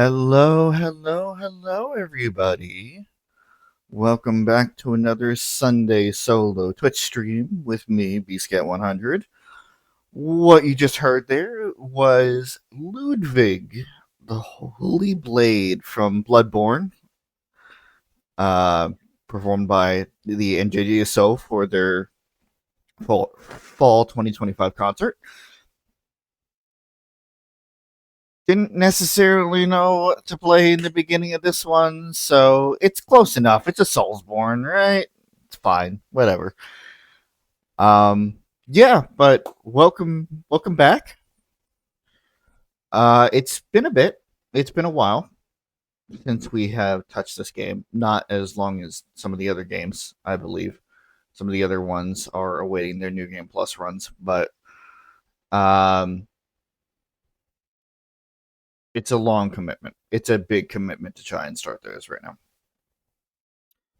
Hello, everybody. Welcome back to another Sunday solo Twitch stream with me, BScat100. What you just heard there was Ludwig, the Holy Blade from Bloodborne, uh, performed by the NJGSO for their fall 2025 concert. Didn't necessarily know what to play in the beginning of this one, so it's close enough. It's a Soulsborne, right? It's fine, whatever. Yeah, but welcome back. It's been a bit. It's been a while since we have touched this game. Not as long as some of the other games, I believe. Some of the other ones are awaiting their new game plus runs, but um, it's a long commitment. It's a big commitment to try and start those right now.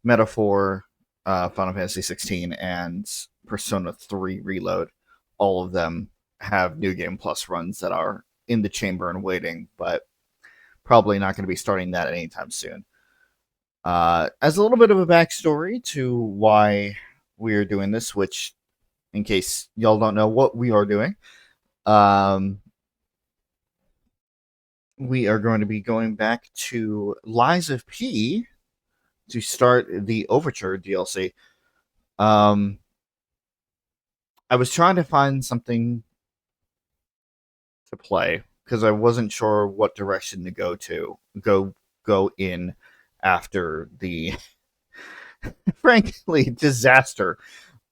Metaphor, Final Fantasy 16, and Persona 3 Reload, all of them have New Game Plus runs that are in the chamber and waiting, but probably not going to be starting that anytime soon. As a little bit of a backstory to why we are doing this, which, in case y'all don't know what we are doing, we are going to be going back to Lies of P to start the Overture DLC. I was trying to find something to play because I wasn't sure what direction to go in after the frankly disaster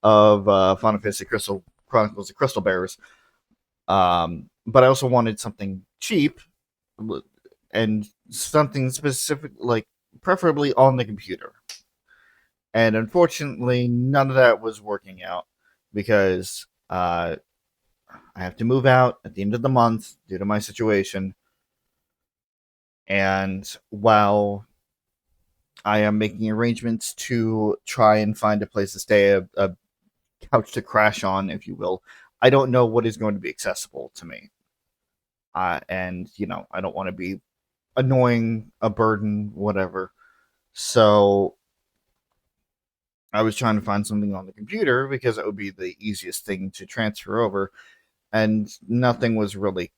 of Final Fantasy Crystal Chronicles of Crystal Bearers. But I also wanted something cheap and something specific, like preferably on the computer. And unfortunately, none of that was working out because I have to move out at the end of the month due to my situation. And while I am making arrangements to try and find a place to stay, a couch to crash on, if you will, I don't know what is going to be accessible to me. And, I don't want to be annoying, a burden, whatever. So I was trying to find something on the computer because it would be the easiest thing to transfer over, and nothing was really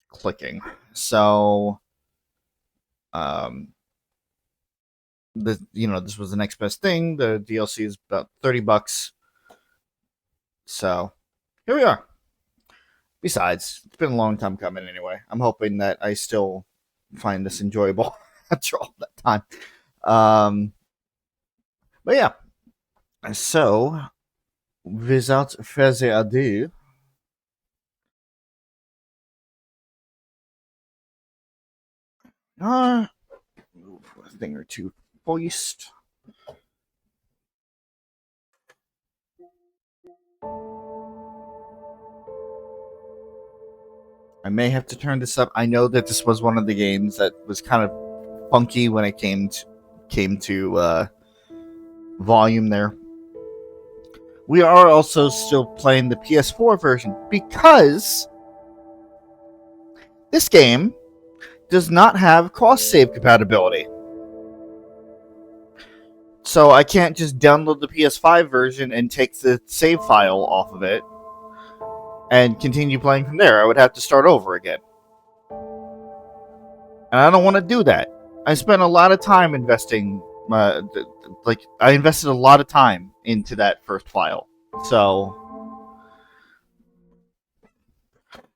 clicking. So, this was the next best thing. The DLC is about $30, so here we are. Besides, it's been a long time coming anyway. I'm hoping that I still find this enjoyable after all that time. But yeah, so without further ado, a thing or two first. I may have to turn this up. I know that this was one of the games that was kind of funky when it came to volume there. We are also still playing the PS4 version because this game does not have cross-save compatibility. So I can't just download the PS5 version and take the save file off of it and continue playing from there. I would have to start over again. And I don't want to do that. I spent a lot of time investing, I invested a lot of time into that first file. So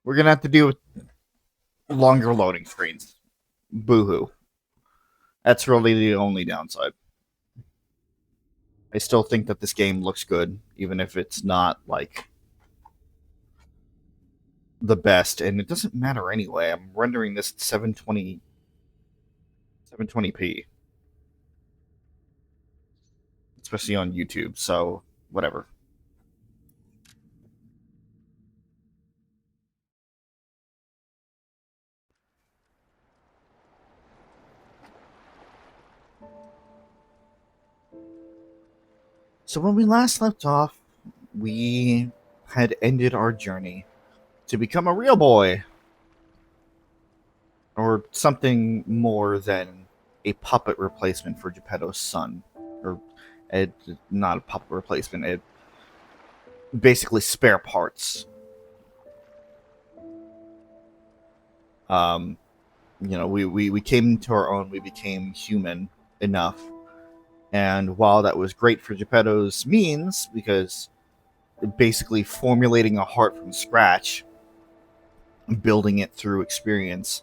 we're going to have to deal with longer loading screens. Boo-hoo. That's really the only downside. I still think that this game looks good, even if it's not, the best, and it doesn't matter anyway. I'm rendering this at 720p, especially on YouTube, so whatever. So when we last left off, we had ended our journey to become a real boy. or something more than a puppet replacement for Geppetto's son, or not a puppet replacement, basically spare parts. Um, we came into our own. We became human enough, and while that was great for Geppetto's means, because basically formulating a heart from scratch, building it through experience,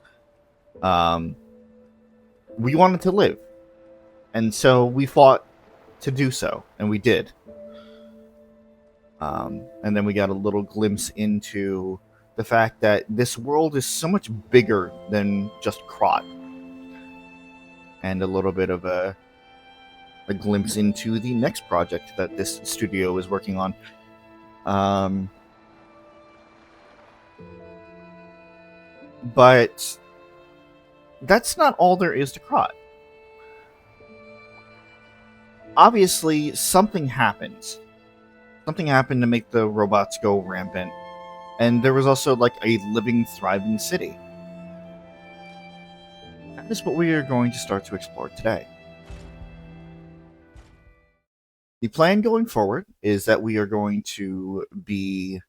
um, we wanted to live, and so we fought to do so, and we did. And then we got a little glimpse into the fact that this world is so much bigger than just Krat, and a little bit of a glimpse into the next project that this studio is working on. But that's not all there is to Krat. Obviously, something happens. Something happened to make the robots go rampant. And there was also like a living, thriving city. That is what we are going to start to explore today. The plan going forward is that we are going to be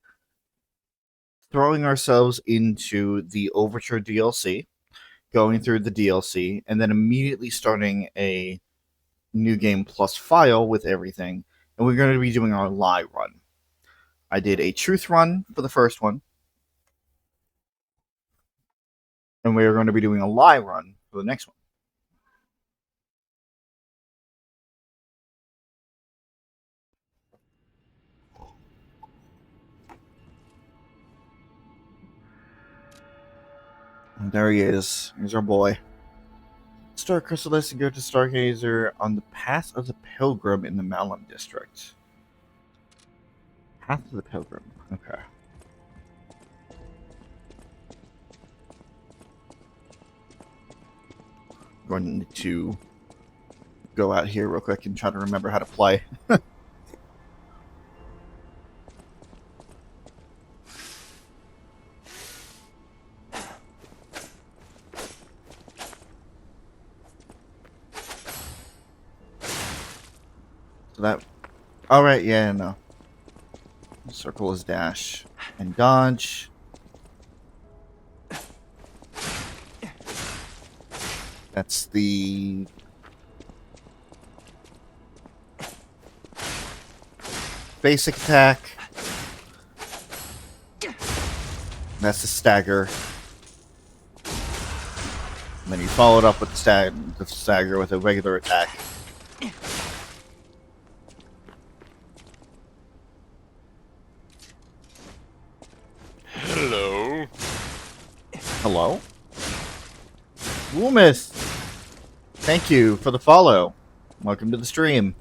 throwing ourselves into the Overture DLC, going through the DLC, and then immediately starting a new game plus file with everything. And we're going to be doing our lie run. I did a truth run for the first one, and we are going to be doing a lie run for the next one. And there he is. Here's our boy. Star Chrysalis and go to Stargazer on the Path of the Pilgrim in the Malum District. Path of the Pilgrim. Okay. Going to go out here real quick and try to remember how to play. So that... Alright, yeah, no. Circle is dash and dodge. That's the... basic attack. That's the stagger. And then you follow it up with the stagger with a regular attack. Hello. Hello? Loomis! Thank you for the follow. Welcome to the stream.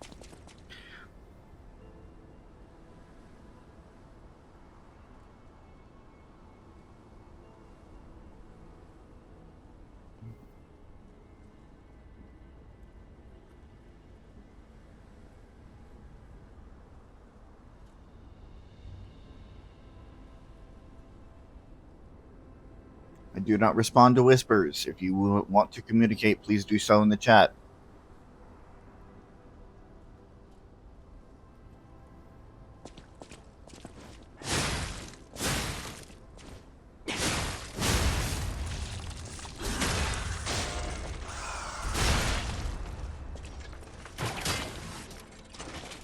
I do not respond to whispers. If you want to communicate, please do so in the chat.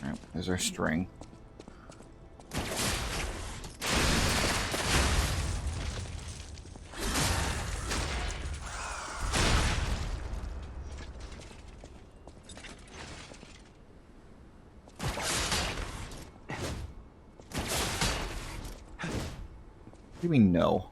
Alright, there's our string. What do you mean, no?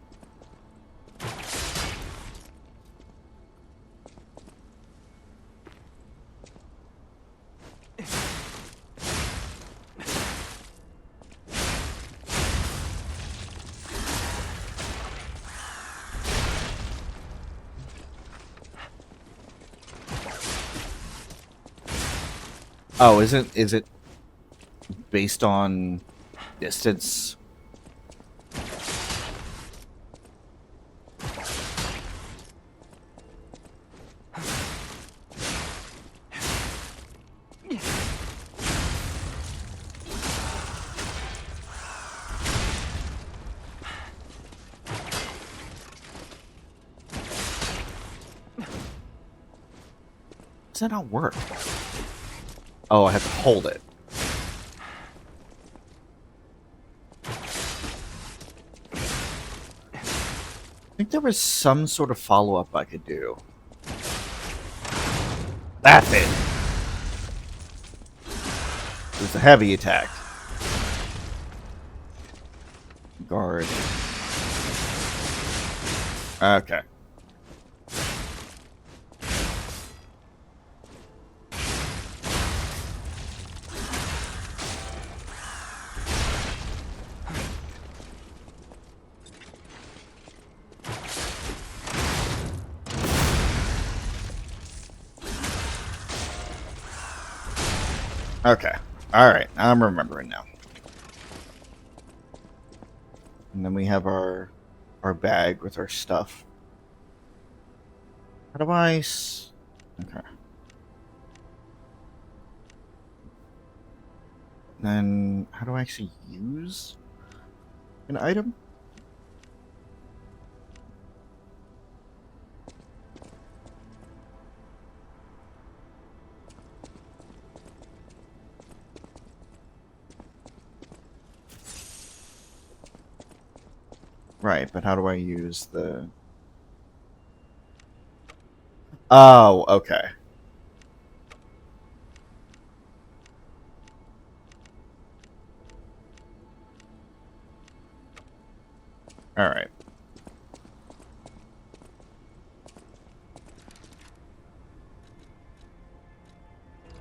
Oh, is it based on distance? Does that not work? Oh, I have to hold it. I think there was some sort of follow-up I could do. That's it! It was a heavy attack. Guard. Okay. Okay. Alright, I'm remembering now. And then we have our bag with our stuff. How do I... Okay. Then, how do I actually use an item? Right, but how do I use the... Oh, okay. Alright.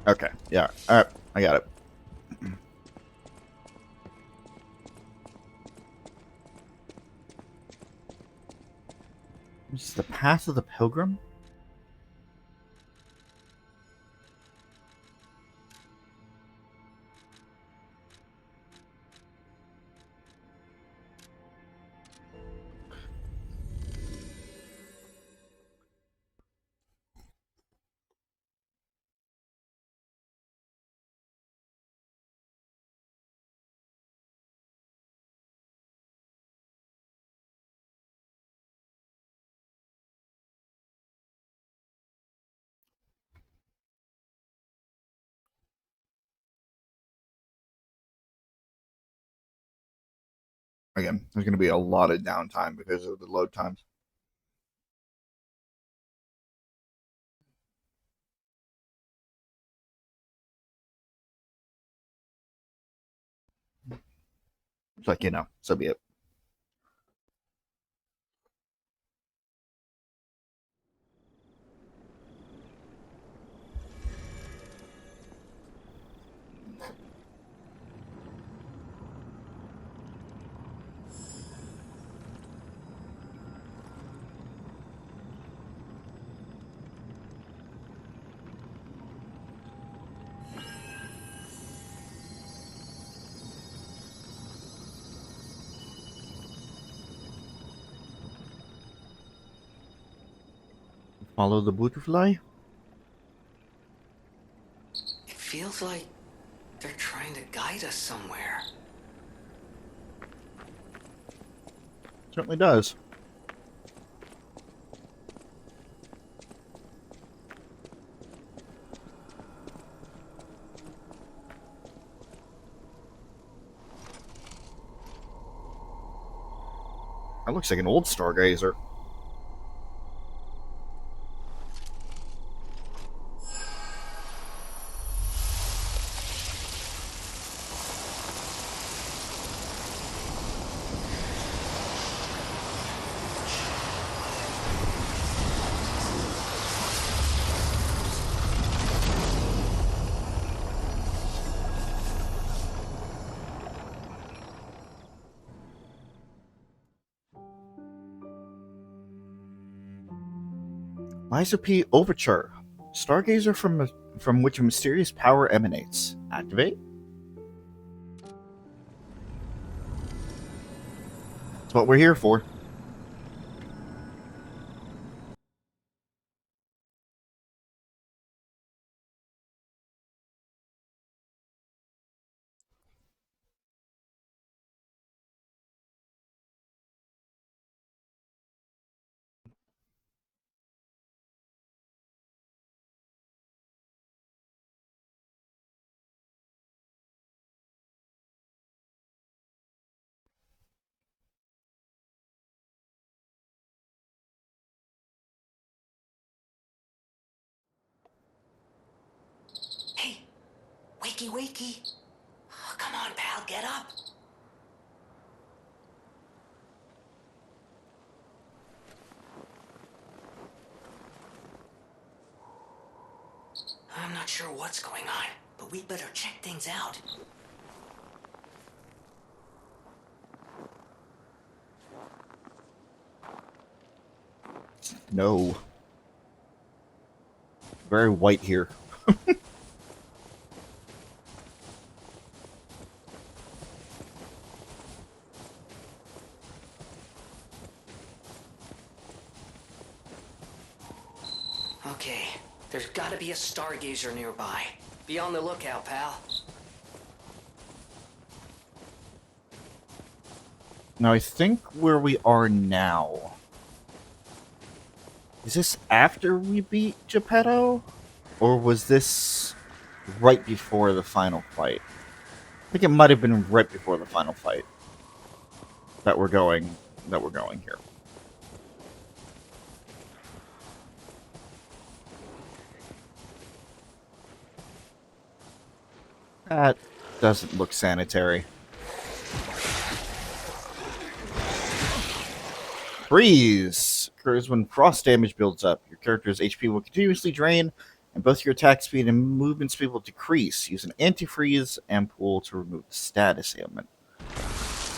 Okay, yeah. Alright, I got it. This is the Path of the Pilgrim? Again, there's going to be a lot of downtime because of the load times. It's like, so be it. Follow the butterfly? It feels like they're trying to guide us somewhere. Certainly does. That looks like an old stargazer. Liza P. Overture. Stargazer from which a mysterious power emanates. Activate? That's what we're here for. wakey. Oh, come on, pal, get up. I'm not sure what's going on, but we'd better check things out. No. Very white here. Okay, there's gotta be a stargazer nearby. Be on the lookout, pal. Now, I think where we are now... Is this after we beat Geppetto? Or was this right before the final fight? I think it might have been right before the final fight that we're going here. That doesn't look sanitary. Freeze! Occurs when frost damage builds up. Your character's HP will continuously drain, and both your attack speed and movement speed will decrease. Use an antifreeze ampoule to remove the status ailment.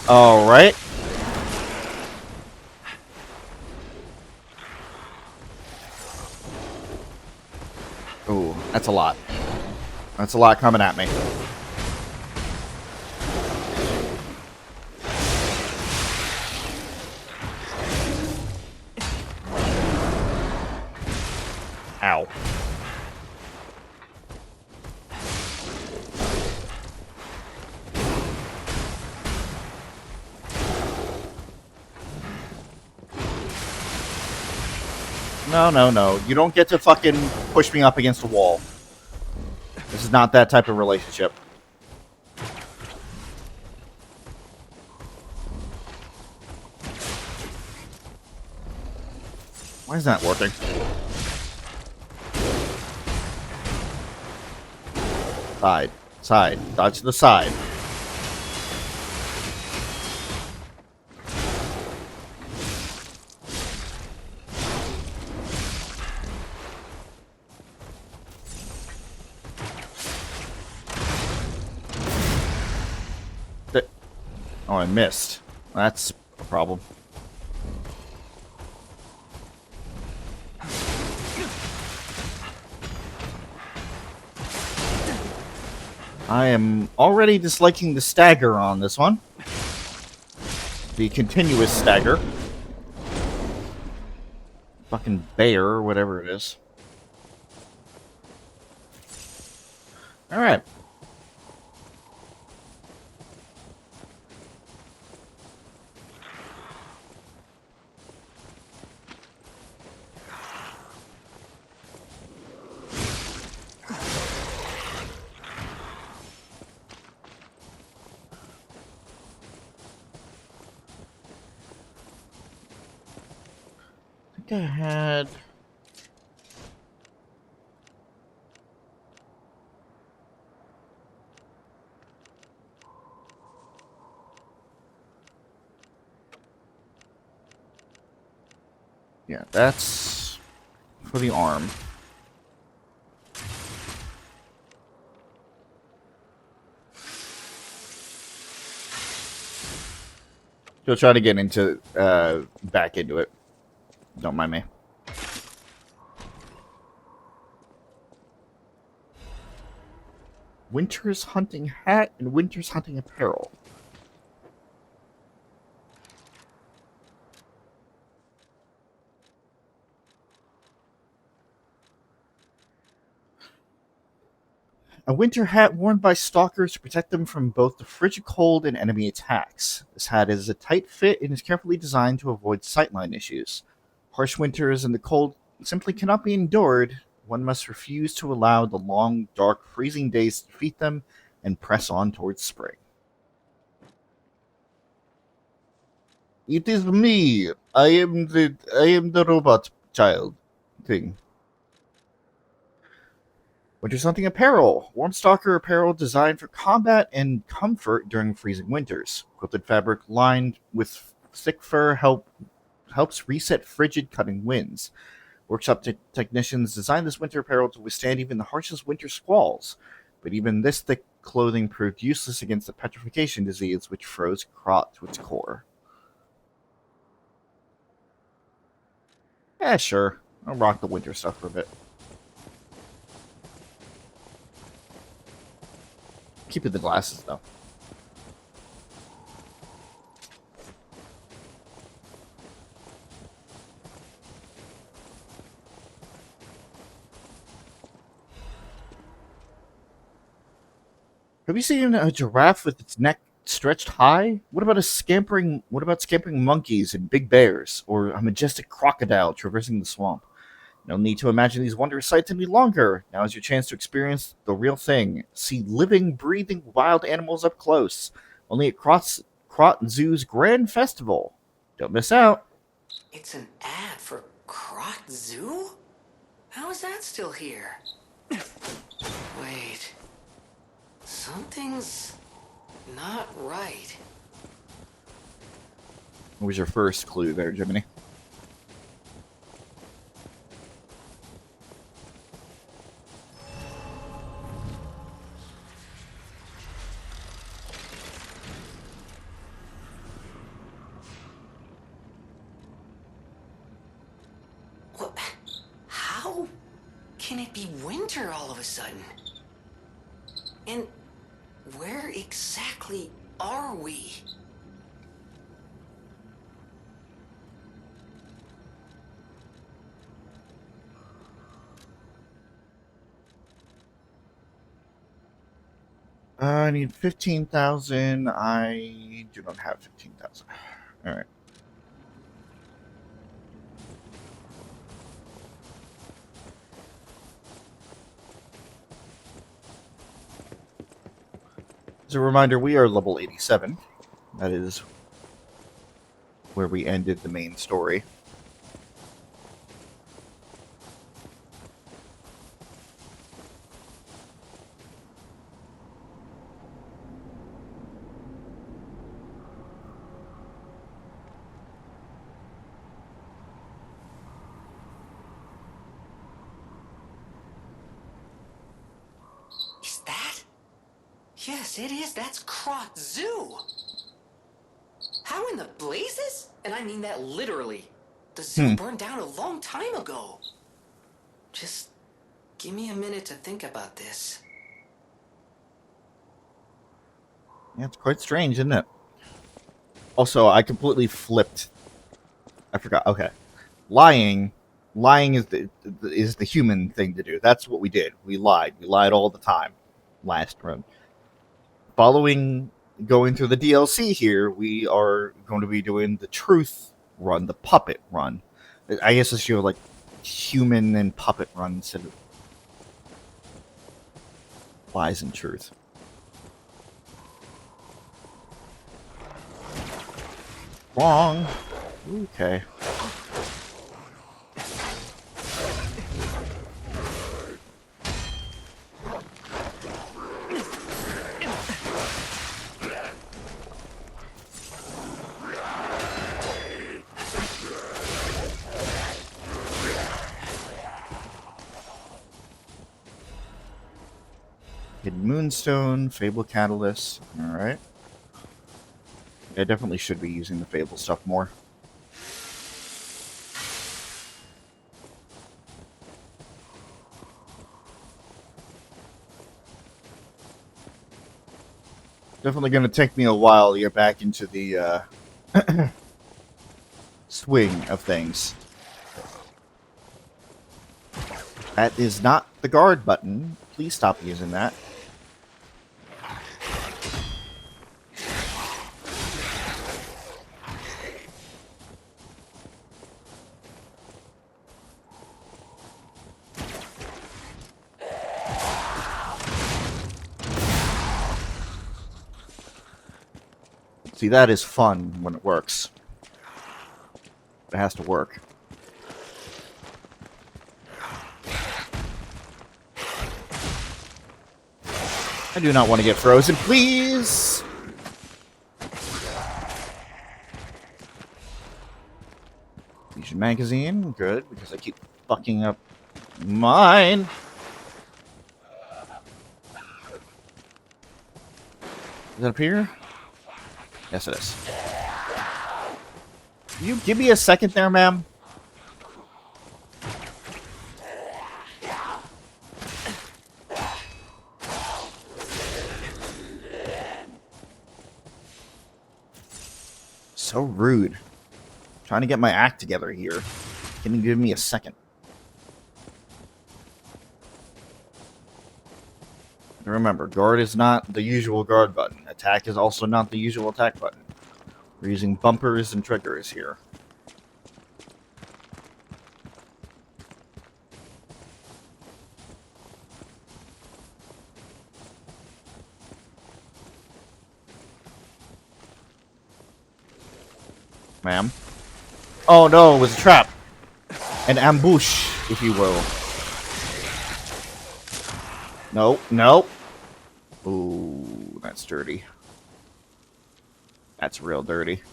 Alright. Ooh, that's a lot. That's a lot coming at me. Ow. No, no, no. You don't get to fucking push me up against a wall. This is not that type of relationship. Why is that working? Side. Side. Dodge to the side. Oh, I missed. That's a problem. I am already disliking the stagger on this one. The continuous stagger. Fucking bear, or whatever it is. Alright. I think I had... Yeah, that's for the arm. Still trying to get into, back into it. Don't mind me. Winter's hunting hat and winter's hunting apparel. A winter hat worn by stalkers to protect them from both the frigid cold and enemy attacks. This hat is a tight fit and is carefully designed to avoid sightline issues. Harsh winters and the cold simply cannot be endured. One must refuse to allow the long, dark, freezing days to defeat them and press on towards spring. It is me. I am the robot child thing. Winter Something Apparel. Warm Stalker apparel designed for combat and comfort during freezing winters. Quilted fabric lined with thick fur helps reset frigid cutting winds. Workshop technicians designed this winter apparel to withstand even the harshest winter squalls. But even this thick clothing proved useless against the petrification disease which froze Krat to its core. Yeah, sure. I'll rock the winter stuff for a bit. Keeping the glasses, though. Have you seen a giraffe with its neck stretched high? What about scampering monkeys and big bears, or a majestic crocodile traversing the swamp? No need to imagine these wondrous sights any longer. Now is your chance to experience the real thing. See living, breathing wild animals up close. Only at Krat Zoo's Grand Festival. Don't miss out. It's an ad for Krat Zoo? How is that still here? Wait. Something's not right. What was your first clue there, Jiminy? What? How can it be winter all of a sudden? And where exactly are we? I need 15,000. I do not have 15,000. Alright. As a reminder, we are level 87. That is where we ended the main story. Is that? Yes, it is. That's Krat Zoo. How in the blazes? And I mean that literally. The zoo burned down a long time ago. Just give me a minute to think about this. Yeah, it's quite strange, isn't it? Also, I completely flipped. I forgot. Okay. Lying. Lying is the human thing to do. That's what we did. We lied. We lied all the time. Last run. Following going through the DLC here, we are going to be doing the truth run, the puppet run. I guess it's your like human and puppet run instead of lies and truth. Wrong. Okay. Hidden Moonstone, Fable Catalyst. Alright. I definitely should be using the Fable stuff more. Definitely going to take me a while to get back into the swing of things. That is not the guard button. Please stop using that. See, that is fun when it works. It has to work. I do not want to get frozen, please! Fusion magazine, good, because I keep fucking up mine. Is that up here? Yes, it is. Can you give me a second there, ma'am? So rude. I'm trying to get my act together here. Can you give me a second? Remember, guard is not the usual guard button. Attack is also not the usual attack button. We're using bumpers and triggers here. Ma'am? Oh no, it was a trap. An ambush, if you will. No, no. Ooh, that's dirty. That's real dirty.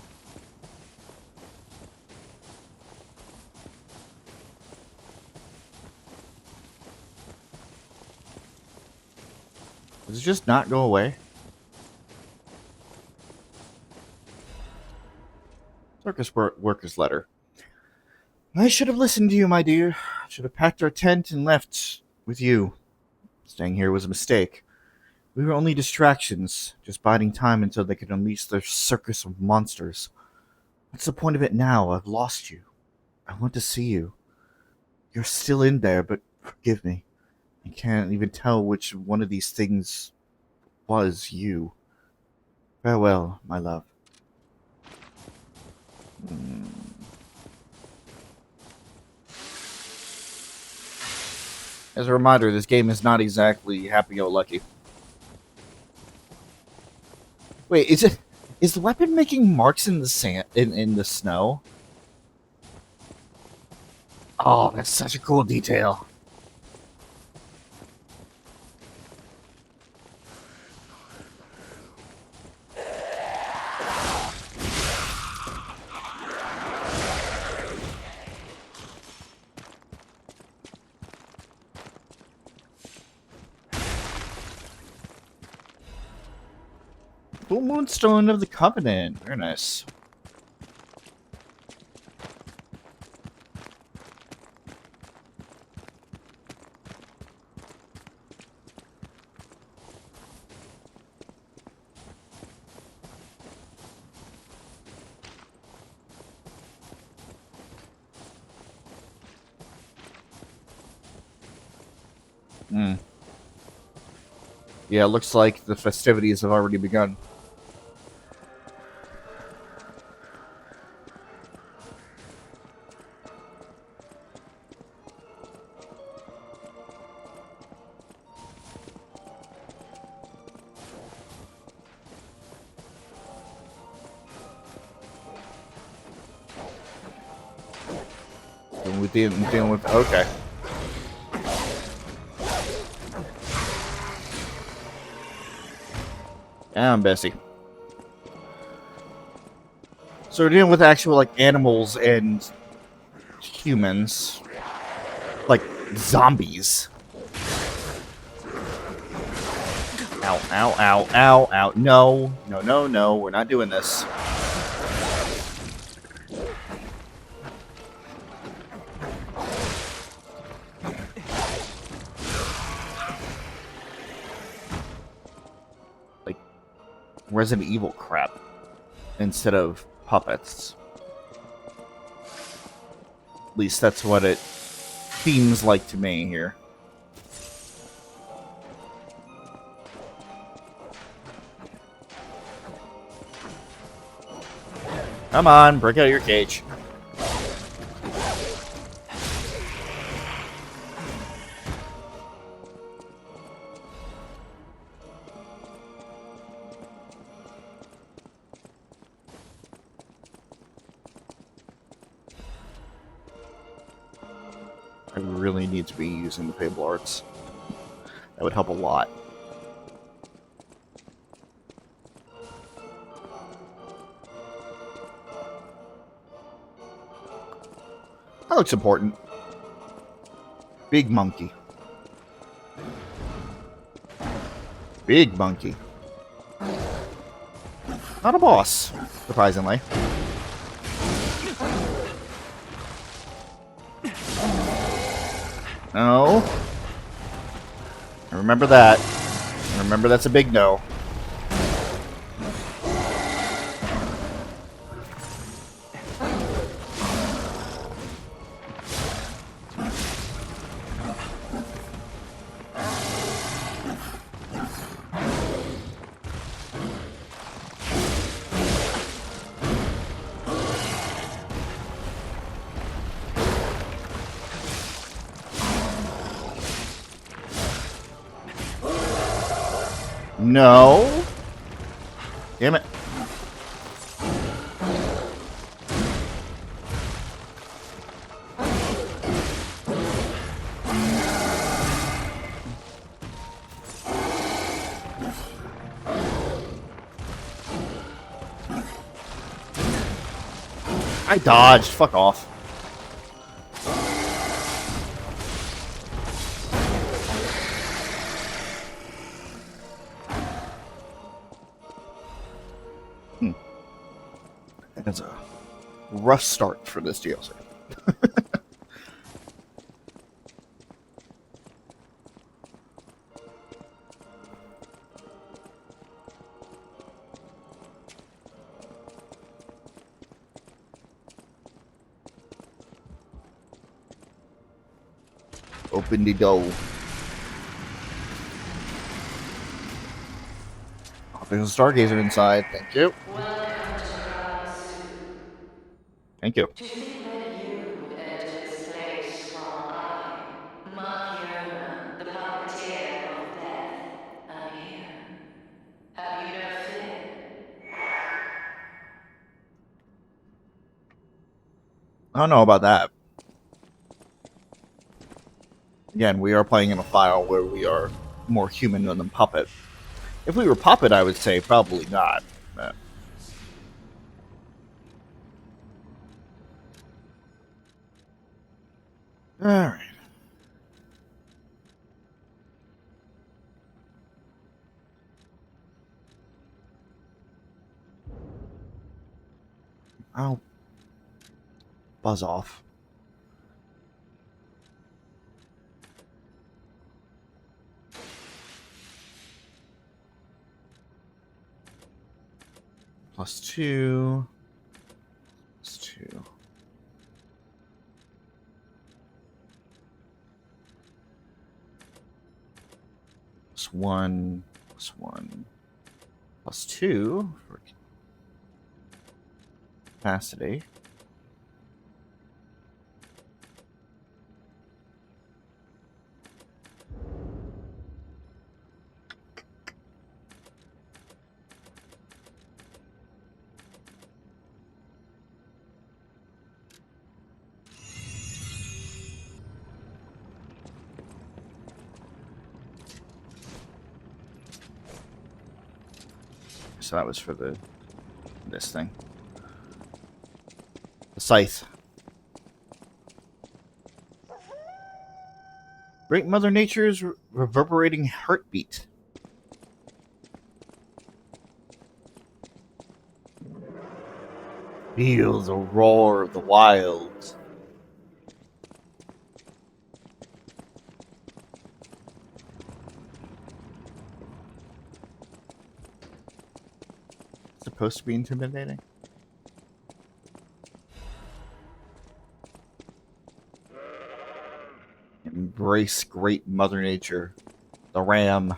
Does it just not go away? Circus worker's letter. I should have listened to you, my dear. I should have packed our tent and left with you. Staying here was a mistake. We were only distractions, just biding time until they could unleash their circus of monsters. What's the point of it now? I've lost you. I want to see you. You're still in there, but forgive me. I can't even tell which one of these things was you. Farewell, my love. As a reminder, this game is not exactly happy-go-lucky. Wait, is the weapon making marks in the sand in the snow? Oh, that's such a cool detail. Full Moonstone of the Covenant. Very nice. Hmm. Yeah, it looks like the festivities have already begun. Dealing with okay. I'm Bessie. So we're dealing with actual like animals and humans, like zombies. Ow! Ow! Ow! Ow! Ow! No! No! No! No! We're not doing this. Resident Evil crap instead of puppets. At least that's what it seems like to me here. Come on, break out of your cage. I really need to be using the Fable Arts. That would help a lot. That looks important. Big monkey. Big monkey. Not a boss, surprisingly. No. I remember that. I remember that's a big no. No. Damn it. I dodged. Fuck off. That's a rough start for this DLC. Open the door. Oh, there's a stargazer inside. Thank you. Welcome to Krat Zoo. Thank you. To think that you would enter this place while I, Machiona, the puppeteer of death, am here. Have you no fear? I don't know about that. Again, we are playing in a file where we are more human than puppet. If we were puppet, I would say probably not. But... Alright. I'll buzz off. +2. +2. +1. +1. +2 for capacity. So that was for this thing. The scythe. Great Mother Nature's reverberating heartbeat. Feel the roar of the wilds. Supposed to be intimidating. Embrace Great Mother Nature. The ram.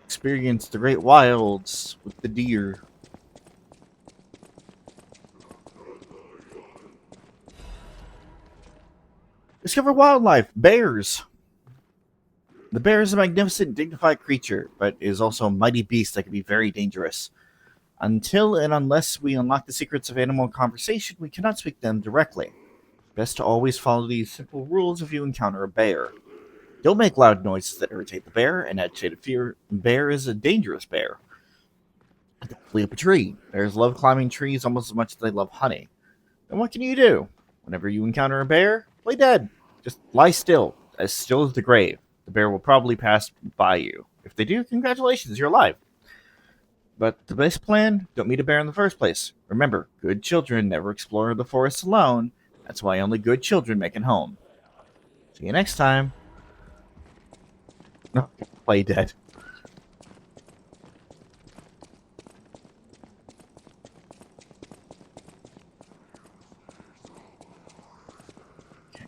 Experience the great wilds with the deer. Discover wildlife. Bears. The bear is a magnificent, dignified creature, but is also a mighty beast that can be very dangerous. Until and unless we unlock the secrets of animal conversation, we cannot speak to them directly. Best to always follow these simple rules if you encounter a bear. Don't make loud noises that irritate the bear, and agitated fear. Bear is a dangerous bear. Don't flee up a tree. Bears love climbing trees almost as much as they love honey. And what can you do? Whenever you encounter a bear, play dead. Just lie still as the grave. The bear will probably pass by you. If they do, congratulations, you're alive. But the best plan, don't meet a bear in the first place. Remember, good children never explore the forest alone. That's why only good children make it home. See you next time. No, play dead.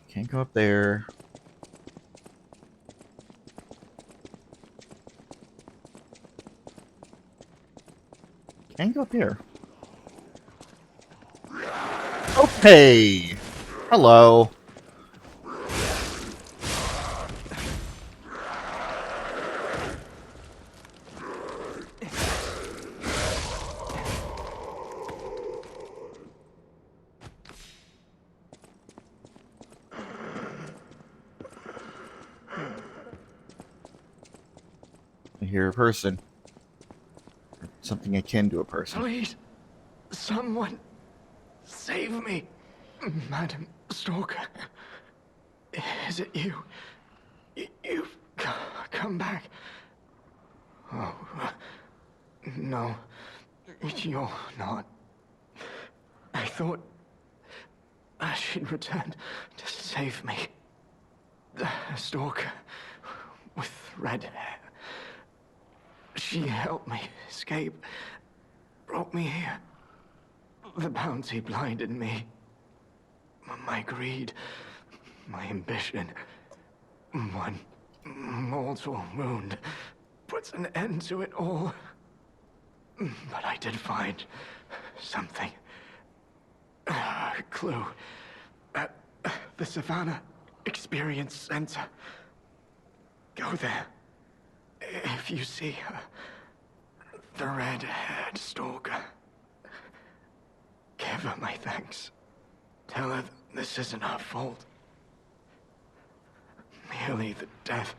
Can't go up there. Can't go up here. Okay. Hello. I hear a person. Something akin to a person. Please, someone, save me, Madam Stalker. Is it you? You've come back. Oh, no, you're not. I thought she'd returned to save me. The Stalker with red hair. She helped me escape, brought me here. The bounty blinded me. My greed, my ambition. One mortal wound puts an end to it all. But I did find something. A clue. At the Savannah Experience Center. Go there. If you see her, the red-haired stalker, give her my thanks. Tell her this isn't her fault. Merely the death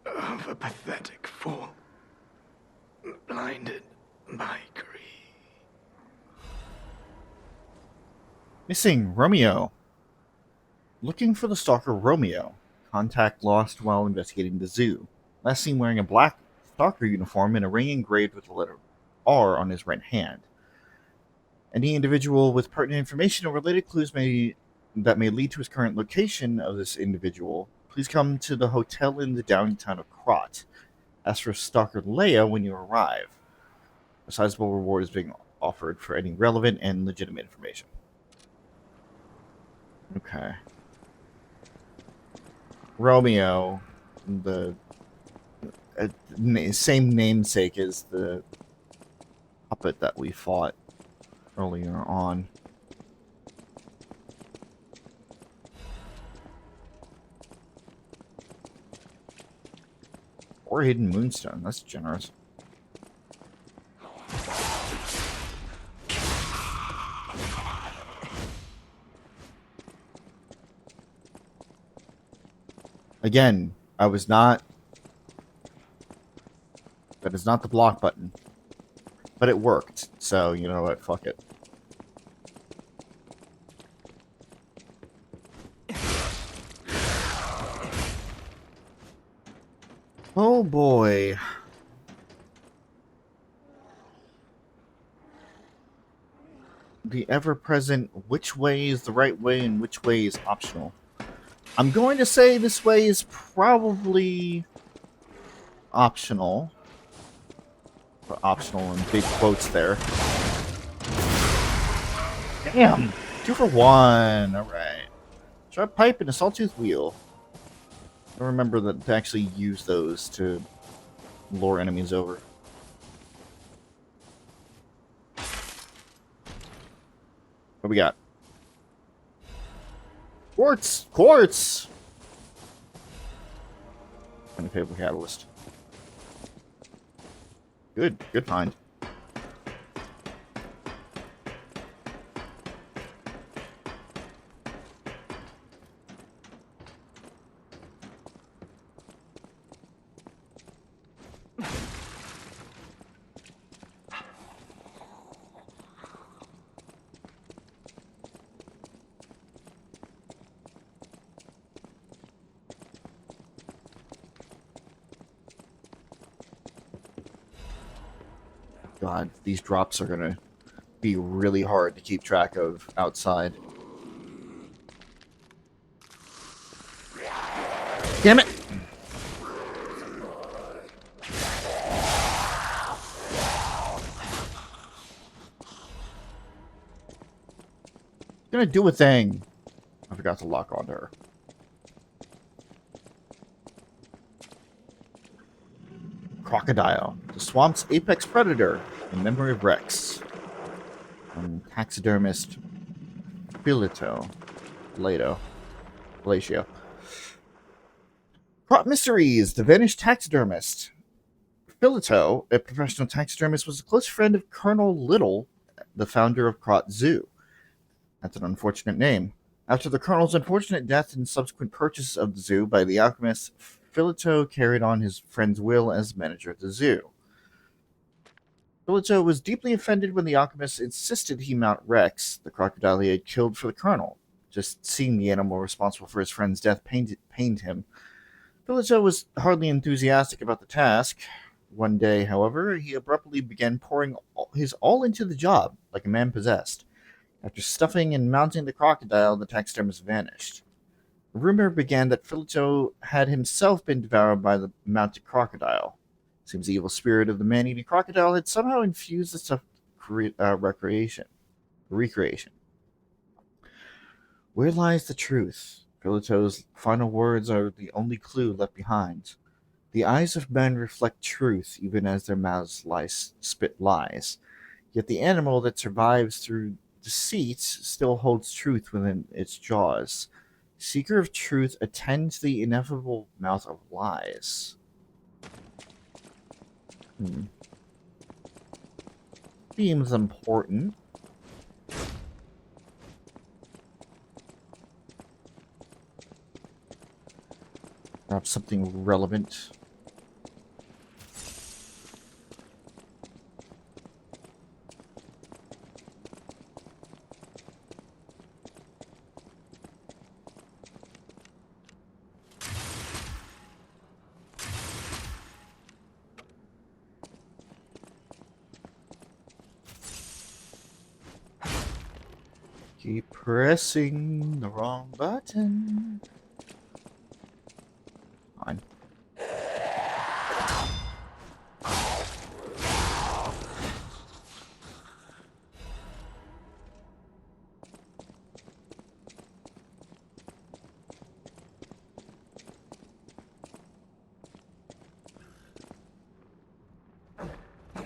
of a pathetic fool, blinded by greed. Missing Romeo. Looking for the stalker Romeo. Contact lost while investigating the zoo. Last seen wearing a black stalker uniform and a ring engraved with the letter R on his right hand. Any individual with pertinent information or related clues that may lead to his current location of this individual, please come to the hotel in the downtown of Krat. Ask for Stalker Leia when you arrive. A sizable reward is being offered for any relevant and legitimate information. Okay. Romeo, the same namesake as the puppet that we fought earlier on. Or hidden moonstone. That's generous. Again, that is not the block button. But it worked, so you know what, fuck it. Oh boy. The ever-present which way is the right way and which way is optional. I'm going to say this way is probably optional. Put optional in big quotes there. Damn! 2 for 1. Alright. Sharp pipe and a sawtooth wheel. I remember that to actually use those to lure enemies over. What we got? Quartz! Quartz! Unpayable catalyst. Good find. God, these drops are gonna be really hard to keep track of outside. Damn it! Gonna do a thing. I forgot to lock onto her. Crocodile, the swamp's apex predator, in memory of Rex. Taxidermist Filato. Plot mysteries, the vanished taxidermist. Filato, a professional taxidermist, was a close friend of Colonel Little, the founder of Krat Zoo. That's an unfortunate name. After the Colonel's unfortunate death and subsequent purchase of the zoo by the alchemist, Filato carried on his friend's will as manager of the zoo. Filato was deeply offended when the alchemist insisted he mount Rex, the crocodile he had killed for the Colonel. Just seeing the animal responsible for his friend's death pained him. Filato was hardly enthusiastic about the task. One day, however, he abruptly began pouring his all into the job, like a man possessed. After stuffing and mounting the crocodile, the taxidermist vanished. A rumor began that Filato had himself been devoured by the mounted crocodile. Seems the evil spirit of the man-eating crocodile had somehow infused the stuff recreation. Where lies the truth? Filato's final words are the only clue left behind. The eyes of men reflect truth, even as their mouths spit lies. Yet the animal that survives through deceit still holds truth within its jaws. Seeker of truth attends the ineffable mouth of lies. Seems important. Perhaps something relevant. Keep pressing the wrong button. Fine.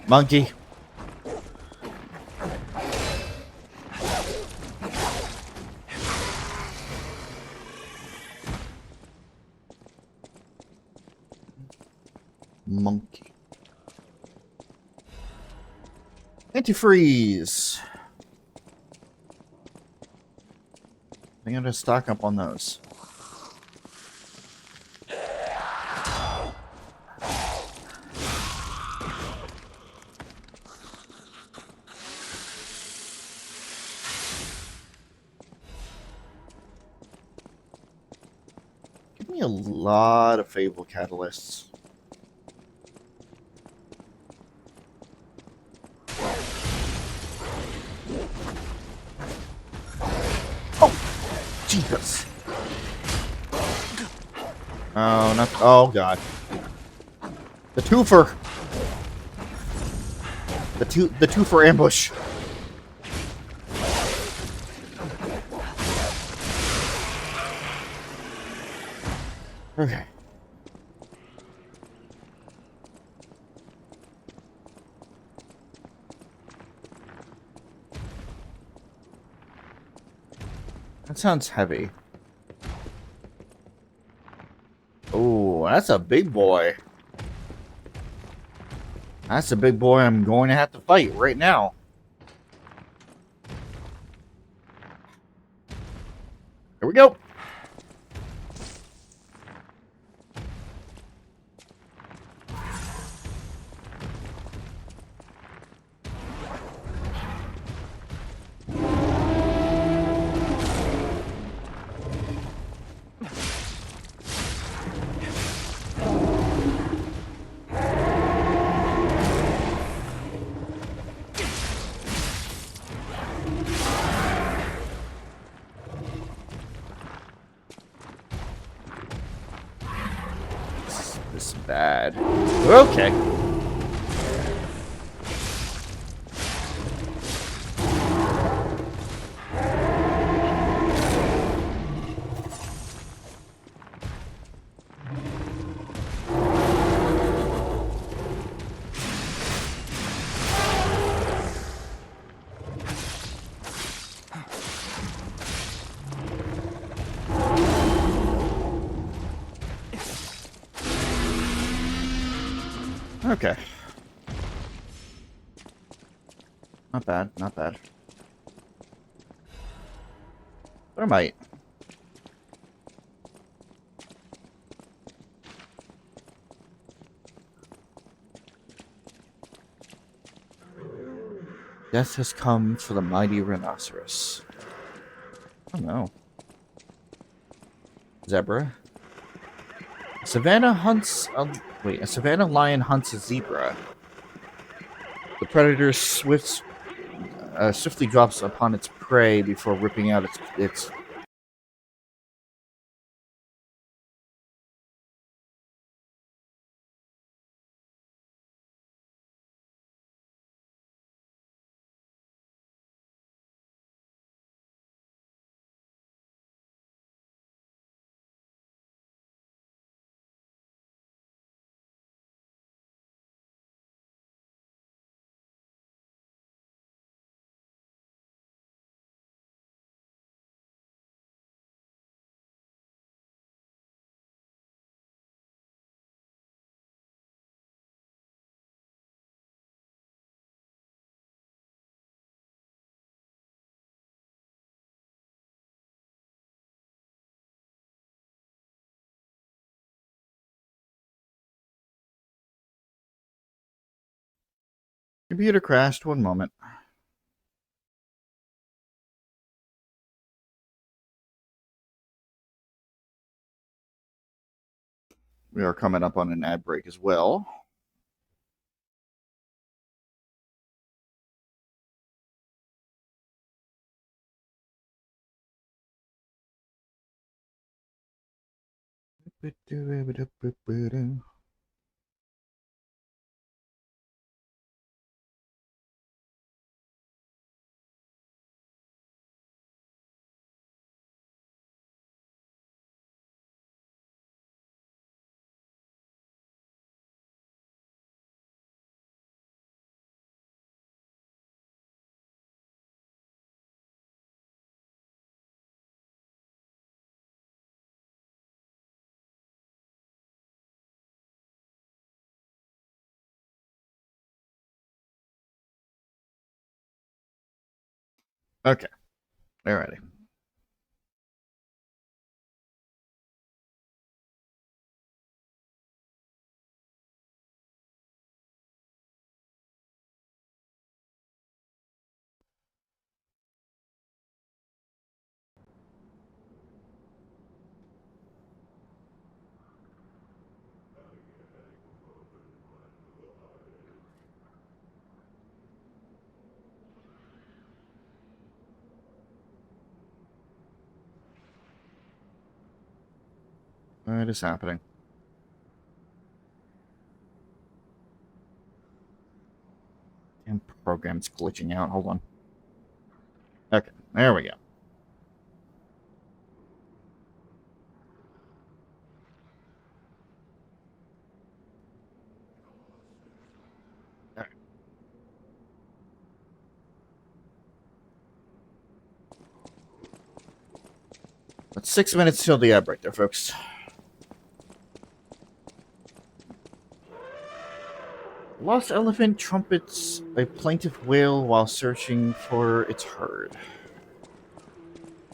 Monkey. Monkey. Antifreeze. I'm gonna stock up on those. Give me a lot of Fable catalysts. Jesus. Oh, not. Oh, God. The twofer. The twofer ambush. Okay. That sounds heavy. Oh, that's a big boy. That's a big boy I'm going to have to fight right now. Here we go. Okay. Okay. Not bad, not bad. Thermite. Death has come for the mighty rhinoceros. Oh no. Zebra. Savannah hunts a savannah lion hunts a zebra. The predator swiftly drops upon its prey before ripping out its computer crashed. One moment. We are coming up on an ad break as well. Okay, alrighty. What is happening? Damn program's glitching out. Hold on. Okay, there we go. All right. That's 6 minutes till the ad break there, folks. Lost elephant trumpets a plaintive wail while searching for its herd.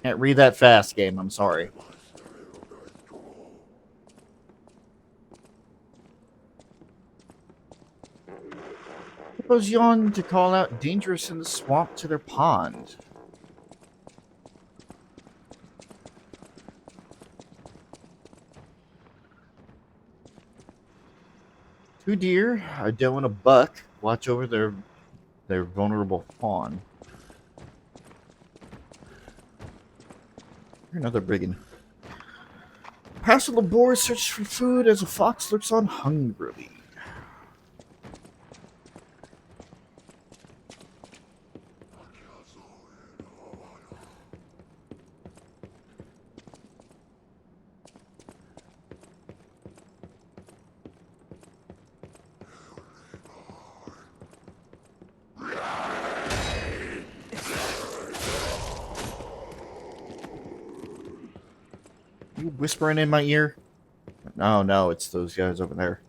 Can't read that fast, game. I'm sorry. Hippos yawn to call out dangerous in the swamp to their pond. Two deer, a doe and a buck, watch over their vulnerable fawn. Another brigand. Pastor Labor searches for food as a fox looks on hungrily. whispering in my ear? No, no, it's those guys over there.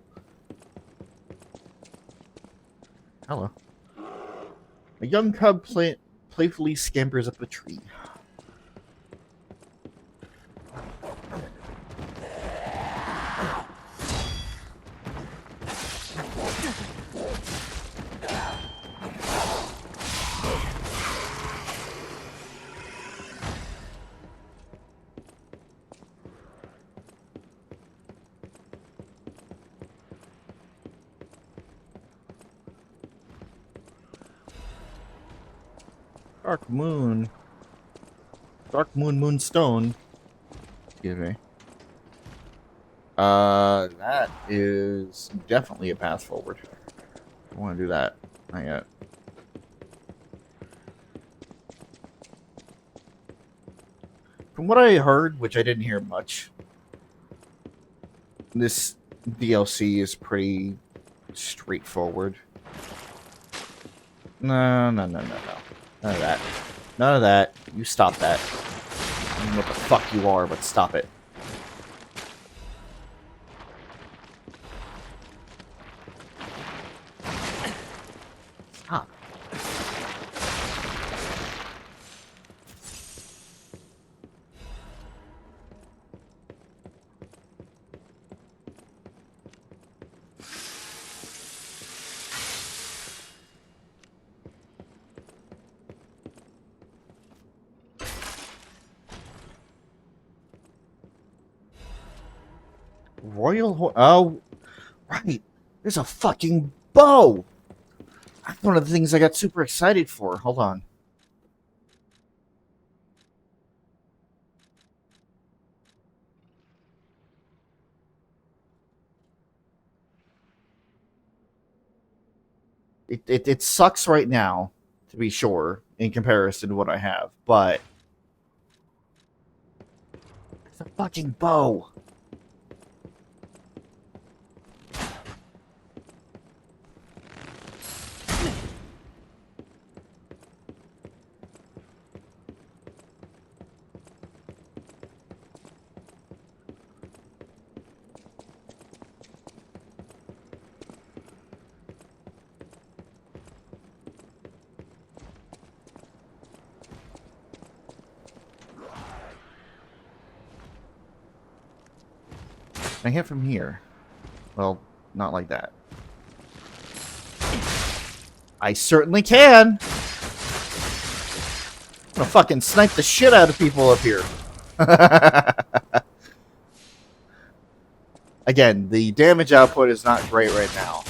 Hello. A young cub playfully scampers up a tree. Dark moon. Dark moon, moonstone. Excuse me. That is definitely a path forward. I want to do that. Not yet. From what I heard, which I didn't hear much, this DLC is pretty straightforward. No, no, no, no, no. None of that. None of that. You stop that. I don't know what the fuck you are, but stop it. Stop. Oh, right. There's a fucking bow. That's one of the things I got super excited for. Hold on. It sucks right now, to be sure, in comparison to what I have, but it's a fucking bow. Can I hit from here? Well, not like that. I certainly can! I'm gonna fucking snipe the shit out of people up here. Again, the damage output is not great right now.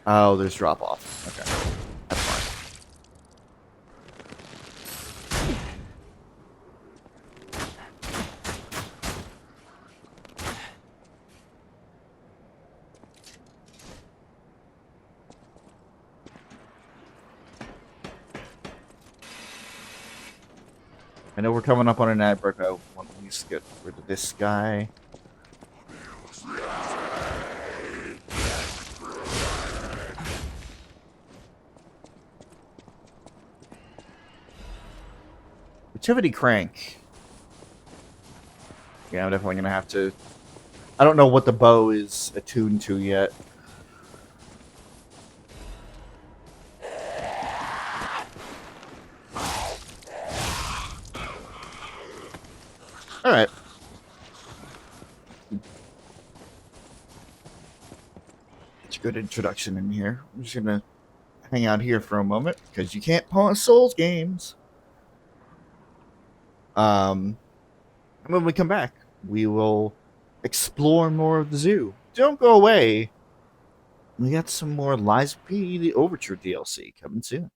Oh, there's drop off. Okay. That's fine. I know we're coming up on an ad break. I want to at least get rid of this guy. Activity crank. Yeah, I'm definitely gonna have to. I don't know what the bow is attuned to yet. Alright. It's a good introduction in here. I'm just gonna hang out here for a moment, because you can't pause Souls games. And when we come back, we will explore more of the zoo. Don't go away. We got some more Lies of P, the Overture DLC coming soon.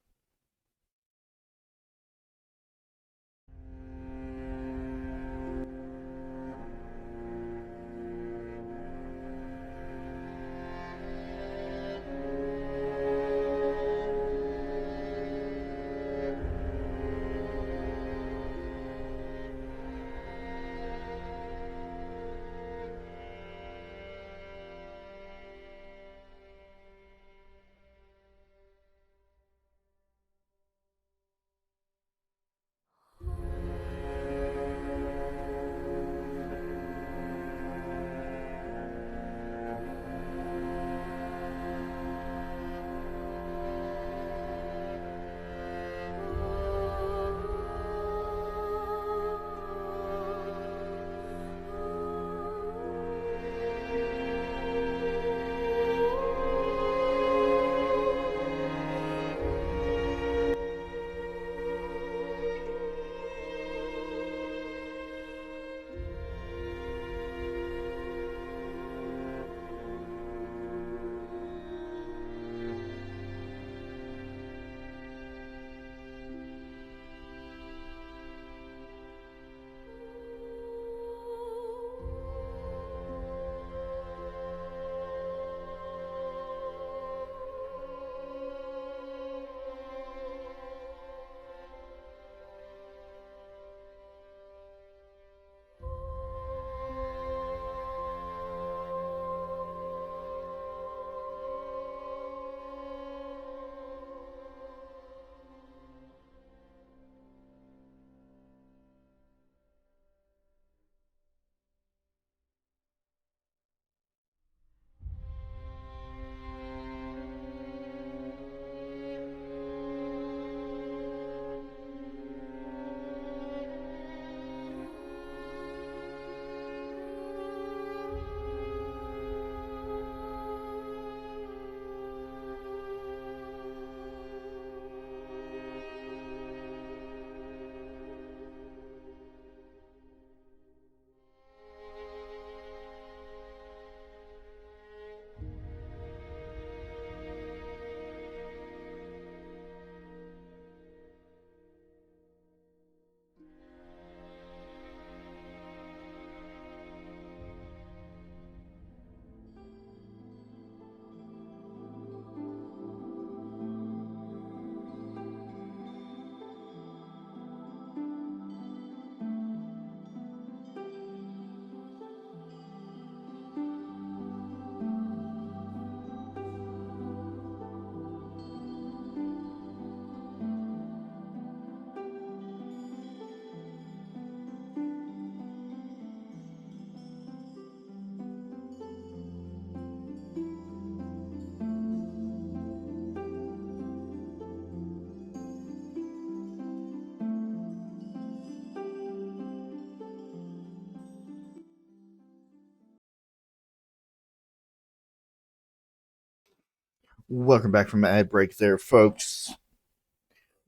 Welcome back from ad break there, folks.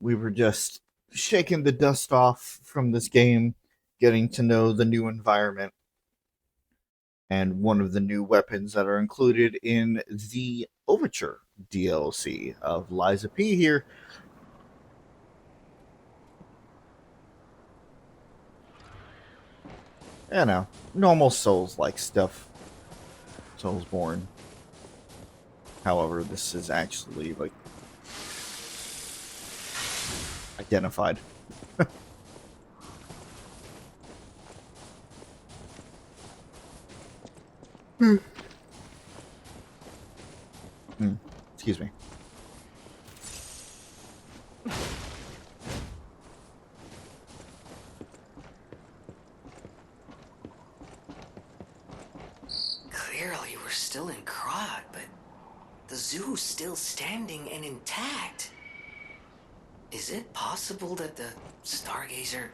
We were just shaking the dust off from this game, getting to know the new environment, and one of the new weapons that are included in the Overture DLC of Liza P here. You know, normal Souls-like stuff. Soulsborne. However, this is actually, like, identified. Excuse me. Clearly, we're still in Krat, but the zoo's still standing and intact. Is it possible that the Stargazer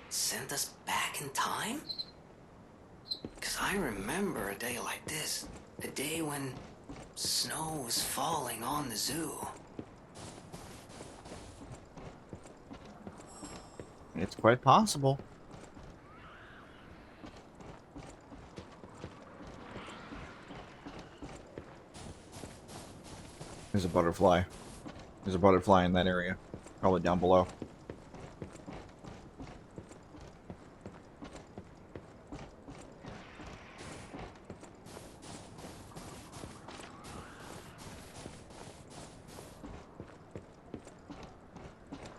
sent us back in time? Because I remember a day like this. A day when snow was falling on the zoo. It's quite possible. There's a butterfly. There's a butterfly in that area. Probably down below.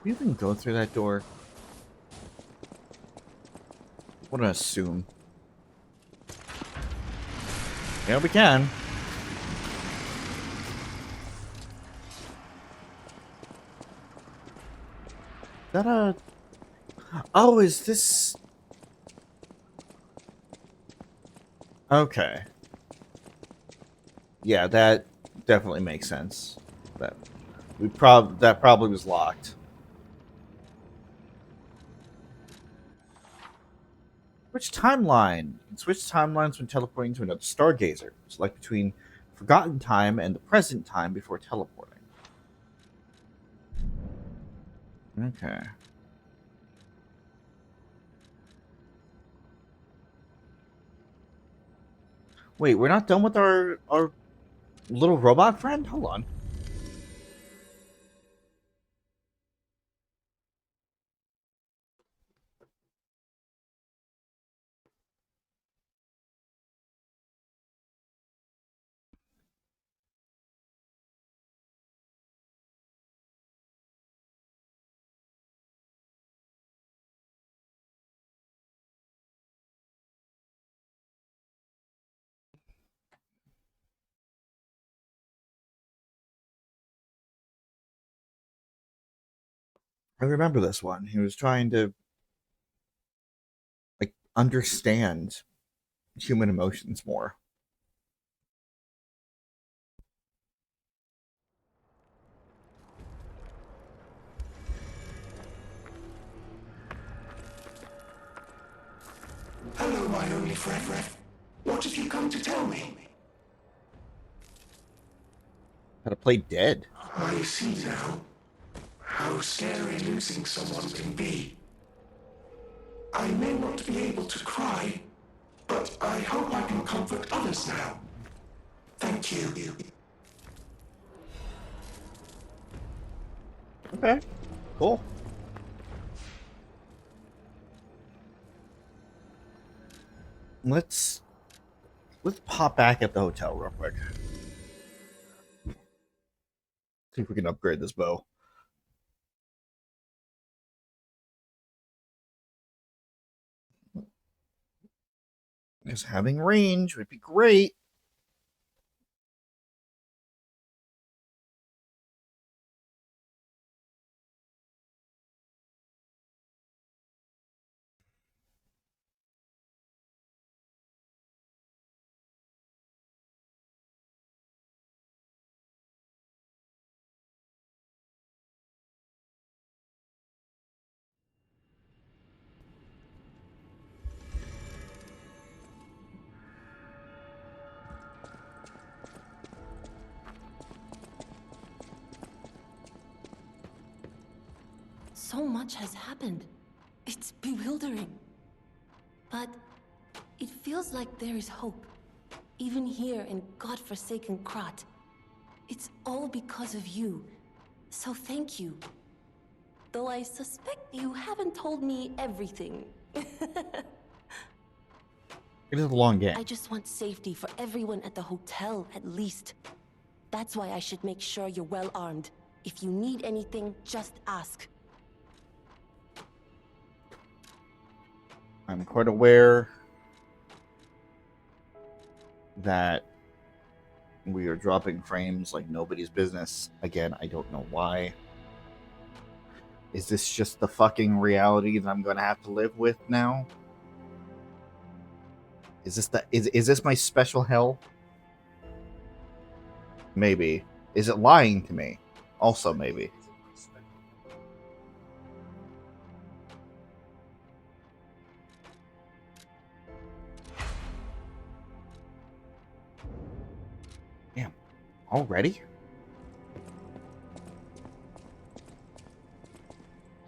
You can go through that door. I want to assume. Yeah, we can. Is that a... Oh, is this... Okay. Yeah, that definitely makes sense. That probably was locked. Which timeline? You can switch timelines when teleporting to another Stargazer. Select between forgotten time and the present time before teleporting. Okay. Wait, we're not done with our little robot friend? Hold on. I remember this one. He was trying to, like, understand human emotions more. Hello, my only friend. What have you come to tell me? How to play dead. I see now how scary losing someone can be. I may not be able to cry, but I hope I can comfort others now. Thank you. Okay. Cool. Let's pop back at the hotel real quick. See if we can upgrade this bow. Because having range would be great. So much has happened. It's bewildering. But it feels like there is hope. Even here in godforsaken Krat. It's all because of you. So thank you. Though I suspect you haven't told me everything. It is a long game. I just want safety for everyone at the hotel, at least. That's why I should make sure you're well armed. If you need anything, just ask. I'm quite aware that we are dropping frames like nobody's business. Again, I don't know why. Is this just the fucking reality that I'm going to have to live with now? Is this my special hell? Maybe. Is it lying to me? Also maybe. Damn. Already?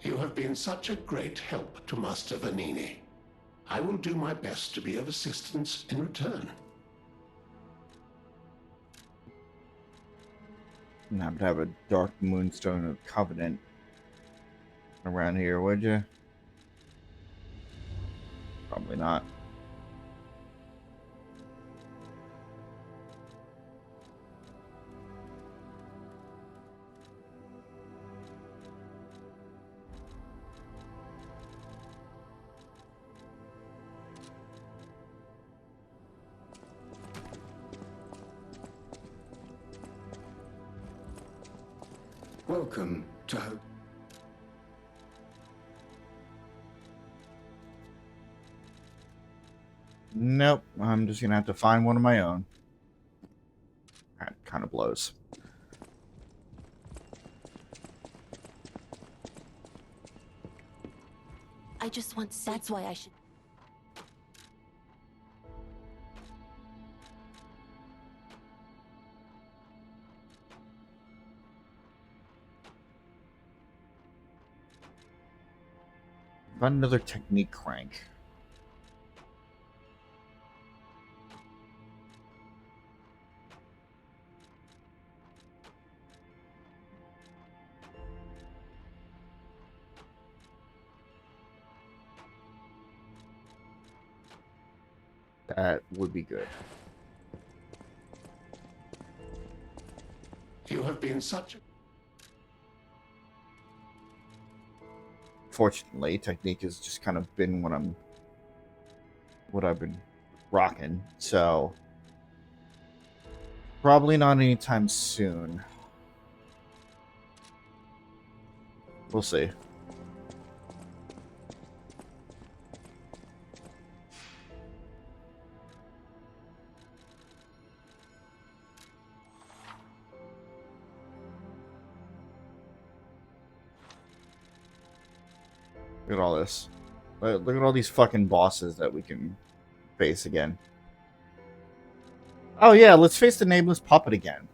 You have been such a great help to Master Vanini. I will do my best to be of assistance in return. I'm gonna have to have a Dark Moonstone of Covenant around here, would you? Probably not. Welcome to... Nope. I'm just gonna have to find one of my own. That kind of blows. I just want... That's why I should... Find another technique crank. That would be good. You have been such a... Fortunately, technique has just kind of been what I've been rocking, so probably not anytime soon. We'll see. Look at all this. Look at all these fucking bosses that we can face again. Oh yeah, let's face the nameless puppet again.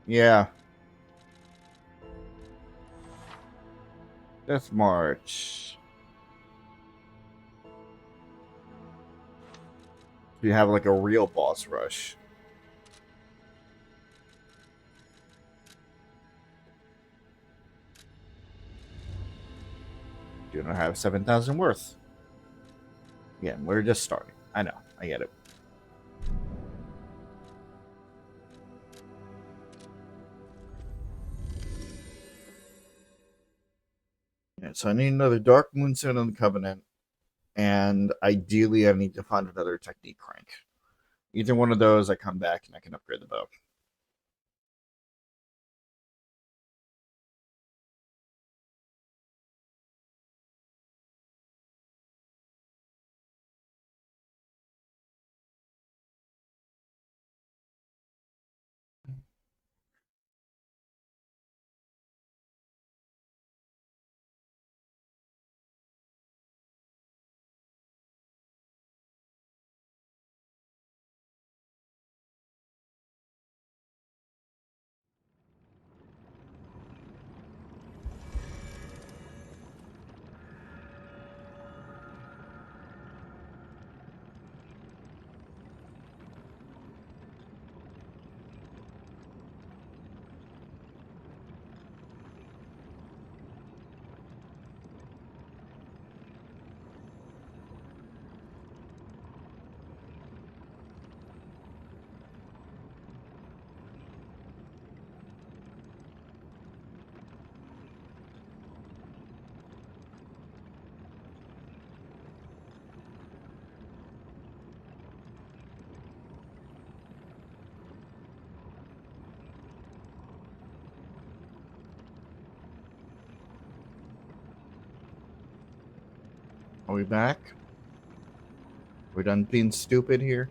Yeah. Death March. We have like a real boss rush. Do not have 7,000 worth. Again, we're just starting. I know. I get it. Yeah, so I need another Dark Moonstone on the Covenant. And ideally, I need to find another technique crank. Either one of those, I come back and I can upgrade the bow. Are we back? We're done being stupid here?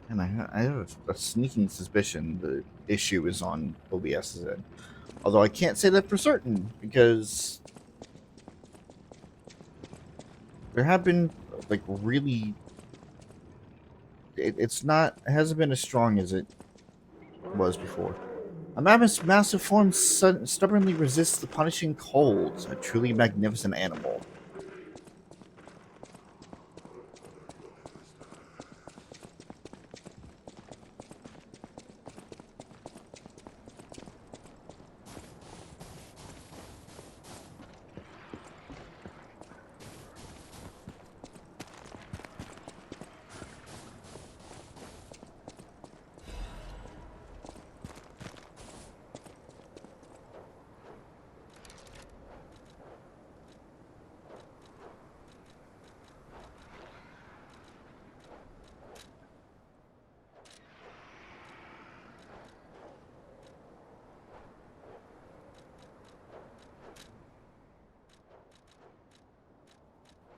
And I have a sneaking suspicion the issue is on OBS's end. Although I can't say that for certain, because there have been, like, really... It hasn't been as strong as it was before. A mammoth's massive form stubbornly resists the punishing cold. A truly magnificent animal.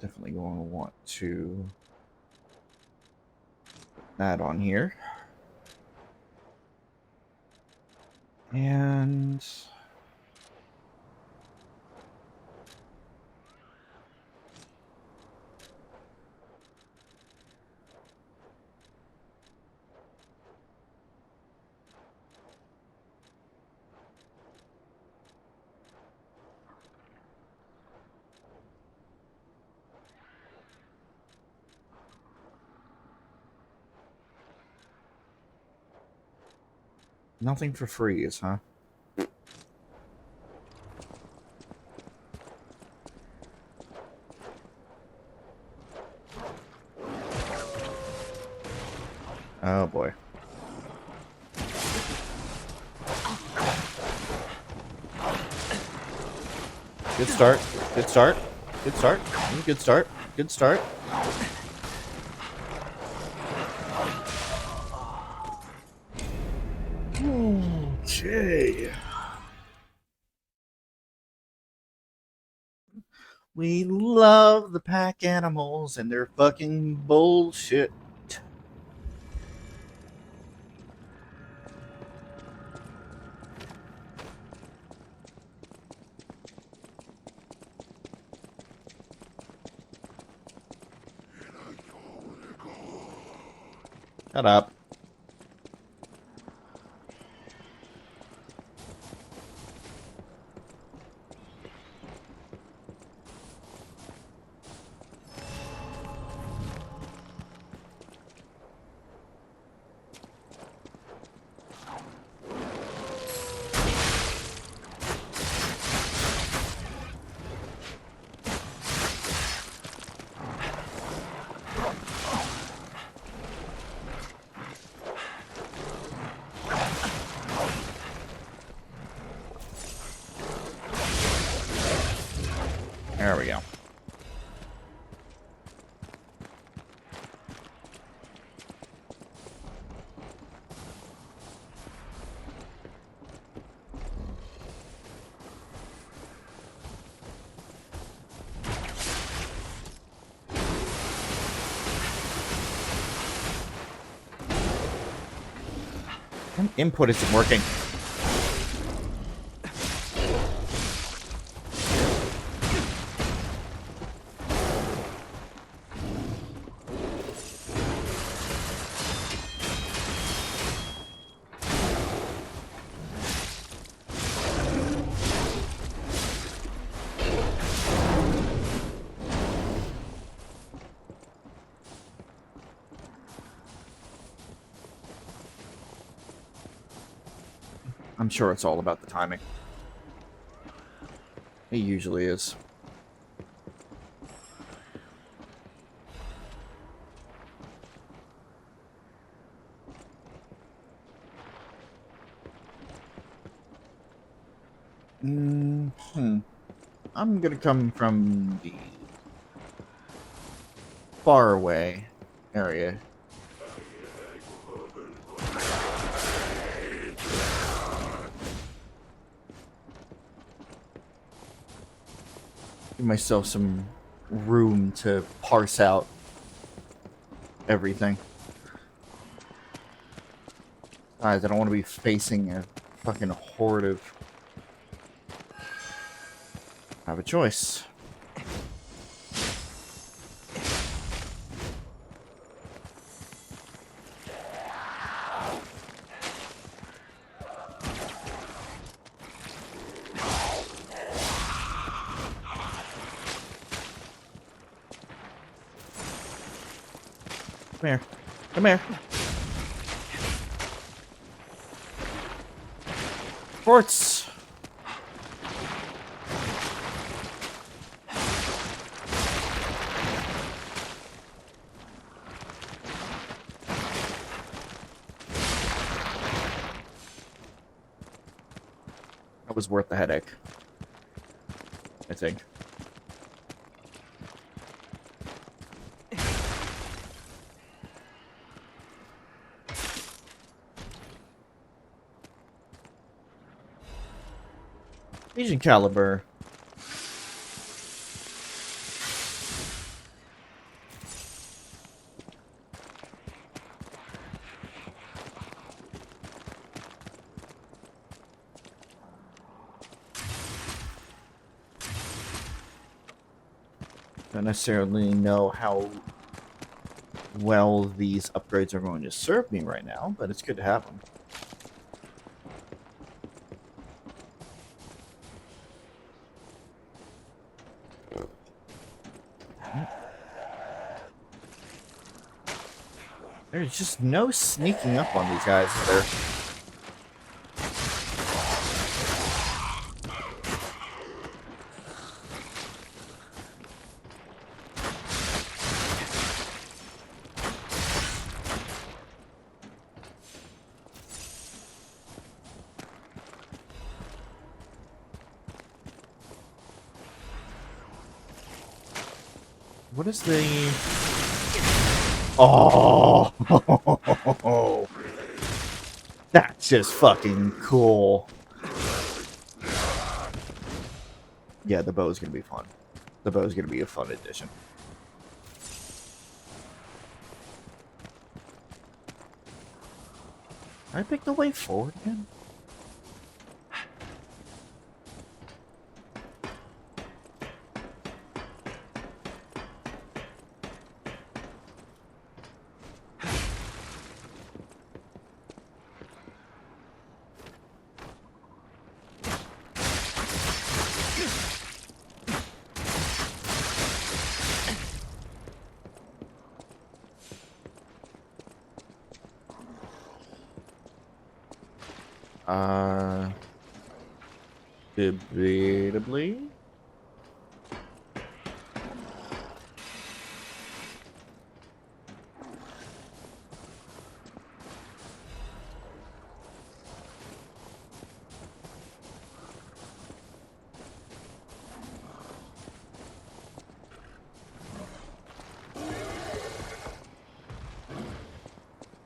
Definitely going to want to put that on here. And nothing for freeze, huh? Oh boy. Good start. Good start. Good start. Good start. Good start. Okay. We love the pack animals and their fucking bullshit. Shut up. There we go. Input isn't working. I'm sure it's all about the timing. It usually is. I'm gonna come from the far away area. Give myself some room to parse out everything. Guys, I don't want to be facing a fucking horde of... I have a choice. Come here. Come here. Quartz. That was worth the headache, I think. Agent Caliber. Don't necessarily know how well these upgrades are going to serve me right now, but it's good to have them. There's just no sneaking up on these guys, is there? What is the... Oh! That's just fucking cool. Yeah, the bow is going to be fun. The bow is going to be a fun addition. Can I pick the way forward again? Debatably.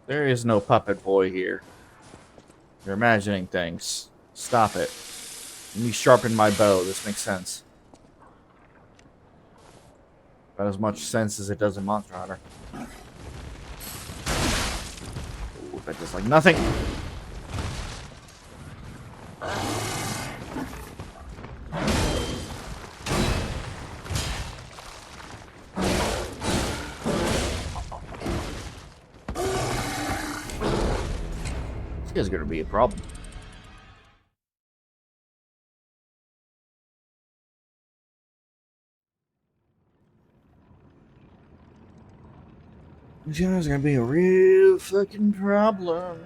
There is no puppet boy here. You're imagining things. Stop it. Let me sharpen my bow. This makes sense. About as much sense as it does in Monster Hunter. Ooh, that does like nothing. This guy's gonna be a problem. This guy's gonna be a real fucking problem.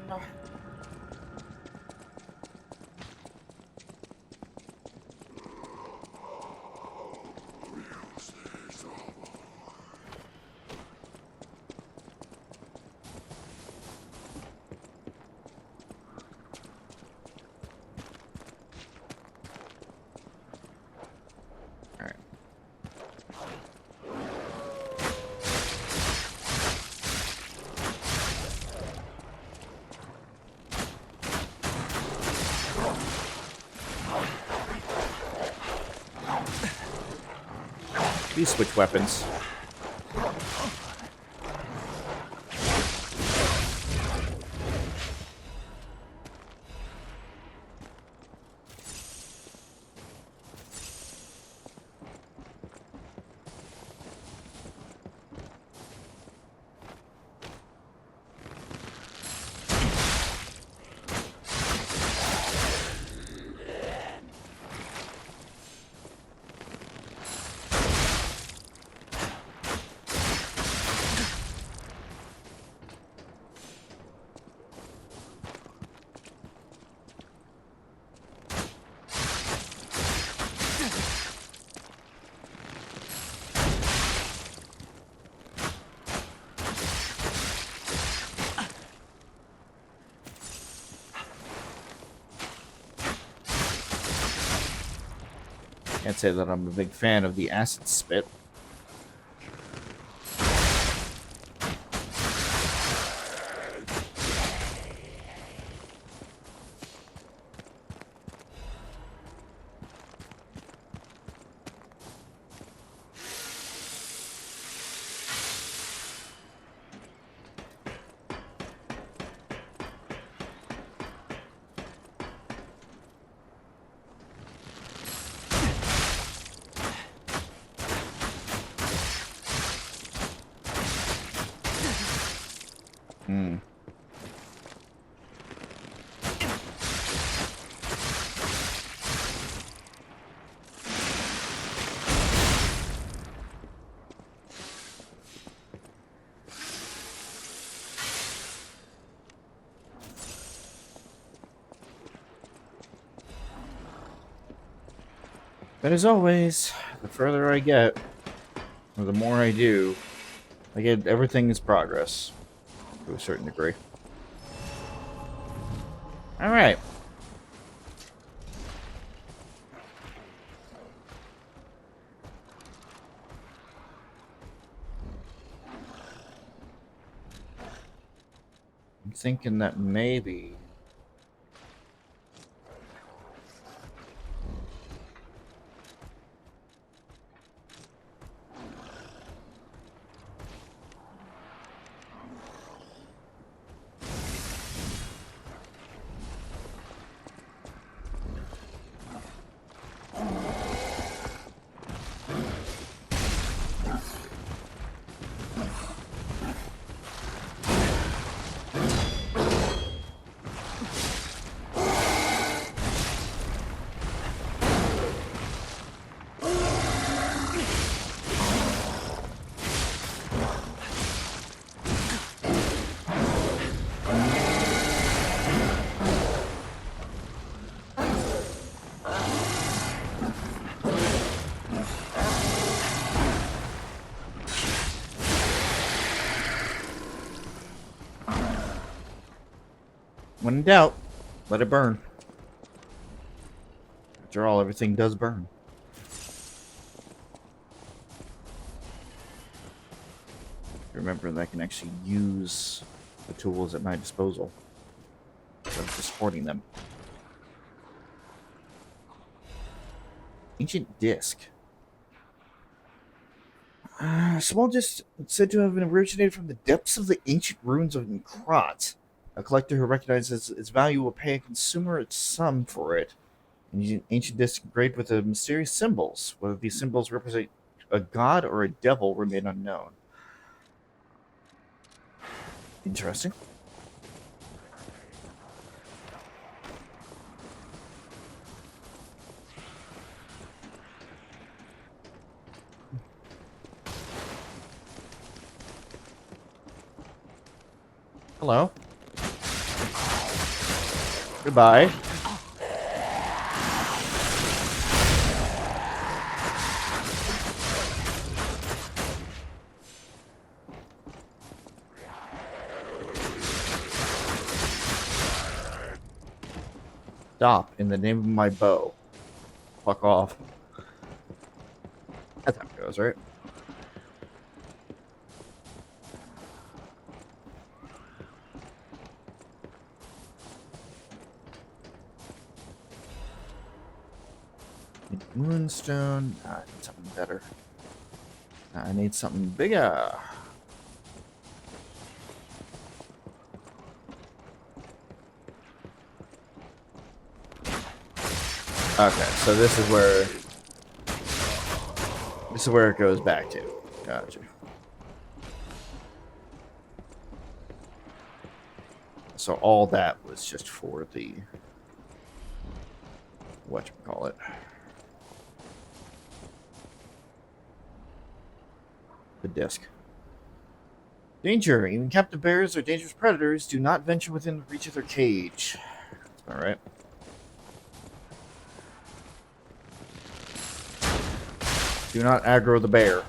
Please switch weapons. Can't say that I'm a big fan of the acid spit. Hmm. But as always, the further I get, or the more I do, I get everything is progress to a certain degree. All right. I'm thinking that maybe when in doubt, let it burn. After all, everything does burn. Remember that I can actually use the tools at my disposal instead of just hoarding them. Ancient disc. Small disc said to have been originated from the depths of the ancient ruins of Krat. A collector who recognizes its value will pay a consumer its sum for it. An ancient disc engraved with mysterious symbols. Whether these symbols represent a god or a devil remain unknown. Interesting. Hello. Goodbye. Stop in the name of my bow. Fuck off. That's how it goes, right? Moonstone. Something better. I need something bigger. Okay, so this is where it goes back to. Gotcha. So all that was just for the whatchamacallit. The disc. Danger! Even captive bears or dangerous predators do not venture within the reach of their cage. Alright. Do not aggro the bear.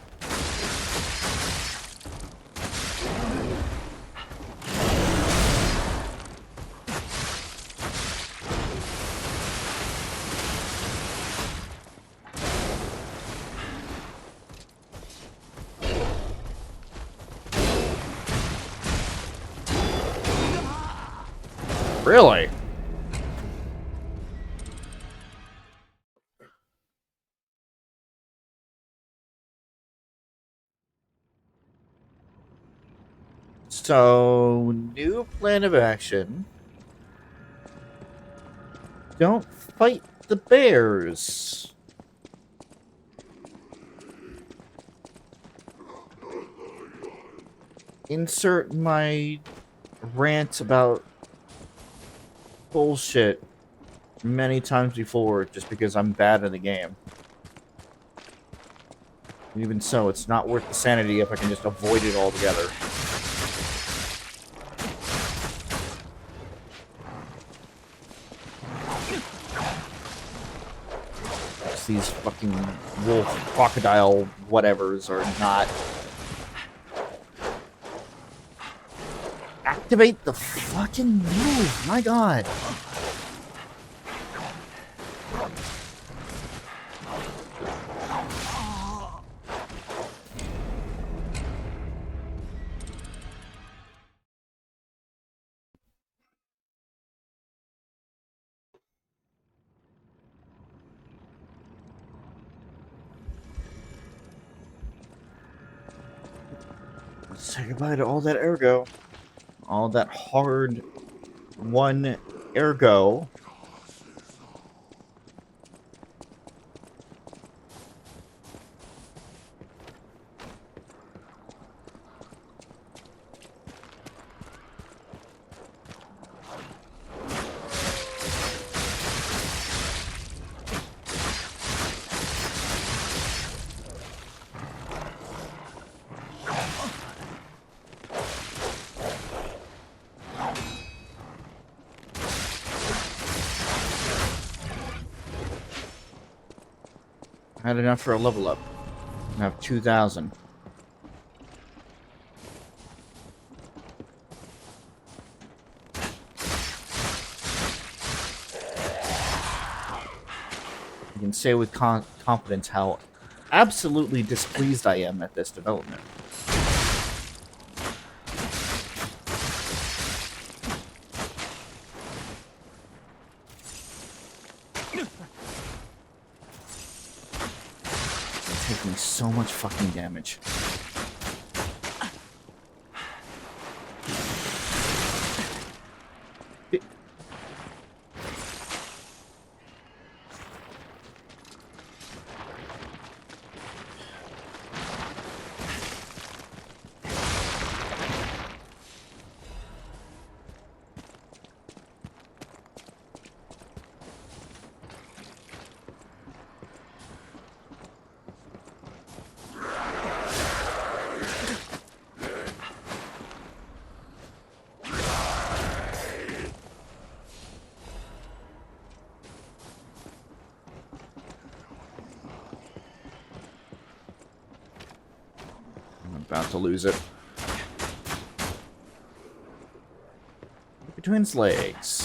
Really? So, new plan of action. Don't fight the bears. Insert my rant about bullshit many times before just because I'm bad at the game. Even so, it's not worth the sanity if I can just avoid it altogether. These fucking wolf, crocodile, whatevers are not. Activate the fucking move, my god. Let's say goodbye to all that ergo. All that hard one ergo. I had enough for a level up. I have 2,000. You can say with confidence how absolutely displeased I am at this development. Taking so much fucking damage. About to lose it. Between its legs.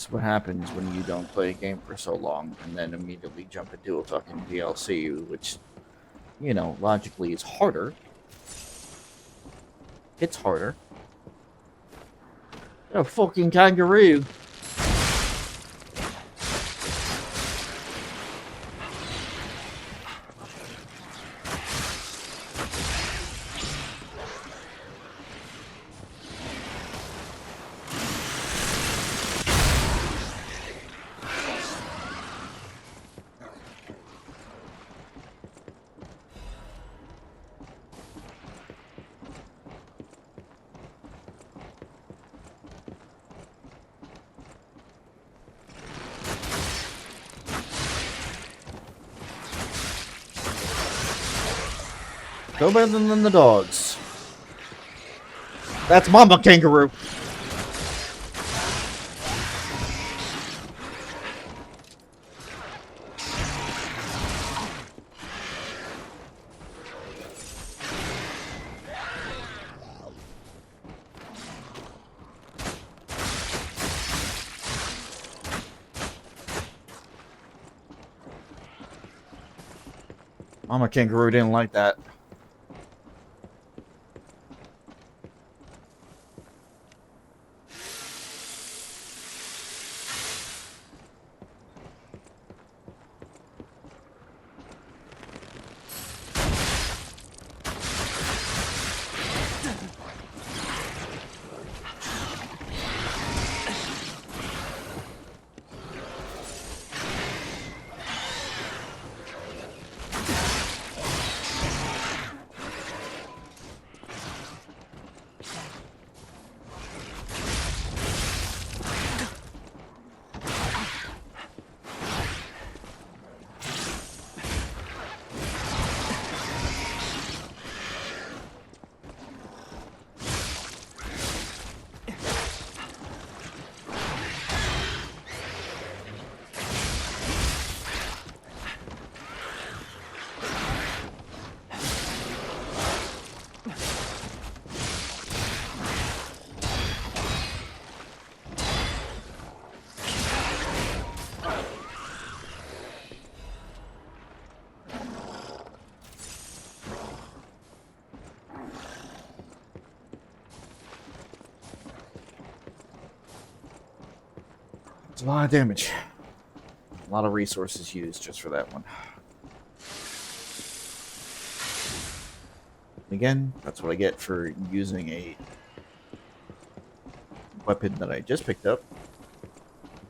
That's what happens when you don't play a game for so long and then immediately jump into a fucking DLC, which, you know, logically is harder. It's harder. A fucking kangaroo. No better than the dogs. That's Mama Kangaroo. Mama Kangaroo didn't like that. It's a lot of damage. A lot of resources used just for that one. Again, that's what I get for using a weapon that I just picked up.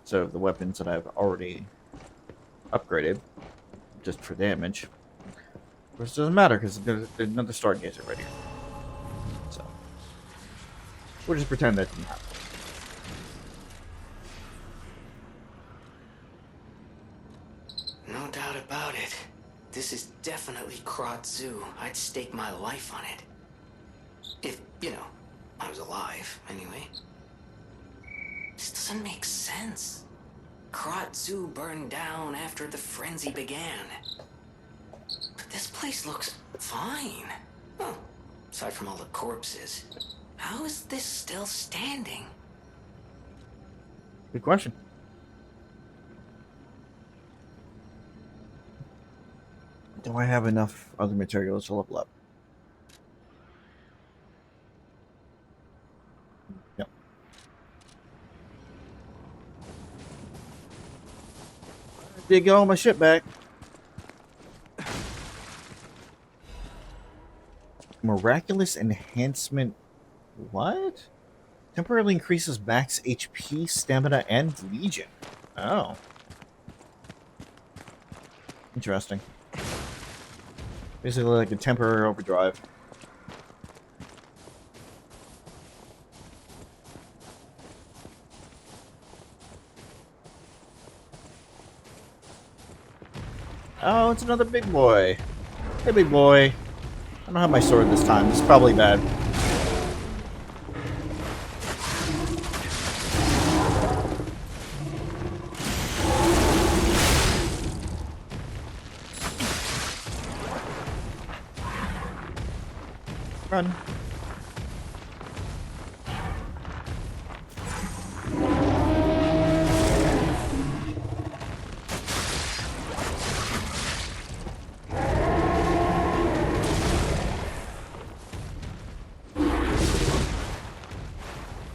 So the weapons that I've already upgraded, just for damage. Of course, it doesn't matter because there's another stargazer right here. So we'll just pretend that didn't happen. No doubt about it. This is definitely Krat Zoo. I'd stake my life on it. If, you know, I was alive, anyway. This doesn't make sense. Krat Zoo burned down after the frenzy began. But this place looks fine. Well, aside from all the corpses. How is this still standing? Good question. Do I have enough other materials to level up? Yep. I did get all my shit back. Miraculous enhancement. What? Temporarily increases max HP, stamina, and legion. Oh. Interesting. Basically like a temporary overdrive. Oh, it's another big boy. Hey, big boy. I don't have my sword this time. This is probably bad. Run.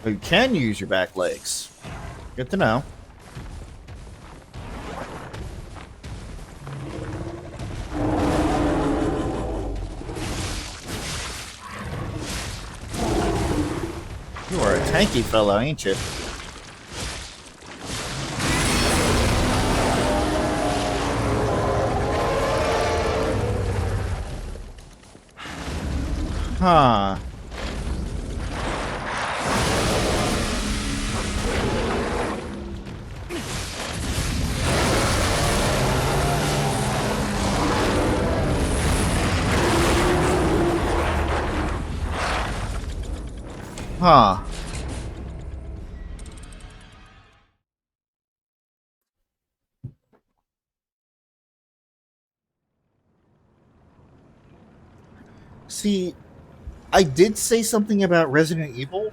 You can use your back legs. Good to know. You are a tanky fellow, ain't you? Huh. Huh. See, I did say something about Resident Evil.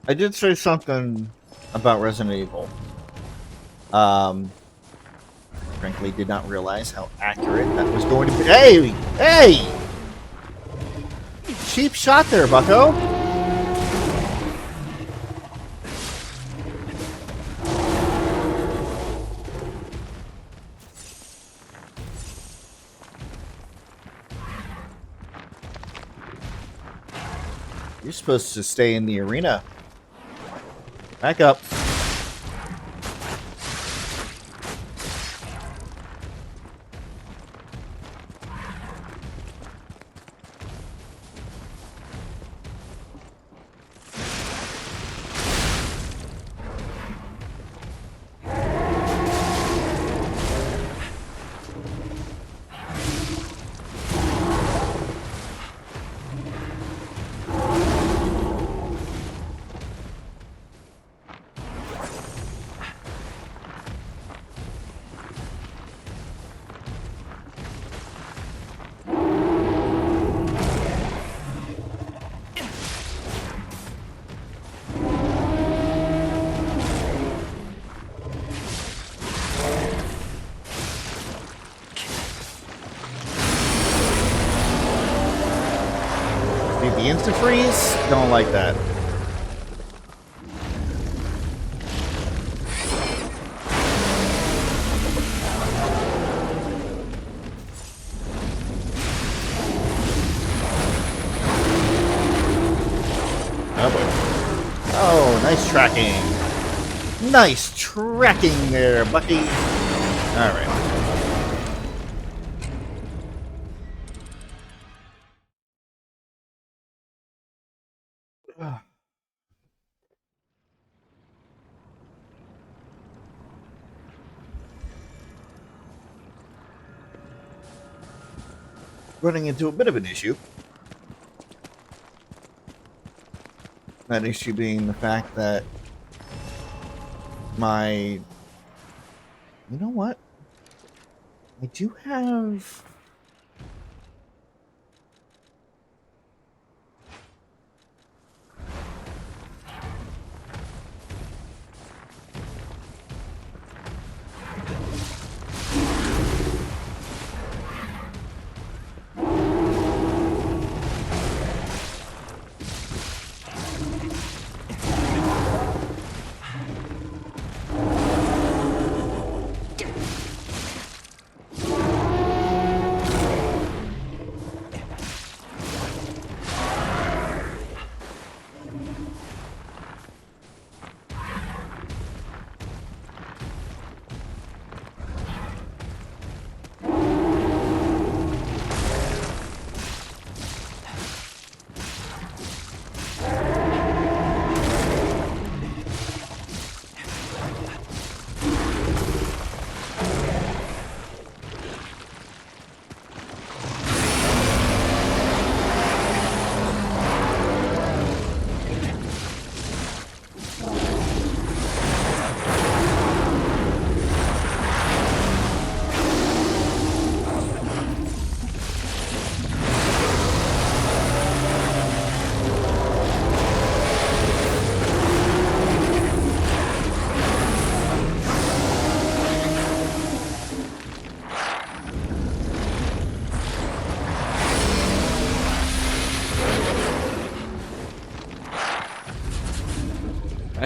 I did say something about Resident Evil. Frankly, did not realize how accurate that was going to be. Hey! Hey! Cheap shot there, bucko! You're supposed to stay in the arena. Back up. The instant freeze? Don't like that. Oh boy. Oh, nice tracking. Nice tracking there, Bucky. Alright. Running into a bit of an issue. That issue being the fact that my... You know what? I do have...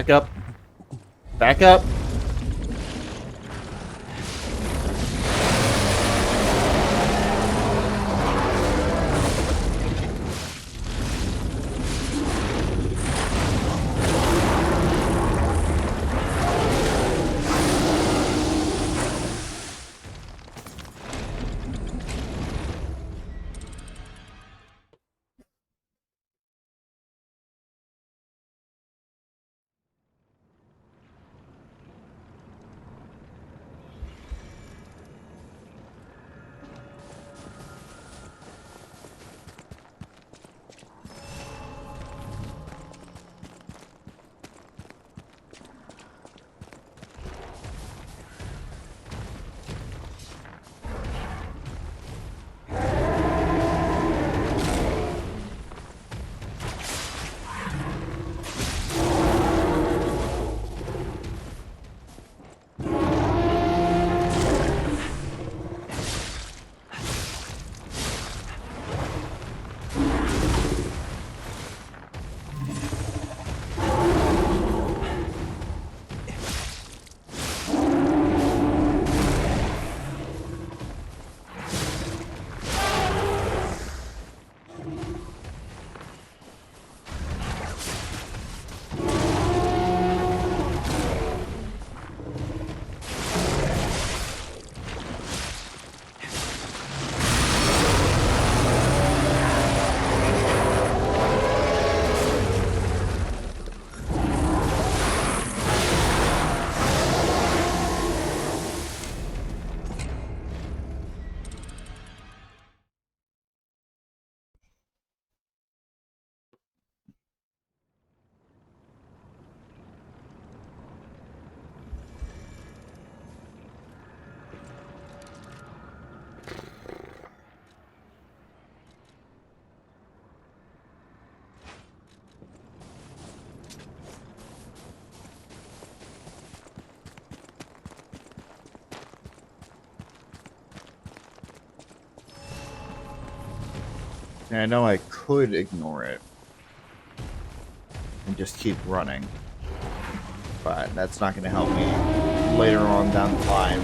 Back up. Back up. And I know I could ignore it and just keep running, but that's not going to help me later on down the line.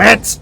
Hit!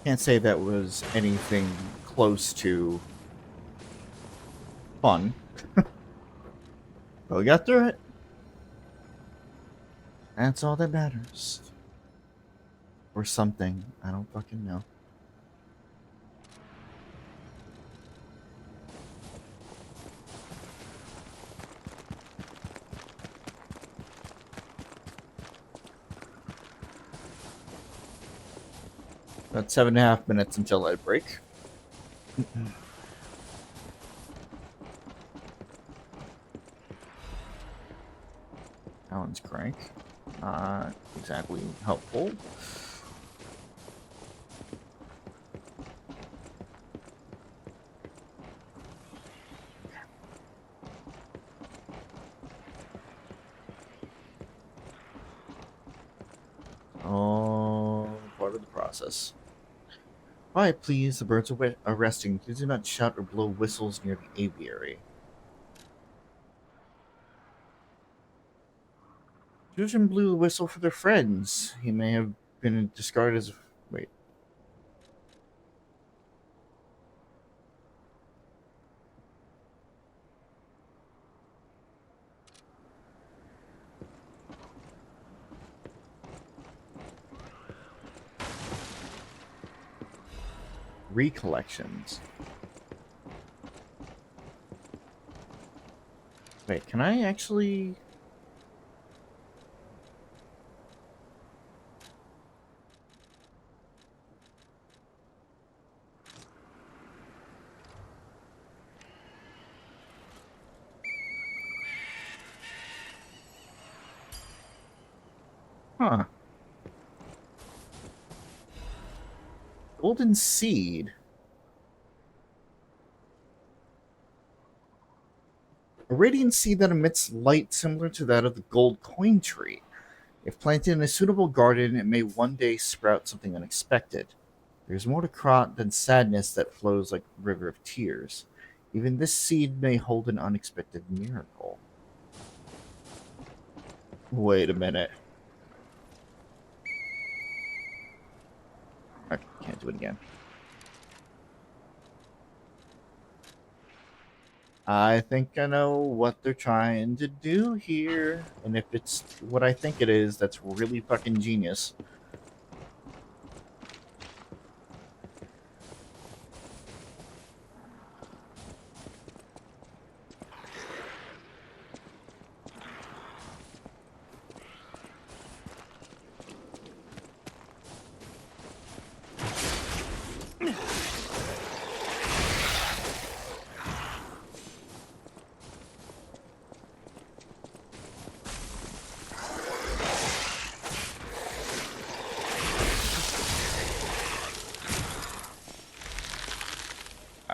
Can't say that was anything close to fun. But we got through it. That's all that matters. Or something. I don't fucking know. About 7.5 minutes until I break. Alan's crank. Not exactly helpful. Oh, part of the process. Quiet, please. The birds are resting. Please do not shout or blow whistles near the aviary. Fusion blew the whistle for their friends. He may have been discarded as... Wait. Recollections. Wait, can I actually... Huh. Golden Seed. A radiant seed that emits light similar to that of the gold coin tree. If planted in a suitable garden, it may one day sprout something unexpected. There's more to Krat than sadness that flows like a river of tears. Even this seed may hold an unexpected miracle. Wait a minute. I can't do it again. I think I know what they're trying to do here. And if it's what I think it is, that's really fucking genius.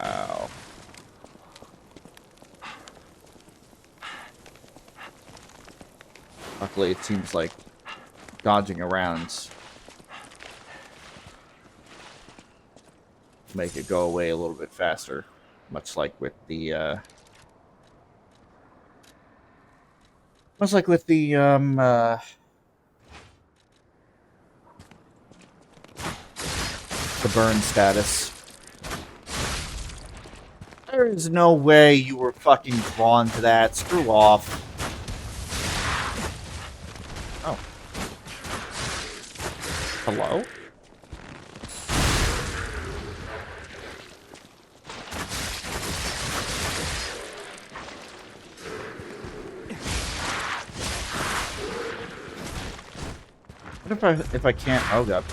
Ow. Luckily, it seems like dodging around make it go away a little bit faster, much like with the the burn status. There is no way you were fucking drawn to that. Screw off. Oh. Hello? What if I can't? Oh god.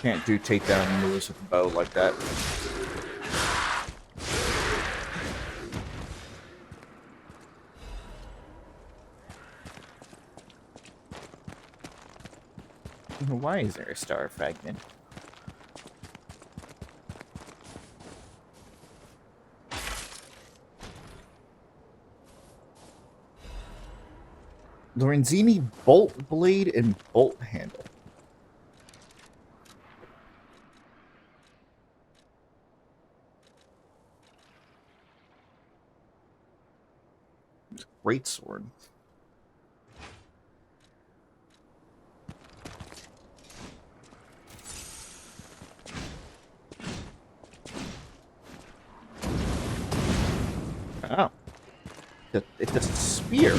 Can't do takedown moves with a bow like that. Why is there a star fragment? Lorenzini bolt blade and bolt handle. greatsword. Oh. It's a spear.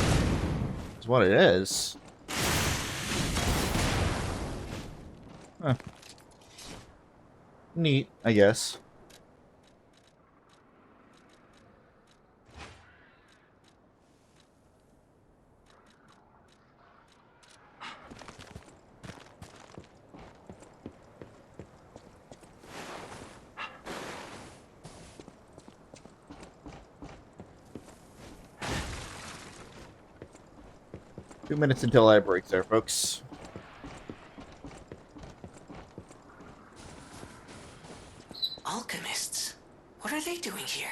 Is what it is. Huh. Neat, I guess. Two minutes until I break there, folks. Alchemists? What are they doing here?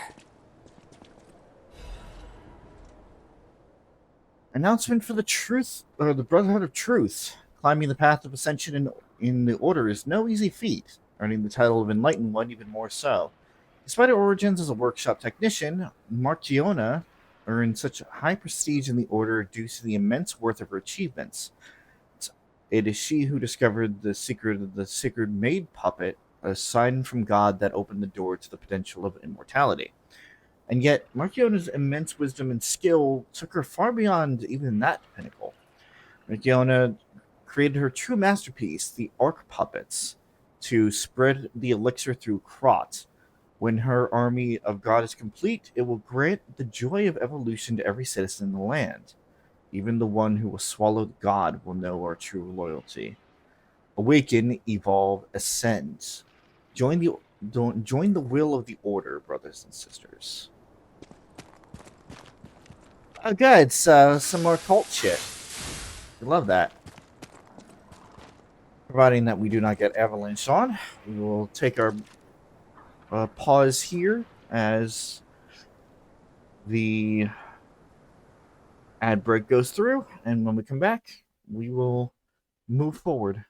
Announcement for the Truth, or the Brotherhood of Truth. Climbing the path of ascension in the Order is no easy feat, earning the title of Enlightened One even more so. Despite her origins as a workshop technician, Marchiona earned such high prestige in the Order due to the immense worth of her achievements. It is she who discovered the secret of the sacred maid puppet, a sign from God that opened the door to the potential of immortality. And yet, Marchiona's immense wisdom and skill took her far beyond even that pinnacle. Marchiona created her true masterpiece, the Arc Puppets, to spread the elixir through Krat. When her army of God is complete, it will grant the joy of evolution to every citizen in the land. Even the one who will swallow God will know our true loyalty. Awaken, evolve, ascend. Join the join the will of the Order, brothers and sisters. Oh, good. It's some more cult shit. I love that. Providing that we do not get avalanche on, we will take our pause here as the ad break goes through, and when we come back, we will move forward.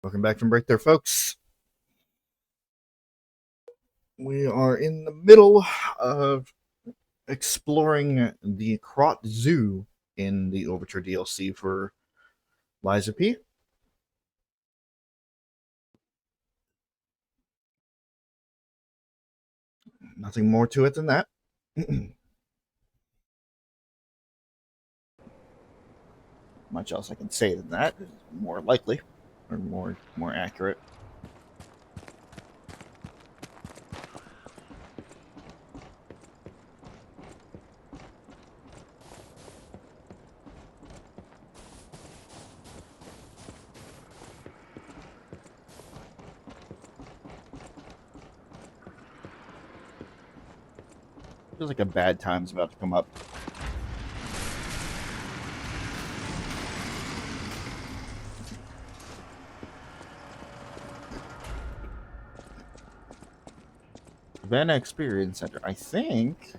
Welcome back from break there, folks. We are in the middle of exploring the Krat Zoo in the Overture DLC for Liza P. Nothing more to it than that. Much else I can say than that. More likely, or more accurate. Feels like a bad time's about to come up. Savannah Experience Center. I think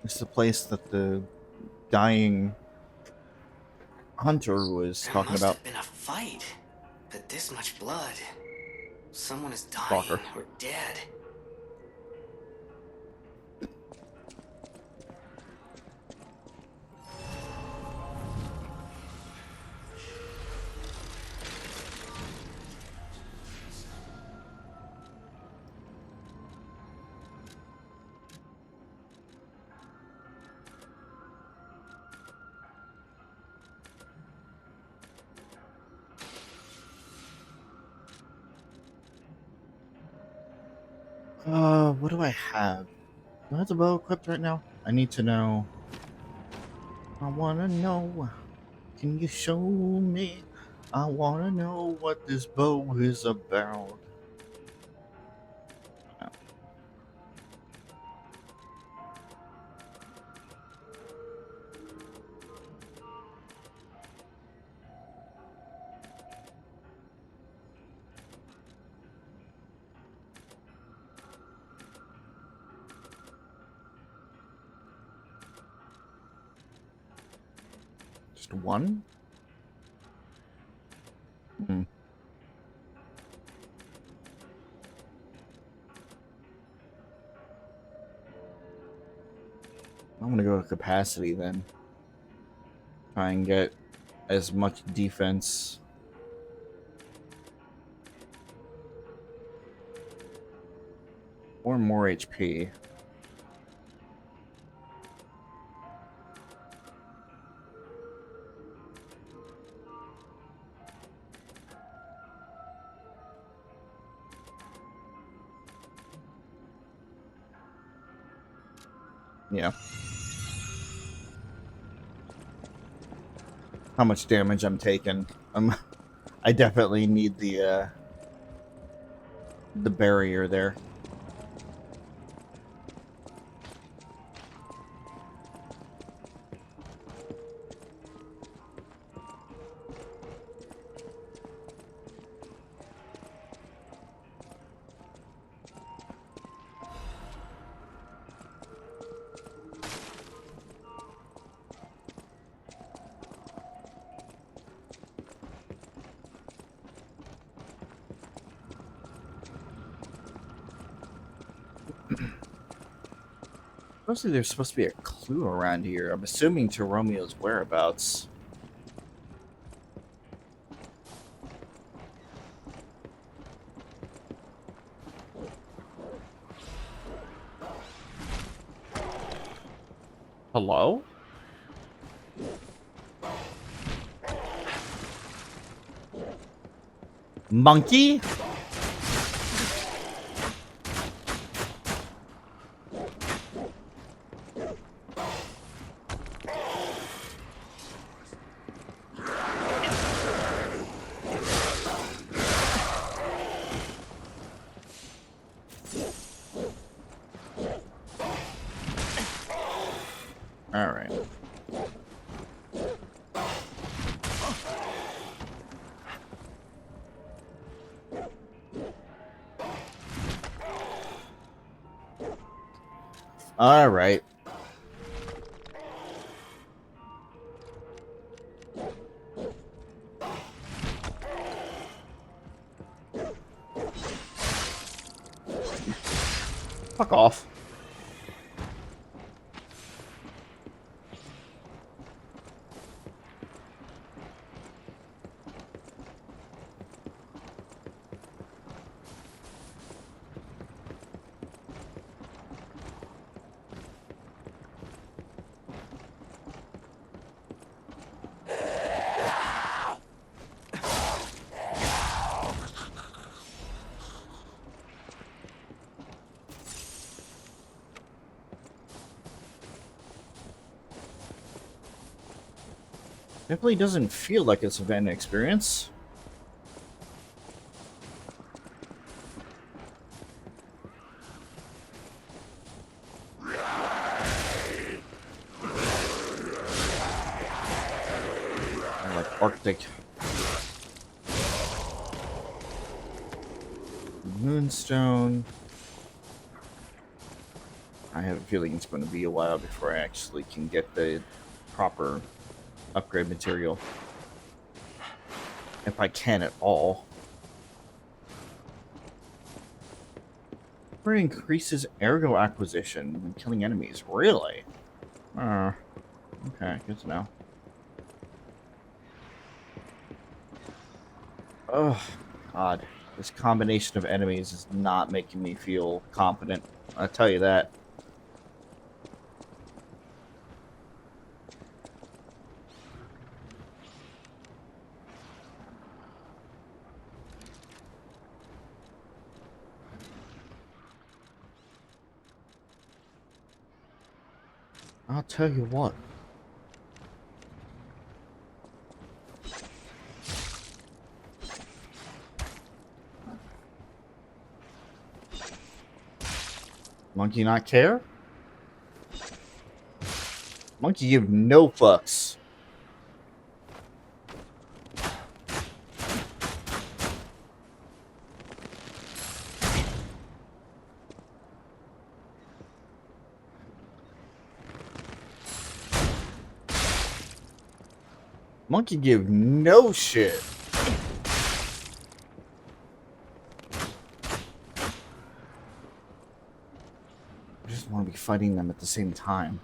it's the place that the dying hunter was There talking must about. have been a fight. But this much blood. Someone is dying Stalker. or dead. What do I have? Do I have the bow equipped right now? I need to know. I wanna know. Can you show me? I wanna know what this bow is about. Oh, just one? Hmm. I'm gonna go to capacity then. Try and get as much defense or more HP. Yeah. How much damage I'm taking. I definitely need the barrier there. Supposedly there's supposed to be a clue around here. I'm assuming to Romeo's whereabouts. Hello? Monkey? Alright. Alright. Fuck off. Definitely doesn't feel like it's a van experience. I like Arctic. Moonstone. I have a feeling it's going to be a while before I actually can get the proper upgrade material. If I can at all. It increases ergo acquisition when killing enemies. Really? Okay, good to know. Oh, God. This combination of enemies is not making me feel confident. I'll tell you that. I'll tell you what. Monkey not care? Monkey give no fucks. Monkey give no shit. I just want to be fighting them at the same time.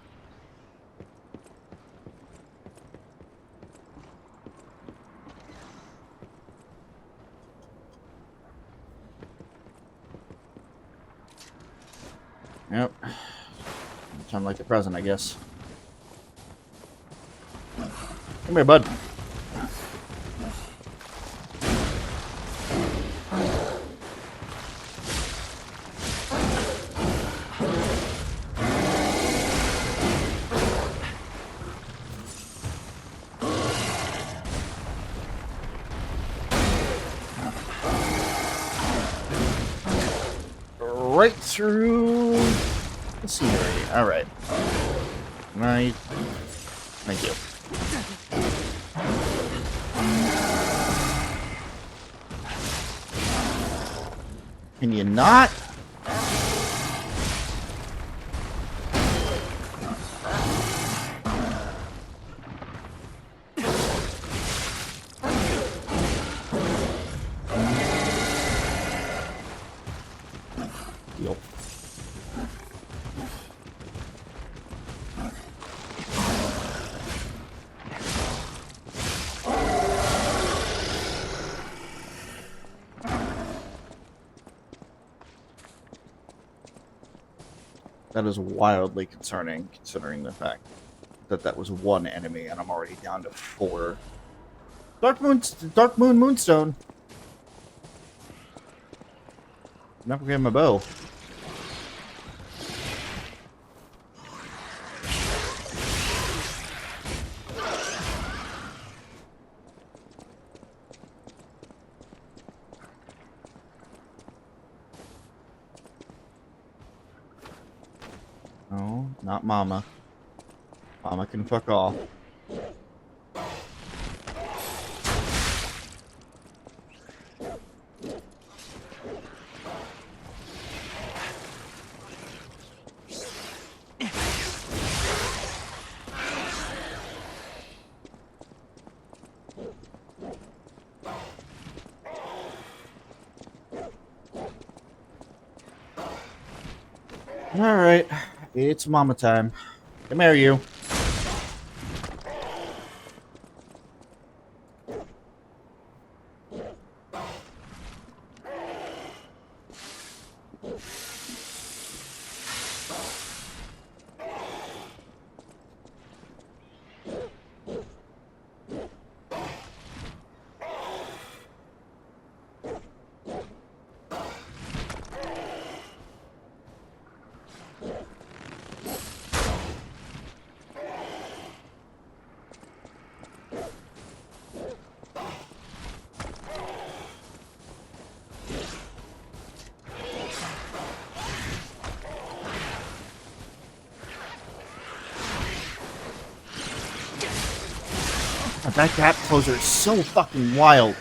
Yep. Sound like the present, I guess. Come here, bud. Right through the scenery. Alright. Right. Thank you. Can you not? Deal. That is wildly concerning, considering the fact that that was one enemy and I'm already down to 4. Dark Moon Moonstone. Not forgetting my bow. No, not Mama. Mama can fuck off. Alright, it's mama time. Come here, you. That gap closer is so fucking wild.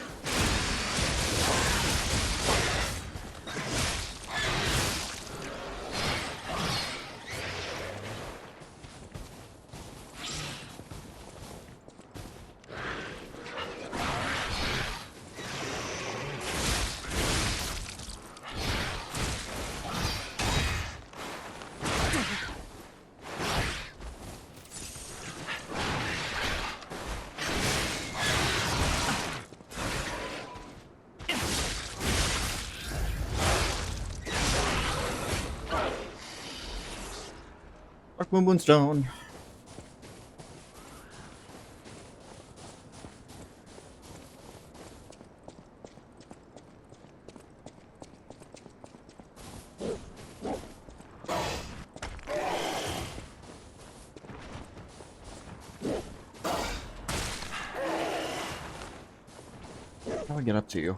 Dark Moonstone. How do I get up to you?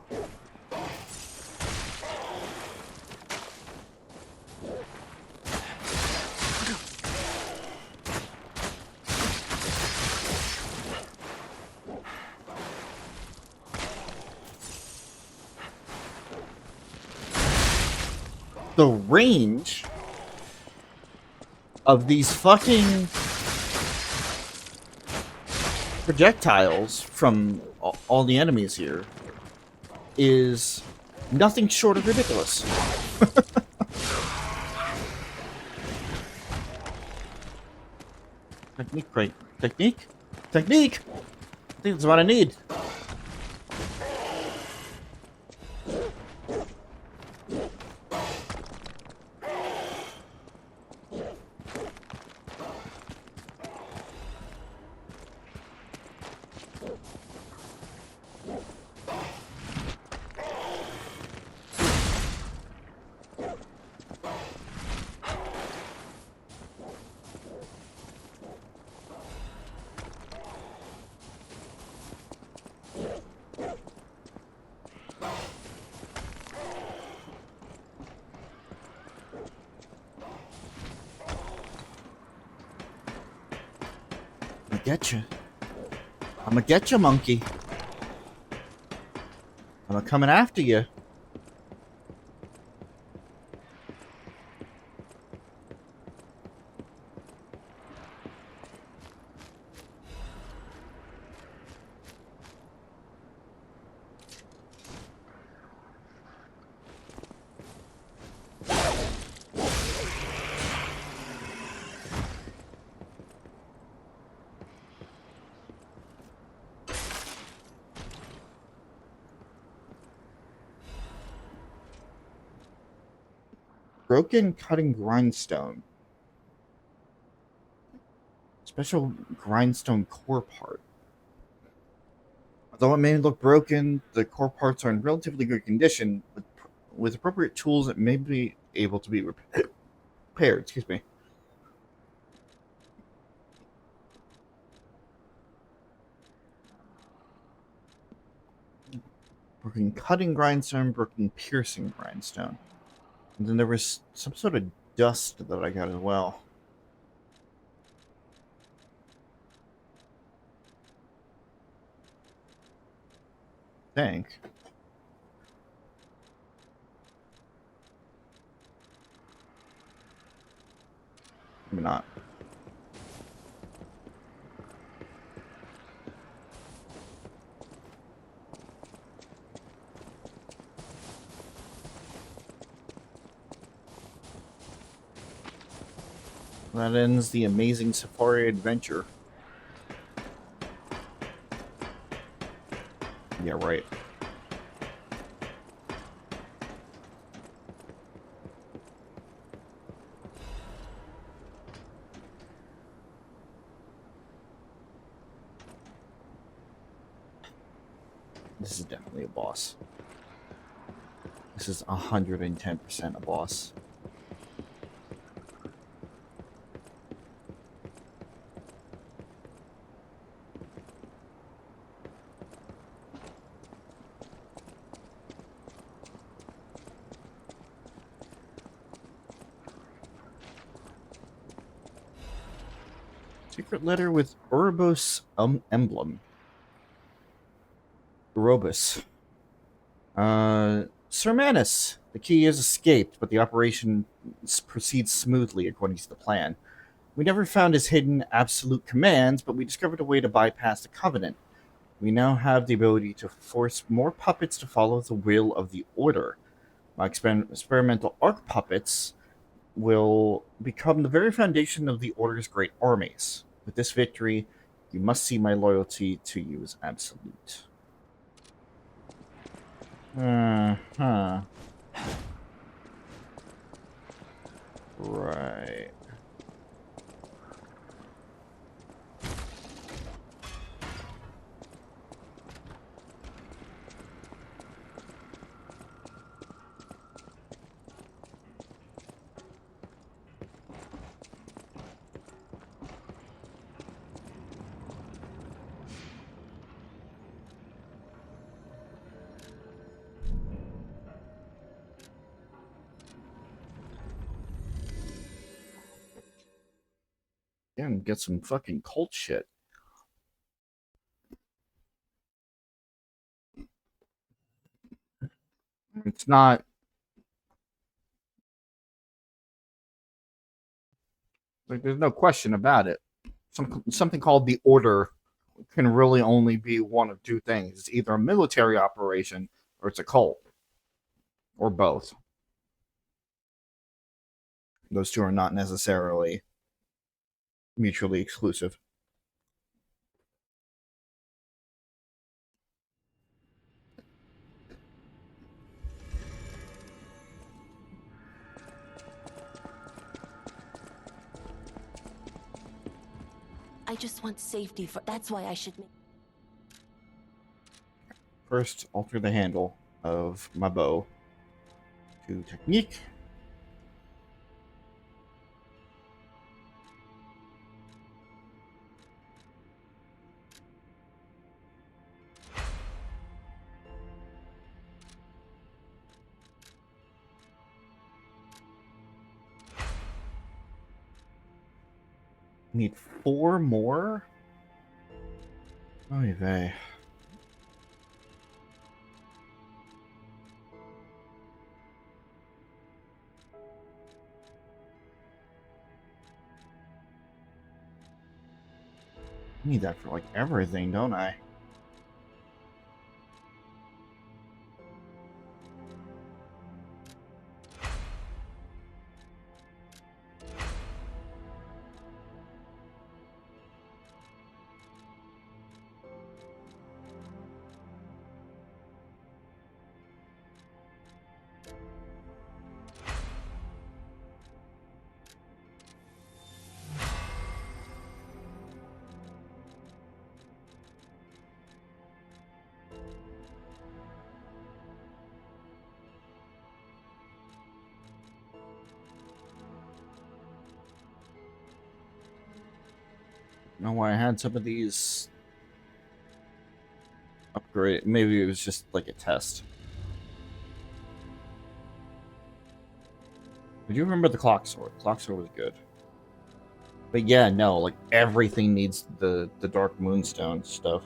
The range of these fucking projectiles from all the enemies here is nothing short of ridiculous. Technique, right? Technique? Technique! I think that's what I need. I'm gonna get you. I'm gonna get you, monkey. I'm coming after you. Broken cutting grindstone. Special grindstone core part. Although it may look broken, the core parts are in relatively good condition. With appropriate tools, it may be able to be repaired. Excuse me. Broken cutting grindstone, broken piercing grindstone. And then there was some sort of dust that I got as well. I think. Maybe not. That ends the amazing safari adventure. Yeah, right. This is definitely a boss. This is 110% a boss. Secret letter with Ouroboros emblem. Ouroboros. Sir Manus, the key has escaped, but the operation proceeds smoothly according to the plan. We never found his hidden absolute commands, but we discovered a way to bypass the Covenant. We now have the ability to force more puppets to follow the will of the Order. My experimental arc puppets will become the very foundation of the Order's great armies. With this victory, you must see my loyalty to you as absolute. Uh-huh. Right. Yeah, and get some fucking cult shit. It's not like there's no question about it. Something called the Order can really only be one of two things. It's either a military operation or it's a cult. Or both. Those two are not necessarily mutually exclusive. I just want safety for. That's why I should make. First, alter the handle of my bow to technique. Need 4 more? Oy vey. I need that for like everything, don't I? Know why I had some of these upgrade. Maybe it was just like a test. I do remember the clock sword. Clock sword was good. But yeah, no, like everything needs the dark moonstone stuff.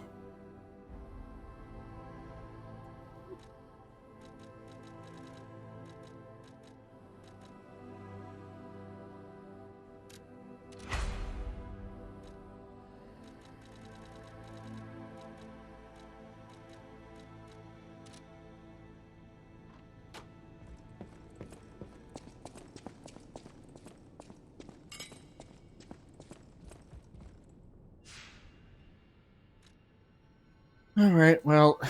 Alright, well,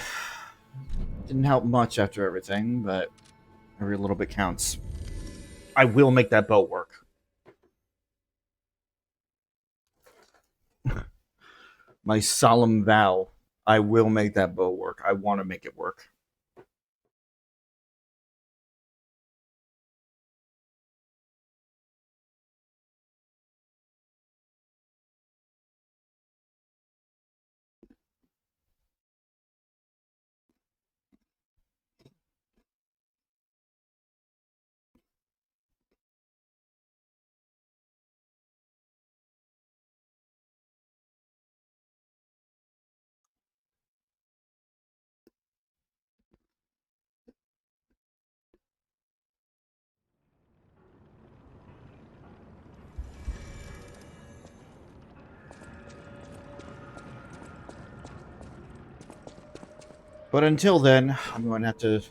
didn't help much after everything, but every little bit counts. I will make that boat work. My solemn vow. I will make that boat work. I want to make it work. But until then, I'm going to have to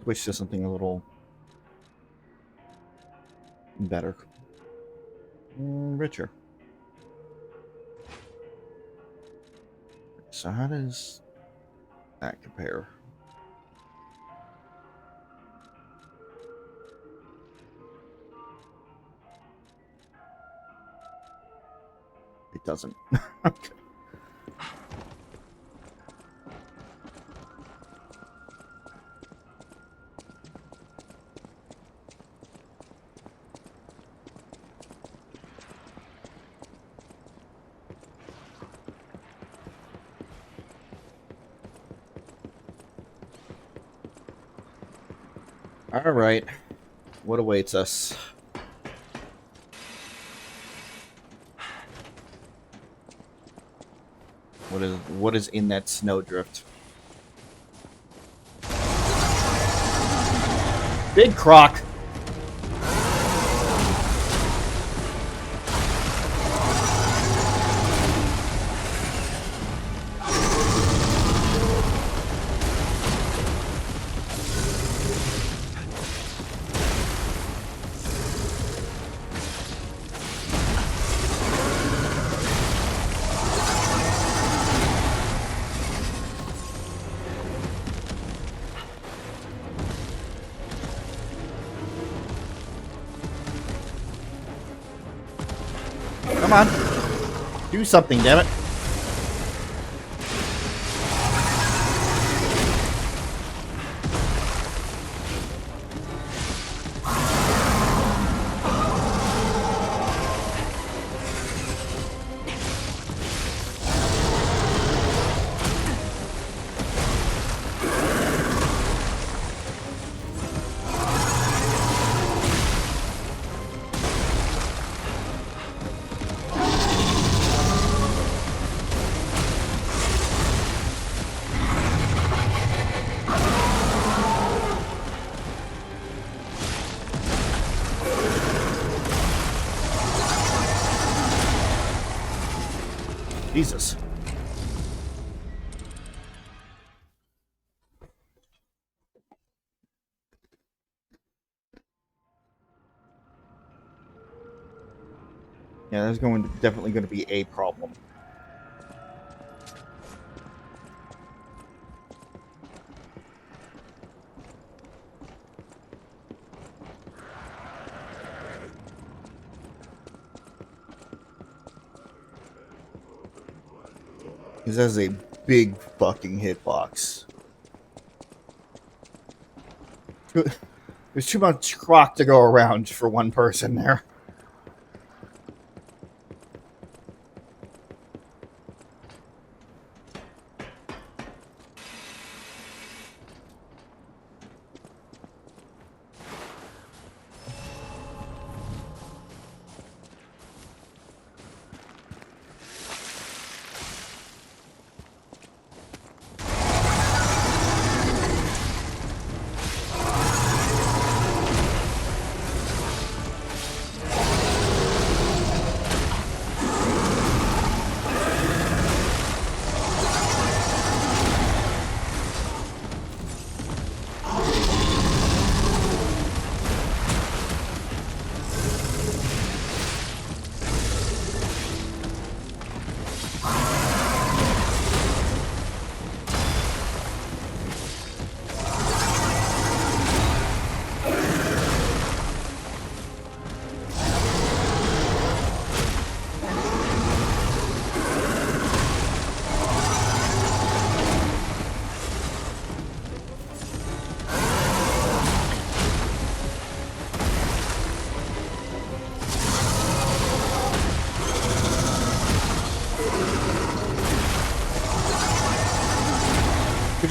switch to something a little better. Richer. So how does that compare? It doesn't. Okay. All right. What awaits us? What is in that snowdrift? Big croc. Come on. Do something, damn it. Jesus. Yeah, there's definitely going to be a problem. Because that's a big fucking hitbox. There's too much croc to go around for one person there.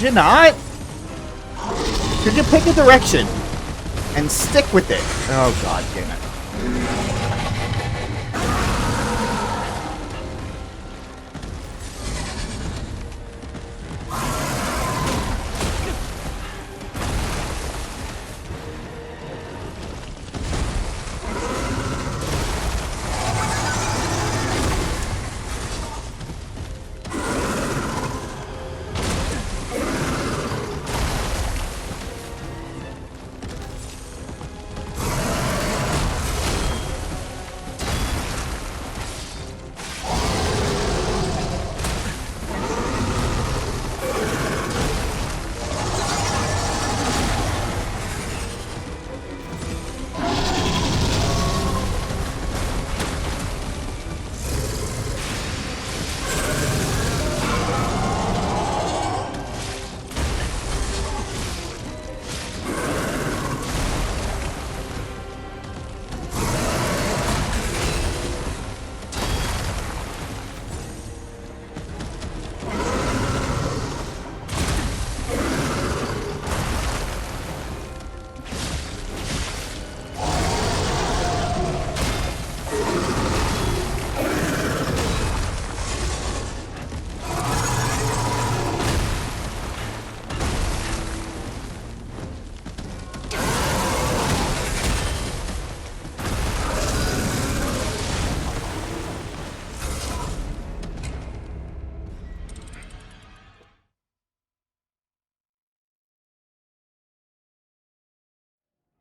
you not? Could you pick a direction and stick with it? Oh, God damn it.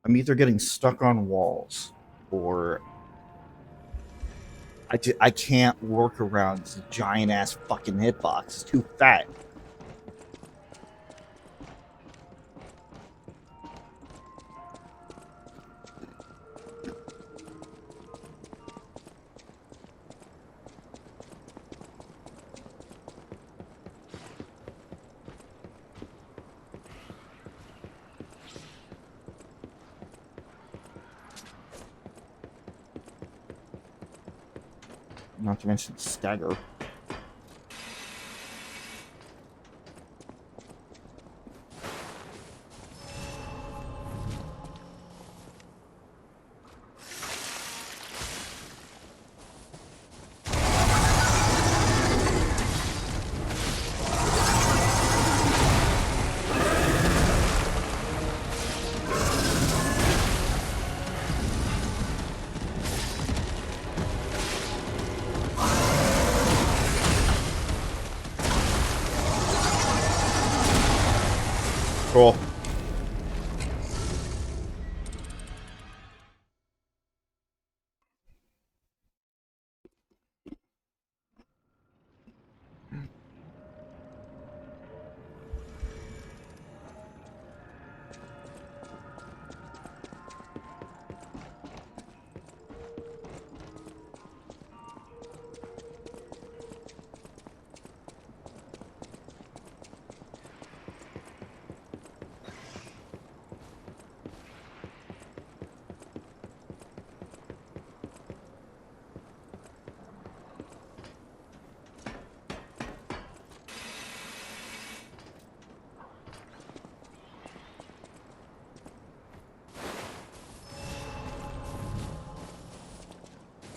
I'm either getting stuck on walls, or I can't work around this giant-ass fucking hitbox. It's too fat. Not to mention stagger. Cool.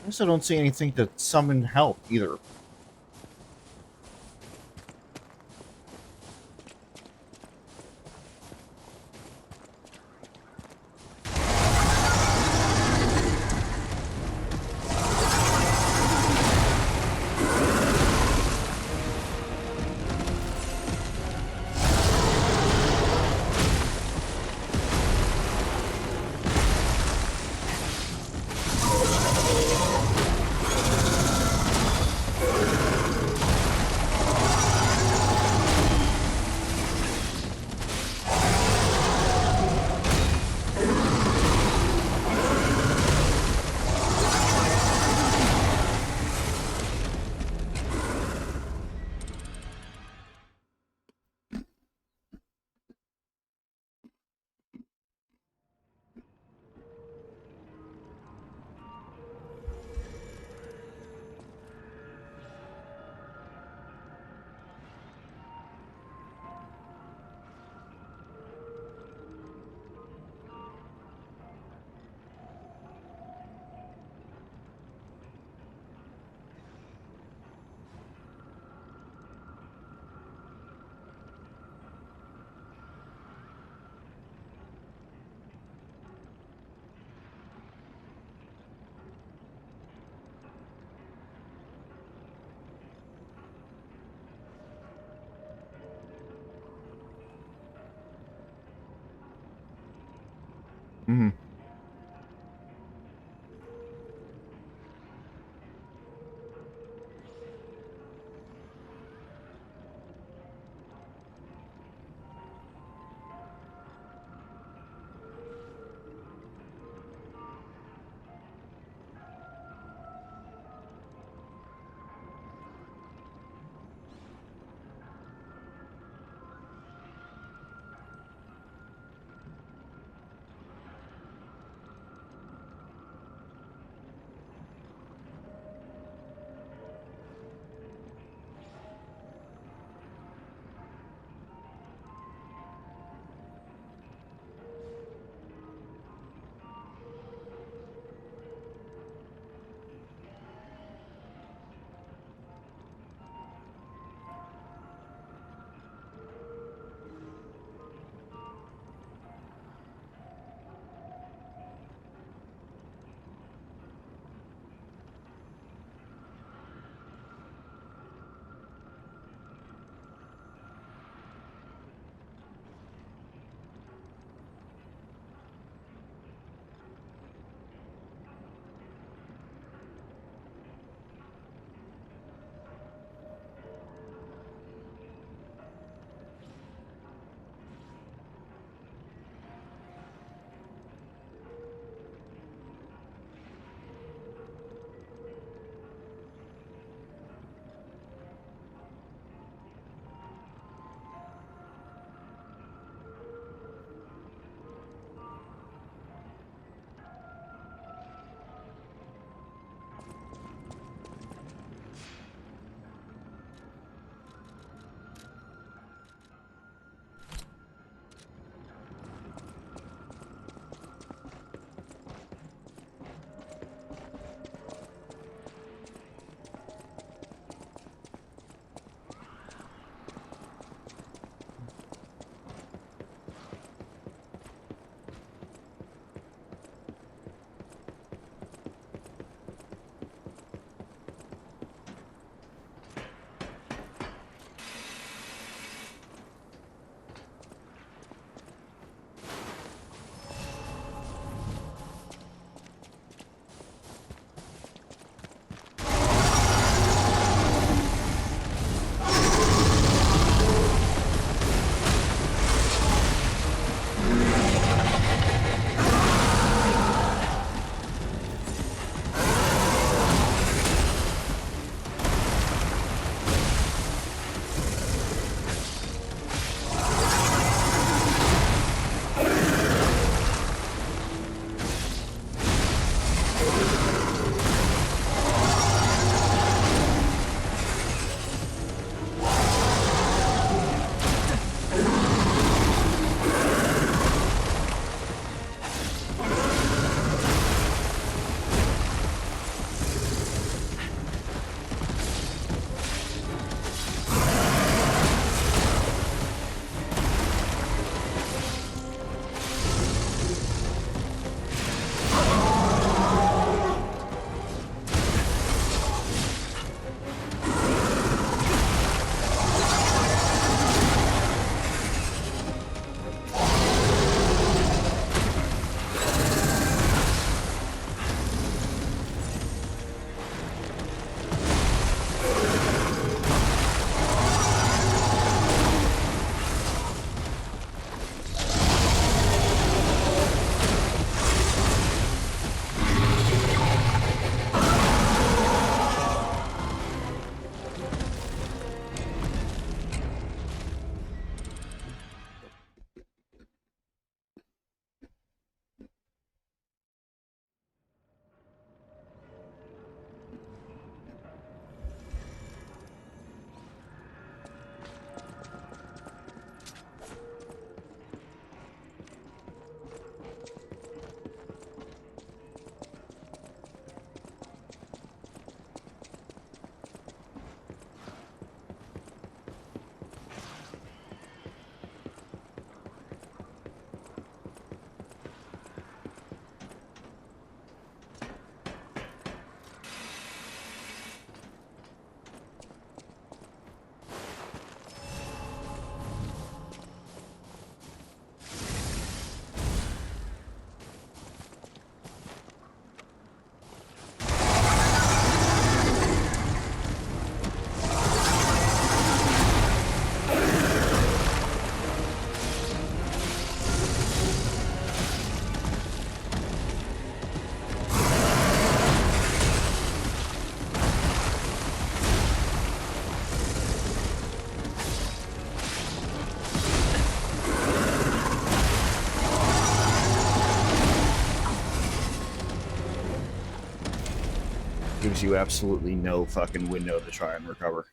I also don't see anything to summon help either. Mhm. gives you absolutely no fucking window to try and recover.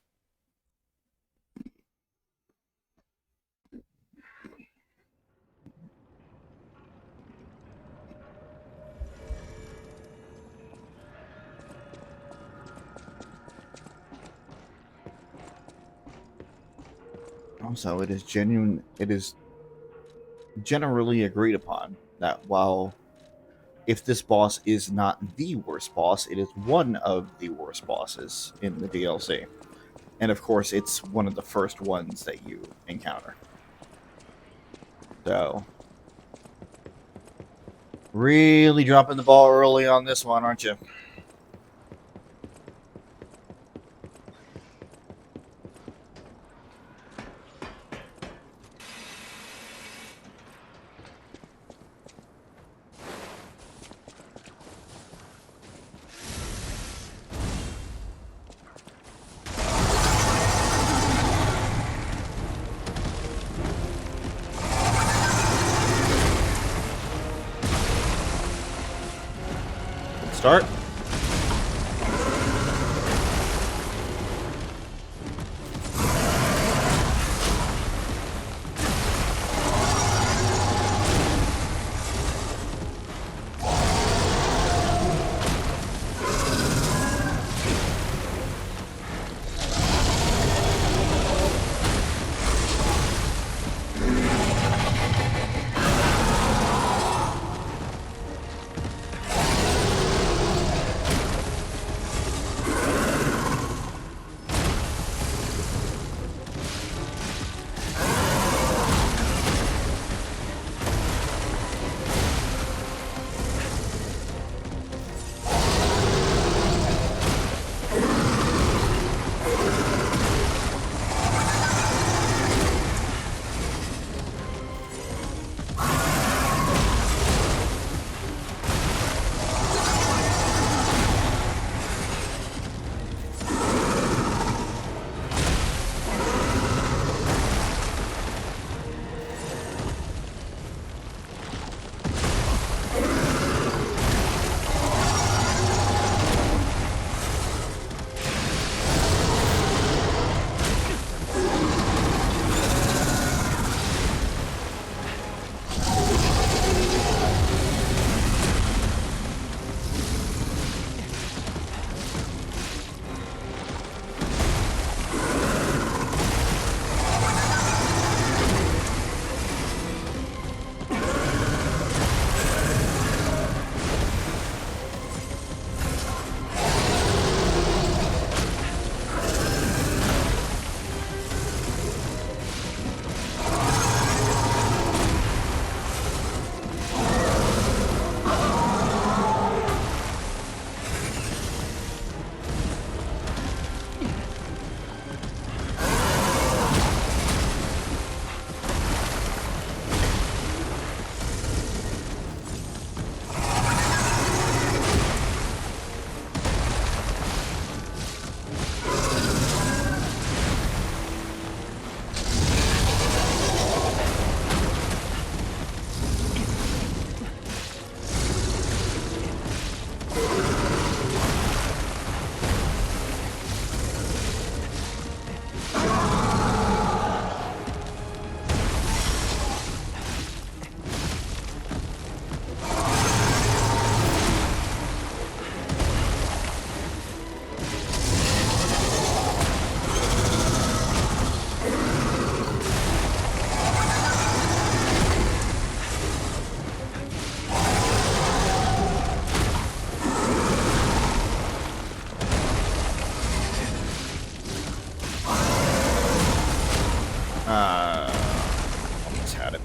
Also, it is generally agreed upon that while if this boss is not the worst boss, it is one of the worst bosses in the DLC. And of course, it's one of the first ones that you encounter. So, really dropping the ball early on this one, aren't you? Start. Almost had it.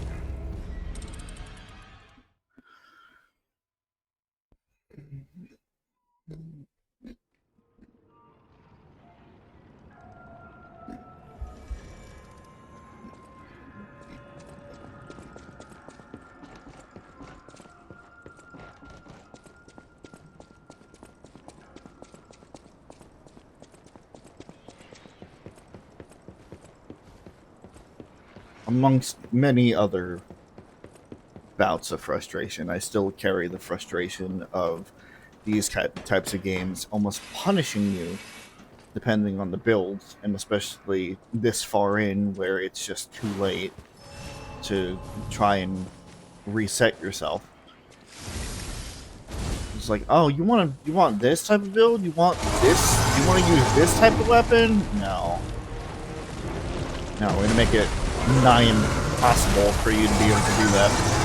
Amongst many other bouts of frustration, I still carry the frustration of these types of games almost punishing you depending on the build, and especially this far in where it's just too late to try and reset yourself. It's like, oh, you want this type of build? You want this? You want to use this type of weapon? No. No, we're gonna make it nigh impossible for you to be able to do that.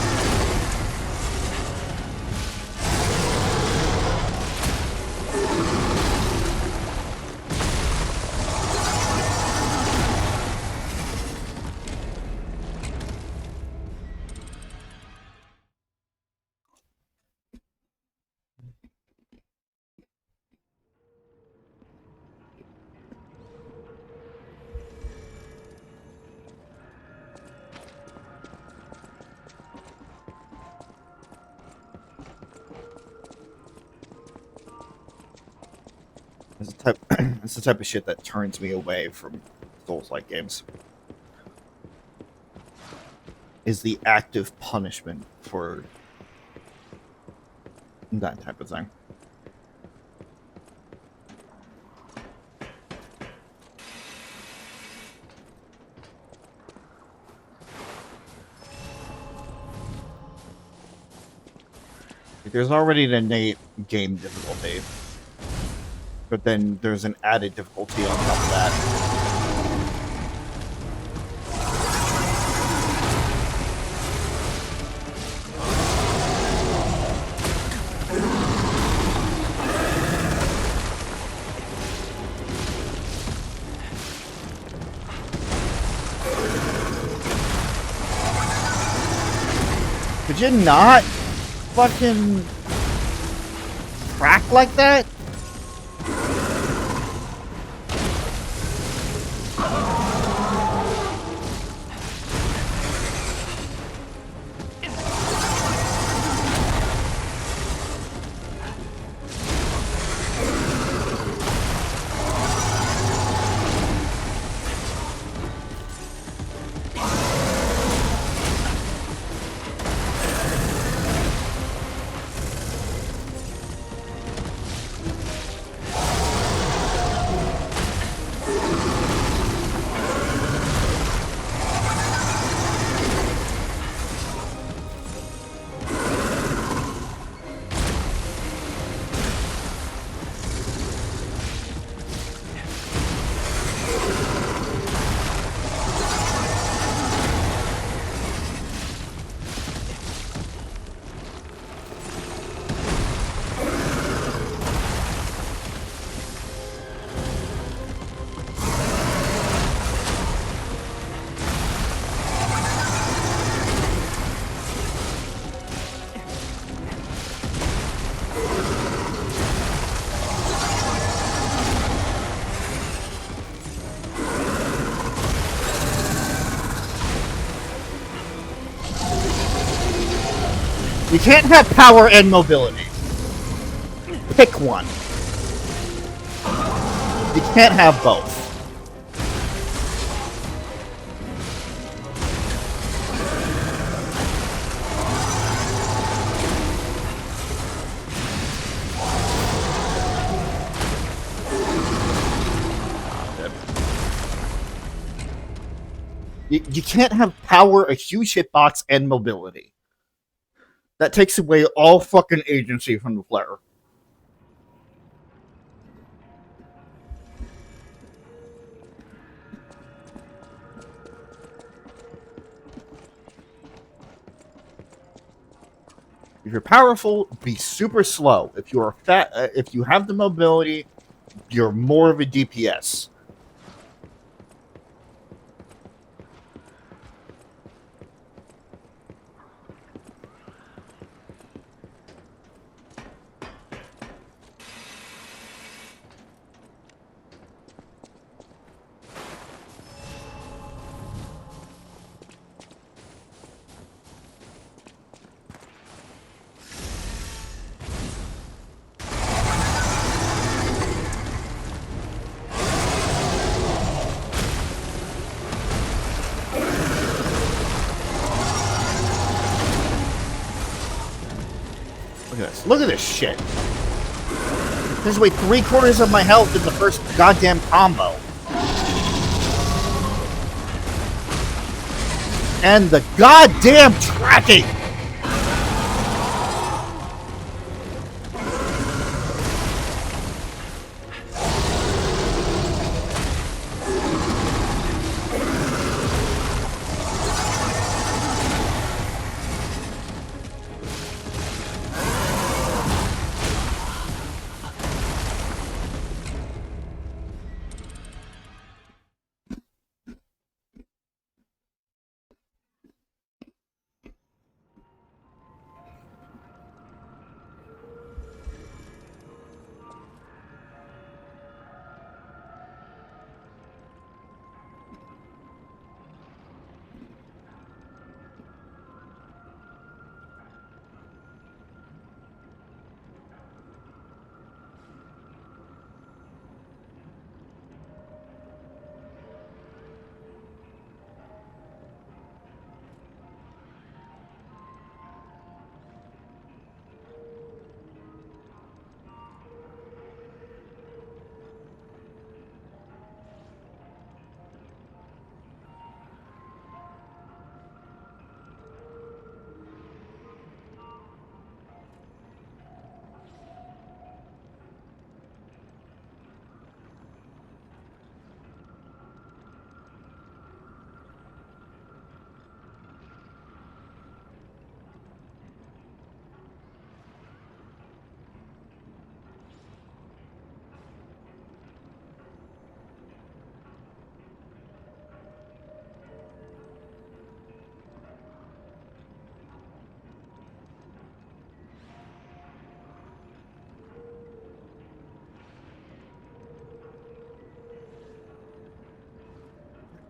It's the type of shit that turns me away from Souls-like games. Is the active punishment for that type of thing. There's already an innate game difficulty, but then there's an added difficulty on top of that. Could you not fucking crack like that? You can't have power and mobility. Pick one. You can't have both. You can't have power, a huge hitbox, and mobility. That takes away all fucking agency from the player. If you're powerful, be super slow. If you are fat, if you have the mobility, you're more of a DPS. Look at this. Look at this shit. There's away 3/4 of my health in the first goddamn combo. And the goddamn tracking!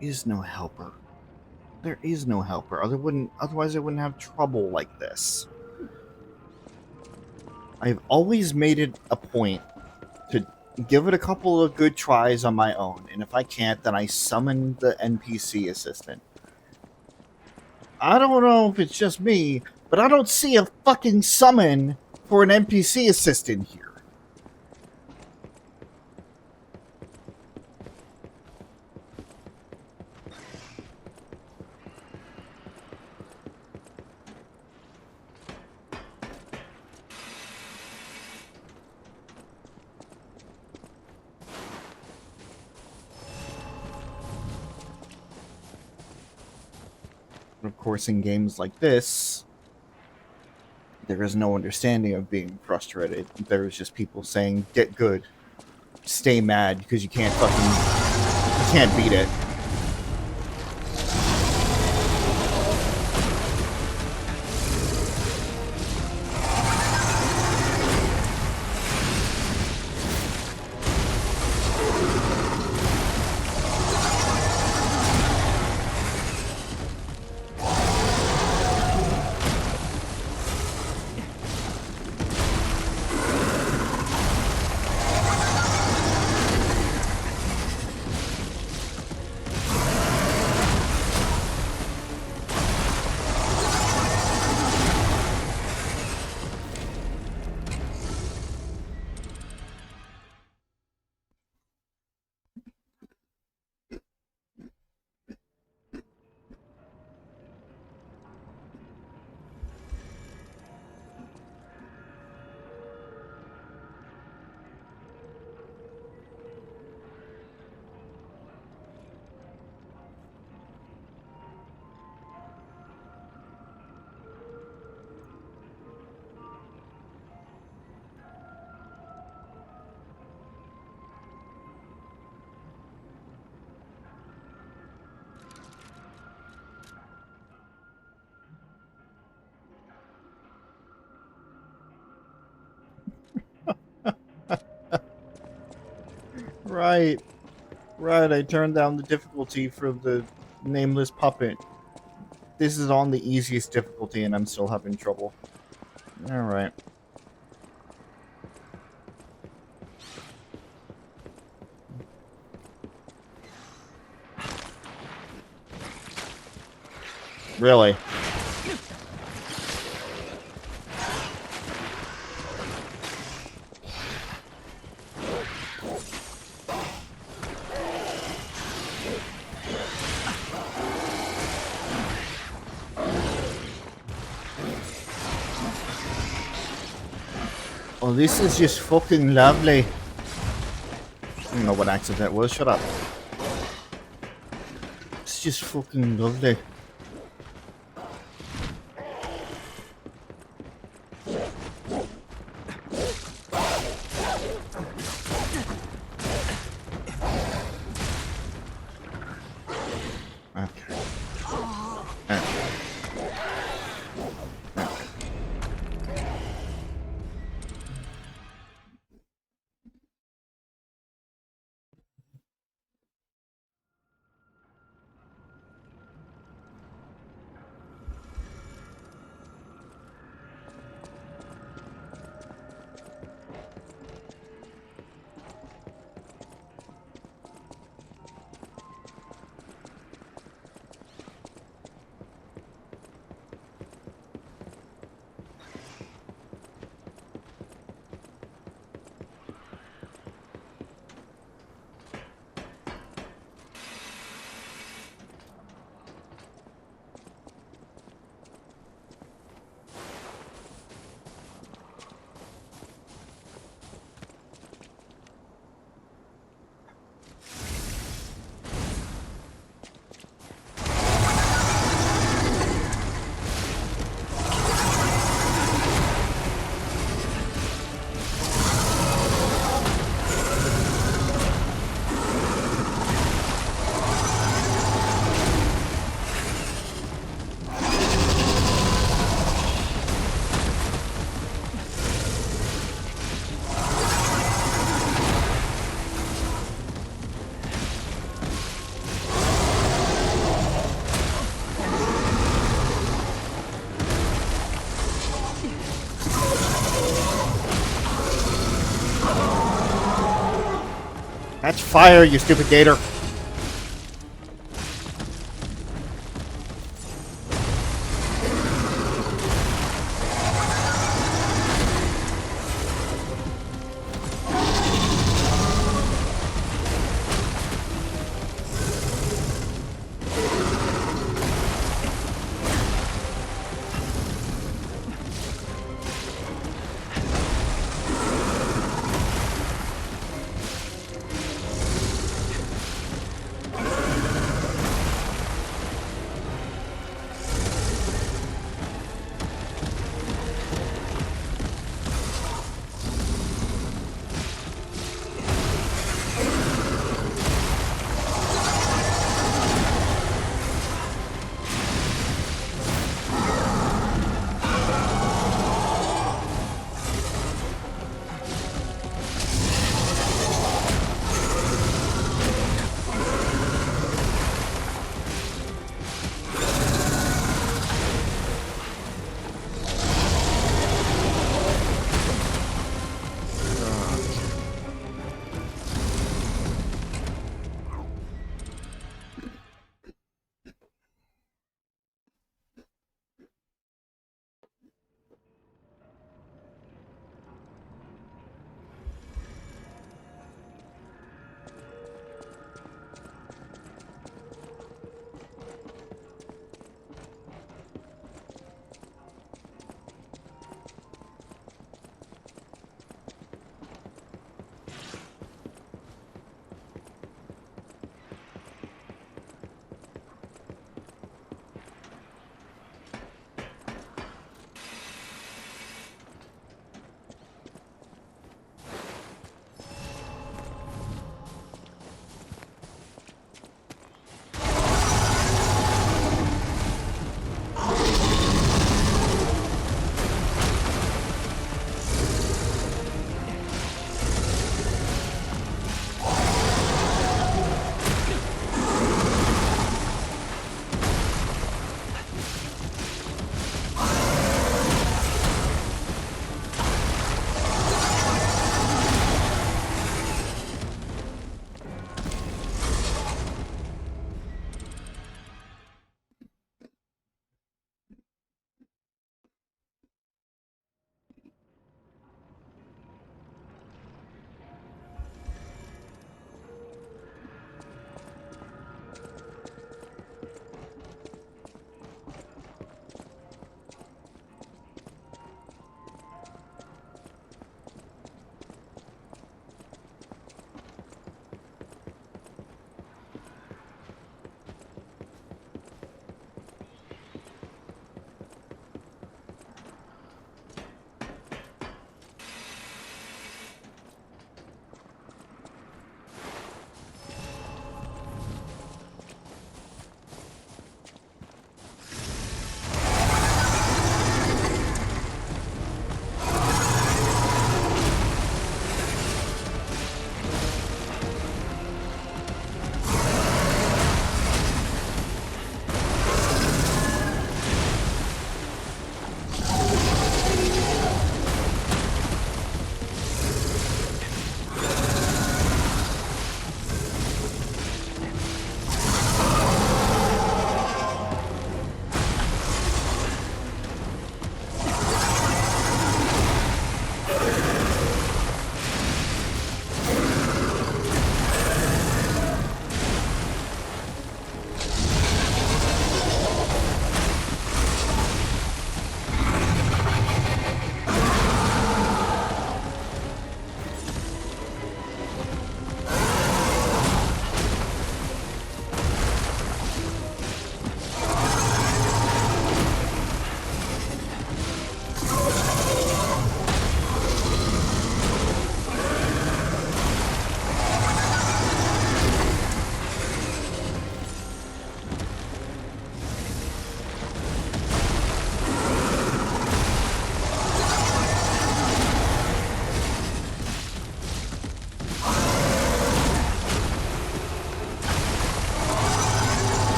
Is no helper. There is no helper. Otherwise I wouldn't have trouble like this. I've always made it a point to give it a couple of good tries on my own, and if I can't, then I summon the NPC assistant. I don't know if it's just me, but I don't see a fucking summon for an NPC assistant here. Of course, in games like this, there is no understanding of being frustrated. There is just people saying, get good. Stay mad because you can't beat it. Right. Right, I turned down the difficulty for the nameless puppet. This is on the easiest difficulty and I'm still having trouble. Alright. Really? Oh, this is just fucking lovely. I don't know what accent that was. Shut up. It's just fucking lovely. Okay. That's fire, you stupid gator.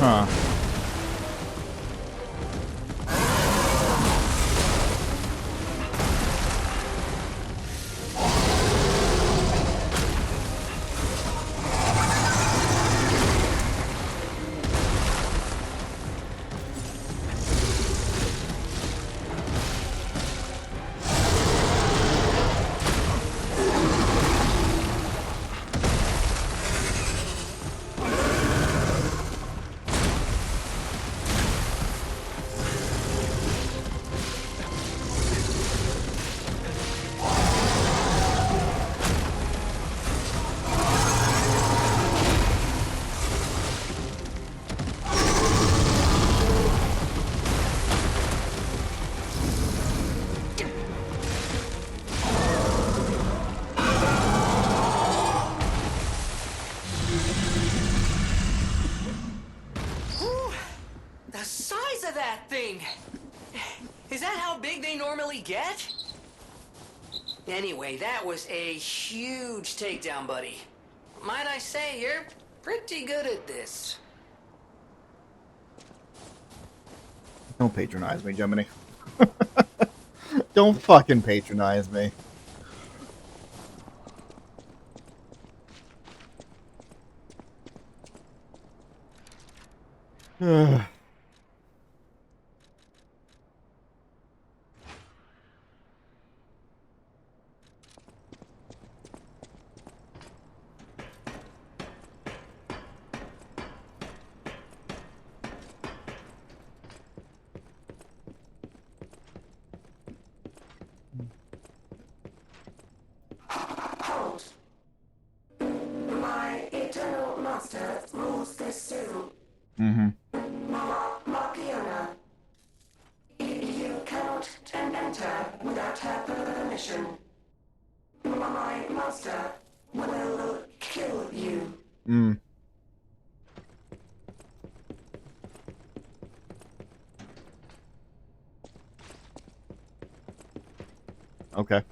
Huh. Whew, the size of that thing! Is that how big they normally get? Anyway, that was a huge takedown, buddy. Might I say, you're pretty good at this. Don't patronize me, Gemini. Don't fucking patronize me. Hold. My eternal master rules this zoo. Mm-hmm. Markiona. You cannot enter without her permission. My master will kill you. Mm. Okay.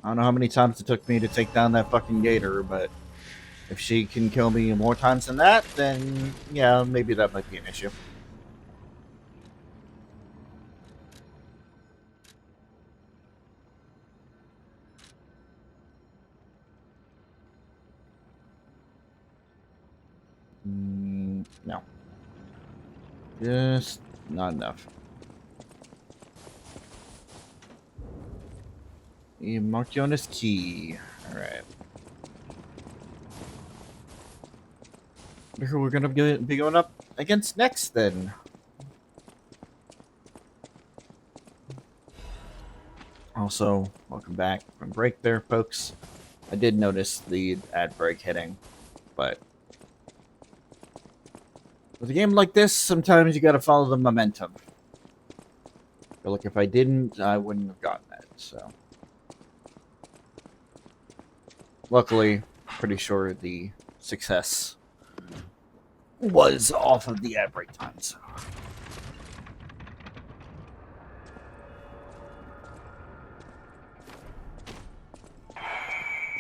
I don't know how many times it took me to take down that fucking gator, but if she can kill me more times than that, then yeah, maybe that might be an issue. No. Just not enough. Markionis key. Alright. Who we're gonna be going up against next then? Also, welcome back from break there, folks. I did notice the ad break hitting, but with a game like this, sometimes you gotta follow the momentum. I feel like if I didn't, I wouldn't have gotten that, so. Luckily, pretty sure the success was off of the ad break time, so.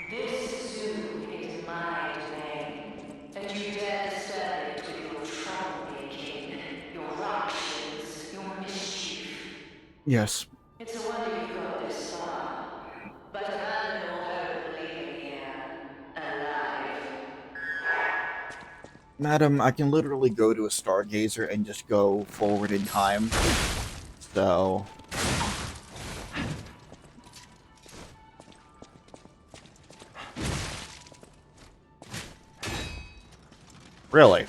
This zoo is my domain, and you dare disturb it with your troublemaking, your ructions, your mischief. Yes. It's a wonder you got this far. But abandon all hope of leaving here alive. Madam, I can literally go to a stargazer and just go forward in time. So. Really?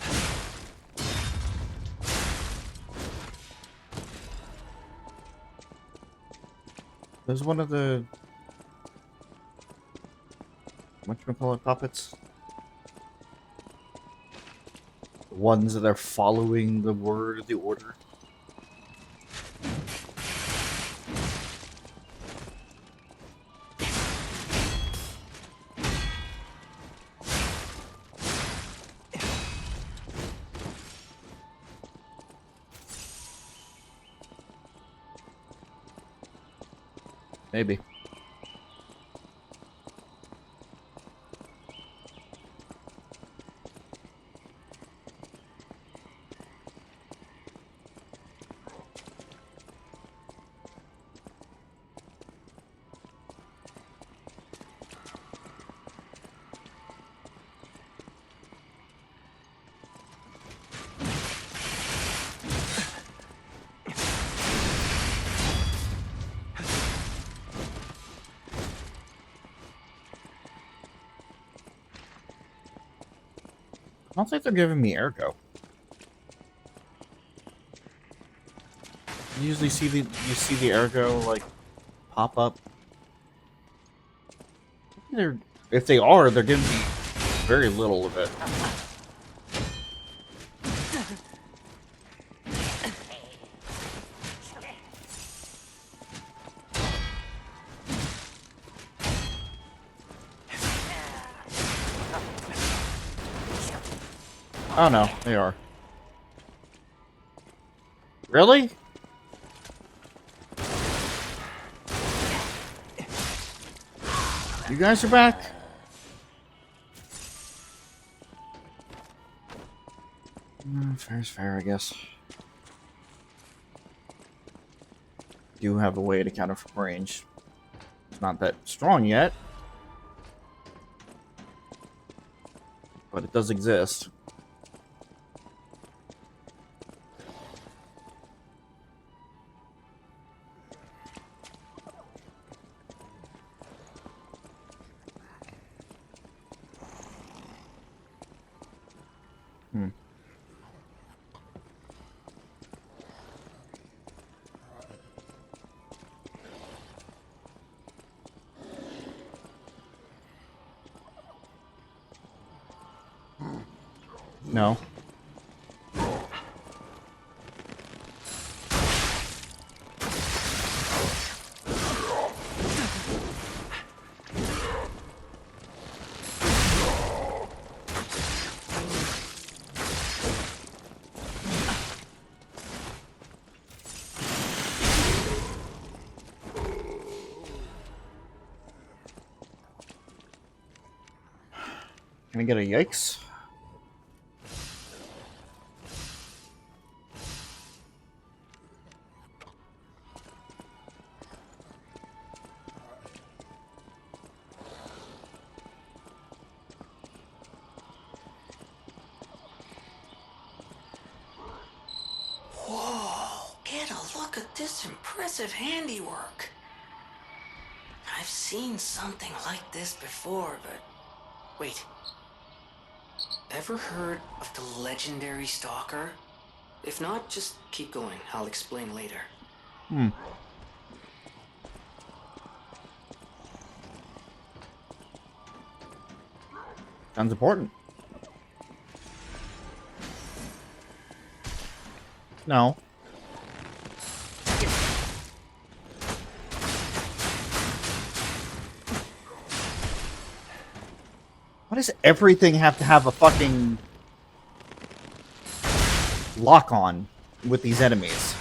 There's one of the whatchamacallit puppets? The ones that are following the word of the order. Maybe. I don't think they're giving me ergo. You usually see the ergo like pop up. If they are, they're giving me very little of it. Oh no, they are. Really? You guys are back? Fair's fair, I guess. Do have a way to counter from range. It's not that strong yet, but it does exist. No. Can I get a yikes? Whoa, get a look at this impressive handiwork. I've seen something like this before, but... Wait. Ever heard of the legendary stalker? If not, just keep going. I'll explain later. Sounds important. No. Why does everything have to have a fucking lock on with these enemies?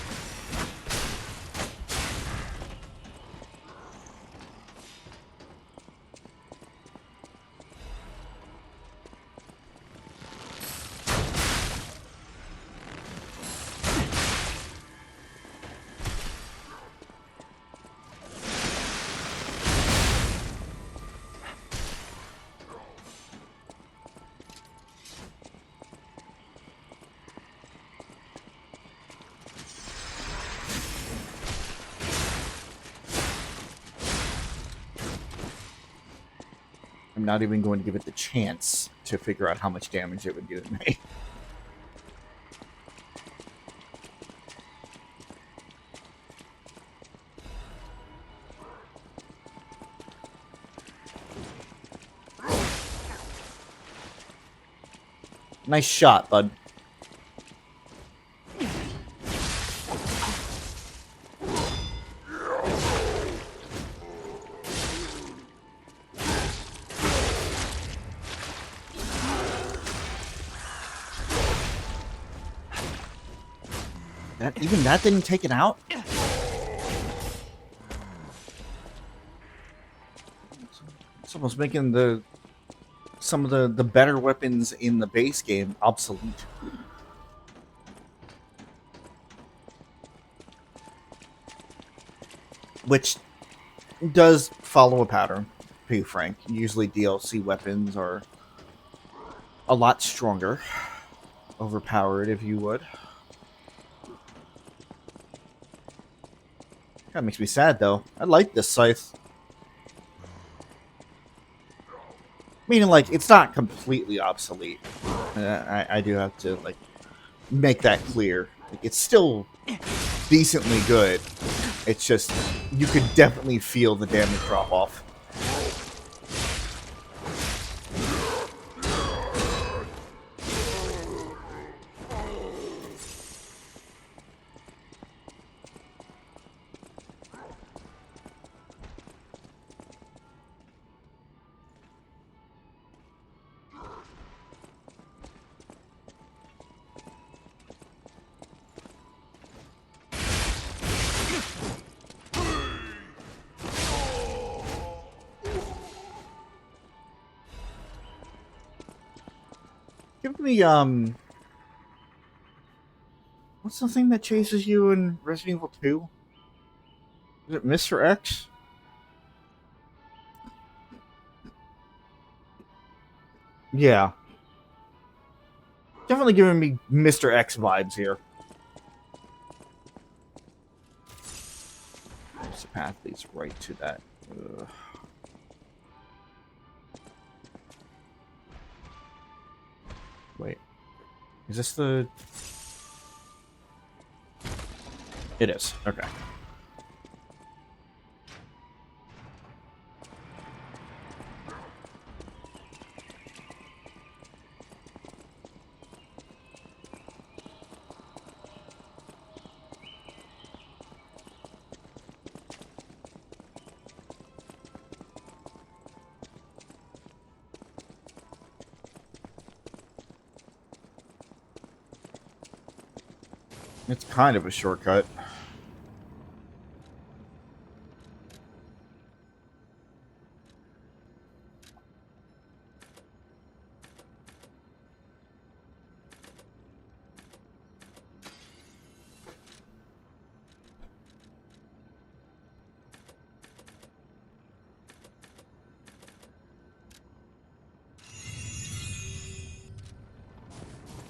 I'm not even going to give it the chance to figure out how much damage it would do to me. Nice shot, bud. Even that didn't take it out? It's almost making some of the better weapons in the base game obsolete. Which does follow a pattern, to be frank. Usually DLC weapons are a lot stronger. Overpowered, if you would. That makes me sad, though. I like this scythe. Meaning, like, it's not completely obsolete. I do have to, like, make that clear. Like, it's still decently good. It's just, you could definitely feel the damage drop off. Give me, what's the thing that chases you in Resident Evil 2? Is it Mr. X? Yeah. Definitely giving me Mr. X vibes here. This path leads right to that. Ugh. Wait. Is this the... It is. Okay. It's kind of a shortcut.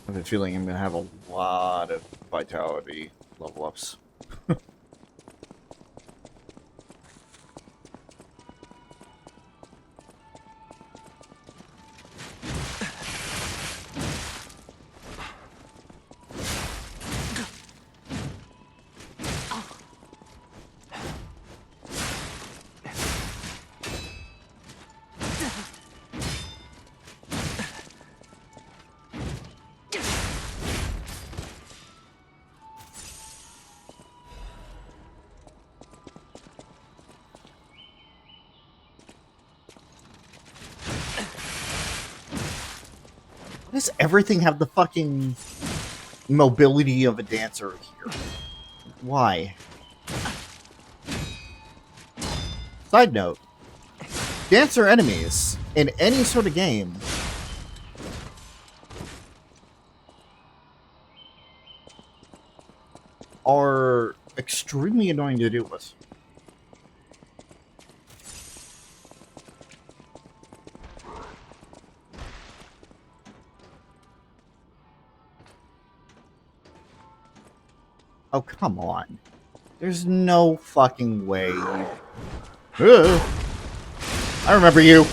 I have a feeling I'm going to have a lot of vitality level ups. Why does everything have the fucking mobility of a dancer here? Why? Side note, dancer enemies in any sort of game are extremely annoying to deal with. Oh, come on. There's no fucking way. I remember you.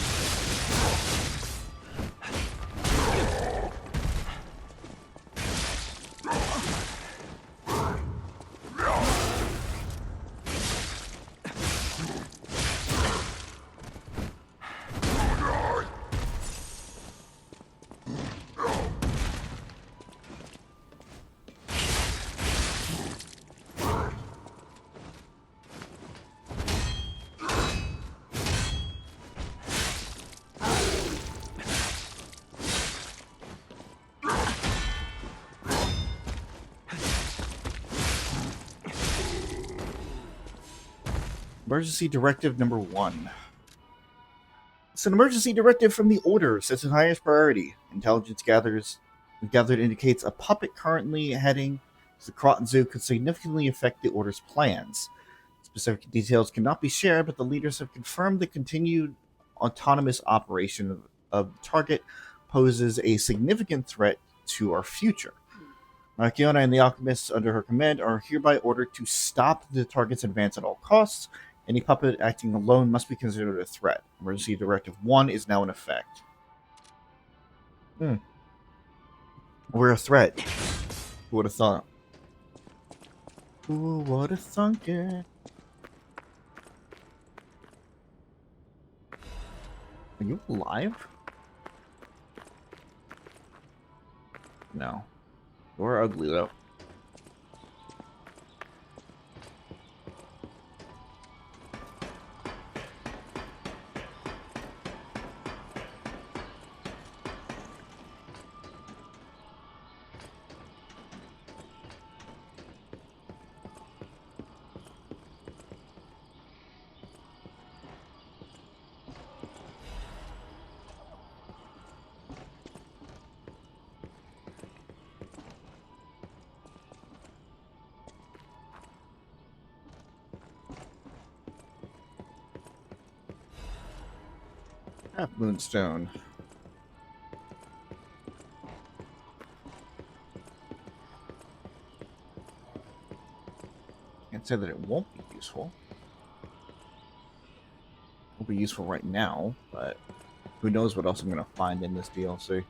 Emergency Directive number 1. It's an emergency directive from the Order. Sets its highest priority. Intelligence gathered indicates a puppet currently heading to the Krat Zoo could significantly affect the Order's plans. Specific details cannot be shared, but the leaders have confirmed the continued autonomous operation of the target poses a significant threat to our future. Marchiona and the alchemists under her command are hereby ordered to stop the target's advance at all costs. Any puppet acting alone must be considered a threat. Emergency Directive 1 is now in effect. We're a threat. Who would have thought? Who would have thunk it? Are you alive? No. You're ugly, though. Half Moonstone. Can't say that it won't be useful. Won't be useful right now, but who knows what else I'm gonna find in this DLC.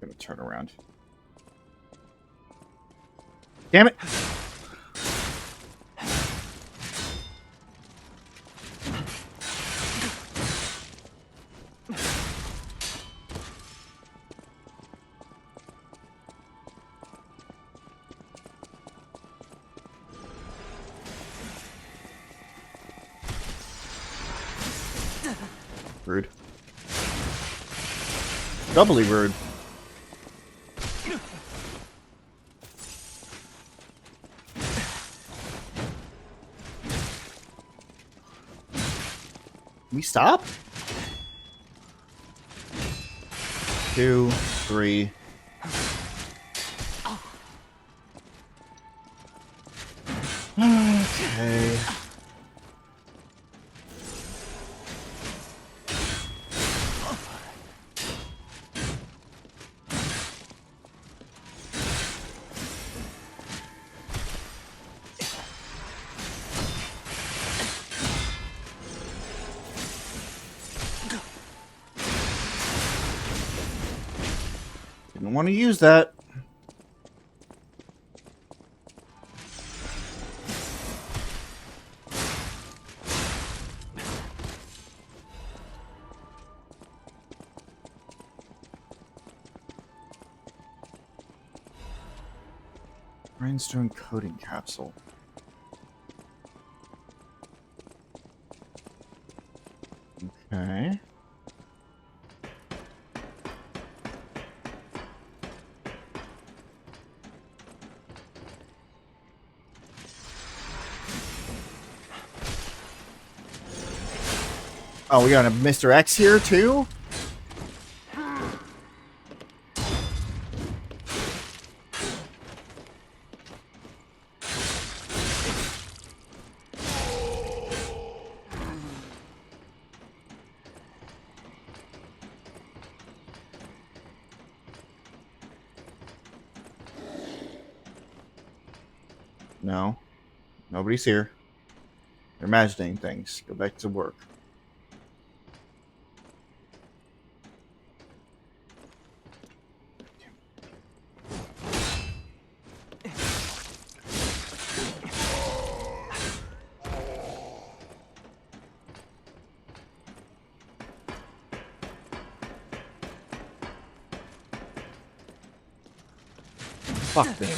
Gonna turn around. Damn it! Rude. Doubly rude. We stop? 2, 3. Okay. Didn't want to use that. Rhinestone coating capsule. Okay. Oh, we got a Mr. X here too? No. Nobody's here. They're imagining things. Go back to work. Fuck me.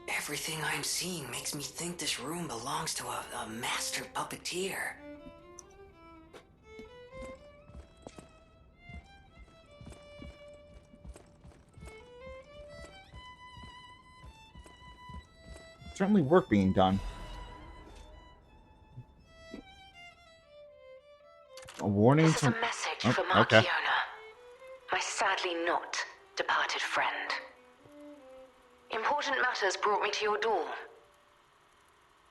Everything I'm seeing makes me think this room belongs to a master puppeteer. Certainly work being done. A warning This is to... a message Oh, for okay. Markiona, my sadly not departed friend. Important matters brought me to your door.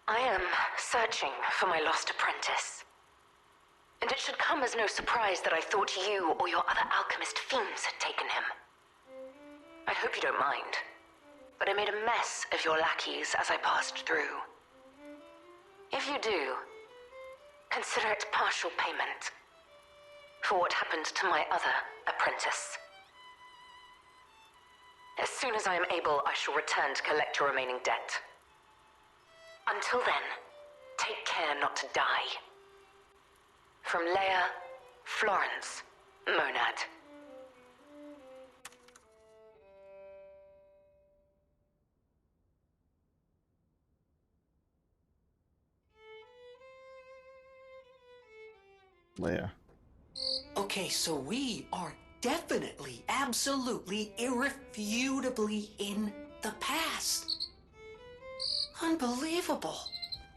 I am searching for my lost apprentice. And it should come as no surprise that I thought you or your other alchemist fiends had taken him. I hope you don't mind, but I made a mess of your lackeys as I passed through. If you do, consider it partial payment for what happened to my other apprentice. As soon as I am able, I shall return to collect your remaining debt. Until then, take care not to die. From Leia, Florence, Monad. Leia. Okay, so we are definitely, absolutely, irrefutably in the past. Unbelievable.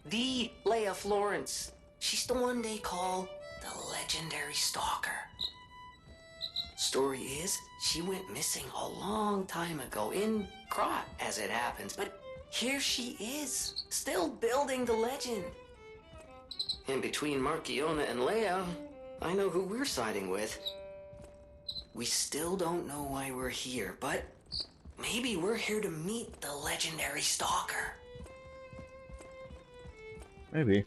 The Leia Florence. She's the one they call the legendary stalker. Story is, she went missing a long time ago in Krat, as it happens, but here she is, still building the legend. And between Markiona and Leia, I know who we're siding with. We still don't know why we're here, but maybe we're here to meet the legendary stalker. Maybe.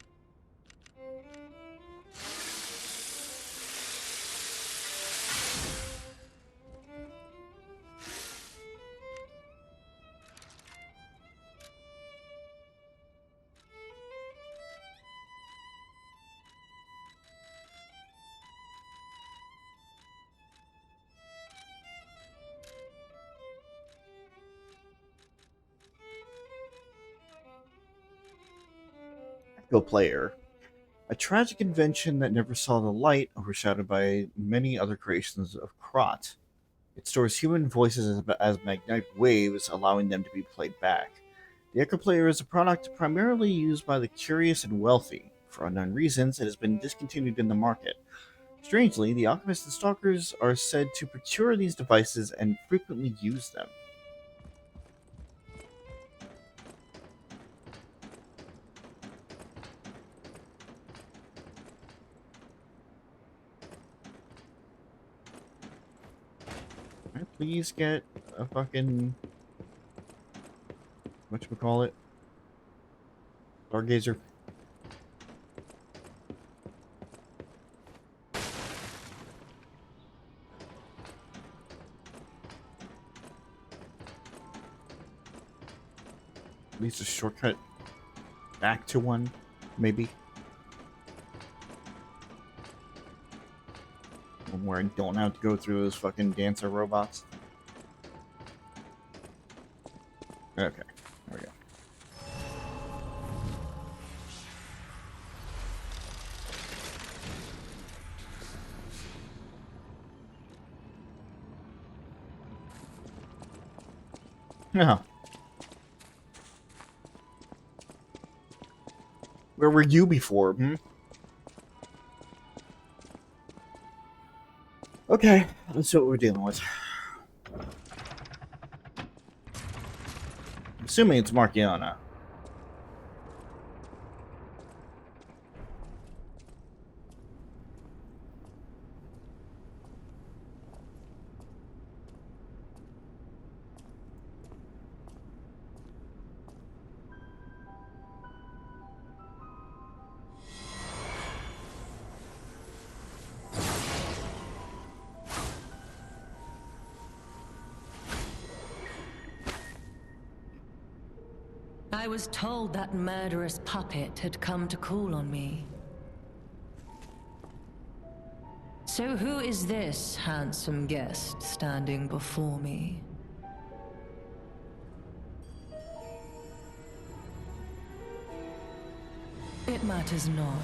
Go player. A tragic invention that never saw the light, overshadowed by many other creations of Krat. It stores human voices as magnetic waves, allowing them to be played back. The Echo Player is a product primarily used by the curious and wealthy. For unknown reasons, it has been discontinued in the market. Strangely, the alchemists and stalkers are said to procure these devices and frequently use them. Can I please get a fucking... whatchamacallit? Stargazer? At least a shortcut back to one, maybe. One where I don't have to go through those fucking dancer robots. Okay, there we go. Yeah. Where were you before? Okay, let's see what we're dealing with. I'm assuming it's Marciana. I was told that murderous puppet had come to call on me. So who is this handsome guest standing before me? It matters not.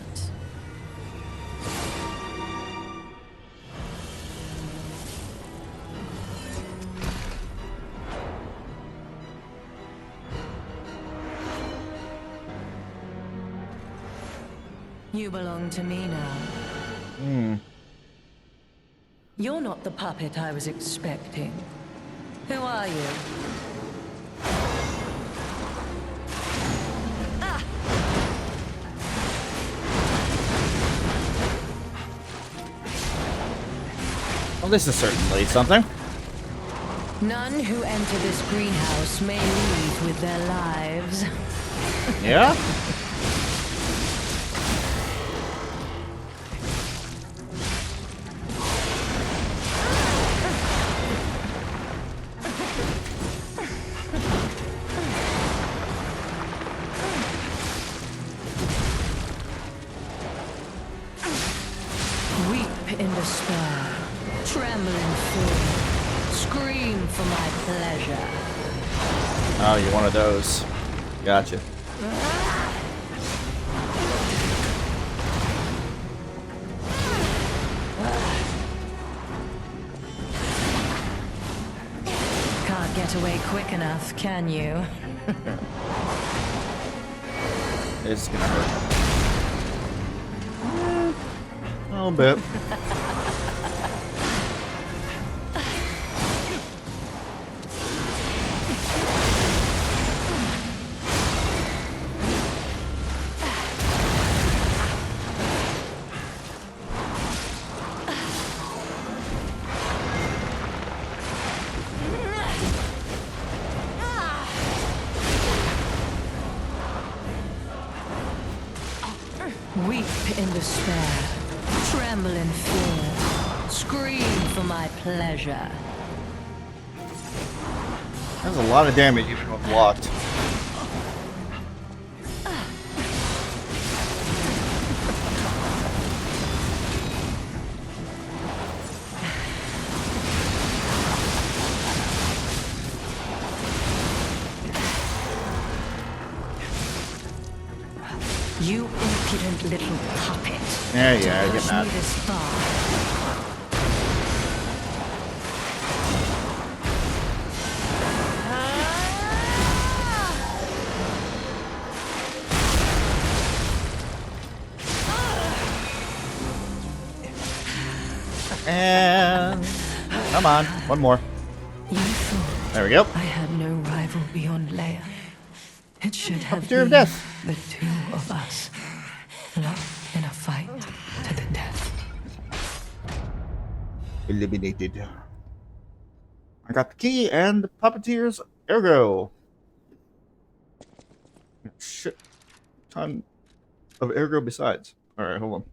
You belong to me now. You're not the puppet I was expecting. Who are you? Well, this is certainly something. None who enter this greenhouse may leave with their lives. Yeah? Weep in despair, tremble in fear, scream for my pleasure. Oh, you're one of those. Gotcha. Can't get away quick enough, can you? It's gonna hurt. A little bit. Weep in despair, tremble in fear, scream for my pleasure. That's a lot of damage even when blocked. You impudent little puppet. Yeah, To I get push that. me this far. And come on, one more. You thought There we go. I had no rival beyond Leia. It should have Puppeteer of been Death. the two of us, locked in a fight to the death. Eliminated. I got the key and the puppeteer's ergo. Shit. Ton of ergo besides. Alright, hold on.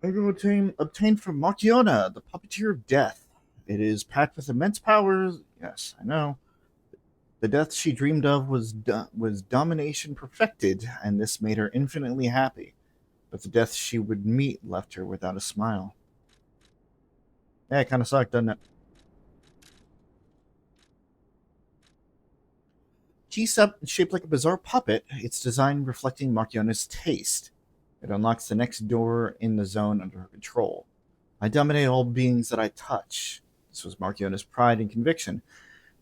Ergo obtained from Marciana, the puppeteer of death. It is packed with immense powers. Yes, I know. The death she dreamed of was domination perfected, and this made her infinitely happy. But the death she would meet left her without a smile. Yeah, it kind of sucked, doesn't it? She's shaped like a bizarre puppet, its design reflecting Marciana's taste. It unlocks the next door in the zone under her control. I dominate all beings that I touch. This was Marchiona's pride and conviction,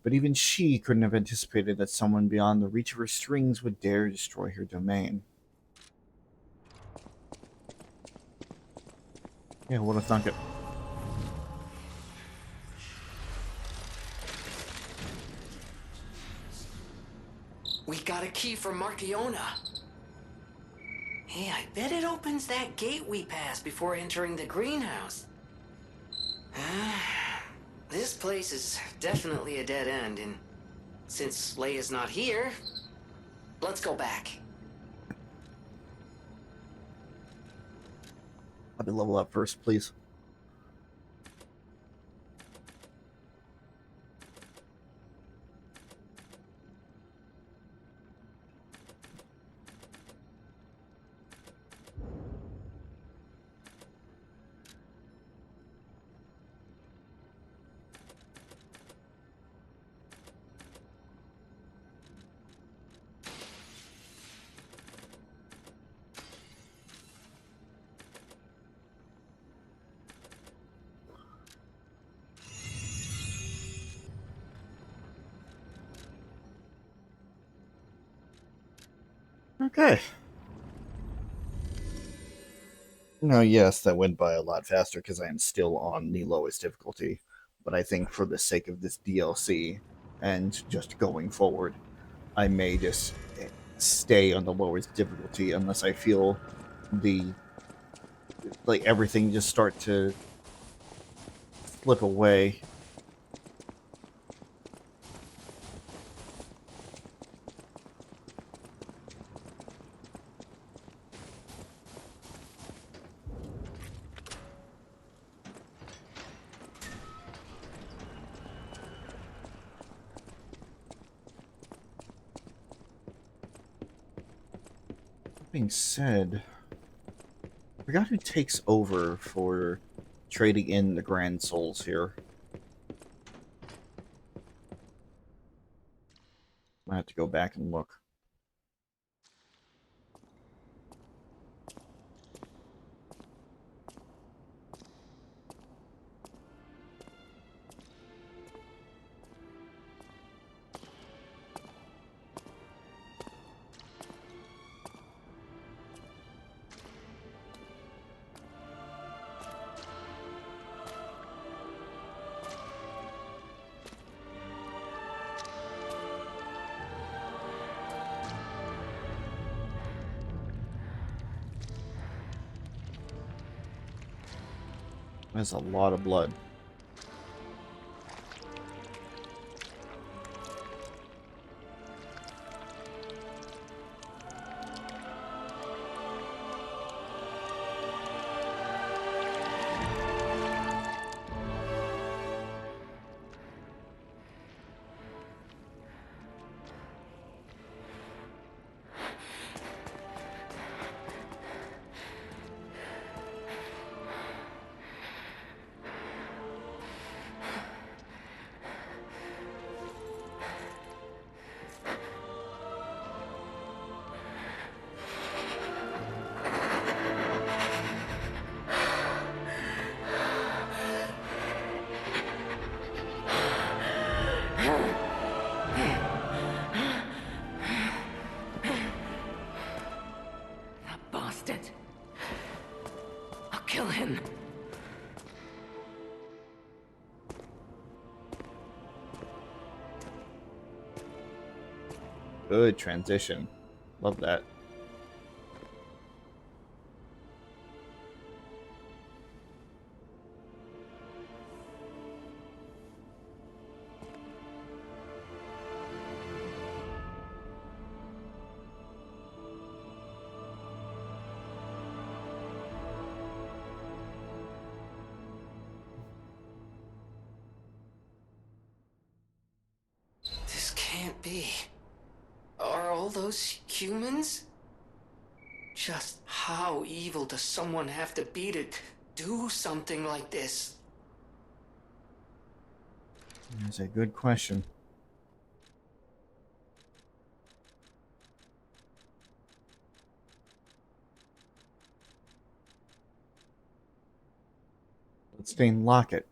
but even she couldn't have anticipated that someone beyond the reach of her strings would dare destroy her domain. Yeah, what a thunk it. We got a key from Marchiona. Hey, I bet it opens that gate we passed before entering the greenhouse. This place is definitely a dead end, and since Leia's not here, let's go back. Let me level up first, please. Okay. No, yes, that went by a lot faster because I am still on the lowest difficulty. But I think for the sake of this DLC and just going forward, I may just stay on the lowest difficulty unless I feel the everything just start to slip away. That being said, I forgot who takes over for trading in the Grand Souls here. I have to go back and look. That's a lot of blood. That bastard. I'll kill him. Good transition. Love that. This can't be. Are all those humans? Just how evil does someone have to be to do something like this? That's a good question. bloodstained locket.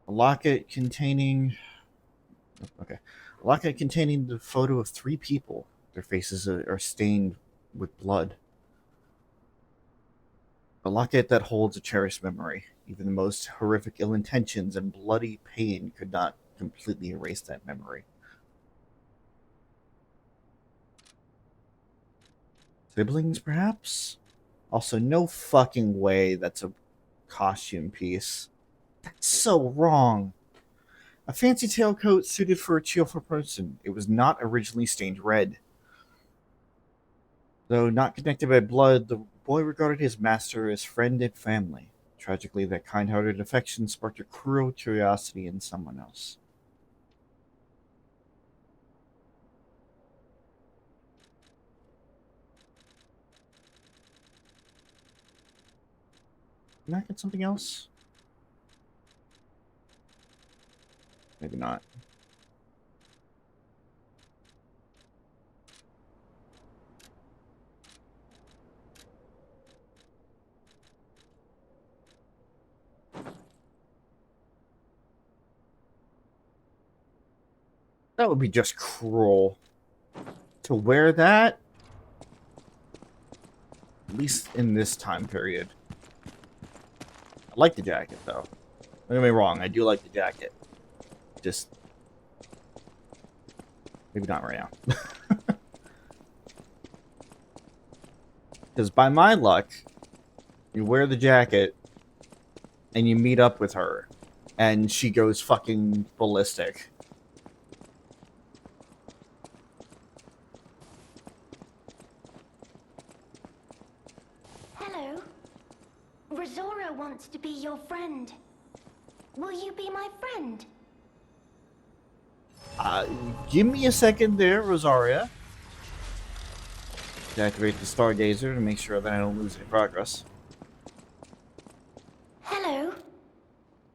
A locket containing... Okay. A locket containing the photo of 3 people. Their faces are stained with blood. A locket that holds a cherished memory. Even the most horrific ill intentions and bloody pain could not completely erase that memory. Siblings, perhaps? Also, no fucking way that's a costume piece. That's so wrong. A fancy tailcoat suited for a cheerful person. It was not originally stained red. Though not connected by blood, the boy regarded his master as friend and family. Tragically, that kind-hearted affection sparked a cruel curiosity in someone else. Can I get something else? Maybe not. That would be just cruel. To wear that? At least in this time period. I like the jacket, though. Don't get me wrong, I do like the jacket. Just... maybe not right now. Because by my luck, you wear the jacket, and you meet up with her, and she goes fucking ballistic. Hello. Rosora wants to be your friend. Will you be my friend? Give me a second there, Rosaria. Activate the Stargazer to make sure that I don't lose any progress. Hello.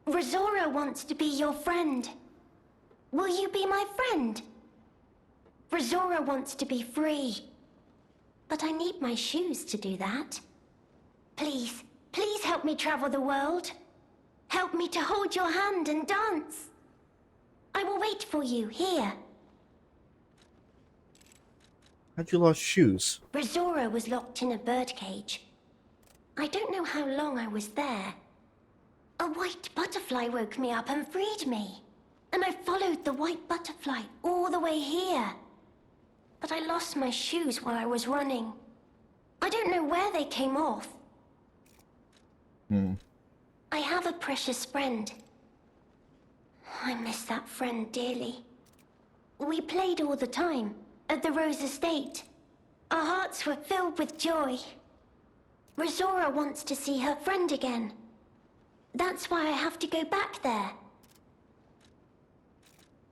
Rosora wants to be your friend. Will you be my friend? Rosora wants to be free. But I need my shoes to do that. Please, please help me travel the world. Help me to hold your hand and dance. I will wait for you here. How'd you lose shoes? Rosora was locked in a birdcage. I don't know how long I was there. A white butterfly woke me up and freed me. And I followed the white butterfly all the way here. But I lost my shoes while I was running. I don't know where they came off. I have a precious friend. I miss that friend dearly. We played all the time at the Rose Estate. Our hearts were filled with joy. Rosora wants to see her friend again. That's why I have to go back there.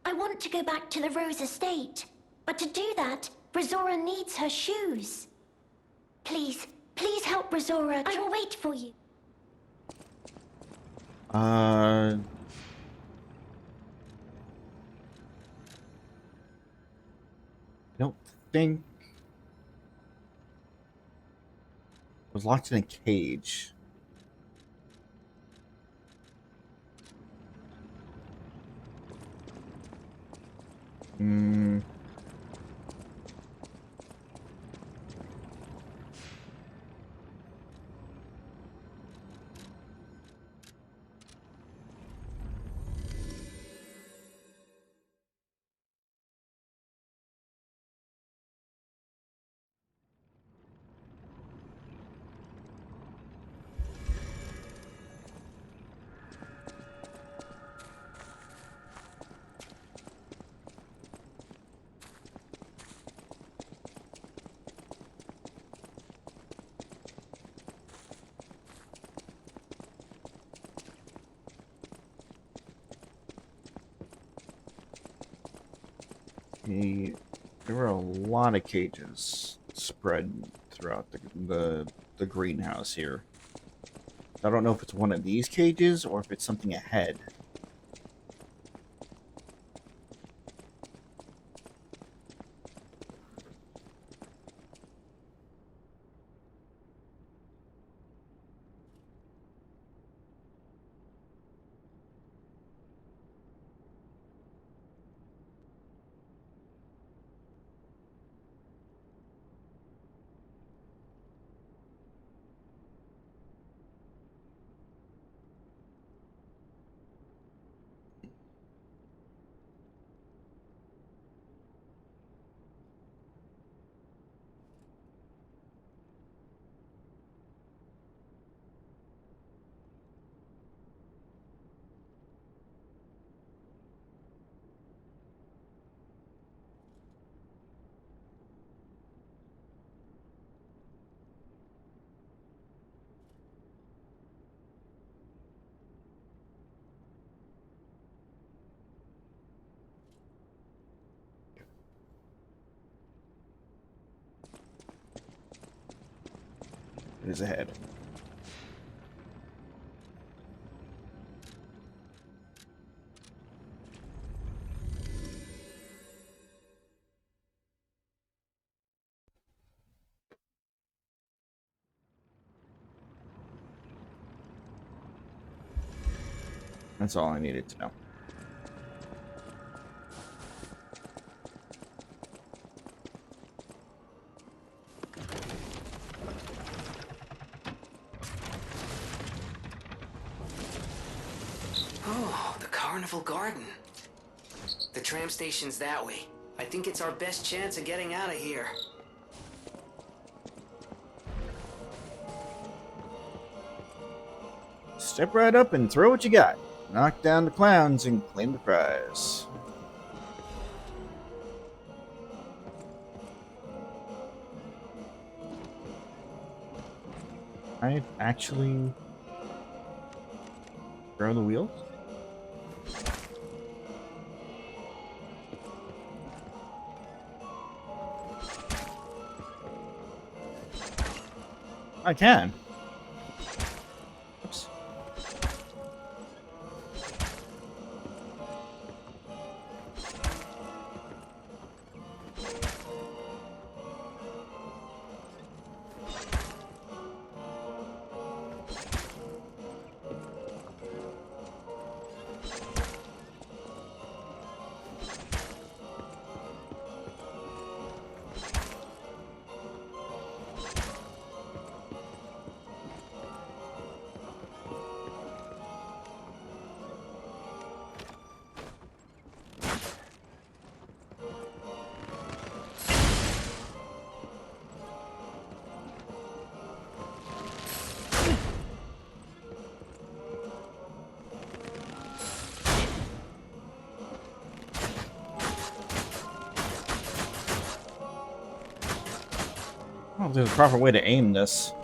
I want to go back to the Rose Estate. But to do that, Rosora needs her shoes. Please, please help Rosora. I will wait for you. I don't think... I was locked in a cage. There were a lot of cages spread throughout the greenhouse here. I don't know if it's one of these cages or if it's something ahead. It is ahead. That's all I needed to know. Oh, the Carnival Garden. The tram station's that way. I think it's our best chance of getting out of here. Step right up and throw what you got. Knock down the clowns and claim the prize. I actually throw the wheels? I can. Oops. I don't know if there's a proper way to aim this.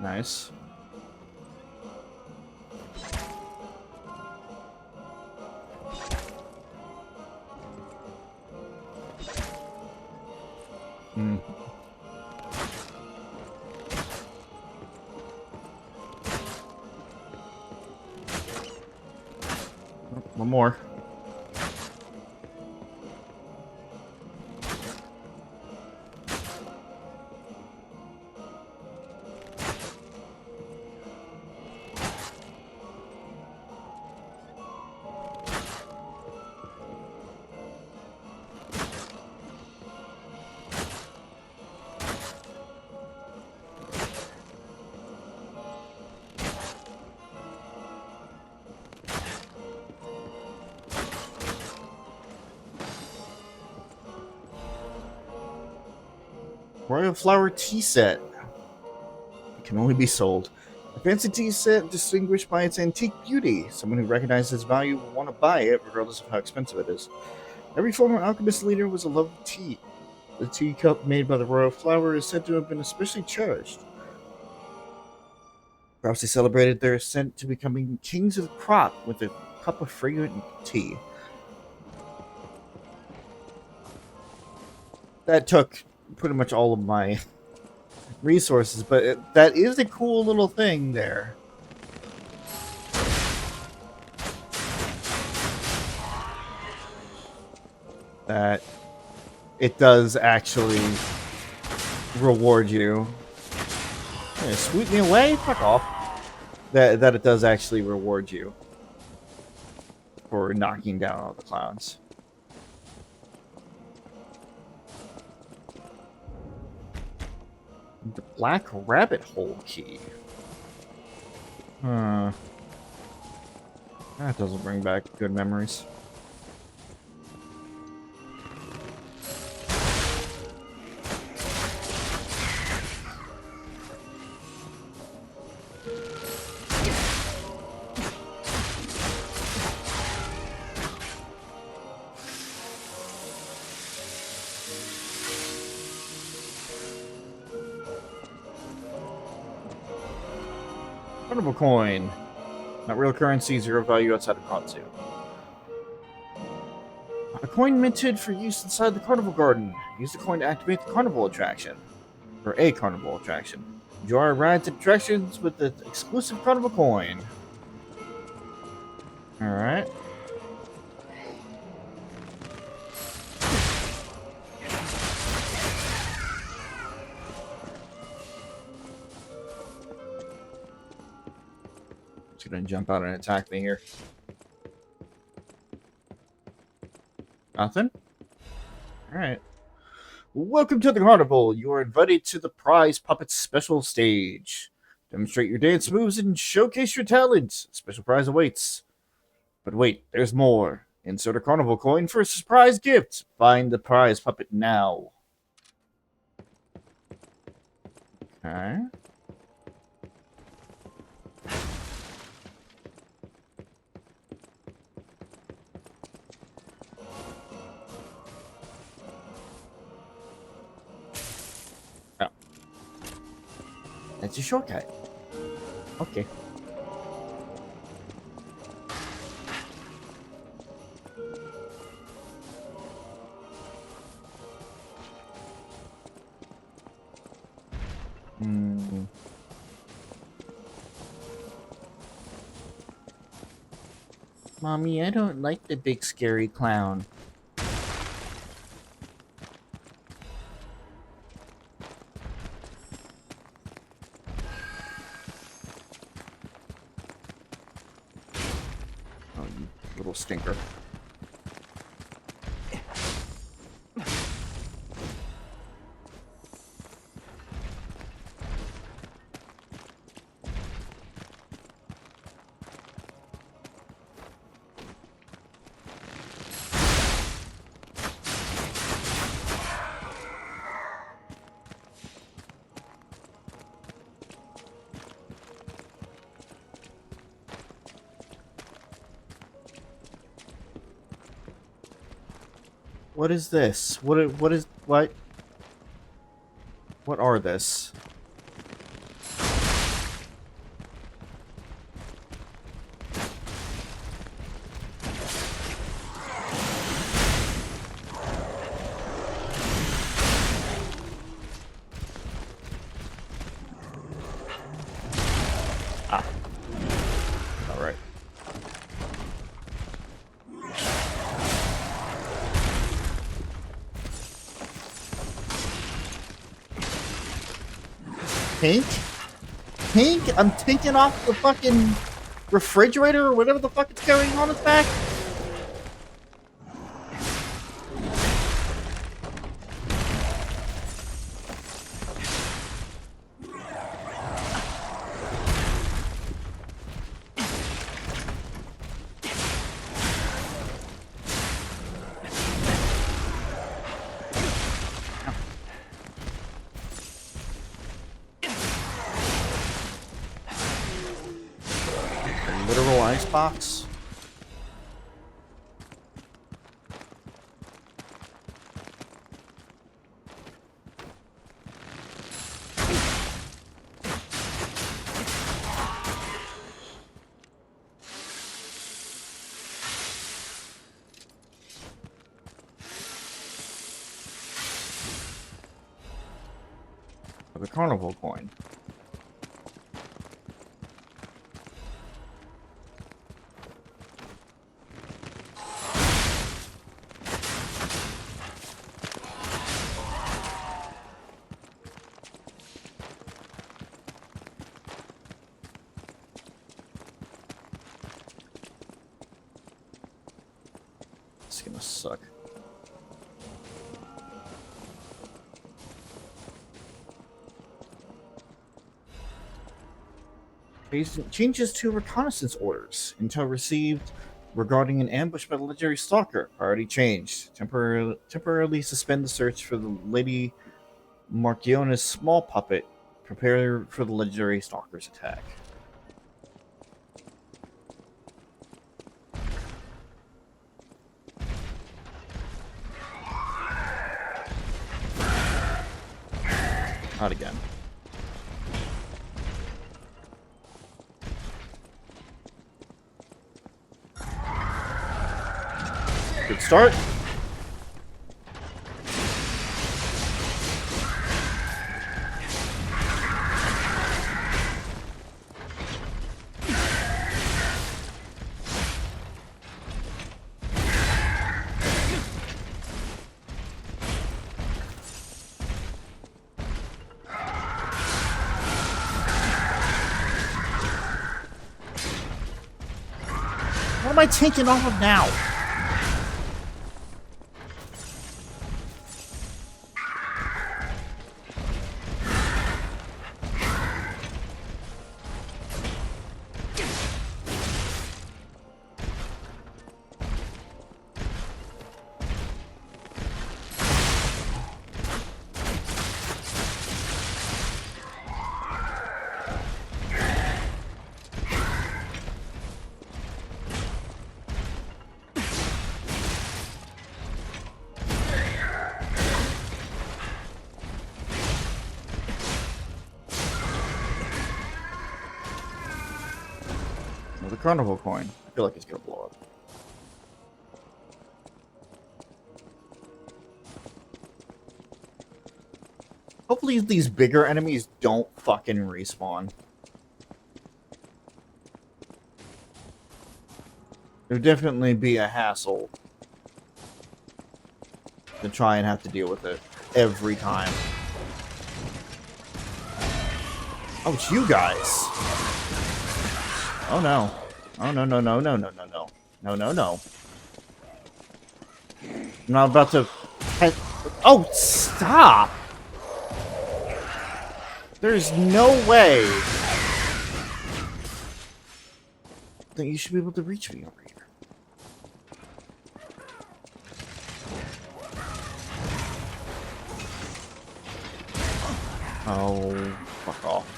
Nice. Hmm. One more. Royal Flower tea set. It can only be sold. A fancy tea set distinguished by its antique beauty. Someone who recognizes its value will want to buy it, regardless of how expensive it is. Every former alchemist leader was a love of tea. The teacup made by the Royal Flower is said to have been especially cherished. Perhaps they celebrated their ascent to becoming kings of the crop with a cup of fragrant tea. that took pretty much all of my resources, but that is a cool little thing there. That it does actually reward you. Yeah, sweep me away? Fuck off. That it does actually reward you for knocking down all the clowns. The Black Rabbit Hole key. That doesn't bring back good memories. Carnival coin. Not real currency, zero value outside of Krat. A coin minted for use inside the carnival garden. Use the coin to activate the carnival attraction. Or a carnival attraction. Enjoy our rides and attractions with the exclusive carnival coin. Alright. It's gonna jump out and attack me here. Nothing? Alright. Welcome to the carnival. You are invited to the Prize Puppets special stage. Demonstrate your dance moves and showcase your talents. Special prize awaits. But wait, there's more. Insert a carnival coin for a surprise gift. Find the prize puppet now. Okay. Oh. That's a shortcut. Okay. Mommy, I don't like the big scary clown. Oh, you little stinker. What is this? What are this? Ah. All right. Pink? Pink? I'm taking off the fucking refrigerator or whatever the fuck it's carrying on its back? Literal icebox? With a carnival coin. It's gonna suck. Changes to reconnaissance orders. Intel received regarding an ambush by the legendary stalker. Priority changed. Temporarily suspend the search for the Lady Marchiona's small puppet. Prepare for the legendary stalker's attack. Not again. Good start. What am I taking off of now? The carnival coin. I feel like it's gonna blow up. Hopefully these bigger enemies don't fucking respawn. There'd definitely be a hassle to try and have to deal with it every time. Oh, it's you guys. Oh no. Oh no no no no no no no. No no no. I'm not about to... Oh, stop! There's no way that you should be able to reach me over here. Oh, fuck off.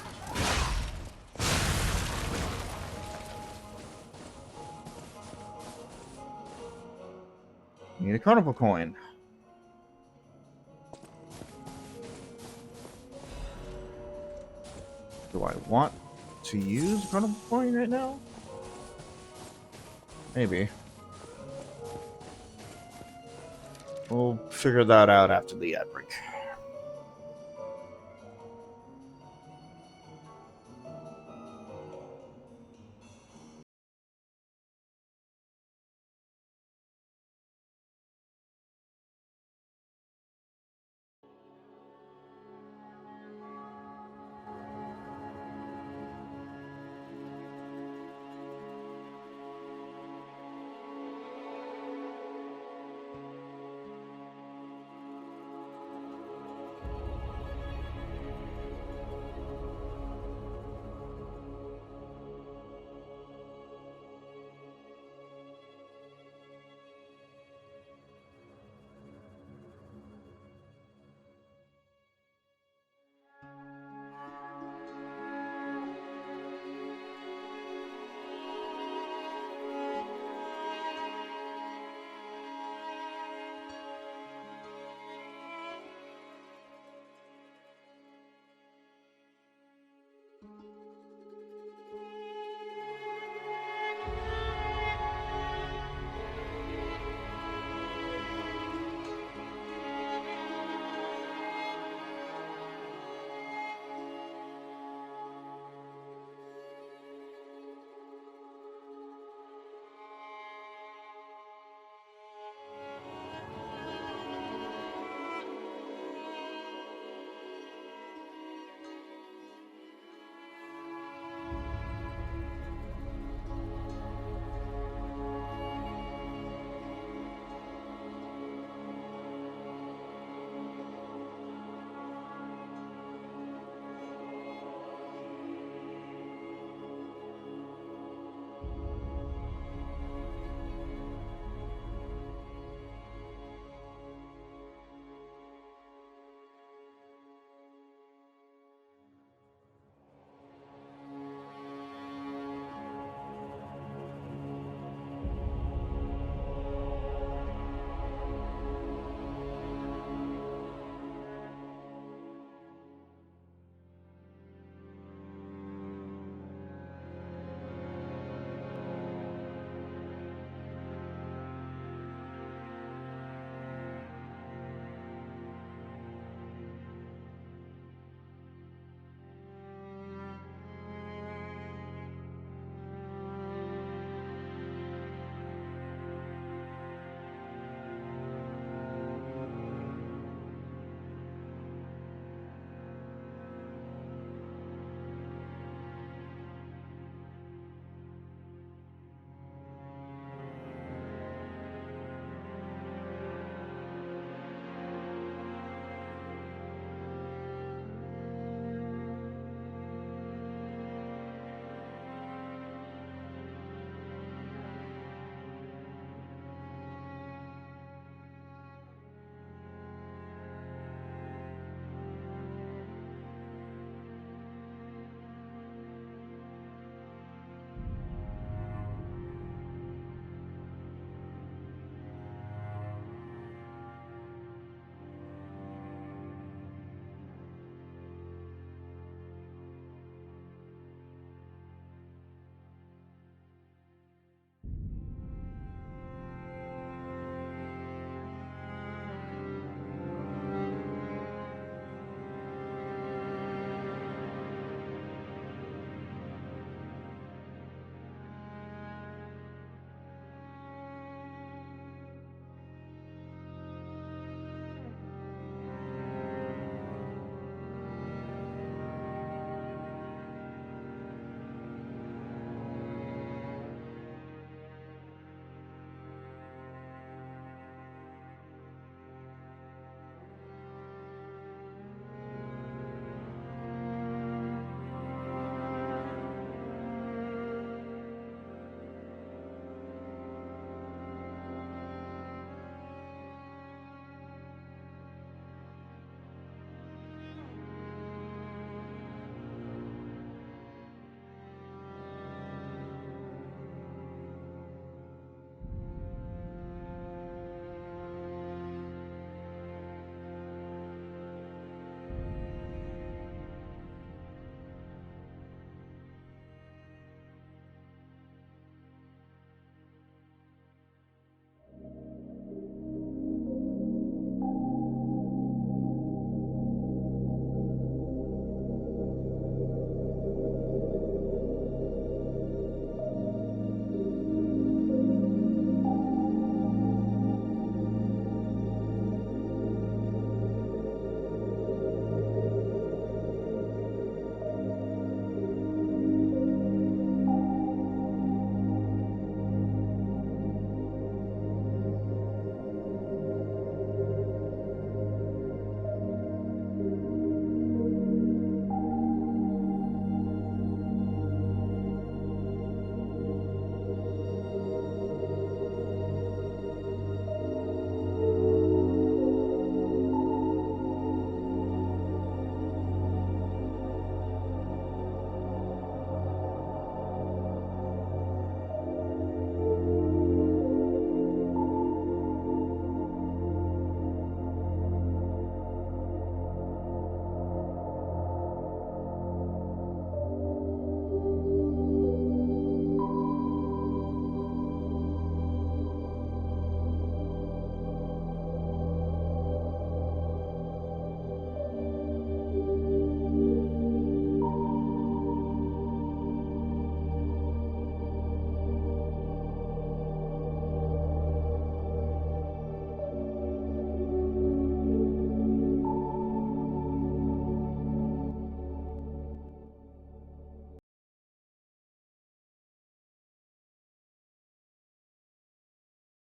Need a carnival coin. Do I want to use carnival coin right now? Maybe. We'll figure that out after the ad break.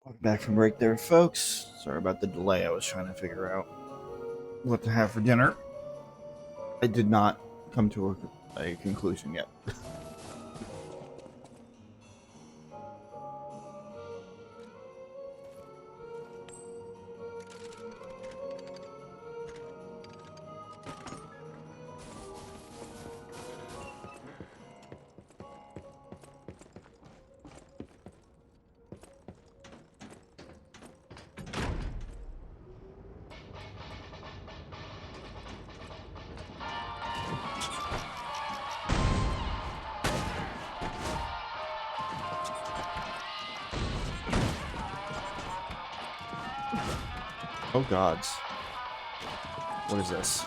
Welcome back from break there, folks. Sorry about the delay. I was trying to figure out what to have for dinner. I did not come to a conclusion yet. Oh gods. What is this?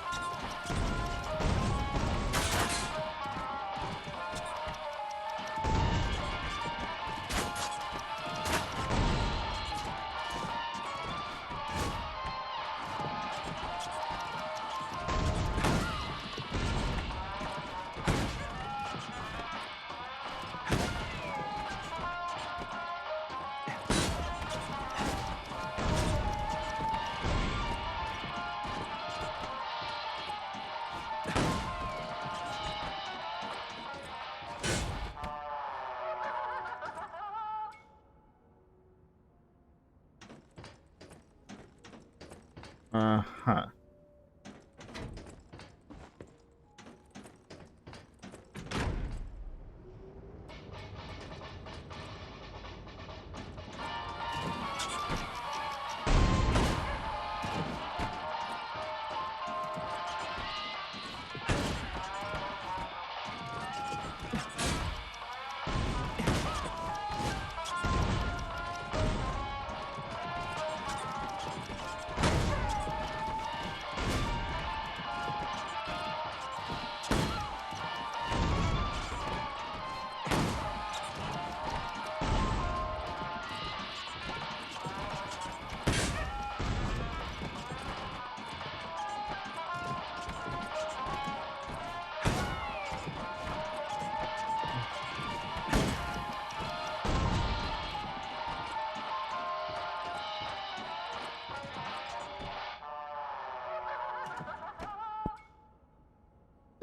Huh.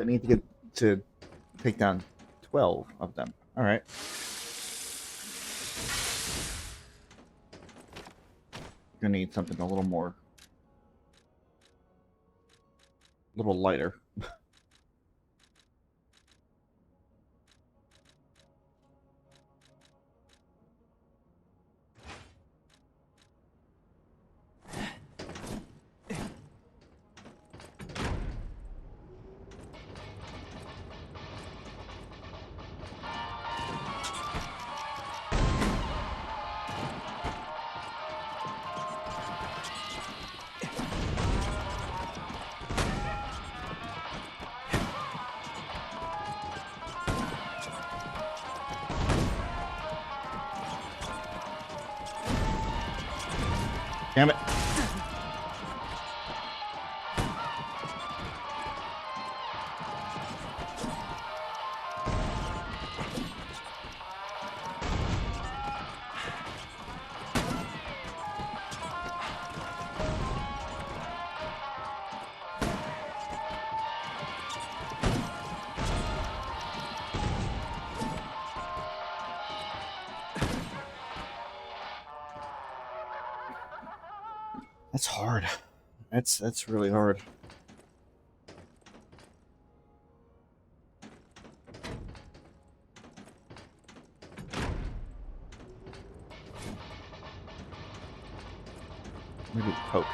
I need to get to take down 12 of them. Alright. Gonna need something a little more... a little lighter. Damn it. That's hard. That's really hard. Maybe poke.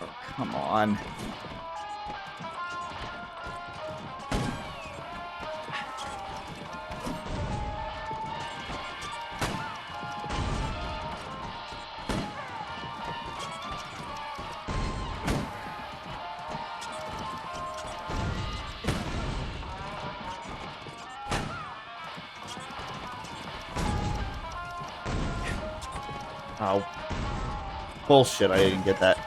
Oh, come on. Oh. Bullshit, I didn't get that.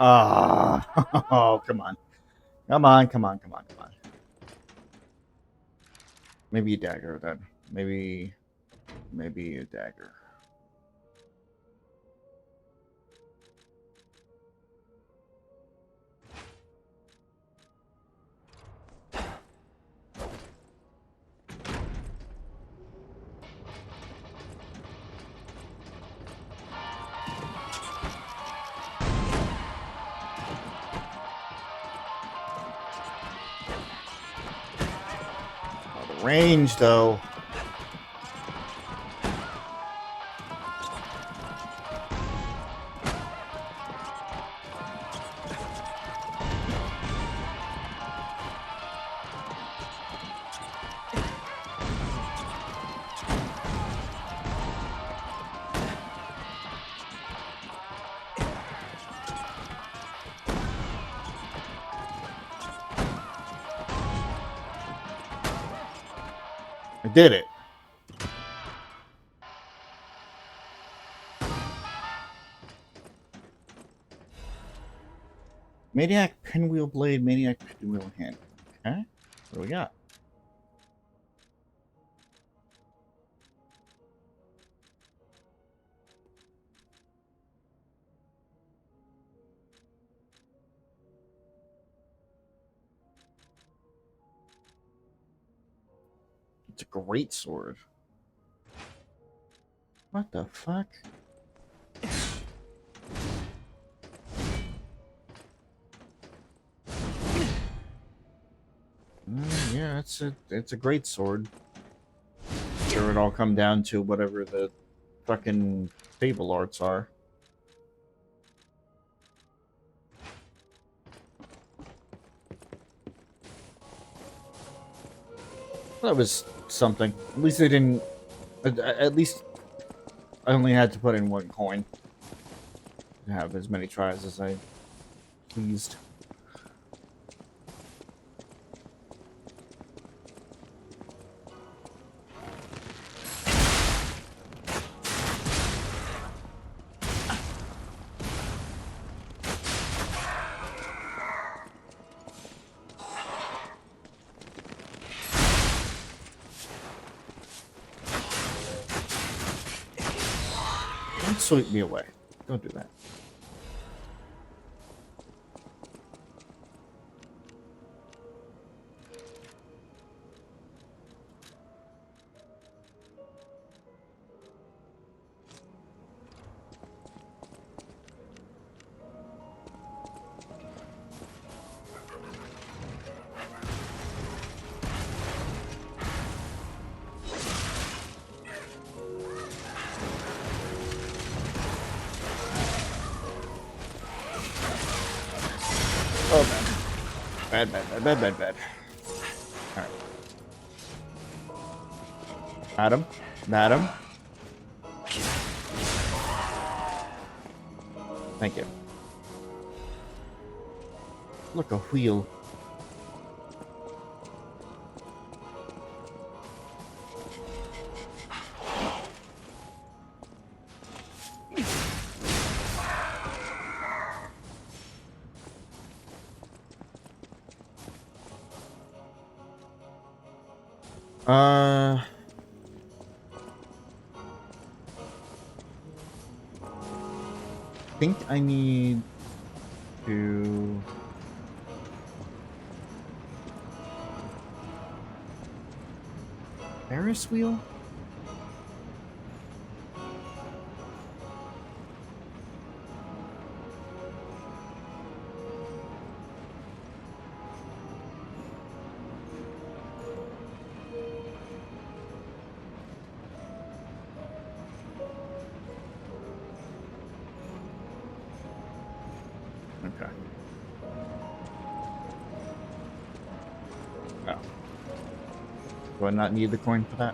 Ah, oh, come on. Come on, come on, come on, come on. Maybe a dagger then. Maybe a dagger. Oh, the range, though. I did it. Maniac pinwheel blade, maniac pinwheel hand. Okay, what do we got? It's a great sword. What the fuck? Yeah, it's a great sword. Sure, it all come down to whatever the fucking fable arts are. That was something. At least they didn't. At least I only had to put in one coin to have as many tries as I pleased. Don't sweep me away. Don't do that. Oh, bad. Bad. Alright. Madam. Thank you. Look, a wheel. I think I need to... Ferris wheel? Okay. Oh. Do I not need the coin for that?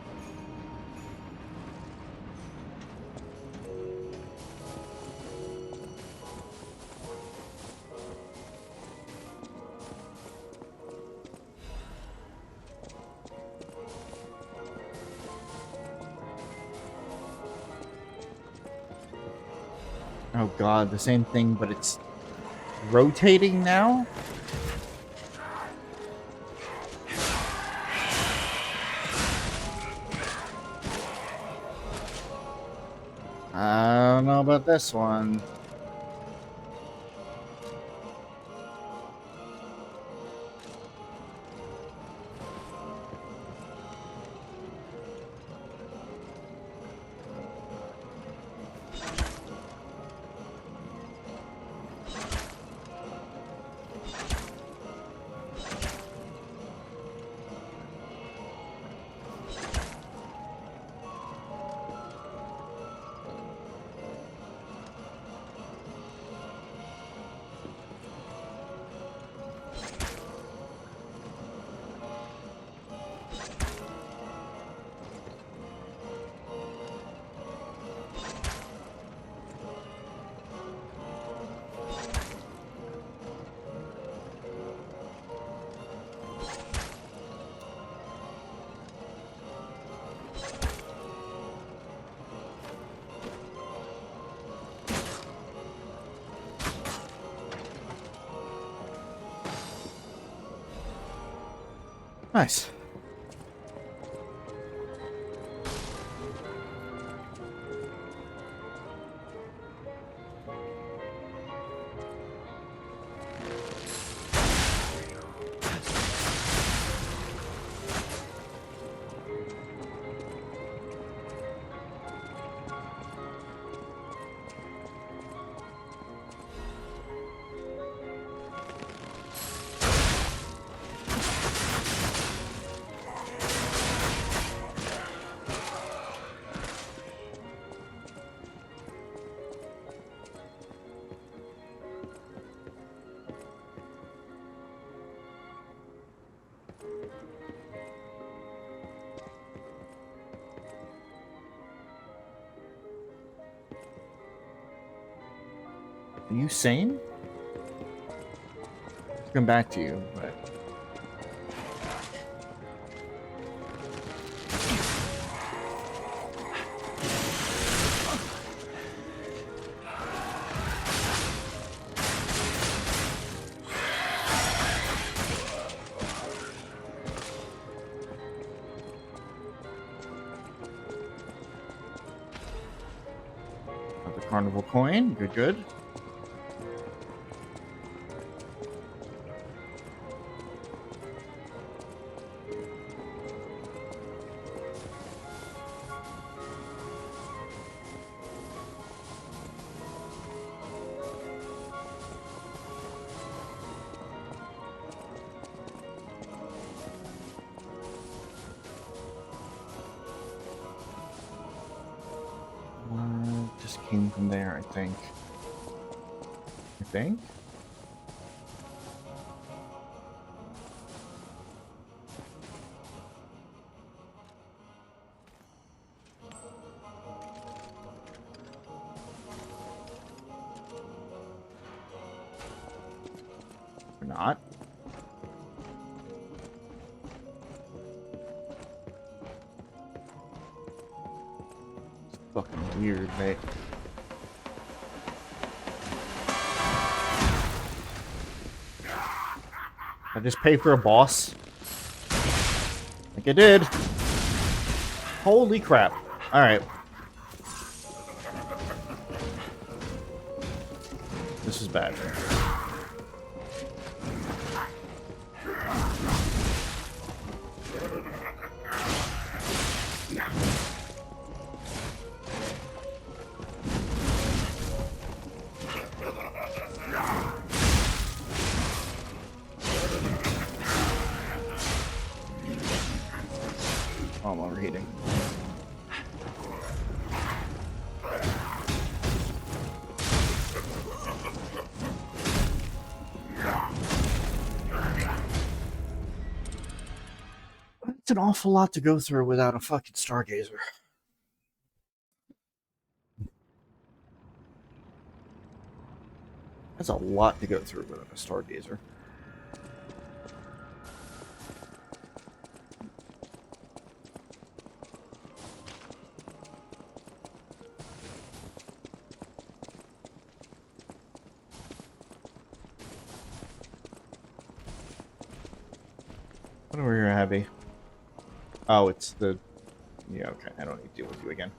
Oh god, the same thing, but it's rotating now? I don't know about this one. Nice. Are you sane? I'll come back to you, but... Another carnival coin. Good, good. Just came from there, I think. I think? Or not. It's fucking weird, mate. I just pay for a boss. Like I did. Holy crap. Alright. This is bad. Oh, I'm overheating. It's an awful lot to go through without a fucking stargazer. That's a lot to go through without a stargazer. or heavy? Oh, it's the... Yeah, okay. I don't need to deal with you again.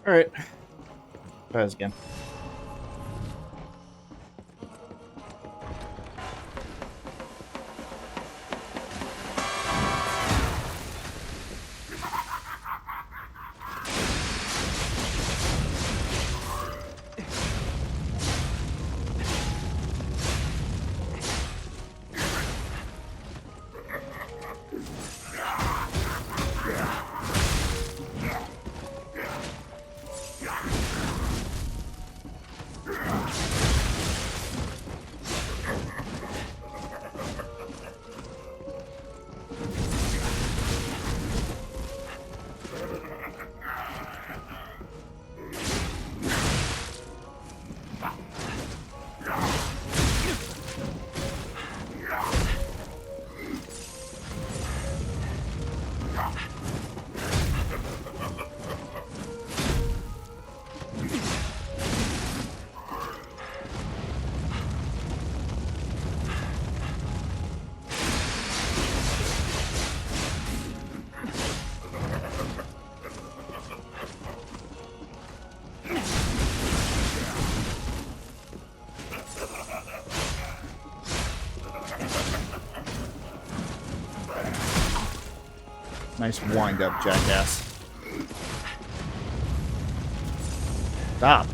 Alright. Try this again. Nice wind up, jackass. Stop.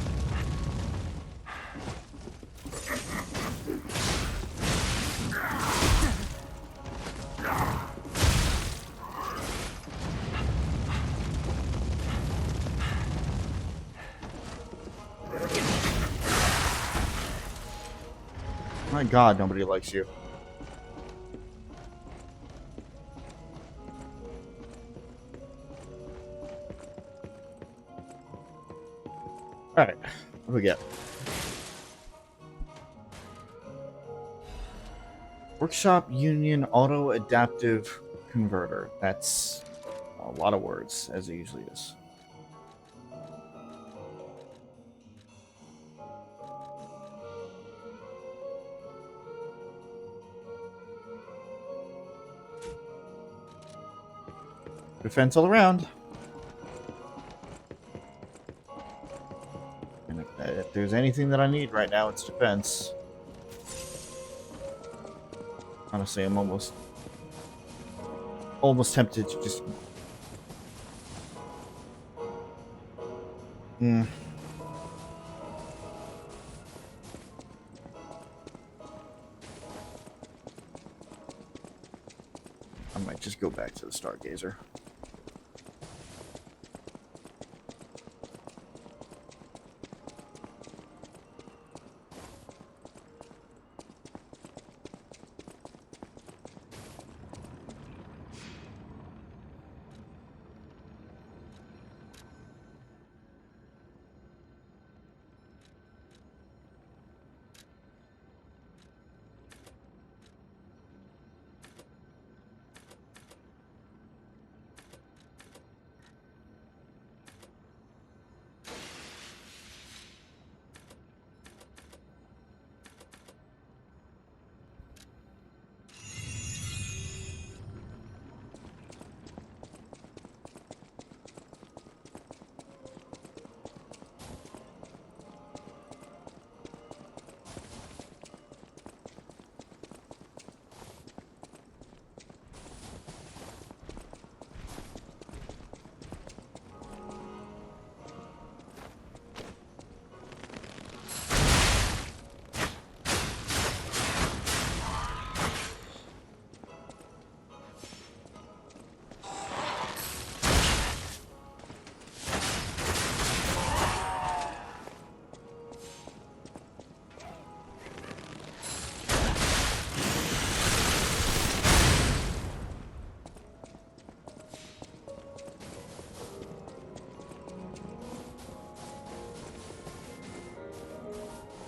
My God, nobody likes you. Alright, what do we get? Workshop Union Auto Adaptive Converter. That's a lot of words, as it usually is. Defense all around. And if there's anything that I need right now, it's defense. Honestly, I'm almost tempted to just... I might just go back to the Stargazer.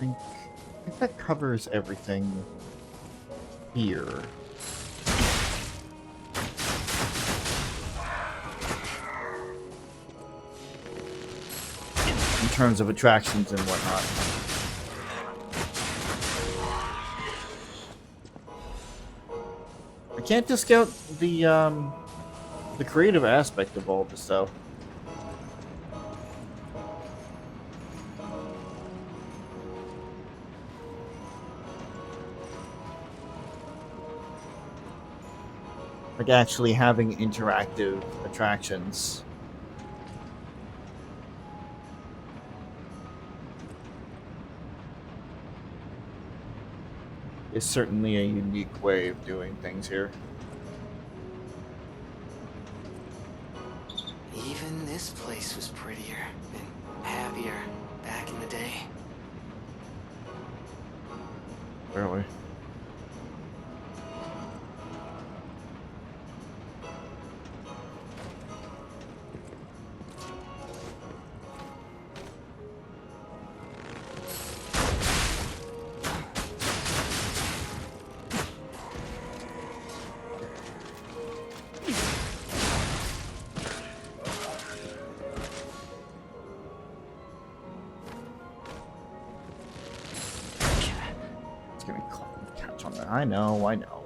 I think that covers everything here. In terms of attractions and whatnot. I can't discount the creative aspect of all this, though. Like actually having interactive attractions. Is certainly a unique way of doing things here. Even this place was prettier and happier back in the day. Really. I know.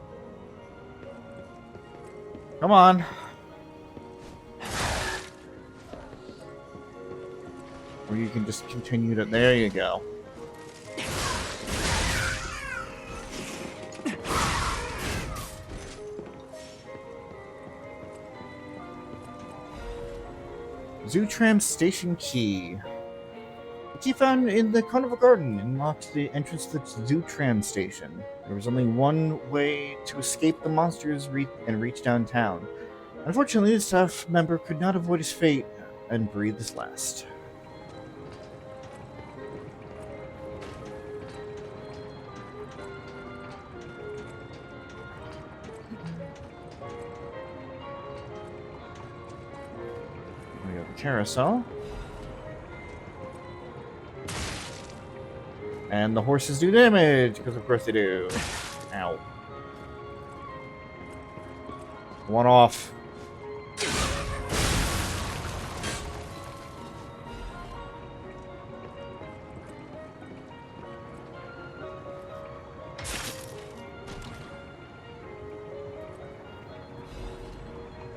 Come on. Or you can just continue to... There you go. Zootram Station Key. The key found in the Carnival Garden unlocks the entrance to the Zootram Station. There was only one way to escape the monsters and reach downtown. Unfortunately, the staff member could not avoid his fate and breathe his last. We have a carousel. And the horses do damage, because of course they do. Ow. One off.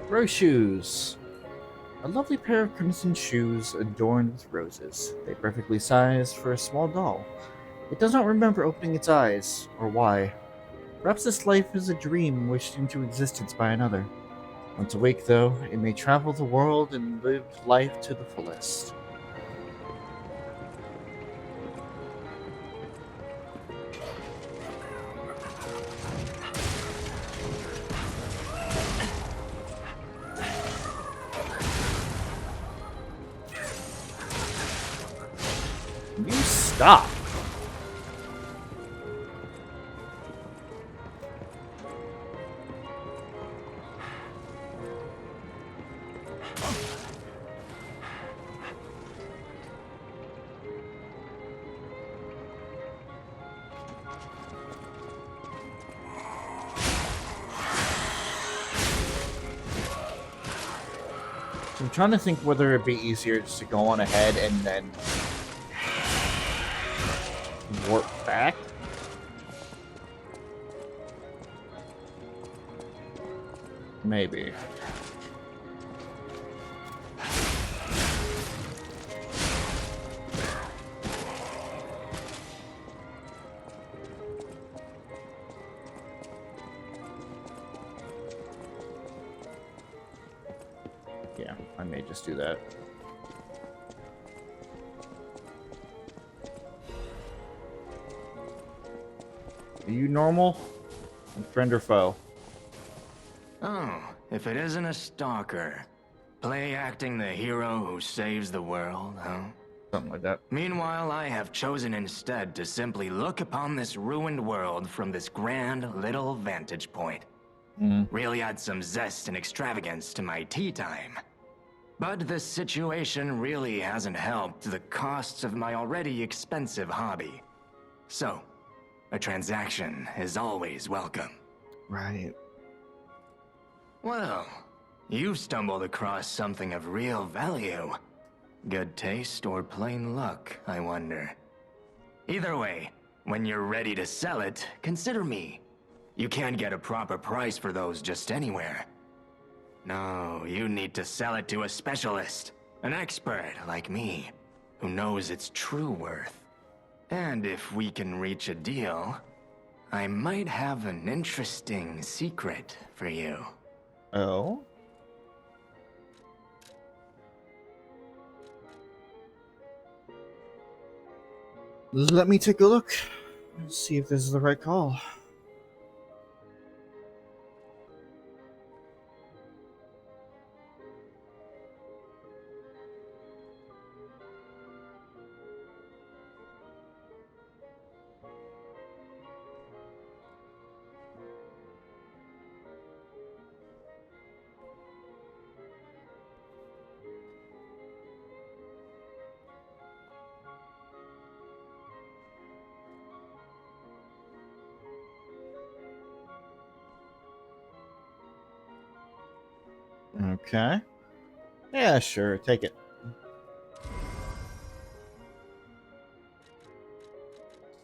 Rose shoes. A lovely pair of crimson shoes adorned with roses. They perfectly sized for a small doll. It does not remember opening its eyes, or why. Perhaps this life is a dream wished into existence by another. Once awake, though, it may travel the world and live life to the fullest. You stop! I'm trying to think whether it'd be easier just to go on ahead and then warp back. Maybe. Yeah, I may just do that. Are you normal? Friend or foe? Oh, if it isn't a stalker. Play acting the hero who saves the world, huh? Something like that. Meanwhile, I have chosen instead to simply look upon this ruined world from this grand little vantage point. Really add some zest and extravagance to my tea time. But this situation really hasn't helped the costs of my already expensive hobby. So, a transaction is always welcome. Right. Well, you've stumbled across something of real value. Good taste or plain luck, I wonder. Either way, when you're ready to sell it, consider me. You can't get a proper price for those just anywhere. No, you need to sell it to a specialist, an expert like me, who knows its true worth. And if we can reach a deal, I might have an interesting secret for you. Oh? Let me take a look. See if this is the right call. Okay. Yeah, sure. Take it.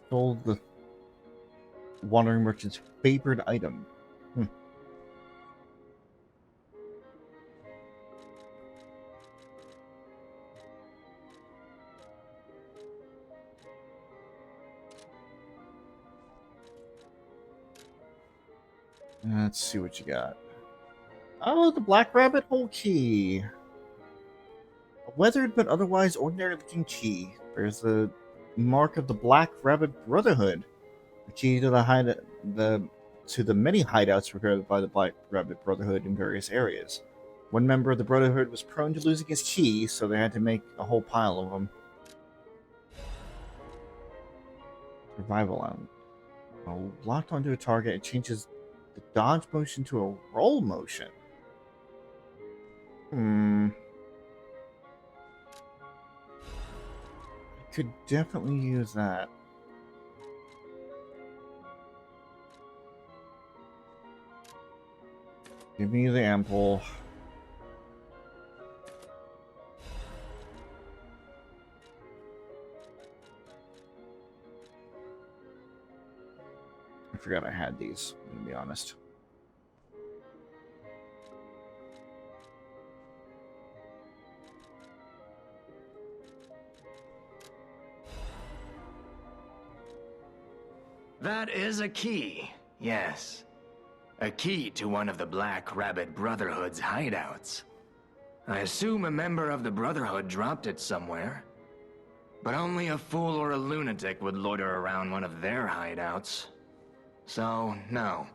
Stole the wandering merchant's favorite item. Let's see what you got. Oh, the Black Rabbit Hole Key. A weathered but otherwise ordinary looking key. There's the mark of the Black Rabbit Brotherhood. The key to the many hideouts prepared by the Black Rabbit Brotherhood in various areas. One member of the Brotherhood was prone to losing his key, so they had to make a whole pile of them. Survival Island. Locked onto a target, it changes the dodge motion to a roll motion. I could definitely use that. Give me the ample. I forgot I had these, to be honest. That is a key, yes. A key to one of the Black Rabbit Brotherhood's hideouts. I assume a member of the Brotherhood dropped it somewhere. But only a fool or a lunatic would loiter around one of their hideouts. So, no.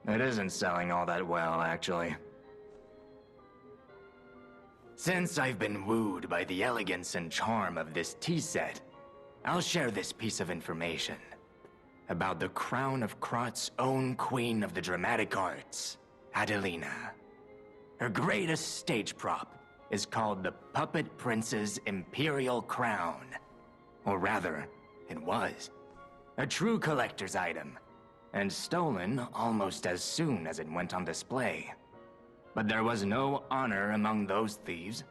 It isn't selling all that well, actually. Since I've been wooed by the elegance and charm of this tea set, I'll share this piece of information about the crown of Krat's own queen of the dramatic arts, Adelina. Her greatest stage prop is called the Puppet Prince's Imperial Crown. Or rather, it was. A true collector's item, and stolen almost as soon as it went on display. But there was no honor among those thieves.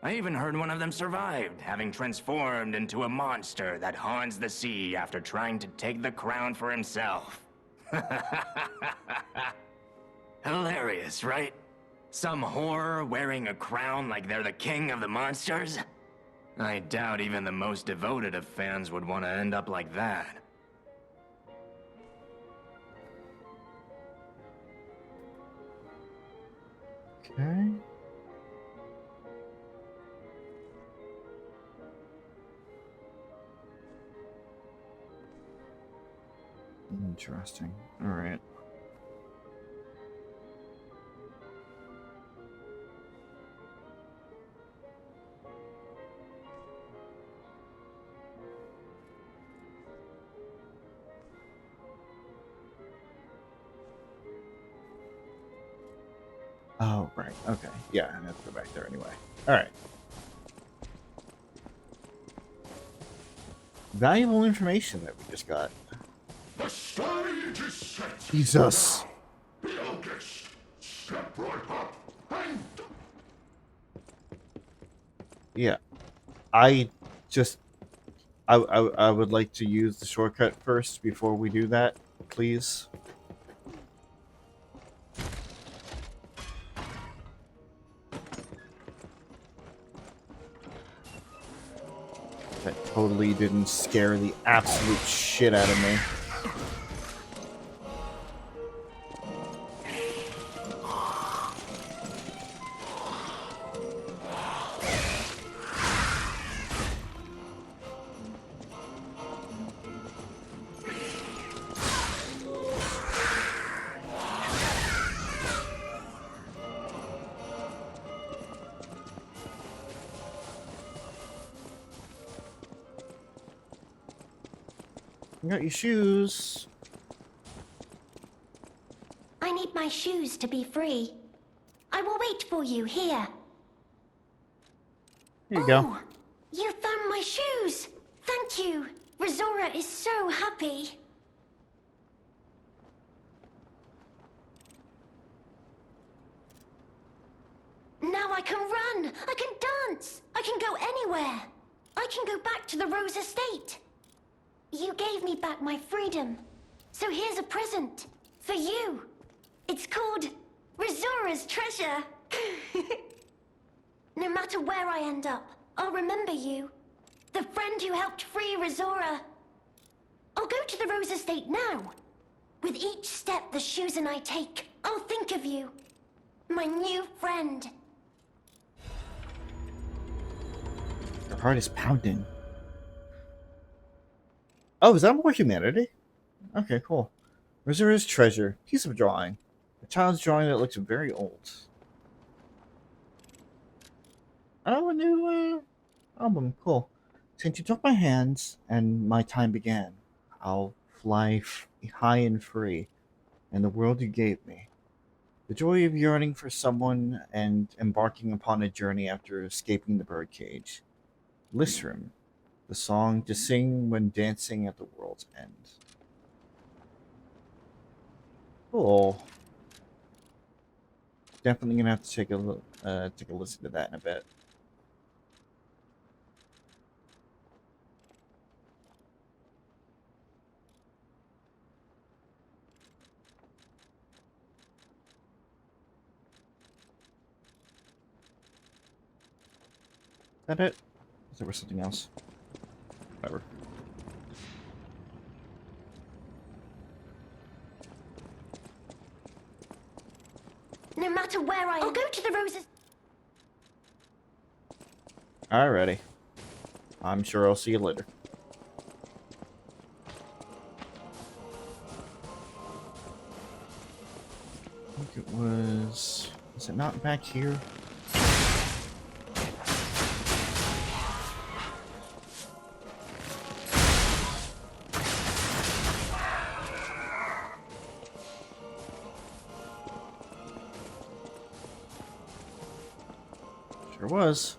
I even heard one of them survived, having transformed into a monster that haunts the sea after trying to take the crown for himself. Hilarious, right? Some horror wearing a crown like they're the king of the monsters? I doubt even the most devoted of fans would want to end up like that. Okay. Interesting. All right. Oh, right. Okay. Yeah, I have to go back there anyway. All right. valuable information that we just got. The stage is set. Jesus. The eldest, step right up and... Yeah. I just... I would like to use the shortcut first before we do that, please. That totally didn't scare the absolute shit out of me. You got your shoes. I need my shoes to be free. I will wait for you here. Here you go. Oh, you found my shoes. Thank you. Rizora is so happy. Now I can run. I can dance. I can go anywhere. I can go back to the Rose Estate. You gave me back my freedom. So here's a present for you. It's called Rizora's Treasure. No matter where I end up, I'll remember you. The friend who helped free Rizora. I'll go to the Rose Estate now. With each step the shoes and I take, I'll think of you. My new friend. Your heart is pounding. Oh, is that more humanity? Okay, cool. Reservoir's treasure. Piece of drawing. A child's drawing that looks very old. Oh, a new album. Cool. Since you took my hands and my time began, I'll fly high and free in the world you gave me. The joy of yearning for someone and embarking upon a journey after escaping the birdcage. Listrum, the song to sing when dancing at the world's end. Cool. Definitely gonna have to take a listen to that in a bit. Is that it? Is there was something else? Whatever. No matter where I'll go to the Roses. Alrighty. I'm sure I'll see you later. I think it was... Was it not back here? Sure was.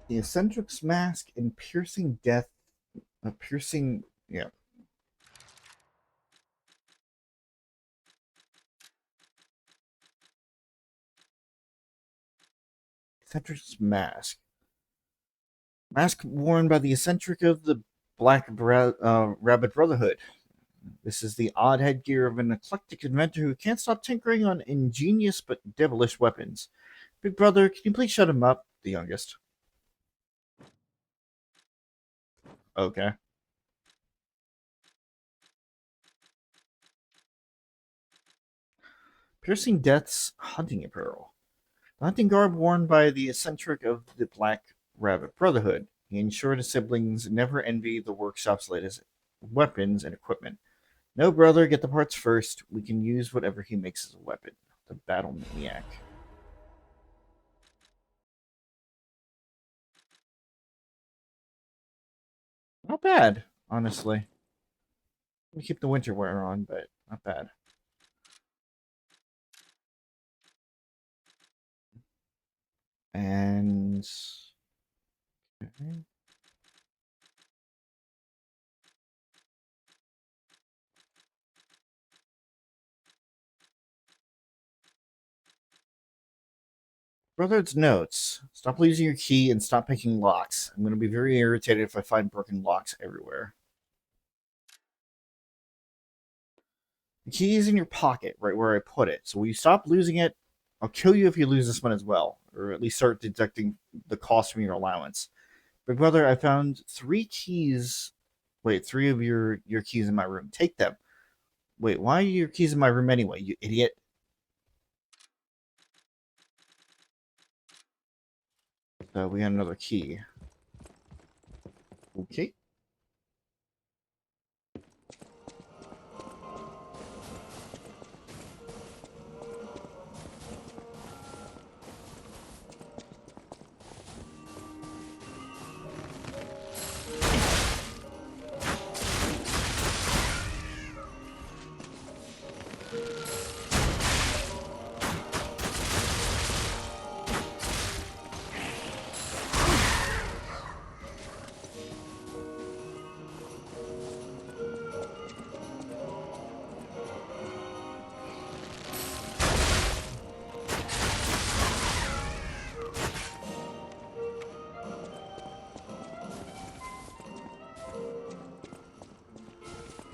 The eccentric's mask and piercing death. Piercing. Yeah. Eccentric's mask. Mask worn by the eccentric of the Rabbit Brotherhood. This is the odd headgear of an eclectic inventor who can't stop tinkering on ingenious but devilish weapons. Big brother, can you please shut him up? The youngest. Okay. Piercing Death's hunting apparel. The hunting garb worn by the eccentric of the Black Rabbit Brotherhood. He ensured his siblings never envy the workshop's latest weapons and equipment. No, brother, get the parts first. We can use whatever he makes as a weapon. The Battle Maniac. Not bad, honestly. We keep the winter wear on, but not bad. And okay. Brother's notes. Stop losing your key and stop picking locks. I'm going to be very irritated if I find broken locks everywhere. The key is in your pocket, right where I put it. So will you stop losing it? I'll kill you if you lose this one as well, or at least start deducting the cost from your allowance. But brother, I found 3 keys. Wait, 3 of your keys in my room. Take them. Wait, why are your keys in my room anyway, you idiot? So we got another key. Okay.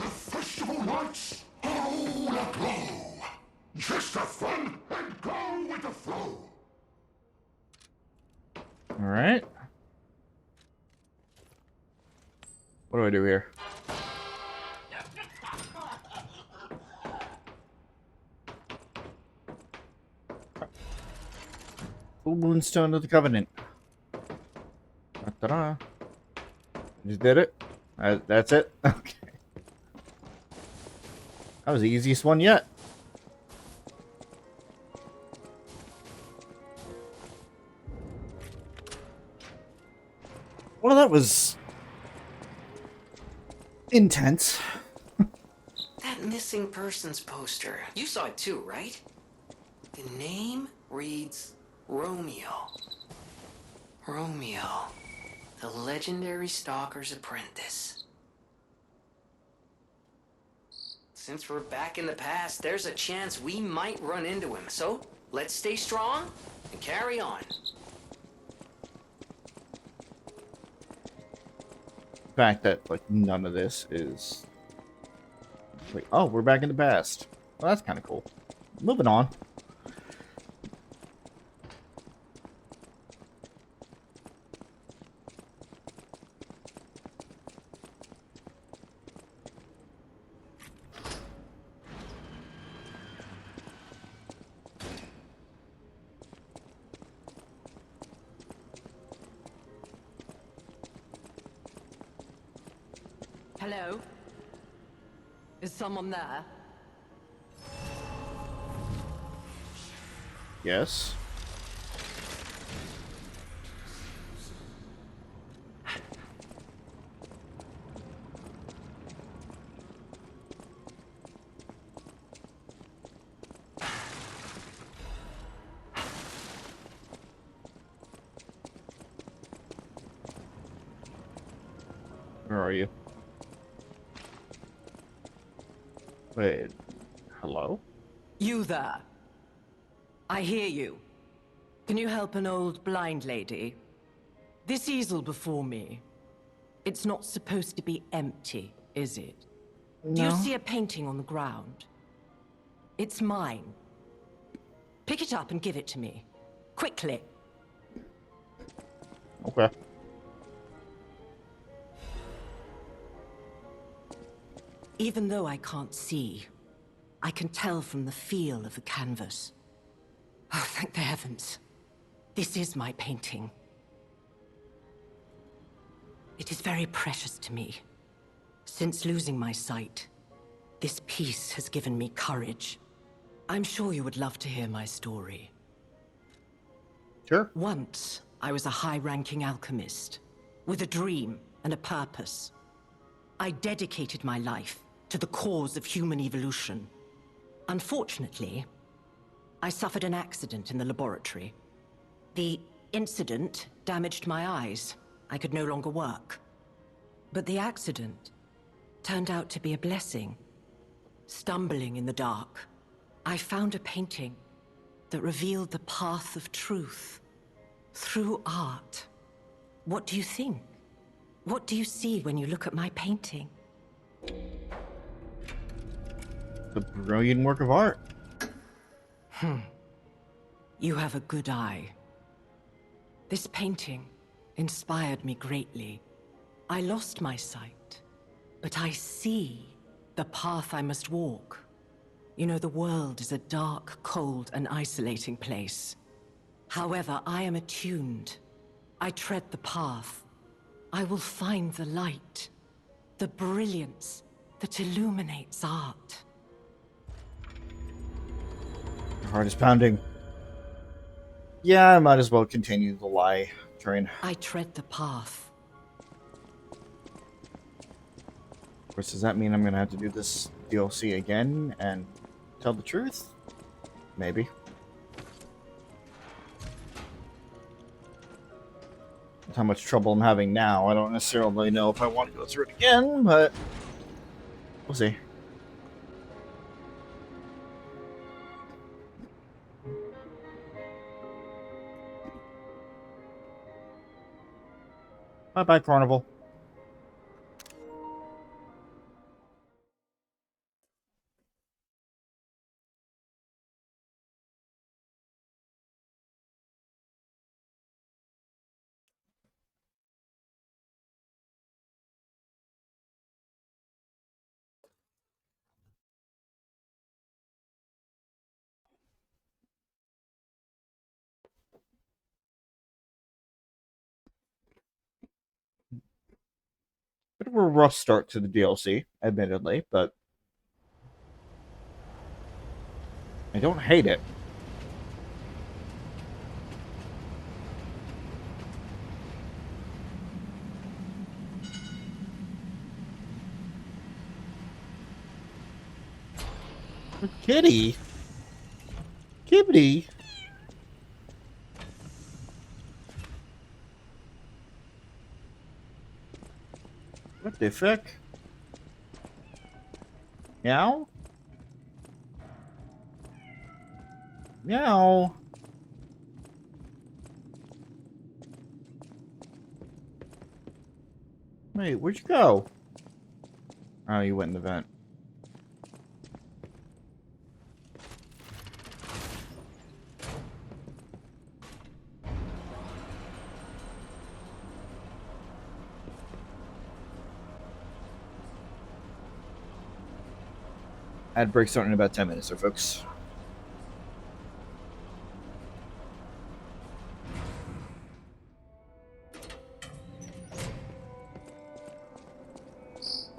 Festival lights are all aglow. Just have fun and go with the flow. All right. What do I do here? Full Moonstone of the Covenant. Ta-da. Just did it. That's it. Okay. That was the easiest one yet. Well, that was intense. That missing persons poster. You saw it too, right? The name reads Romeo. Romeo, the legendary stalker's apprentice. Since we're back in the past, there's a chance we might run into him. So, let's stay strong and carry on. The fact that like none of this is like, oh, we're back in the past. Well, that's kind of cool. Moving on. Hello? Is someone there? Yes. Where are you? Wait. Hello? You there? I hear you. Can you help an old blind lady? This easel before me. It's not supposed to be empty, is it? Do you No. see a painting on the ground? It's mine. Pick it up and give it to me. Quickly. Okay. Even though I can't see, I can tell from the feel of the canvas. Oh, thank the heavens. This is my painting. It is very precious to me. Since losing my sight, this piece has given me courage. I'm sure you would love to hear my story. Sure. Once, I was a high-ranking alchemist, with a dream and a purpose. I dedicated my life to the cause of human evolution. Unfortunately, I suffered an accident in the laboratory. The incident damaged my eyes. I could no longer work. But the accident turned out to be a blessing. Stumbling in the dark, I found a painting that revealed the path of truth through art. What do you think? What do you see when you look at my painting? A brilliant work of art. You have a good eye. This painting inspired me greatly. I lost my sight, but I see the path I must walk. You know, the world is a dark, cold, and isolating place. However, I am attuned. I tread the path. I will find the light, the brilliance that illuminates art. Your heart is pounding. Yeah, I might as well continue the lie train. I tread the path. Of course, does that mean I'm gonna have to do this DLC again and tell the truth? Maybe. That's how much trouble I'm having now. I don't necessarily know if I want to go through it again, but we'll see. Bye-bye, Carnival. Bit of a rough start to the DLC, admittedly, but I don't hate it. Kitty? Kitty? What the fuck? Meow? Meow? Wait, where'd you go? Oh, you went in the vent. Ad break starting in about 10 minutes, so folks.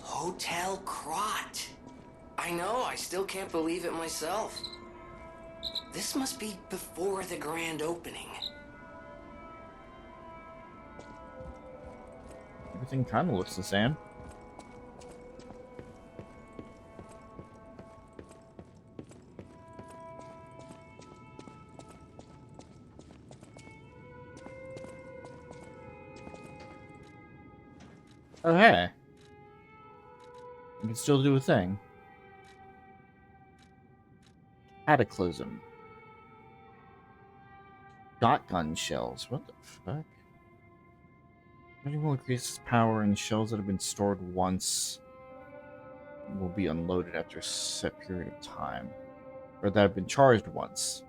Hotel Krat. I know, I still can't believe it myself. This must be before the grand opening. Everything kind of looks the same. Oh, hey. I can still do a thing. Cataclysm. Shotgun shells. What the fuck? Anyone will increase its power, and shells that have been stored once will be unloaded after a set period of time. Or that have been charged once.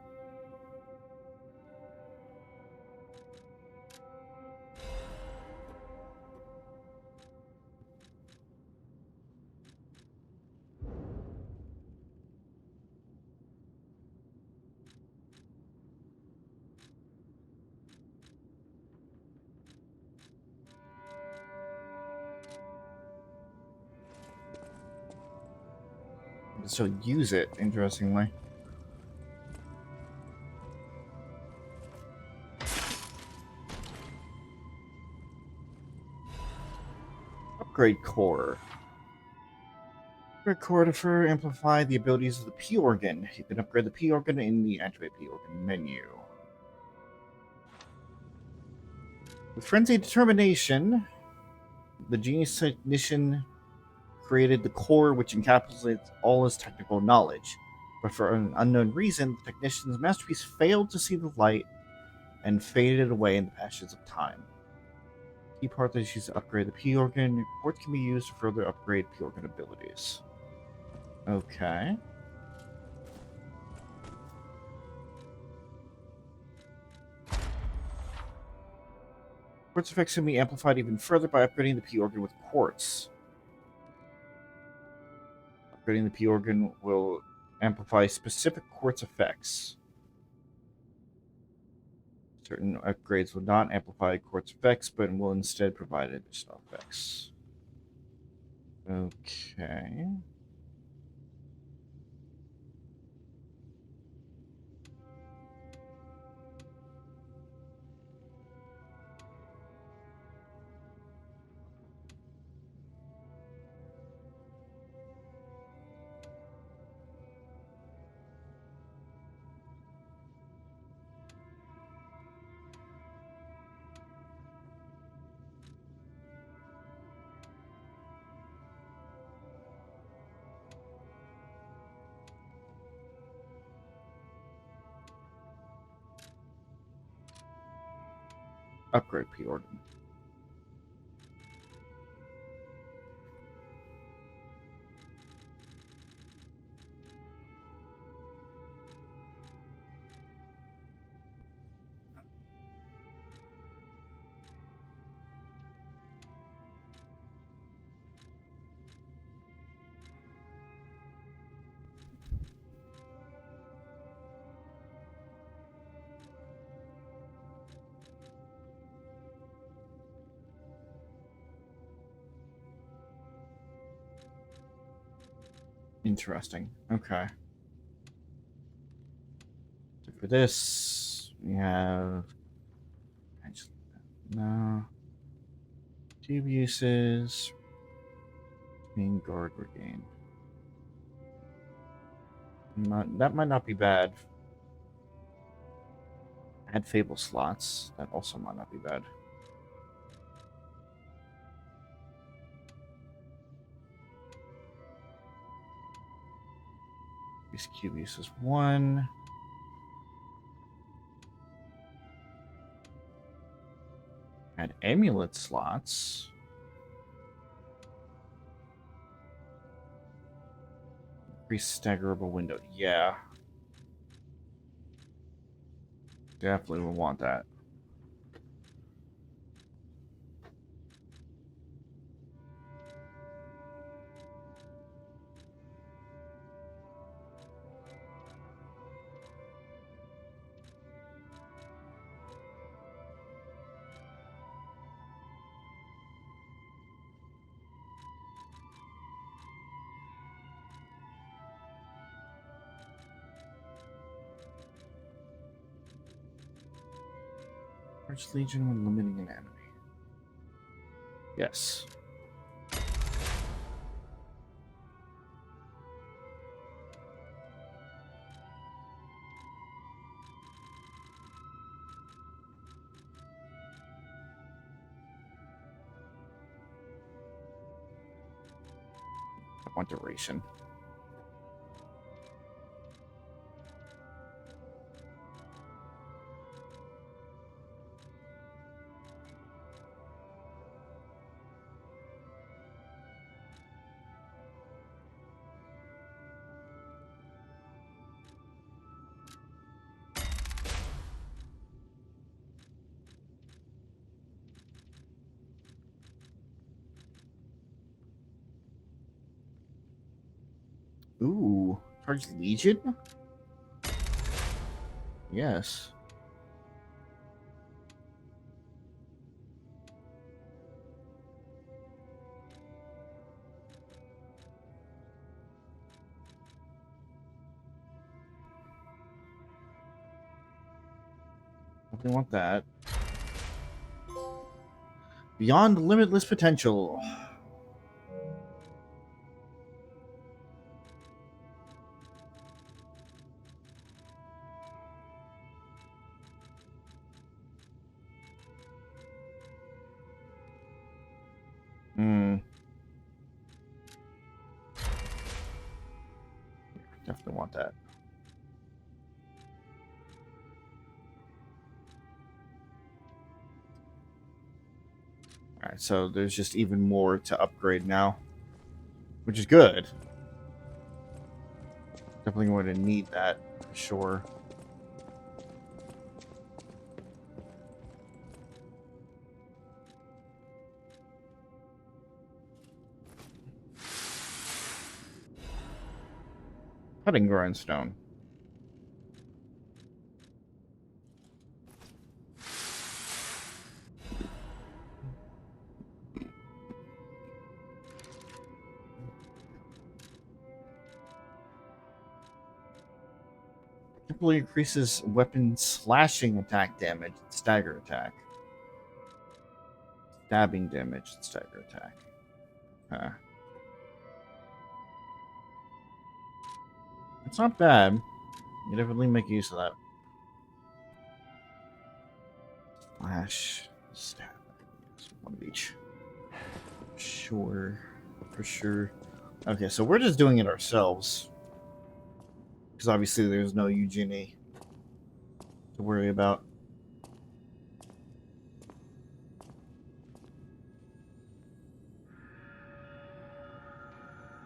So use it, interestingly. Upgrade core. Recordifer, amplify the abilities of the P organ. You can upgrade the P organ in the activate P organ menu. With frenzied determination, the genius technician created the core which encapsulates all his technical knowledge. But for an unknown reason, the technician's masterpiece failed to see the light and faded away in the passions of time. Key part that is used to upgrade the P organ. Quartz can be used to further upgrade P organ abilities. Okay. Quartz effects can be amplified even further by upgrading the P organ with quartz. Upgrading the P organ will amplify specific quartz effects. Certain upgrades will not amplify quartz effects, but will instead provide additional effects. Okay. Upgrade P organ. Interesting. Okay. So for this, we have. No. Tube uses. Main guard regained. That might not be bad. Add Fable slots. That also might not be bad. Use cube uses 1. Add amulet slots. Increase staggerable window. Yeah. Definitely will want that. Charge Legion when limiting an enemy. Yes. I want duration. Ooh, Charge Legion? Yes. Definitely want that. Beyond limitless potential. that. Alright, so there's just even more to upgrade now, which is good. Definitely going to need that, for sure. Cutting grindstone. Simply increases weapon slashing attack damage and stagger attack. Stabbing damage and stagger attack. It's not bad. You definitely make use of that. Slash, stab. One of each. Sure. For sure. Okay, so we're just doing it ourselves. Because obviously there's no Eugenie to worry about.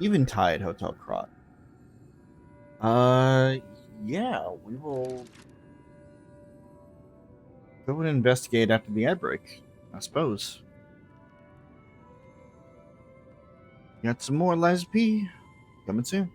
Eventide Hotel Krat. Yeah, we will go and investigate after the ad break, I suppose. Got some more Lies P coming soon.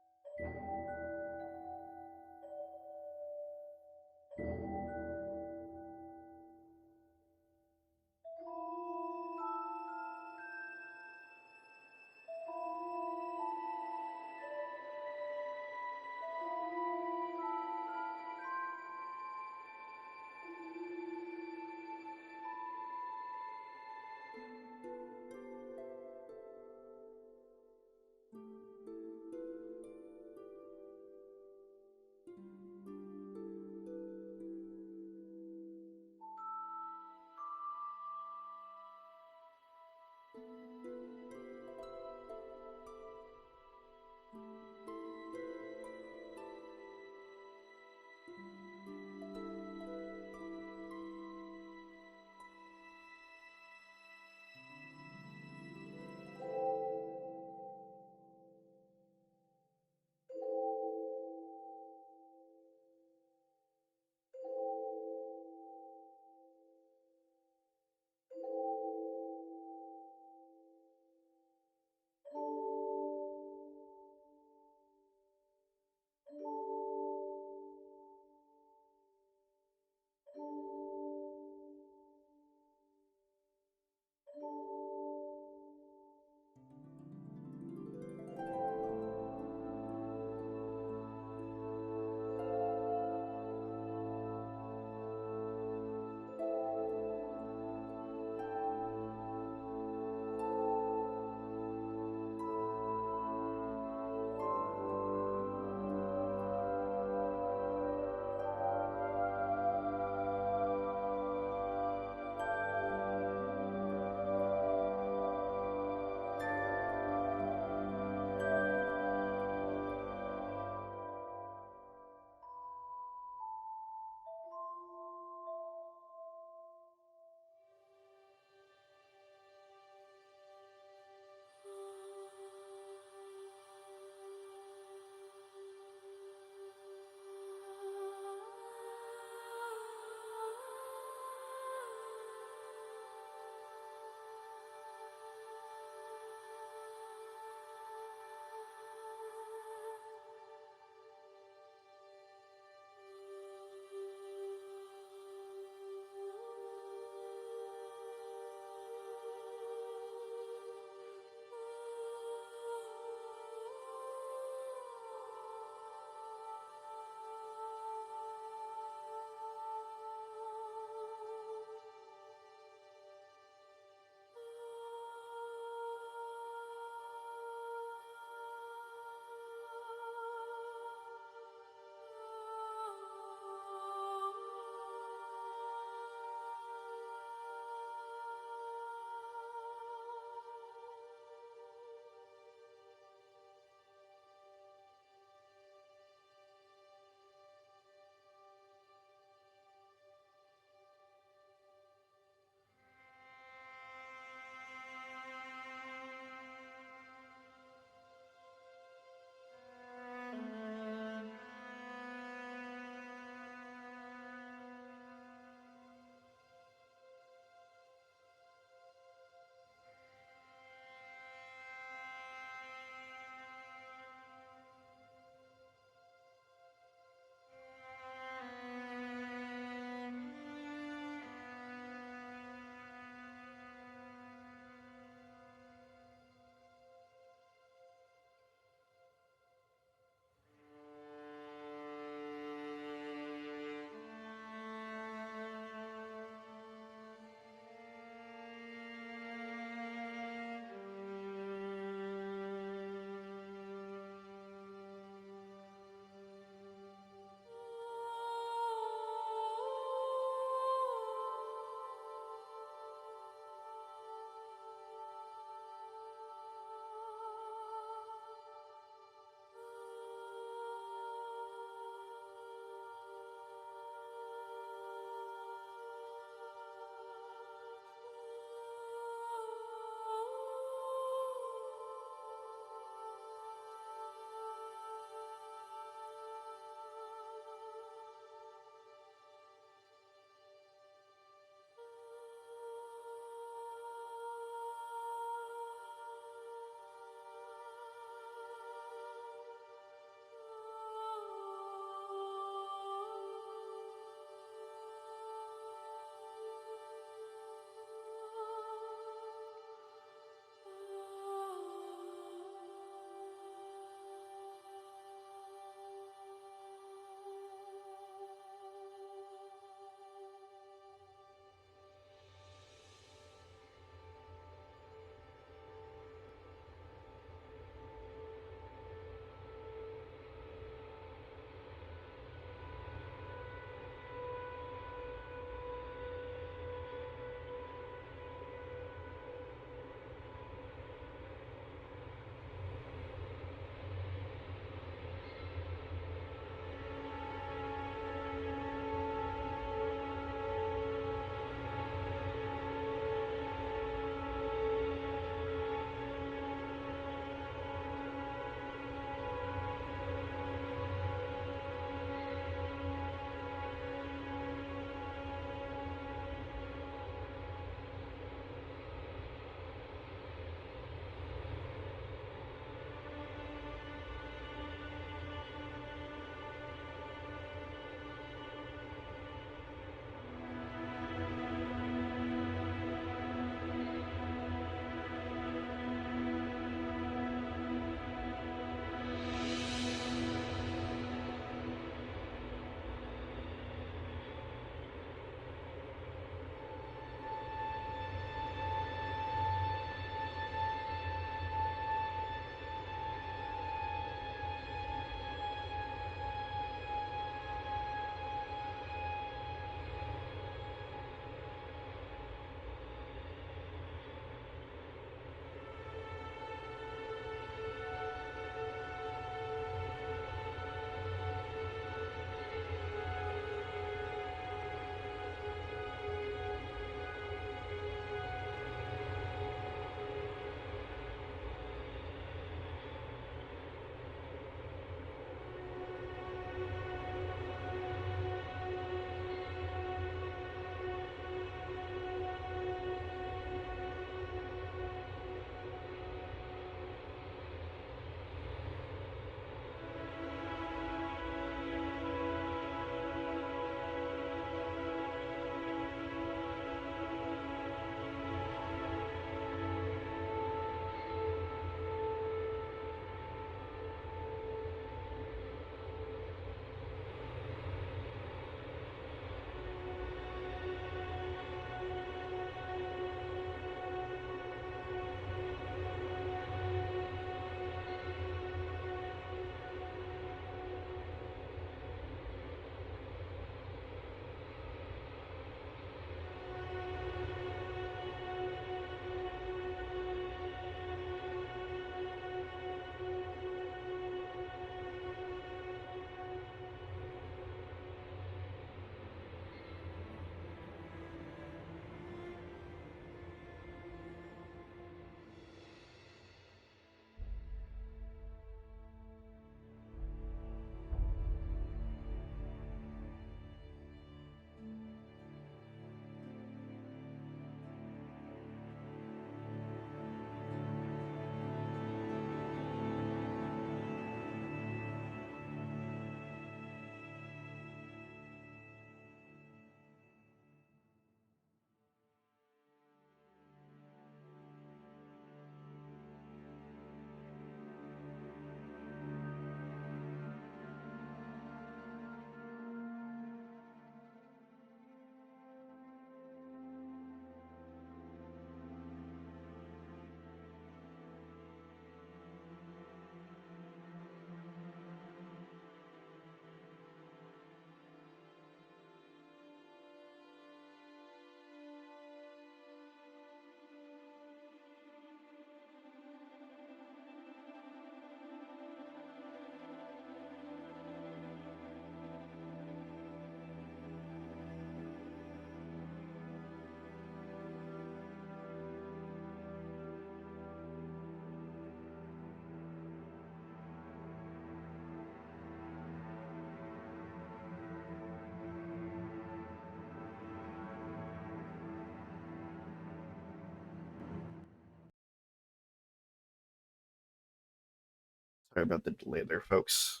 Sorry about the delay there, folks.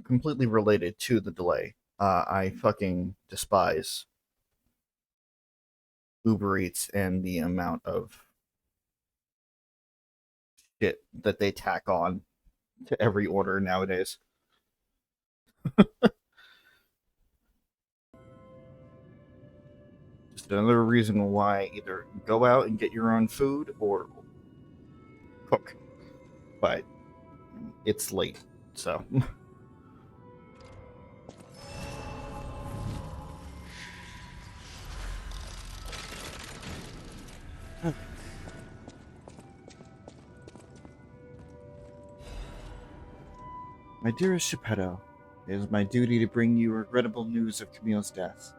Completely related to the delay. I fucking despise Uber Eats and the amount of shit that they tack on to every order nowadays. Just another reason why either go out and get your own food or cook. But it's late, so. My dearest Geppetto, it is my duty to bring you regrettable news of Camille's death.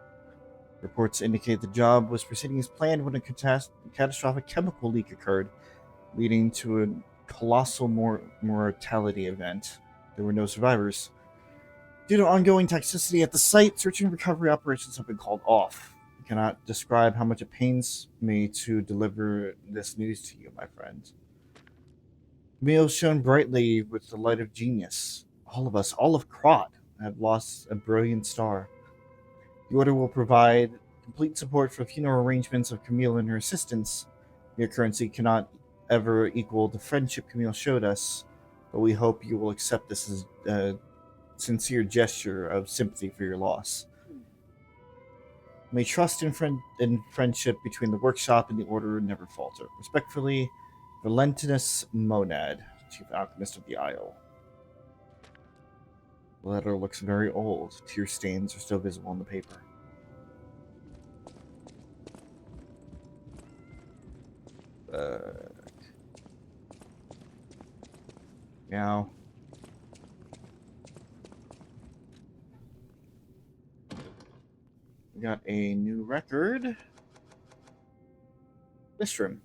Reports indicate the job was proceeding as planned when a catastrophic chemical leak occurred, leading to a colossal mortality event. There were no survivors. Due to ongoing toxicity at the site, search and recovery operations have been called off. I cannot describe how much it pains me to deliver this news to you, my friend. Camille shone brightly with the light of genius. All of us, all of Krat, have lost a brilliant star. The Order will provide complete support for funeral arrangements of Camille and her assistants. Mere currency cannot ever equal the friendship Camille showed us, but we hope you will accept this as a sincere gesture of sympathy for your loss. May trust and friendship between the workshop and the Order never falter. Respectfully, Valentinus Monad, Chief Alchemist of the Isle. The letter looks very old. Tear stains are still visible on the paper. Meow. We got a new record. This room.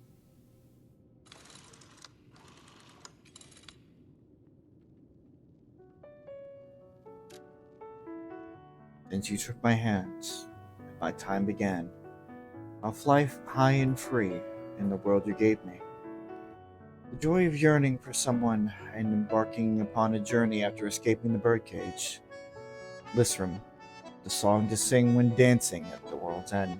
Since you took my hands, my time began. I'll fly high and free in the world you gave me. The joy of yearning for someone and embarking upon a journey after escaping the birdcage. Lissram, the song to sing when dancing at the world's end.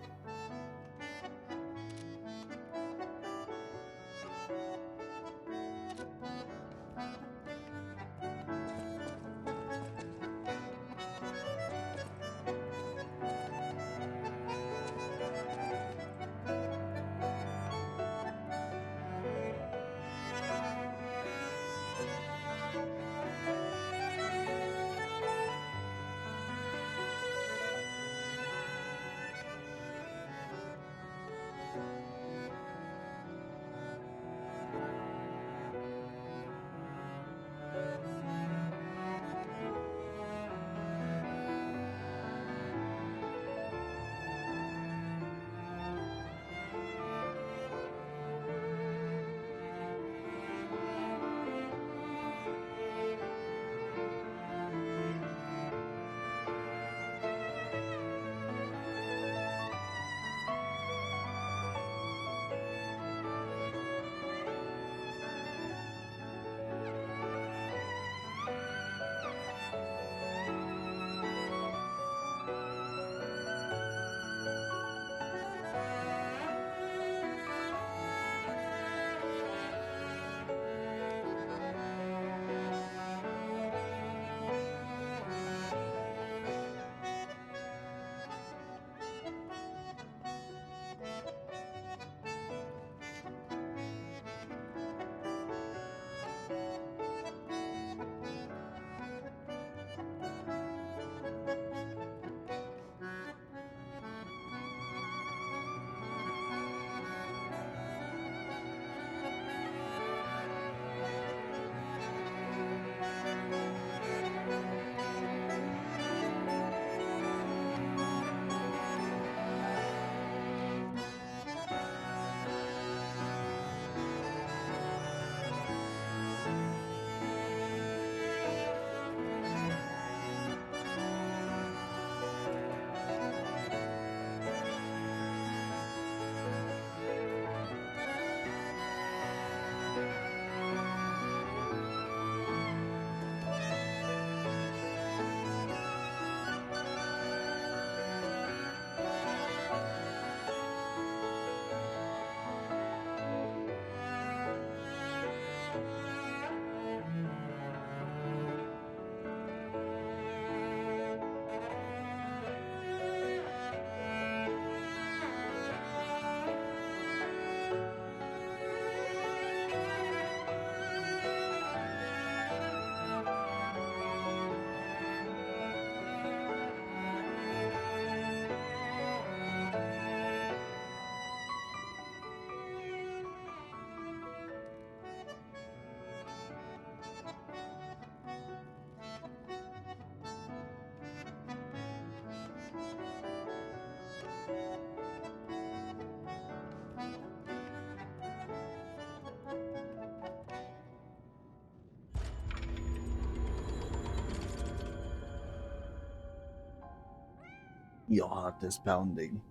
Your heart is pounding.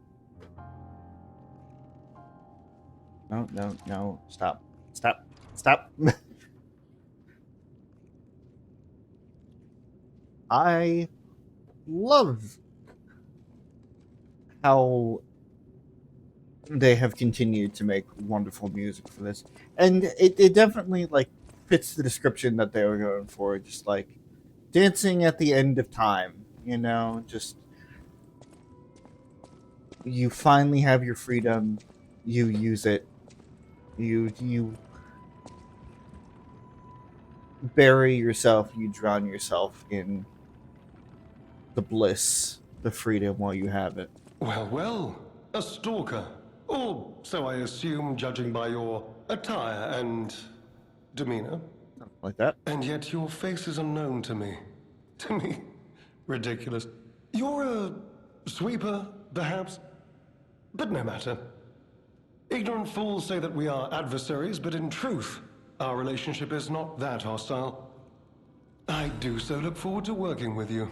No, no, no. Stop. Stop. Stop. I love how they have continued to make wonderful music for this. And it definitely like fits the description that they were going for, just like dancing at the end of time, just you finally have your freedom, you use it, you bury yourself, you drown yourself in the bliss, the freedom while you have it. Well, well, a stalker. Or so I assume, judging by your attire and demeanor. Something like that. And yet your face is unknown to me. To me. Ridiculous. You're a sweeper, perhaps? But no matter. Ignorant fools say that we are adversaries, but in truth, our relationship is not that hostile. I do so look forward to working with you.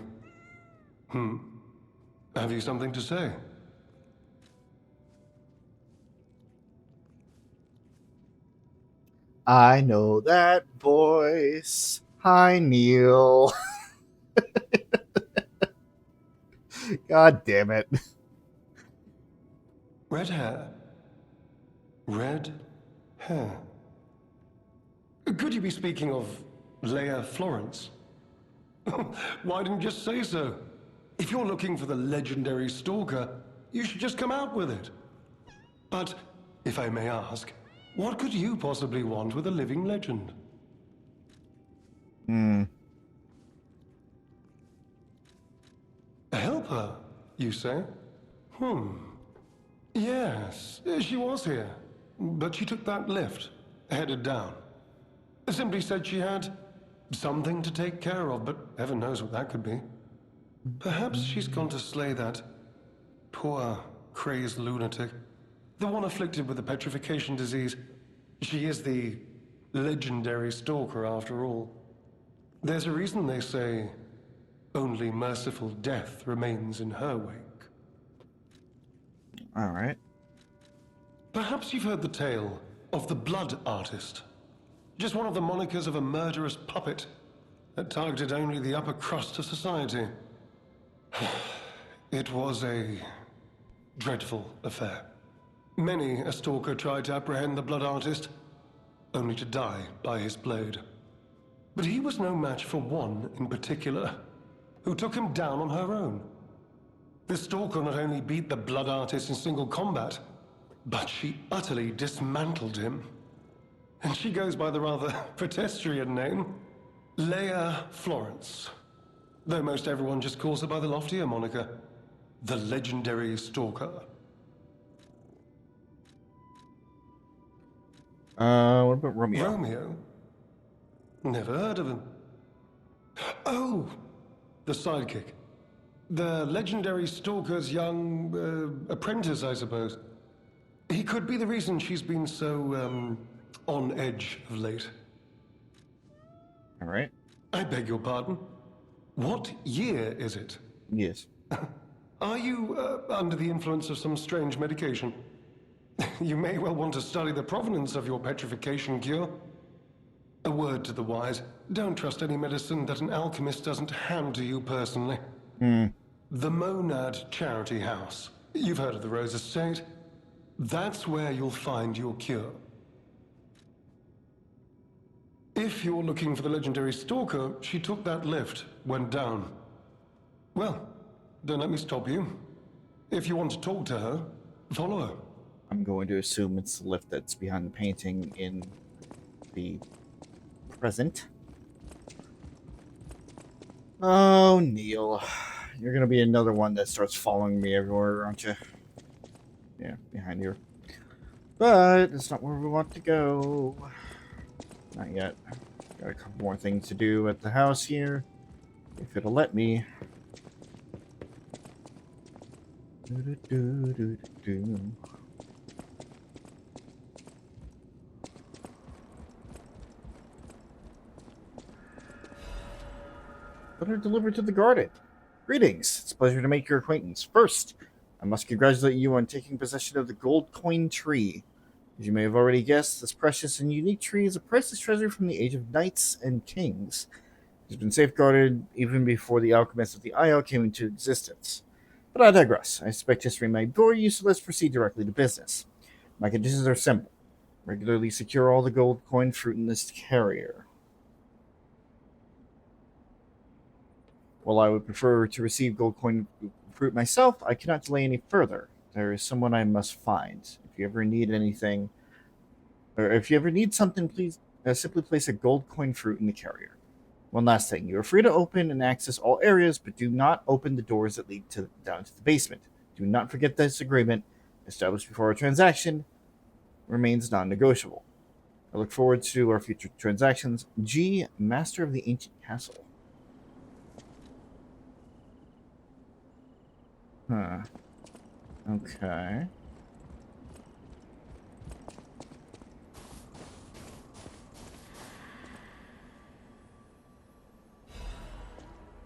Have you something to say? I know that voice. Hi, Neil. God damn it. Red hair. Red hair. Could you be speaking of Leia Florence? Why didn't you just say so? If you're looking for the legendary stalker, you should just come out with it. But, if I may ask, what could you possibly want with a living legend? Help her, you say? Yes, she was here. But she took that lift, headed down. Simply said she had something to take care of, but heaven knows what that could be. Perhaps she's gone to slay that poor, crazed lunatic. The one afflicted with the petrification disease. She is the legendary stalker, after all. There's a reason they say only merciful death remains in her wake. All right. Perhaps you've heard the tale of the Blood Artist. Just one of the monikers of a murderous puppet that targeted only the upper crust of society. It was a dreadful affair. Many a stalker tried to apprehend the Blood Artist, only to die by his blade. But he was no match for one in particular, who took him down on her own. The stalker not only beat the Blood Artist in single combat, but she utterly dismantled him. And she goes by the rather pedestrian name, Leia Florence. Though most everyone just calls her by the loftier moniker, the legendary stalker. What about Romeo? Romeo? Never heard of him. Oh, the sidekick. The legendary stalker's young apprentice, I suppose. He could be the reason she's been so, on edge of late. All right. I beg your pardon? What year is it? Yes. Are you under the influence of some strange medication? You may well want to study the provenance of your petrification cure. A word to the wise, don't trust any medicine that an alchemist doesn't hand to you personally. The Monad Charity House. You've heard of the Rose Estate? That's where you'll find your cure. If you're looking for the legendary stalker, she took that lift, went down. Well, don't let me stop you. If you want to talk to her, follow her. I'm going to assume it's the lift that's behind the painting in the present. Oh, Neil. You're going to be another one that starts following me everywhere, aren't you? Yeah, behind here. But it's not where we want to go. Not yet. Got a couple more things to do at the house here. If it'll let me. But are delivered to the garden. Greetings. It's a pleasure to make your acquaintance. First, I must congratulate you on taking possession of the gold coin tree. As you may have already guessed, this precious and unique tree is a priceless treasure from the age of knights and kings. It has been safeguarded even before the alchemists of the Isle came into existence. But I digress. I suspect history may bore you, so let's proceed directly to business. My conditions are simple. Regularly secure all the gold coin fruit in this carrier. While I would prefer to receive gold coin fruit myself, I cannot delay any further. There is someone I must find. If you ever need anything, or if you ever need something, please simply place a gold coin fruit in the carrier. One last thing, you are free to open and access all areas, but do not open the doors that lead down to the basement. Do not forget this agreement, established before our transaction, remains non-negotiable. I look forward to our future transactions. G, Master of the Ancient Castle. Huh. Okay.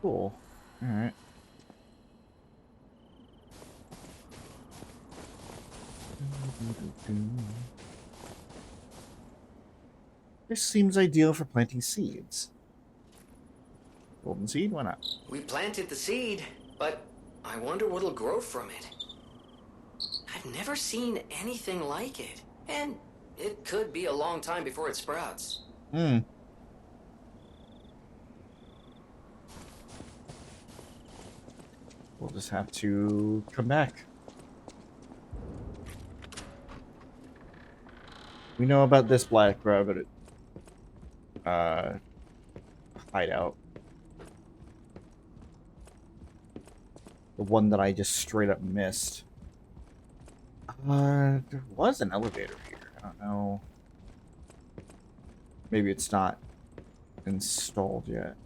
Cool. Alright. This seems ideal for planting seeds. Golden seed? Why not? We planted the seed, but I wonder what'll grow from it. I've never seen anything like it, and it could be a long time before it sprouts. Hmm. We'll just have to come back. We know about this black rabbit hideout. The one that I just straight up missed. There was an elevator here. I don't know. Maybe it's not installed yet.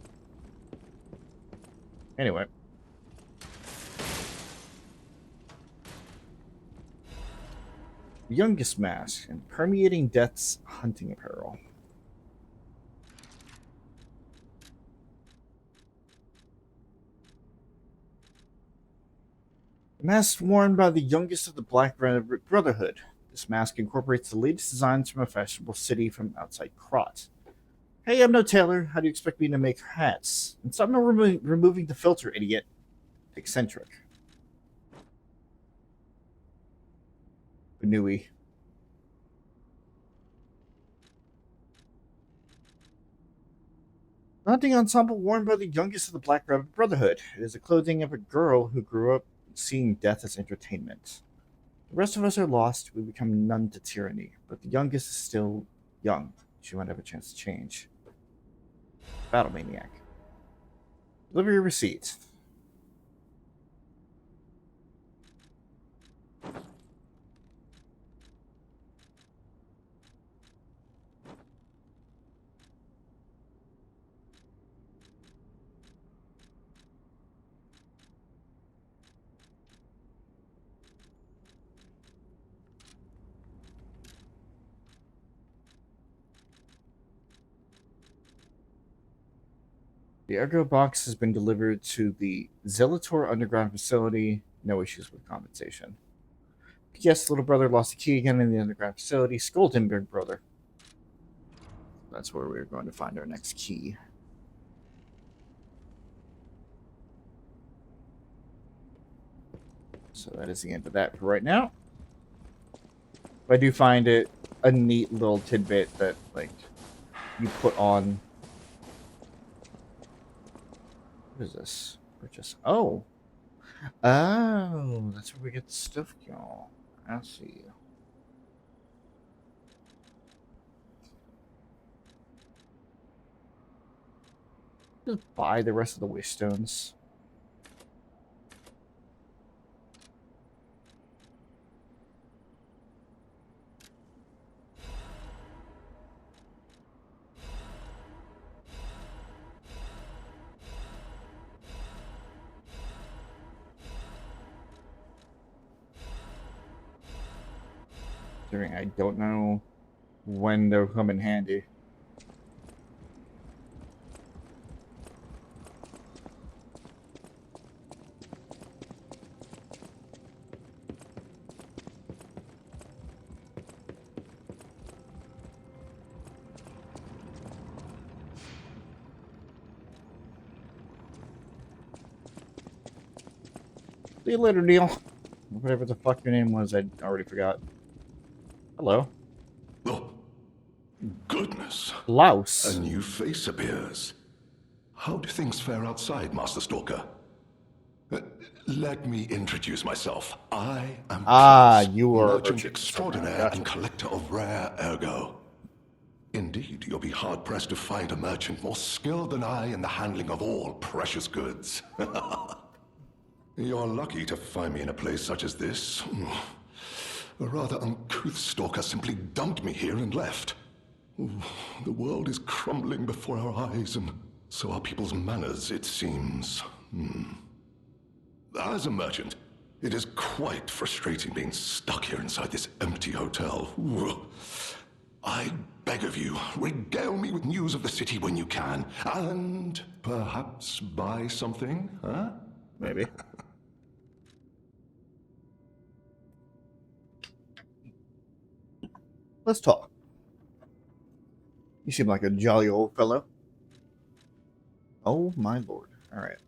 Anyway. Youngest mask and permeating death's hunting apparel. The mask worn by the youngest of the Black Brotherhood. This mask incorporates the latest designs from a fashionable city from outside Krat. Hey, I'm no tailor. How do you expect me to make hats? And stop removing the filter, idiot. Eccentric. Benui. The hunting ensemble worn by the youngest of the Black Rabbit Brotherhood. It is the clothing of a girl who grew up seeing death as entertainment. The rest of us are lost. We become numb to tyranny. But the youngest is still young. She might have a chance to change. Battle Maniac. Delivery receipt. The Ergo box has been delivered to the Zelator underground facility. No issues with compensation. P.S. Little brother lost the key again in the underground facility. Scold him, big brother. That's where we're going to find our next key. So that is the end of that for right now. I do find it a neat little tidbit that, like, you put on... What is this? Purchase. Oh! Oh! That's where we get the stuff, y'all. I see. Just buy the rest of the wish stones. I don't know when they'll come in handy. See you later, Neil. Whatever the fuck your name was, I already forgot. Hello. Oh, goodness. A Laos. new face appears. How do things fare outside, Master Stalker? Let me introduce myself. I am Klaus, You are merchant merchant extraordinaire gotcha. and collector of rare ergo. Indeed, you'll be hard-pressed to find a merchant more skilled than I in the handling of all precious goods. You're lucky to find me in a place such as this. A rather uncouth stalker simply dumped me here and left. The world is crumbling before our eyes, and so are people's manners, it seems. As a merchant, it is quite frustrating being stuck here inside this empty hotel. I beg of you, regale me with news of the city when you can, and perhaps buy something, huh? Maybe. Let's talk. You seem like a jolly old fellow. Oh, my lord. All right.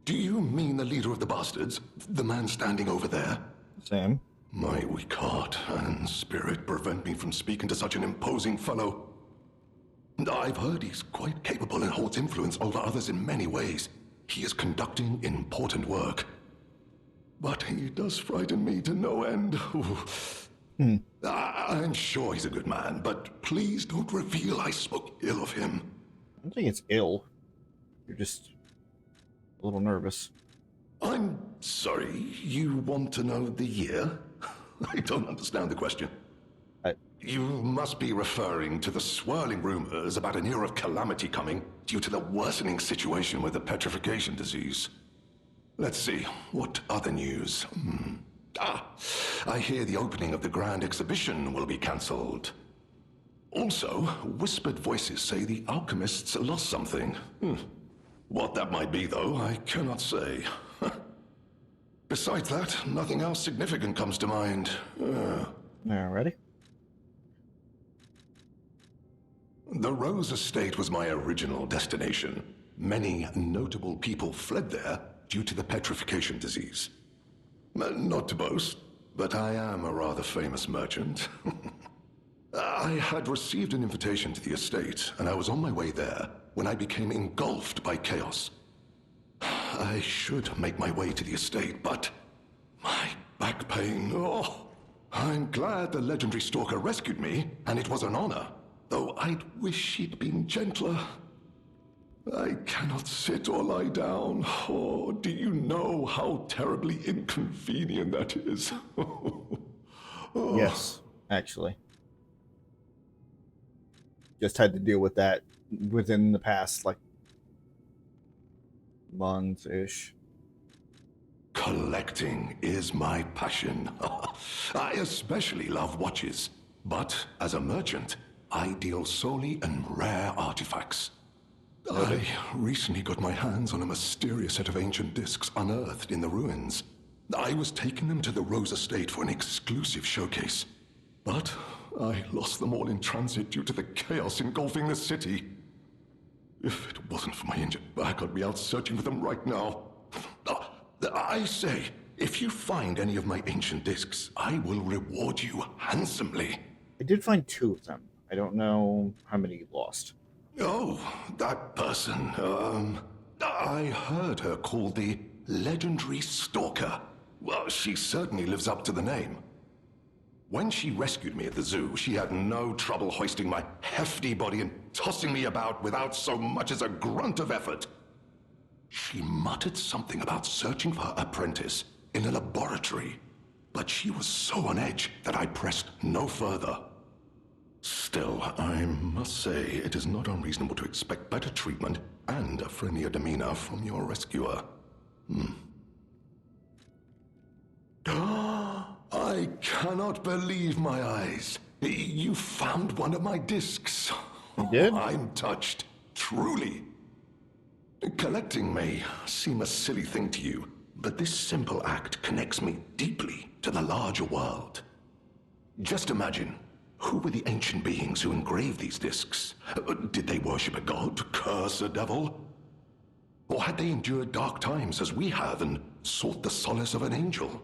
Do you mean the leader of the bastards? The man standing over there? Sam. My weak heart and spirit prevent me from speaking to such an imposing fellow. I've heard he's quite capable and holds influence over others in many ways. He is conducting important work. But he does frighten me to no end. I'm sure he's a good man, but please don't reveal I spoke ill of him. I don't think it's ill. You're just a little nervous. I'm sorry, you want to know the year? I don't understand the question. You must be referring to the swirling rumors about an era of calamity coming due to the worsening situation with the petrification disease. Let's see, what other news? I hear the opening of the Grand Exhibition will be cancelled. Also, whispered voices say the alchemists lost something. What that might be, though, I cannot say. Besides that, nothing else significant comes to mind. Alrighty. The Rose Estate was my original destination. Many notable people fled there due to the petrification disease. Not to boast, but I am a rather famous merchant. I had received an invitation to the estate, and I was on my way there when I became engulfed by chaos. I should make my way to the estate, but my back pain, I'm glad the legendary stalker rescued me, and it was an honor, though I'd wish he'd been gentler. I cannot sit or lie down. Oh, do you know how terribly inconvenient that is? Yes, actually. Just had to deal with that within the past, like, months-ish. Collecting is my passion. I especially love watches. But as a merchant, I deal solely in rare artifacts. I recently got my hands on a mysterious set of ancient discs unearthed in the ruins. I was taking them to the Rose Estate for an exclusive showcase. But I lost them all in transit due to the chaos engulfing the city. If it wasn't for my injured back, I'd be out searching for them right now. I say, if you find any of my ancient discs, I will reward you handsomely. I did find 2 of them. I don't know how many you lost. Oh, that person, I heard her called the legendary stalker. Well, she certainly lives up to the name. When she rescued me at the zoo, she had no trouble hoisting my hefty body and tossing me about without so much as a grunt of effort. She muttered something about searching for her apprentice in a laboratory, but she was so on edge that I pressed no further. Still, I must say it is not unreasonable to expect better treatment and a friendlier demeanor from your rescuer. I cannot believe my eyes. You found one of my discs. You did? I'm touched, truly. Collecting may seem a silly thing to you, but this simple act connects me deeply to the larger world. Just imagine, who were the ancient beings who engraved these discs? Did they worship a god, curse a devil? Or had they endured dark times as we have and sought the solace of an angel?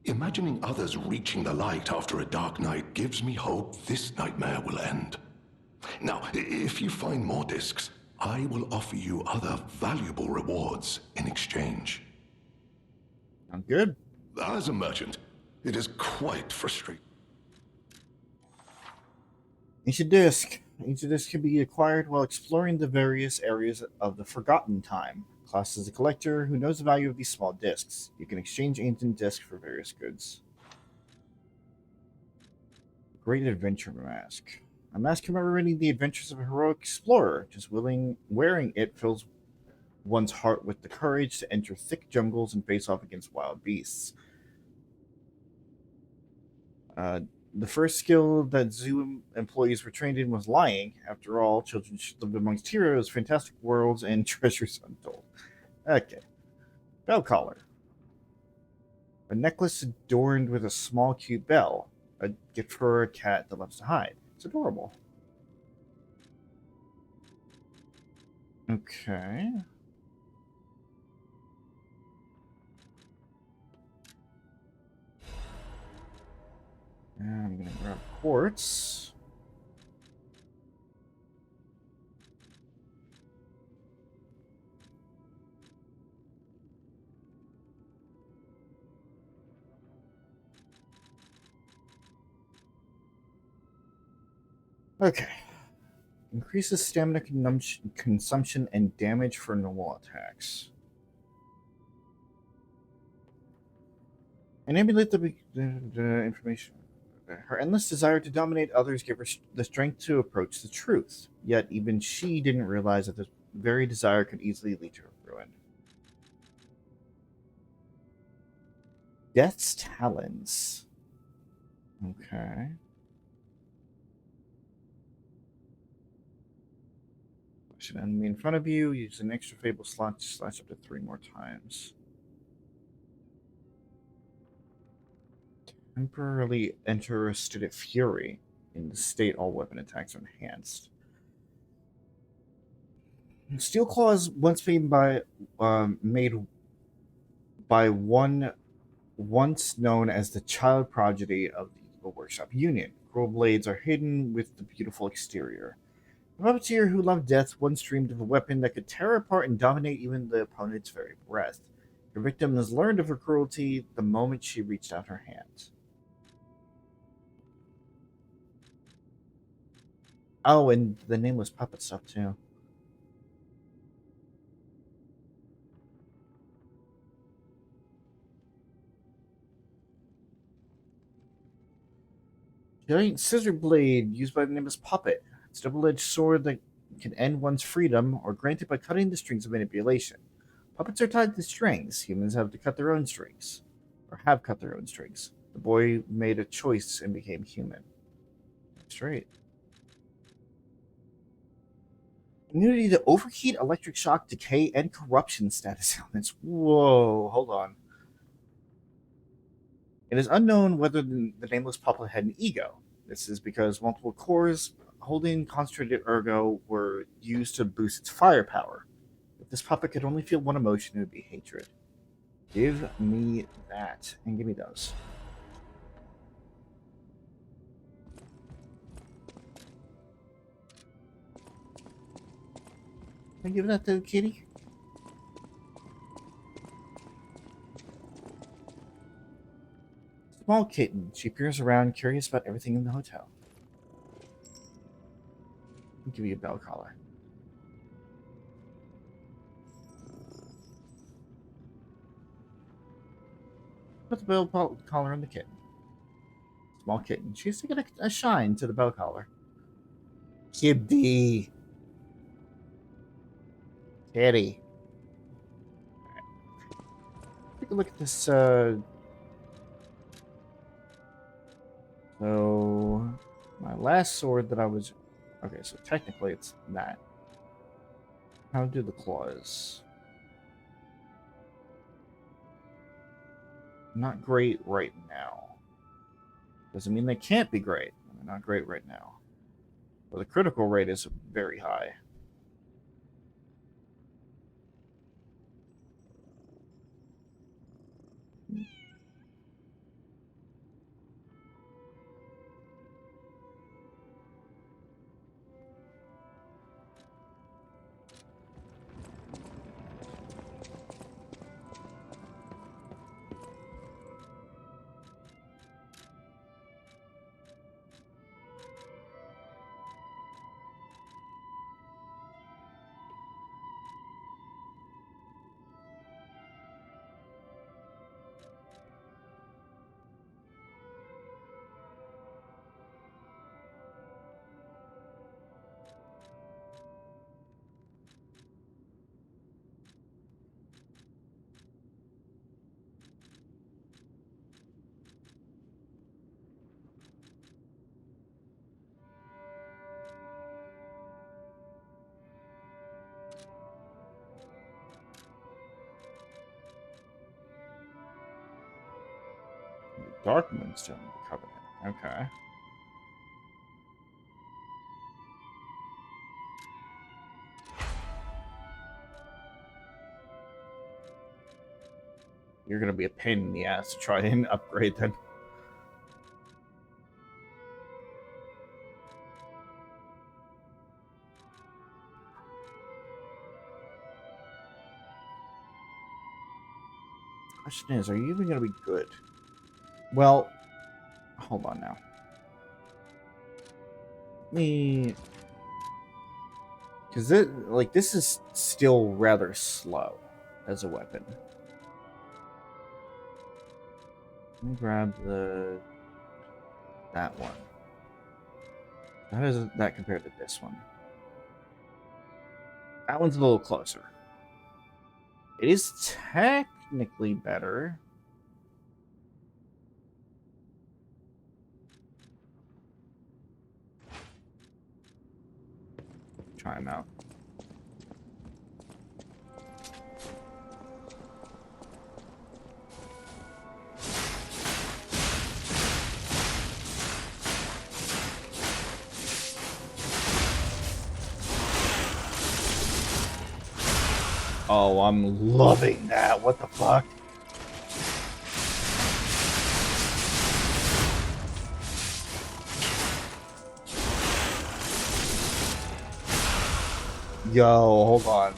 Imagining others reaching the light after a dark night gives me hope this nightmare will end. Now, if you find more discs, I will offer you other valuable rewards in exchange. Sound good? As a merchant, it is quite frustrating. Ancient Disc. Ancient Disc can be acquired while exploring the various areas of the Forgotten Time. Class is a collector who knows the value of these small discs. You can exchange Ancient Disc for various goods. Great Adventure Mask. A mask commemorating the adventures of a heroic explorer. Just wearing it fills one's heart with the courage to enter thick jungles and face off against wild beasts. The first skill that zoo employees were trained in was lying. After all, children should live amongst heroes, fantastic worlds, and treasures untold. Okay. Bell collar. A necklace adorned with a small cute bell. A gift for a cat that loves to hide. It's adorable. Okay. And I'm gonna grab quartz. Okay. Increases stamina consumption and damage for normal attacks. And emulate the information. Her endless desire to dominate others gave her the strength to approach the truth. Yet even she didn't realize that this very desire could easily lead to her ruin. Death's Talons. Okay. Push an enemy in front of you. Use an extra Fable slot to slash up to 3 more times. Temporarily enter a state of fury. In the state, all weapon attacks are enhanced. Steel Claws once made by one once known as the child prodigy of the Evil Workshop Union. Cruel blades are hidden with the beautiful exterior. The puppeteer who loved death once dreamed of a weapon that could tear apart and dominate even the opponent's very breath. Her victim has learned of her cruelty the moment she reached out her hand. Oh, and the nameless puppet stuff too. Giant scissor blade used by the nameless puppet. It's a double-edged sword that can end one's freedom or grant it by cutting the strings of manipulation. Puppets are tied to strings. Humans have to cut their own strings. Or have cut their own strings. The boy made a choice and became human. Straight. Immunity to overheat, electric shock, decay, and corruption status elements. Whoa, hold on. It is unknown whether the nameless puppet had an ego. This is because multiple cores holding concentrated ergo were used to boost its firepower. If this puppet could only feel one emotion, it would be hatred. Give me that, and give me those. Can I give that to Kitty? Small kitten. She peers around, curious about everything in the hotel. I'll give you a bell collar. Put the bell collar on the kitten. Small kitten. She's taking a shine to the bell collar. Kitty. Kitty. Right. Take a look at this. So my last sword that I was. Okay, so technically it's that. How do the claws? Not great right now. Doesn't mean they can't be great. They're not great right now. But the critical rate is very high. Dark Moonstone of the Covenant. Okay. You're gonna be a pain in the ass to try and upgrade then. Question is, are you even gonna be good? Well, hold on now. Me, because this is still rather slow as a weapon. Let me grab that one. How does that compare to this one? That one's a little closer. It is technically better. Try them out. Oh, I'm loving that. What the fuck? Yo, hold on.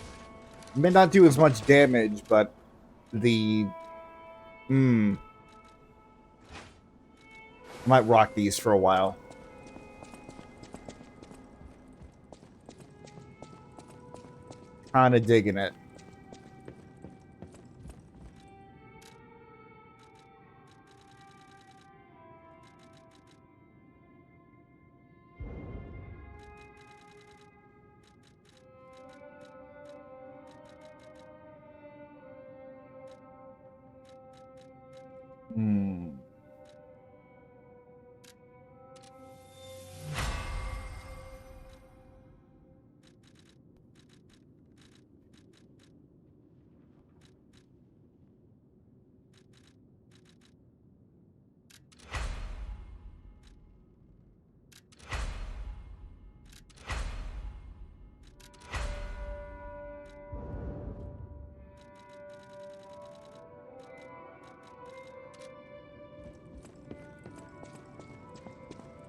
May not do as much damage, but the... Might rock these for a while. Kinda digging it.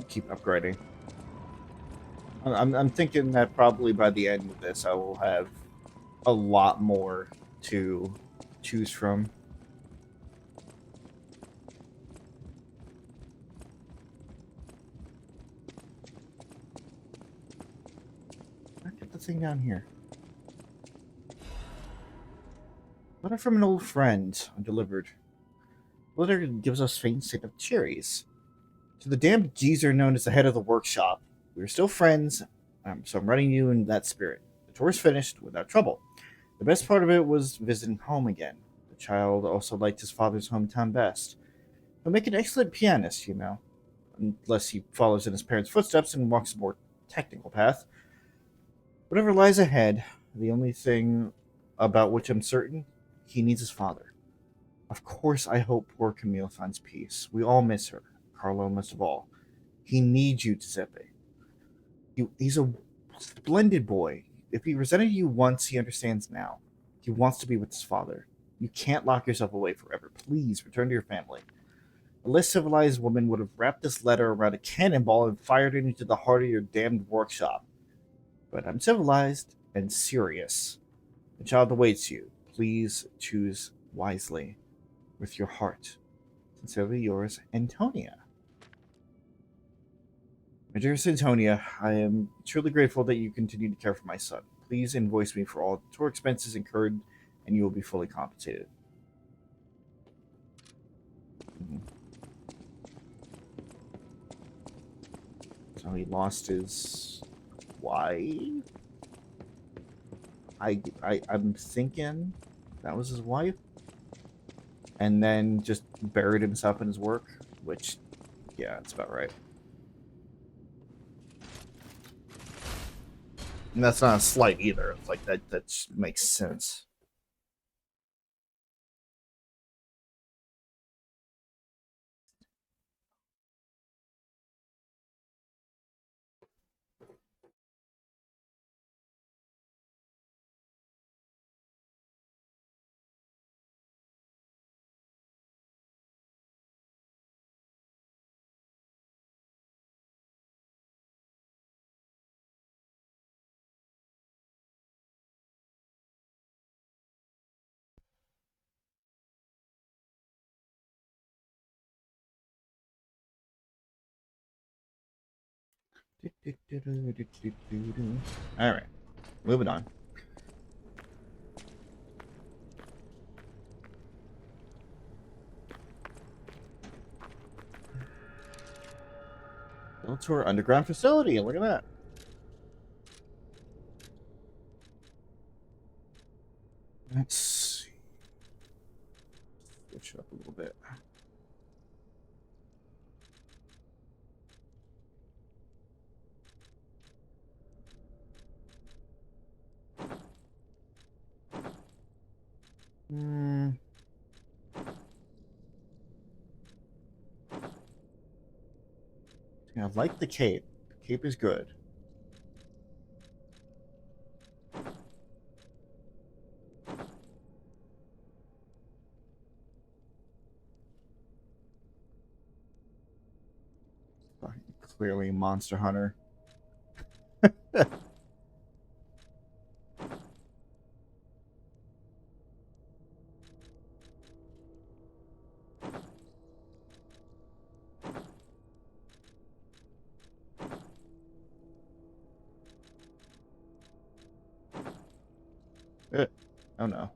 Keep upgrading. I'm thinking that probably by the end of this, I will have a lot more to choose from. I'll get the thing down here. Letter from an old friend, delivered. The letter gives us faint scent of cherries. To the damned geezer known as the head of the workshop, we are still friends, so I'm writing you in that spirit. The tour's finished without trouble. The best part of it was visiting home again. The child also liked his father's hometown best. He'll make an excellent pianist, you know, unless he follows in his parents' footsteps and walks a more technical path. Whatever lies ahead, the only thing about which I'm certain, he needs his father. Of course, I hope poor Camille finds peace. We all miss her. Carlo most of all. He needs you, Giuseppe. He's a splendid boy. If he resented you once, he understands now. He wants to be with his father. You can't lock yourself away forever. Please return to your family. A less civilized woman would have wrapped this letter around a cannonball and fired it into the heart of your damned workshop. But I'm civilized and serious. The child awaits you. Please choose wisely with your heart. Sincerely yours, Antonia. My dearest Antonia, I am truly grateful that you continue to care for my son. Please invoice me for all tour expenses incurred, and you will be fully compensated. So he lost his wife? I'm thinking that was his wife. And then just buried himself in his work, which, yeah, that's about right. And that's not a slight either. It's like that makes sense. Alright, moving on. Go to our underground facility. Look at that. Let's see. Switch it up a little bit. Yeah, I like the cape. The cape is good. Clearly Monster Hunter. Oh no.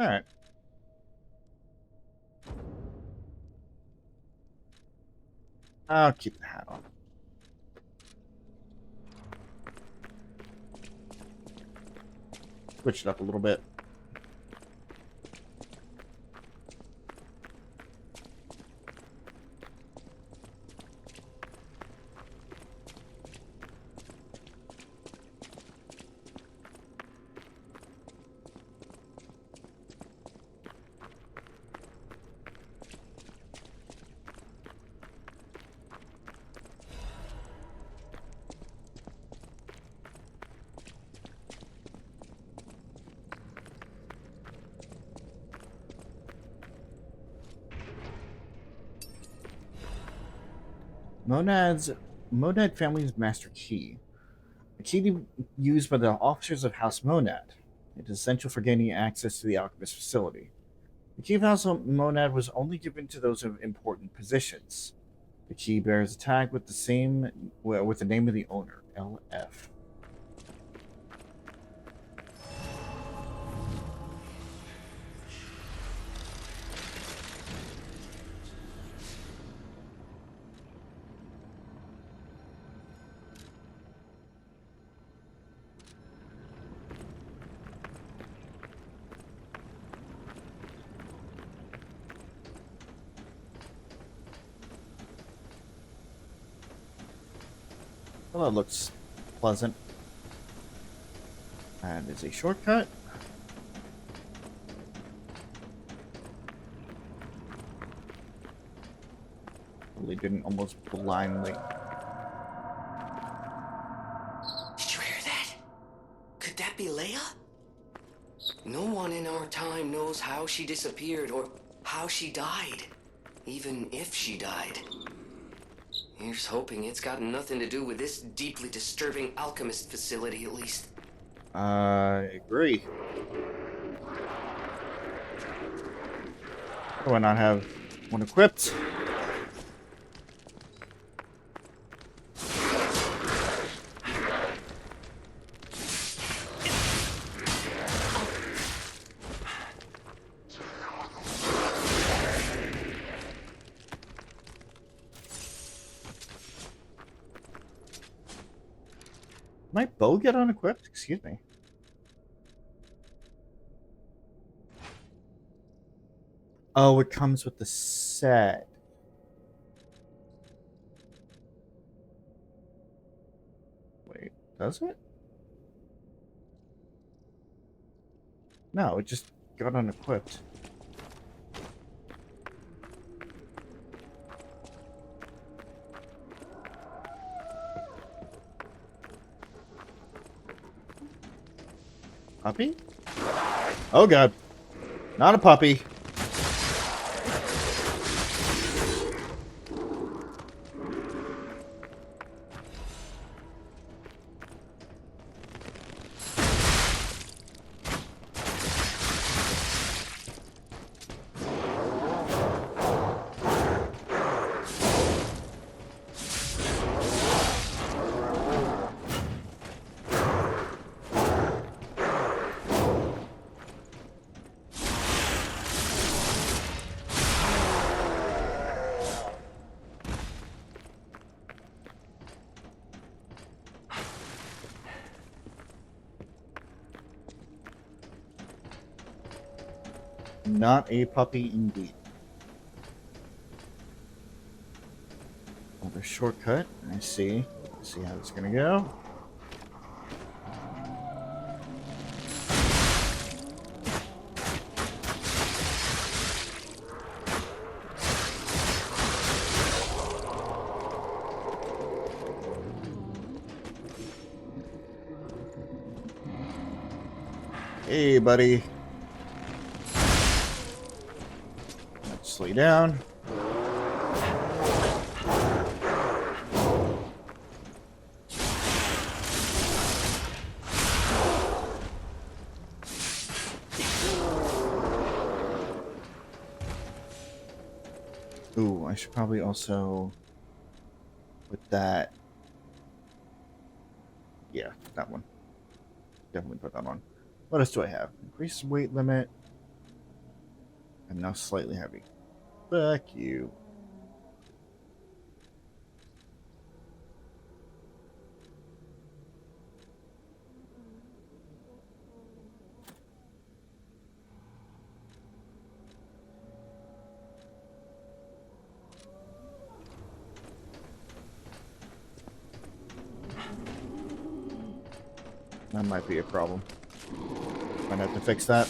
Alright. I'll keep the hat on. Switch it up a little bit. Monad family's master key. A key used by the officers of House Monad. It is essential for gaining access to the alchemist facility. The key of House Monad was only given to those of important positions. The key bears a tag with the name of the owner, LF. Well, that looks pleasant. And is a shortcut. totally didn't, almost blindly. Did you hear that? Could that be Leia? No one in our time knows how she disappeared or how she died. Even if she died. Here's hoping it's got nothing to do with this deeply disturbing alchemist facility, at least. I agree. Why do I not have one equipped? My bow get unequipped? Excuse me. Oh, it comes with the set. Wait, does it? No, it just got unequipped. Puppy? Oh god. Not a puppy. Not a puppy indeed. Another shortcut. I see. Let's see how it's gonna go. Hey, buddy. Let's lay down. Ooh, I should probably also put that. Yeah, that one. Definitely put that on. What else do I have? Increase weight limit. I'm now slightly heavy. Fuck you. That might be a problem. Might have to fix that.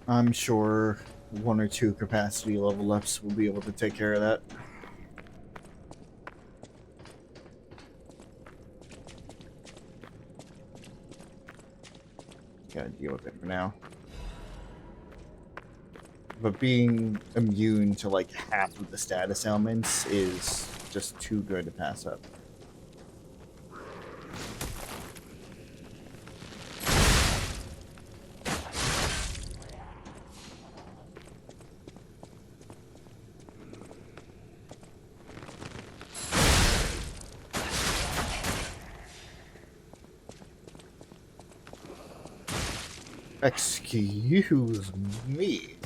I'm sure one or two capacity level ups will be able to take care of that. Gotta deal with it for now. But being immune to like half of the status ailments is just too good to pass up. Excuse me.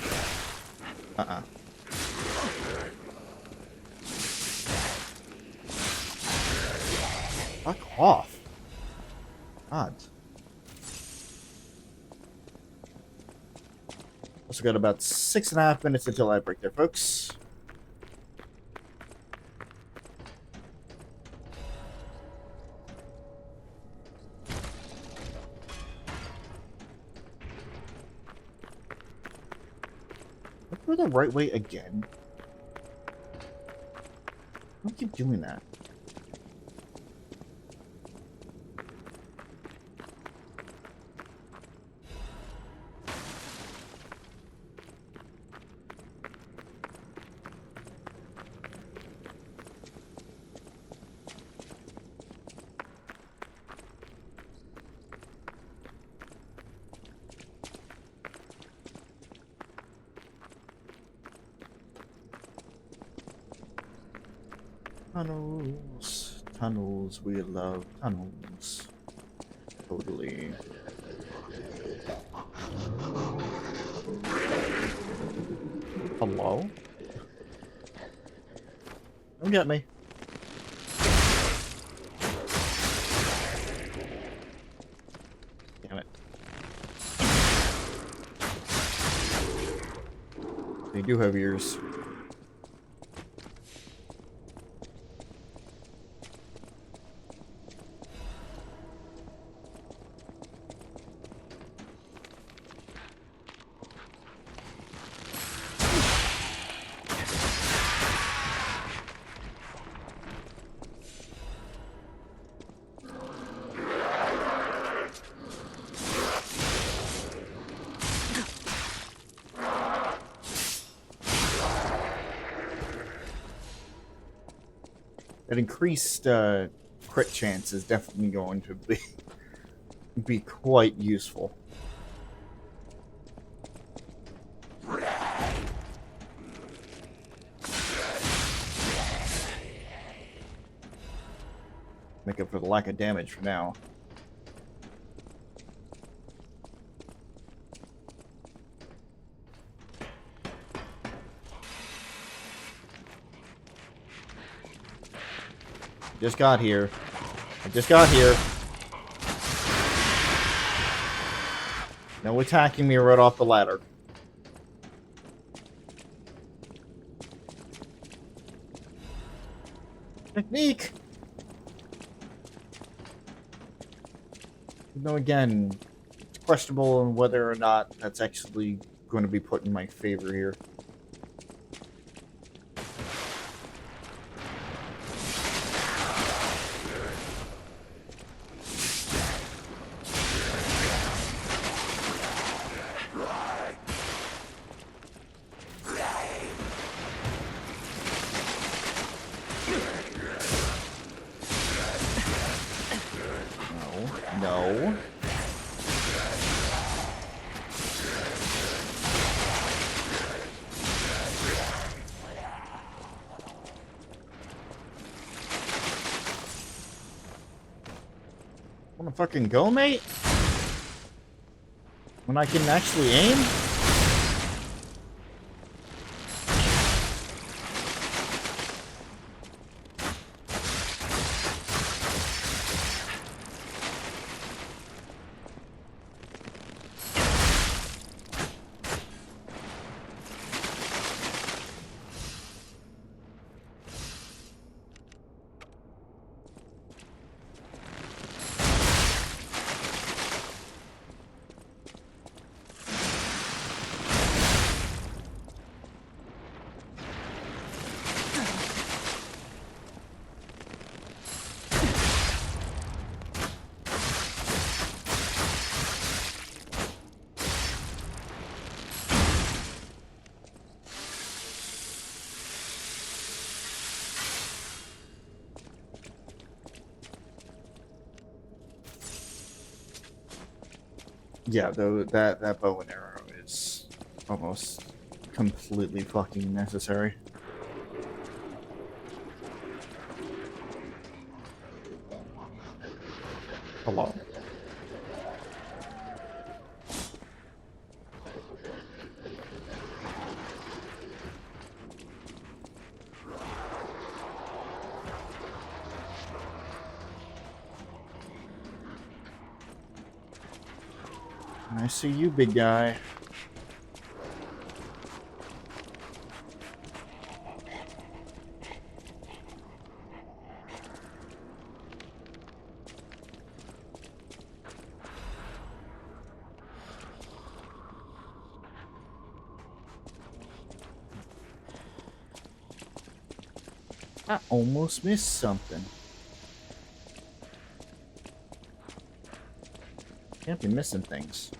Fuck off. God. Also got about 6.5 minutes until I break there, folks. go the right way again? Don't keep doing that. Tunnels, tunnels, we love tunnels. Totally. Hello? Don't get me. Damn it. They do have ears. That increased crit chance is definitely going to be quite useful. Make up for the lack of damage for now. Just got here. I just got here. No attacking me right off the ladder. Technique! No, again, it's questionable on whether or not that's actually going to be put in my favor here. No. Wanna fucking go, mate? When I can actually aim? Yeah, though that bow and arrow is almost completely fucking necessary. Hello. I see you, big guy. I almost missed something. Can't be missing things.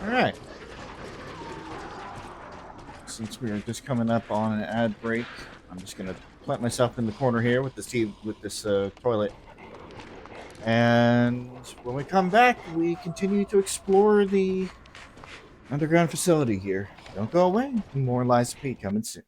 Alright. Since we are just coming up on an ad break, I'm just gonna plant myself in the corner here with this toilet. And when we come back, we continue to explore the underground facility here. Don't go away. More Lies of P coming soon.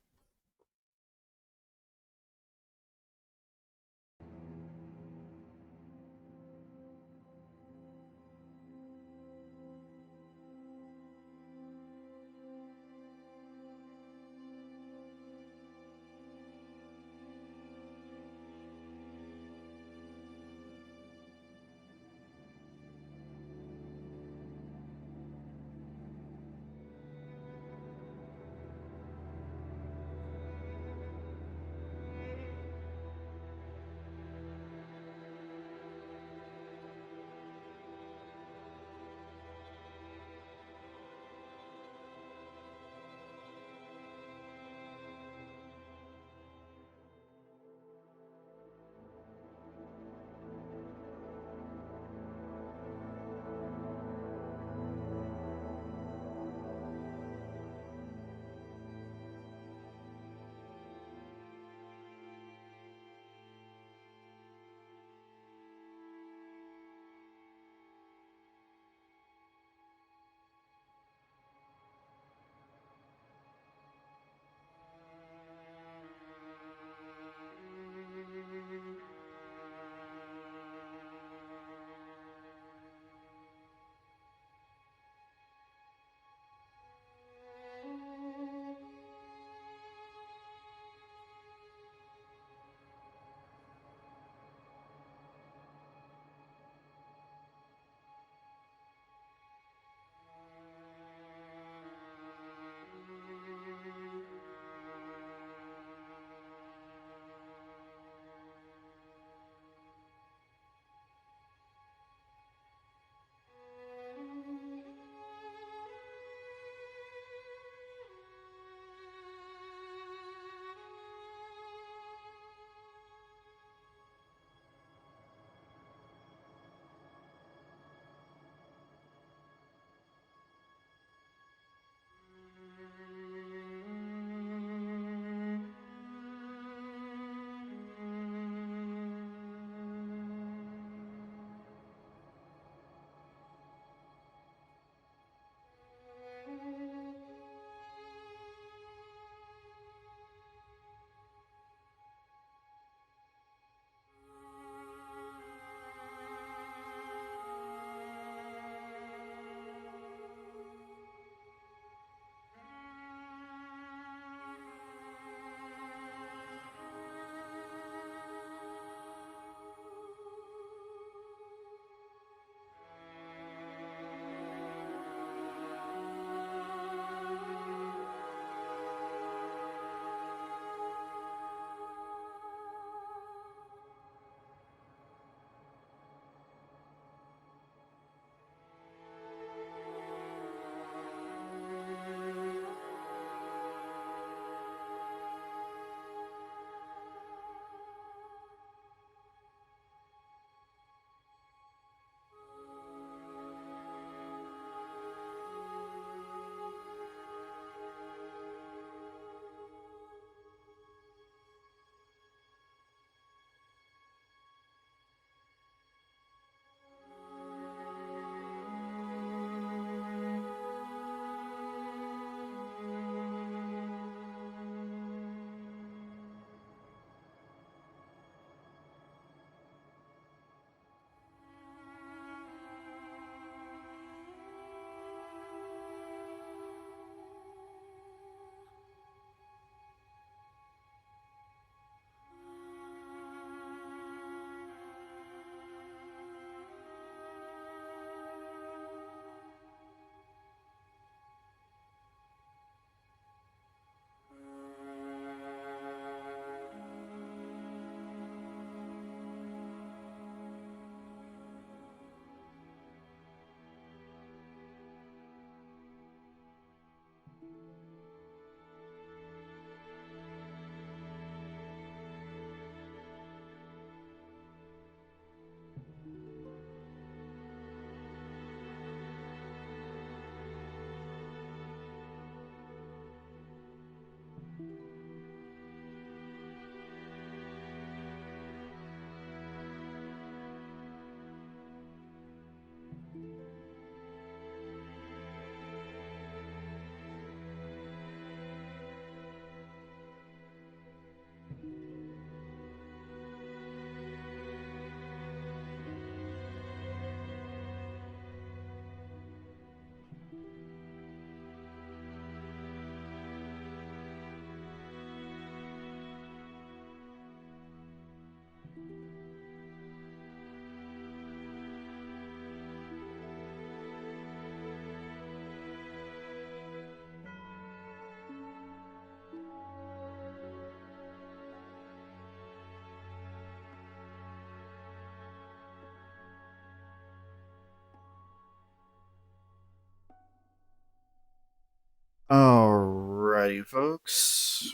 Alrighty, folks.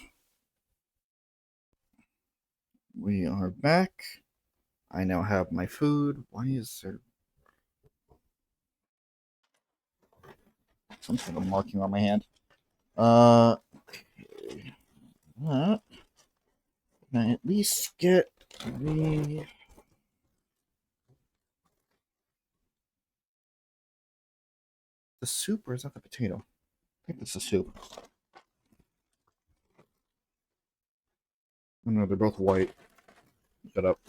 We are back. I now have my food. Why is there some sort of marking on my hand? Okay. Can I at least get the soup, or is that the potato? I think it's the soup. Oh no, they're both white. Shut up.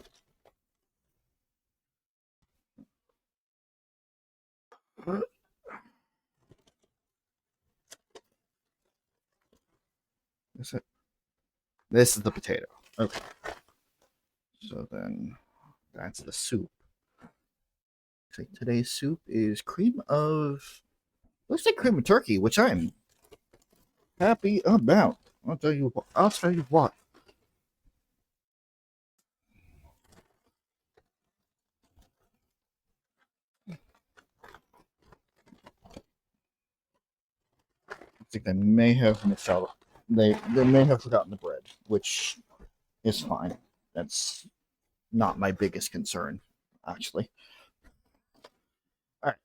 Is it? This is the potato. Okay. So then that's the soup. So today's soup is looks like cream of turkey, which I'm happy about. I'll tell you what. I think they may have missed out. They may have forgotten the bread, which is fine. That's not my biggest concern, actually. All right.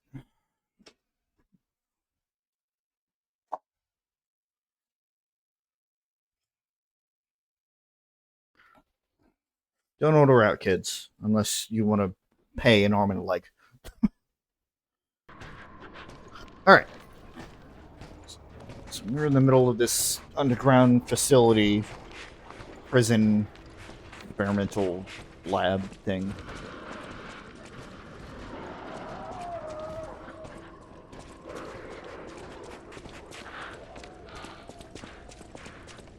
Don't order out, kids, unless you want to pay an arm and a leg. All right. So we're in the middle of this underground facility, prison, experimental lab thing.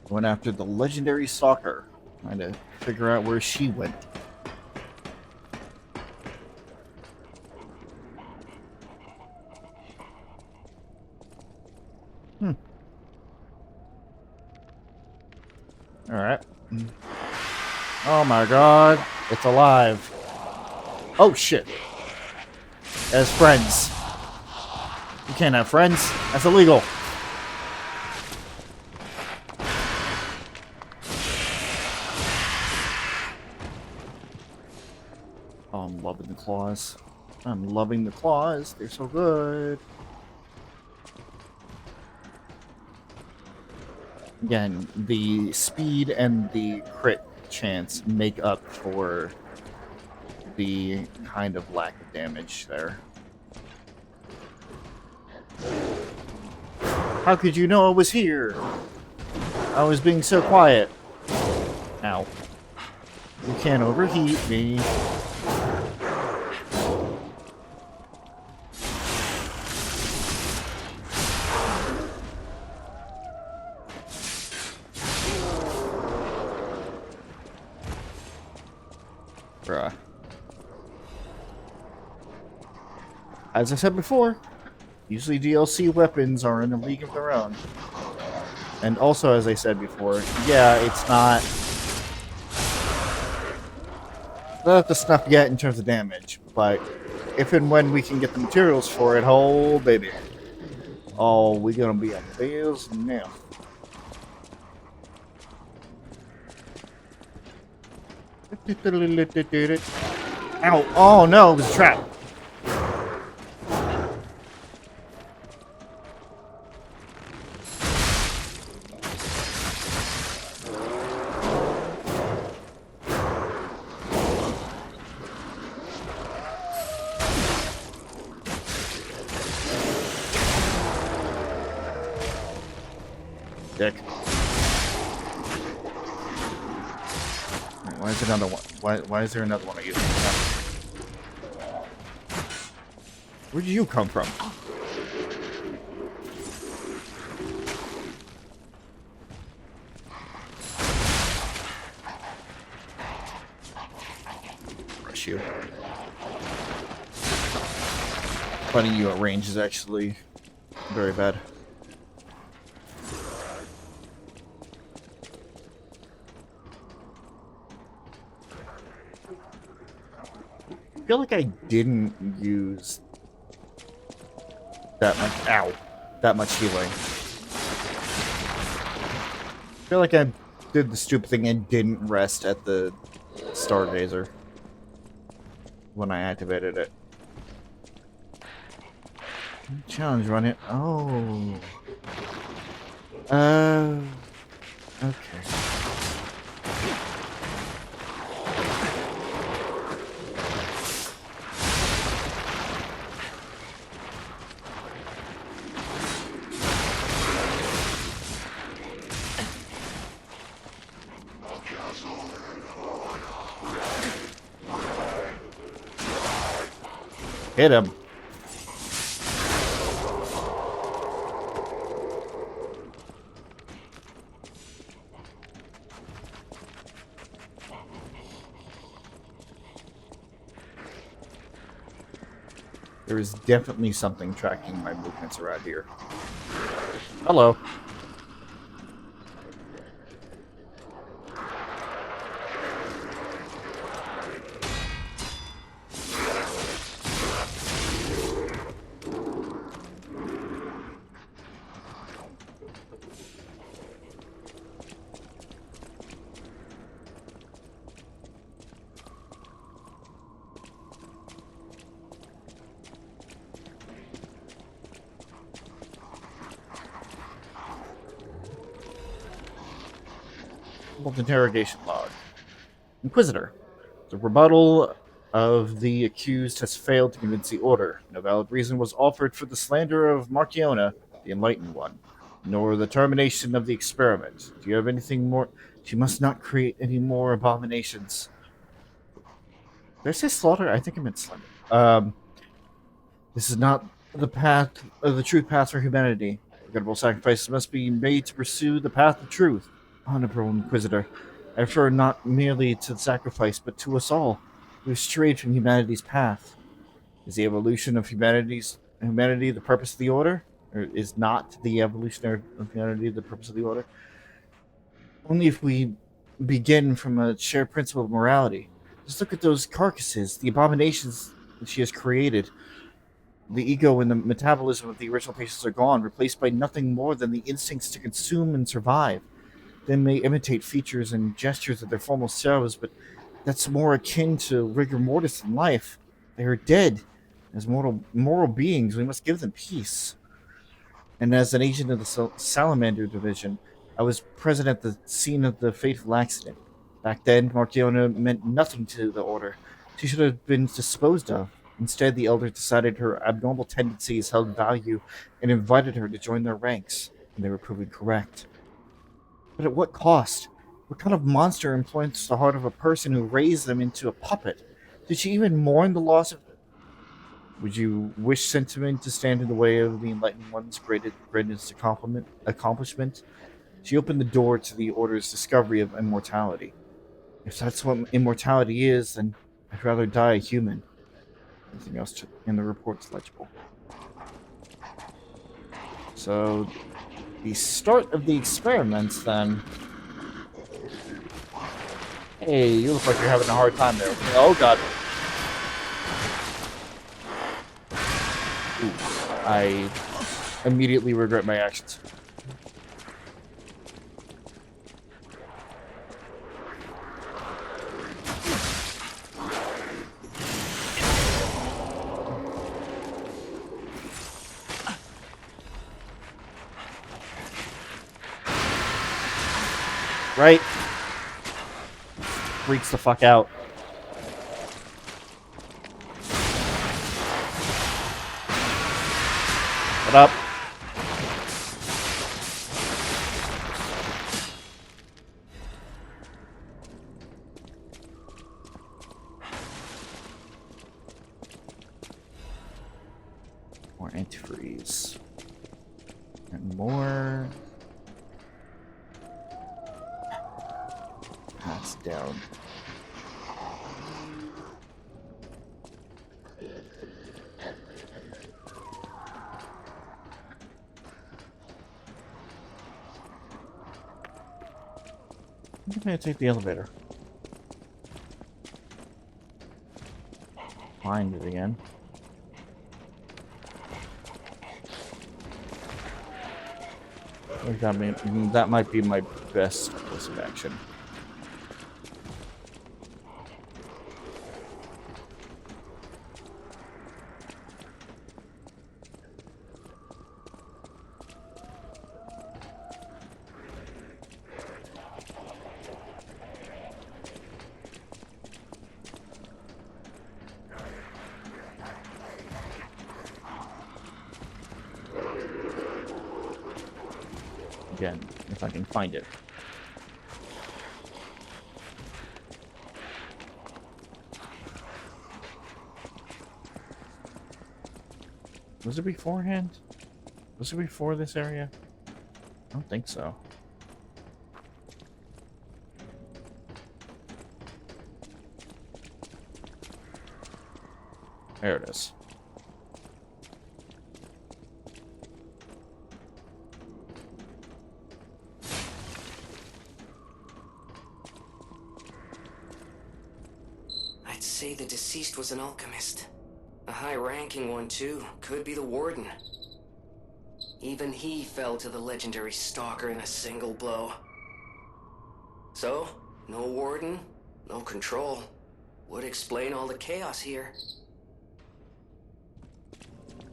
Went after the legendary stalker, trying to figure out where she went. Alright. Oh my god, it's alive. Oh shit. As friends. You can't have friends. That's illegal. Oh, I'm loving the claws. I'm loving the claws. They're so good. Again, the speed and the crit chance make up for the kind of lack of damage there. How could you know I was here? I was being so quiet. Ow. You can't overheat me. Bruh. As I said before, usually DLC weapons are in a league of their own. And also, as I said before, yeah, it's not the snuff yet in terms of damage, but if and when we can get the materials for it, oh baby. Oh, we're gonna be on bills now. Ow! Oh no, it was a trap. Dick. Why is another one? Why is there another one of you? Where did you come from? Rush you. Fighting you at range is actually very bad. I feel like I didn't use that much. Ow! That much healing feel like I did the stupid thing and didn't rest at the Stargazer when I activated it. Challenge run it. Oh. Okay. Hit him. There is definitely something tracking my movements around here. Hello. Interrogation log. Inquisitor. The rebuttal of the accused has failed to convince the Order. No valid reason was offered for the slander of Marchiona, the Enlightened One, nor the termination of the experiment. Do you have anything more? She must not create any more abominations. Did I say slaughter? I think I meant slender. This is not the path, the true path for humanity. Regrettable sacrifices must be made to pursue the path of truth. Honorable Inquisitor, I refer not merely to the sacrifice, but to us all. We've strayed from humanity's path. Is the evolution of humanity the purpose of the Order? Or is not the evolution of humanity the purpose of the Order? Only if we begin from a shared principle of morality. Just look at those carcasses, the abominations that she has created. The ego and the metabolism of the original patients are gone, replaced by nothing more than the instincts to consume and survive. They may imitate features and gestures of their former selves, but that's more akin to rigor mortis in life. They are dead. As moral beings, we must give them peace. And as an agent of the Salamander Division, I was present at the scene of the fateful accident. Back then, Marchiona meant nothing to the Order. She should have been disposed of. Instead, the Elders decided her abnormal tendencies held value and invited her to join their ranks, and they were proven correct. But at what cost? What kind of monster influenced the heart of a person who raised them into a puppet? Did she even mourn the loss of... Would you wish sentiment to stand in the way of the Enlightened One's greatest accomplishment? She opened the door to the Order's discovery of immortality. If that's what immortality is, then I'd rather die a human. Anything else in the report's legible. So, the start of the experiments, then. Hey, you look like you're having a hard time there. Oh, God. Ooh, I immediately regret my actions. Right? Freaks the fuck out. What up? More antifreeze. And more. That's down. I'm gonna take the elevator. Find it again. That might be my best course of action. Again, if I can find it. Was it beforehand? Was it before this area? I don't think so. There it is. I'd say the deceased was an alchemist. A high-ranking one, too. Could be the warden. Even he fell to the legendary stalker in a single blow. So, no warden, no control. Would explain all the chaos here.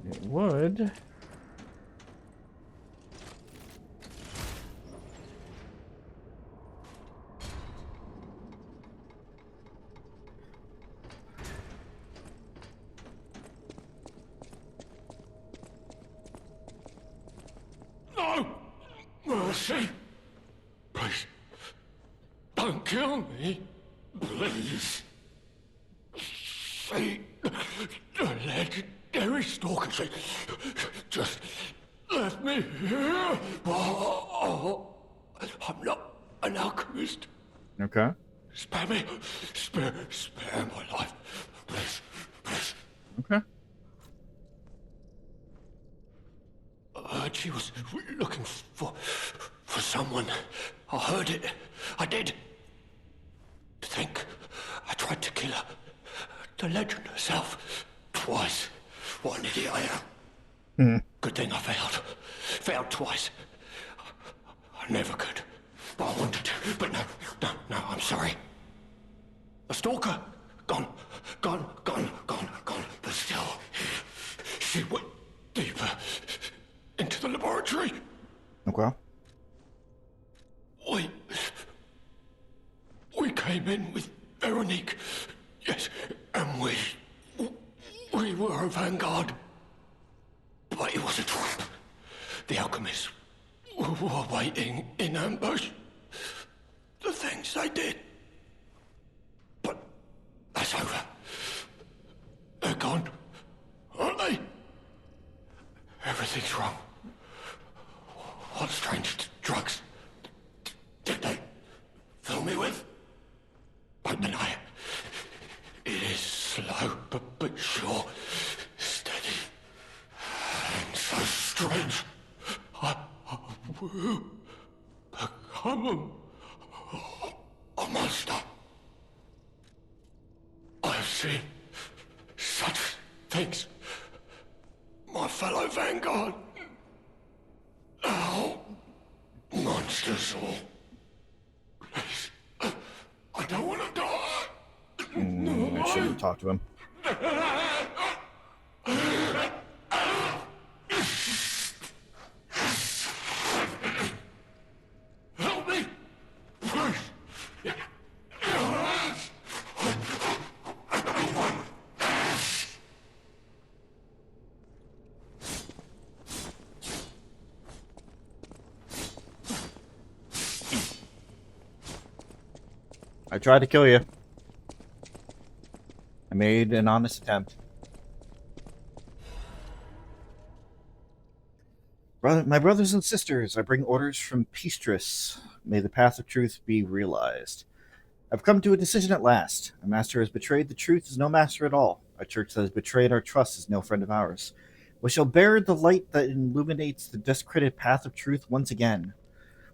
It would. No! Mercy! Please, don't kill me. Please. See, the legendary stalker, she just left me here. Oh, I'm not an alchemist. Okay. Spare me. Spare my life. Please, please. Okay. I heard she was looking for someone. I heard it. I did. To think I tried to kill her. The legend herself. Twice. What an idiot I am. Good thing I failed. Failed twice. I never could. But I wanted to. But no, I'm sorry. A stalker. Gone. But still, she went deeper into the laboratory. Okay. We came in with Veronique. Yes, and we were a vanguard. But it was a trap. The alchemists were waiting in ambush. The things they did. But that's over. They're gone, aren't they? Everything's wrong. What strange drugs did they fill me with? Don't deny it. It is slow, but sure, steady, and so strange. I will become a monster. I have seen such things. My fellow vanguard. Now, monsters all. Please, I don't want to die. I shouldn't talk to him. Help me, please. I tried to kill you. I made an honest attempt. My brothers and sisters, I bring orders from Peastress. May the path of truth be realized. I've come to a decision at last. A master has betrayed the truth is no master at all. A church that has betrayed our trust is no friend of ours. We shall bear the light that illuminates the discredited path of truth once again.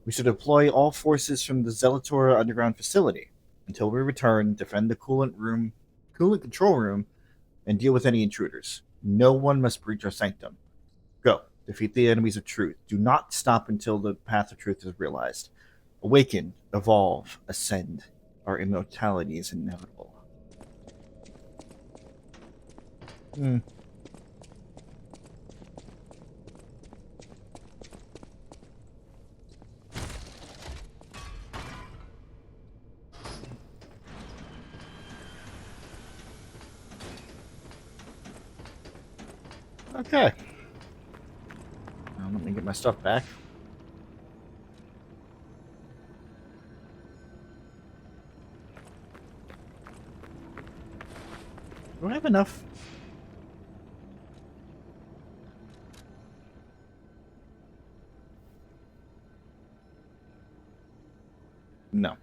We shall deploy all forces from the Zelator underground facility. Until we return, defend the coolant control room, and deal with any intruders. No one must breach our sanctum. Go. Defeat the enemies of truth. Do not stop until the path of truth is realized. Awaken, evolve, ascend. Our immortality is inevitable. Okay. Now let me get my stuff back. Do I have enough? No.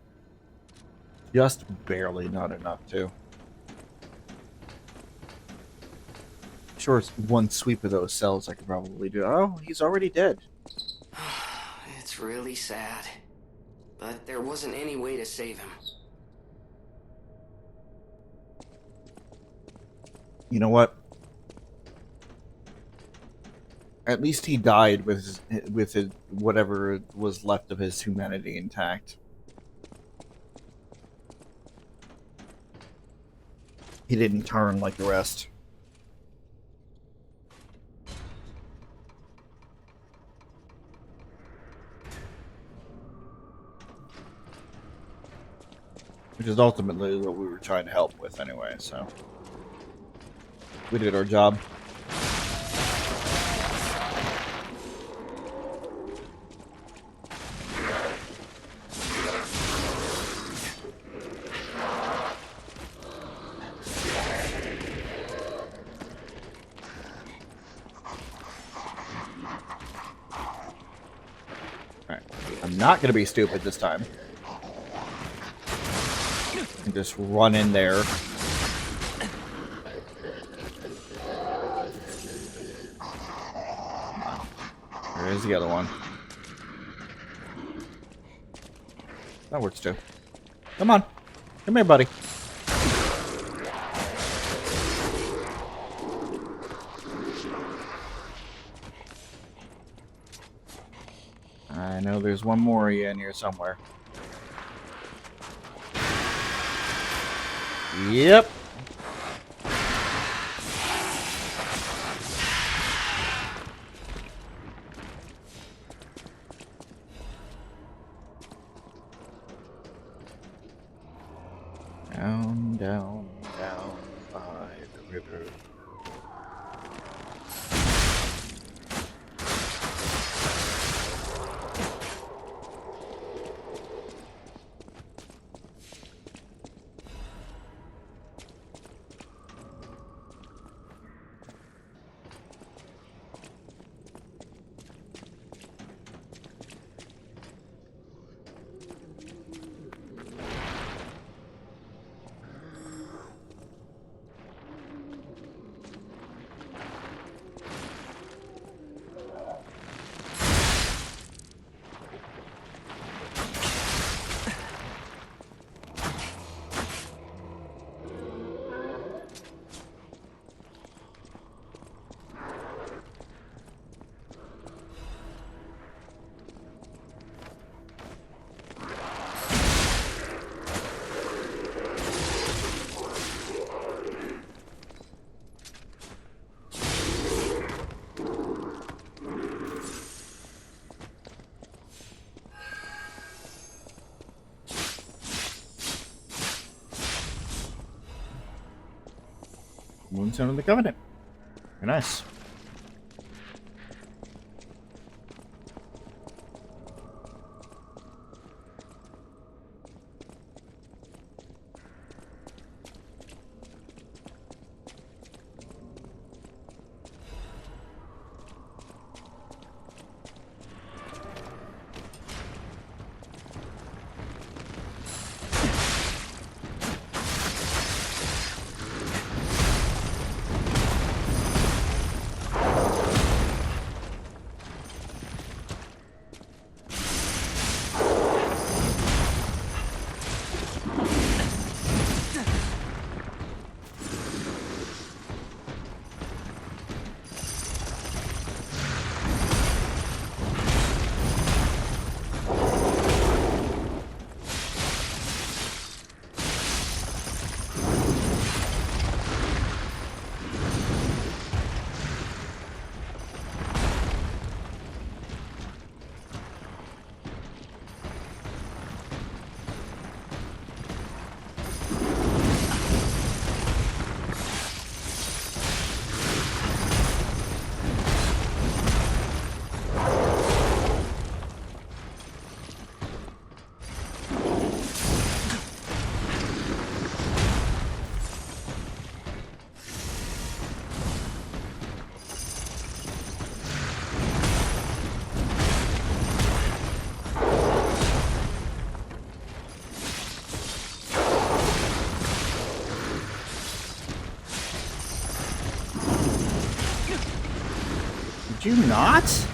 Just barely not enough, too. Sure, it's one sweep of those cells I could probably do. Oh, he's already dead. It's really sad. But there wasn't any way to save him. You know what? At least he died with his whatever was left of his humanity intact. He didn't turn like the rest. Which is ultimately what we were trying to help with anyway, so. We did our job. Alright. I'm not going to be stupid this time. And just run in there. There's the other one. That works too. Come on. Come here, buddy. I know there's one more in here somewhere. Yep. Down, down, down by the river. Moonstone of the Covenant. Very nice. Did you not?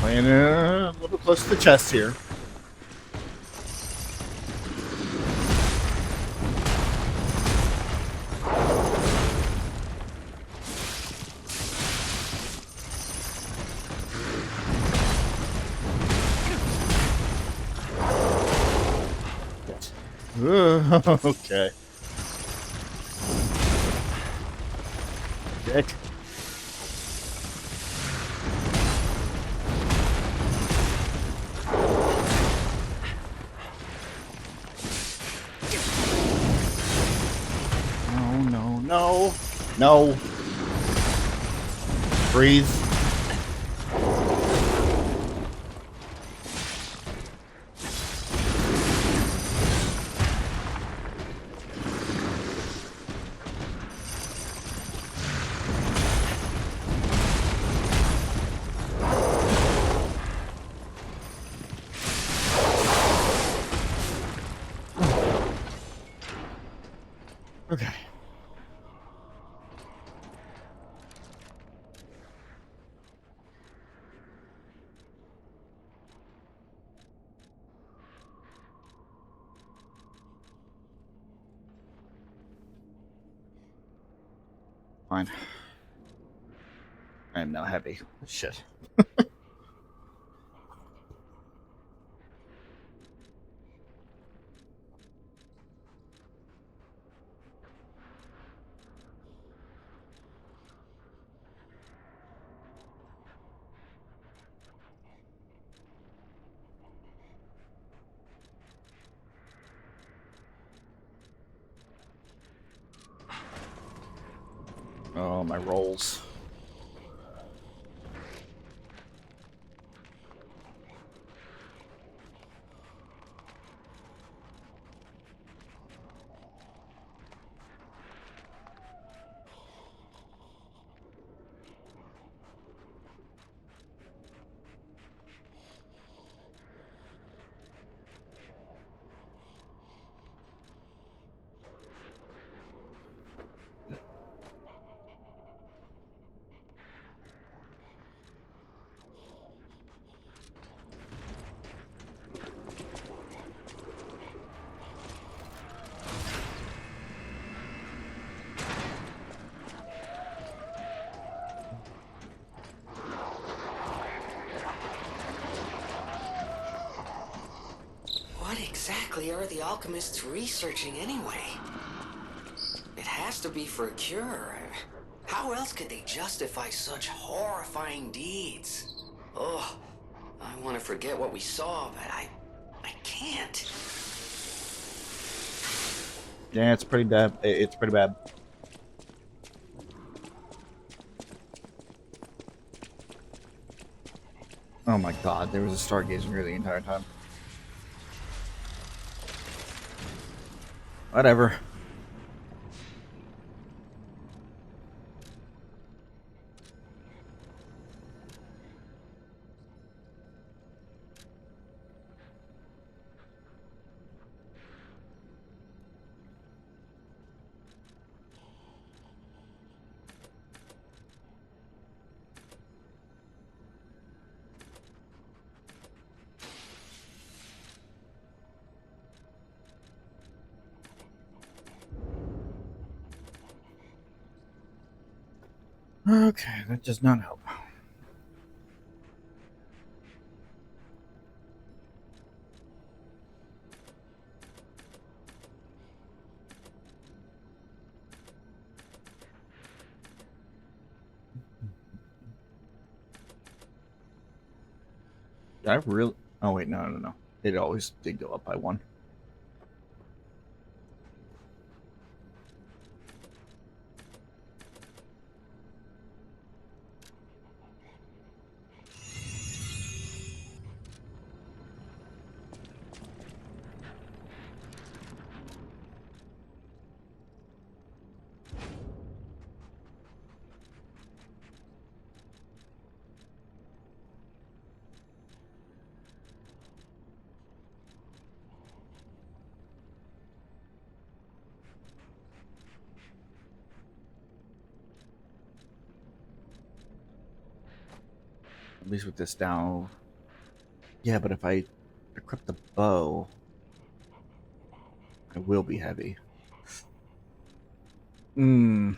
Playing a little close to the chest here. Okay. Dick. No. No. Breathe. Okay. Fine. I am now heavy. Shit. Oh, my rolls. What exactly are the alchemists researching anyway? It has to be for a cure. How else could they justify such horrifying deeds? Oh, I want to forget what we saw, but I can't. Yeah, it's pretty bad. It's pretty bad. Oh my god, there was a stargazing here the entire time. Whatever. Okay, that does not help. Did I really? Oh wait, no. It always did go up by one. At least with this down. Yeah, but if I equip the bow, I will be heavy. Hmm.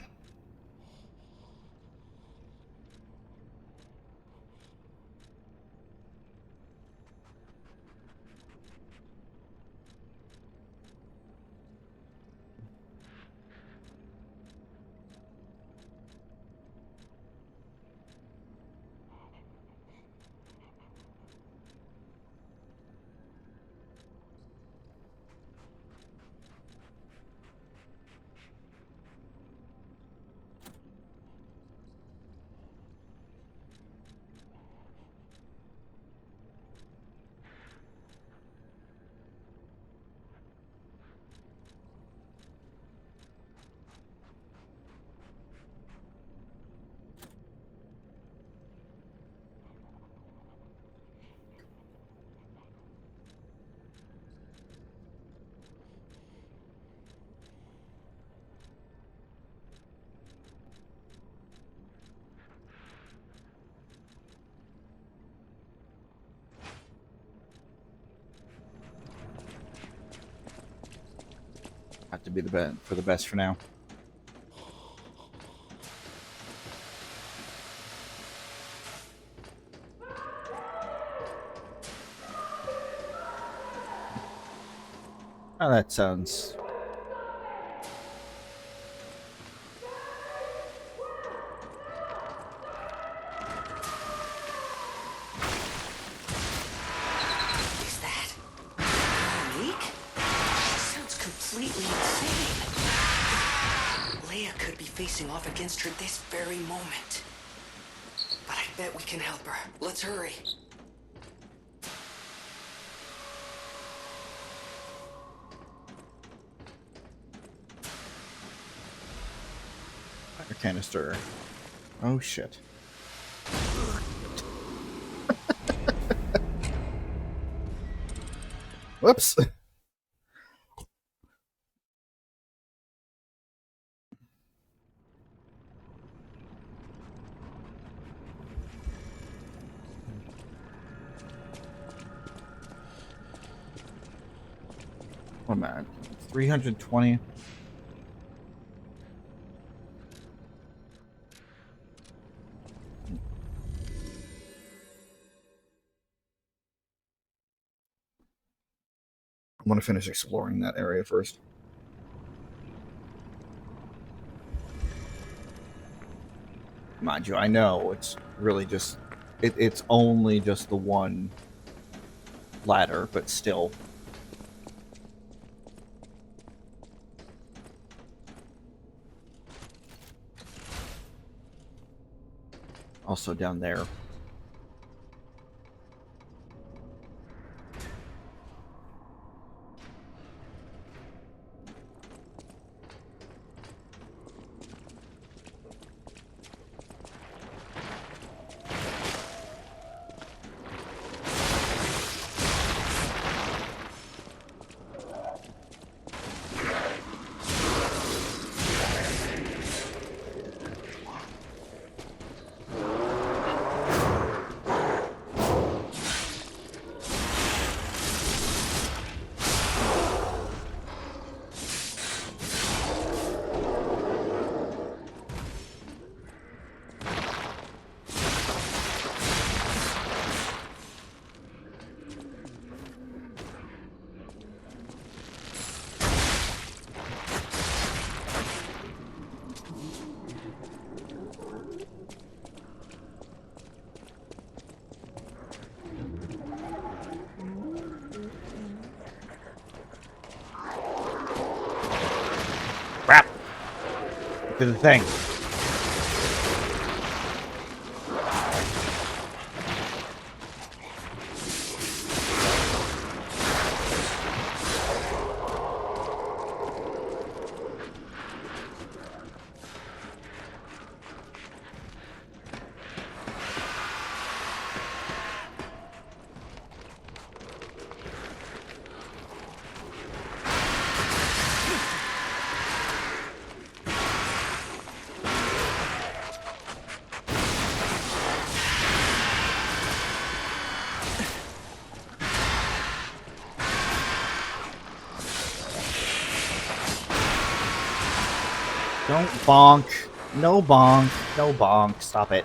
Have to be the best for the best for now. Oh, that sounds. Is that Monique? She sounds completely insane. Leia could be facing off against her this very moment. But I bet we can help her. Let's hurry. Fire canister. Oh shit. Whoops. What am I at? 320. I want to finish exploring that area first. Mind you, I know it's really just it's only just the one ladder, but still. Also down there. To the thing. Don't bonk. No bonk. No bonk. Stop it.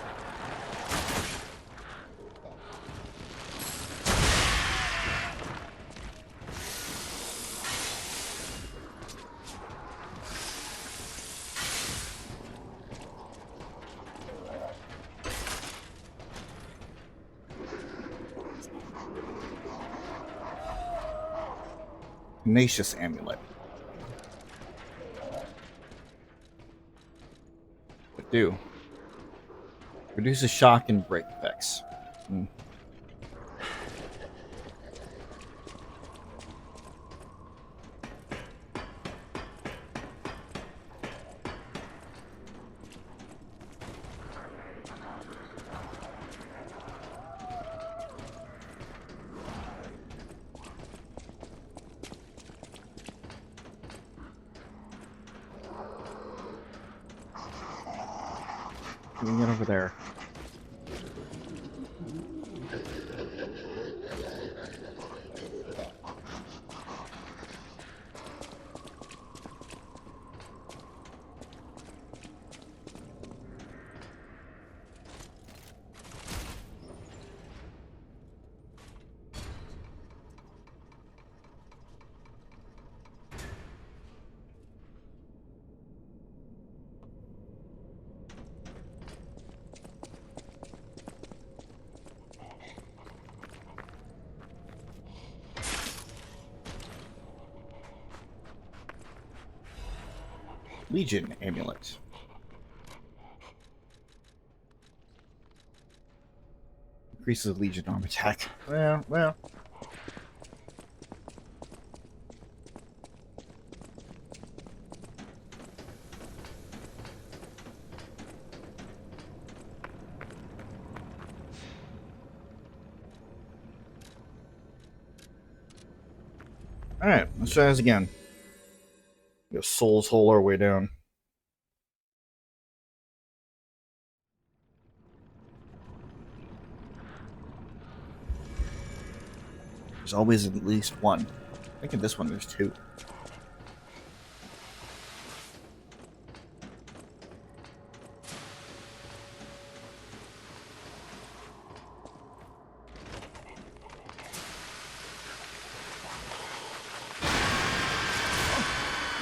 Tenacious amulet. What do? Reduces shock and break effects. Hmm. Let me get over there. Legion amulet. Increases Legion arm attack. Well. Alright, let's try this again. Go Soul's Hole our way down. There's always at least one. I think in this one there's two.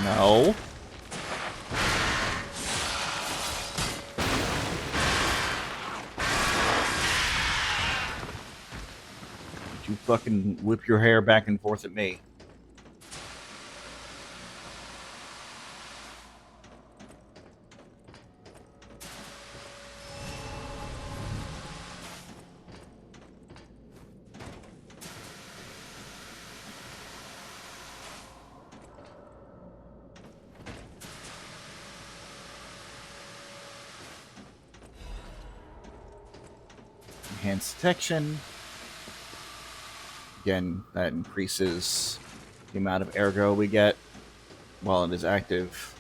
No. You fucking whip your hair back and forth at me. Enhanced detection. Again, that increases the amount of ergo we get while it is active.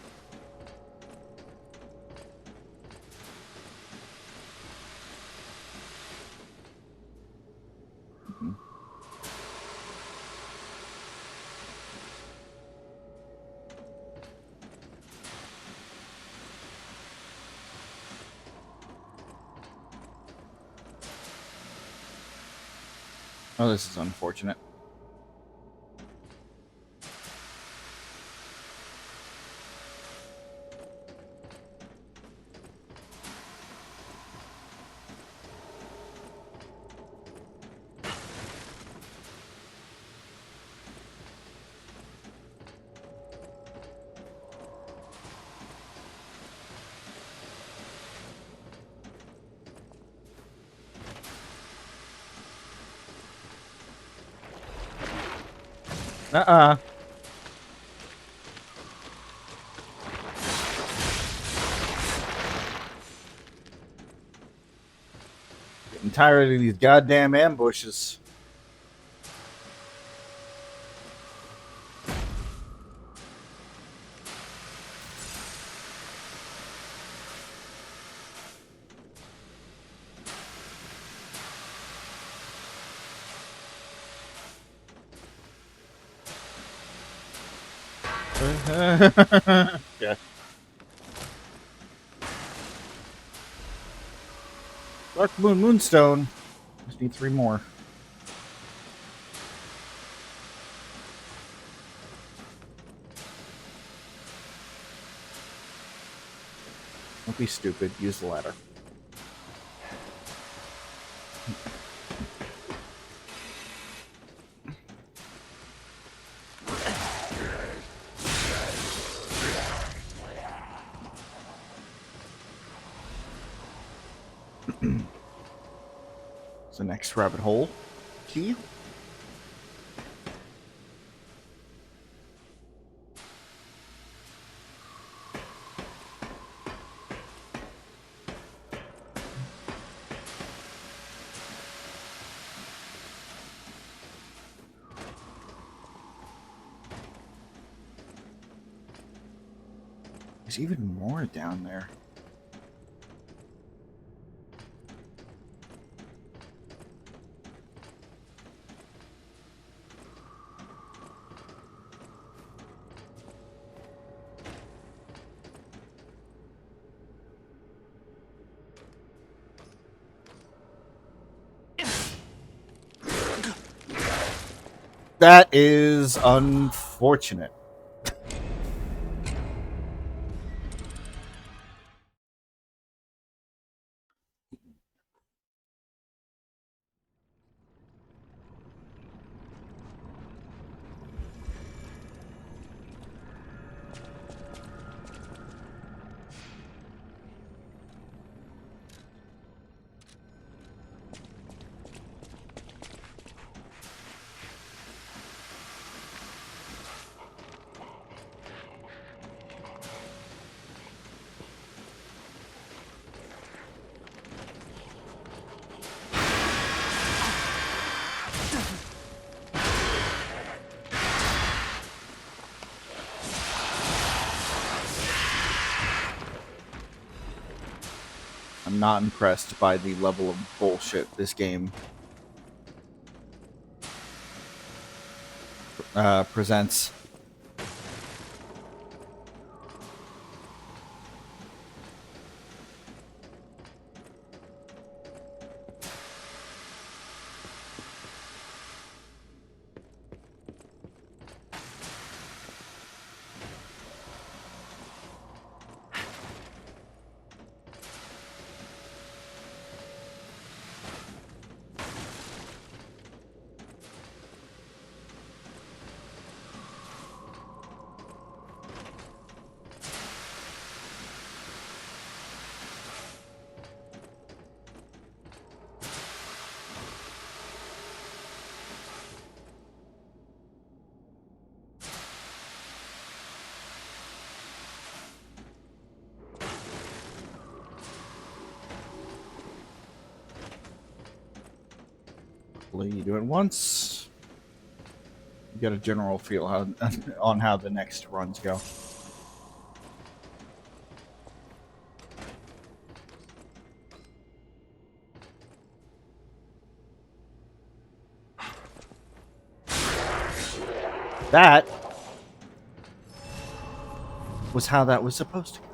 Oh, this is unfortunate. Uh-uh. Getting tired of these goddamn ambushes. Yeah. Dark Moon Moonstone. Just need 3 more. Don't be stupid. Use the ladder. The next rabbit hole key. There's even more down there. That is unfortunate. I'm not impressed by the level of bullshit this game presents. You do it once, you get a general feel on how the next runs go. That was how that was supposed to go.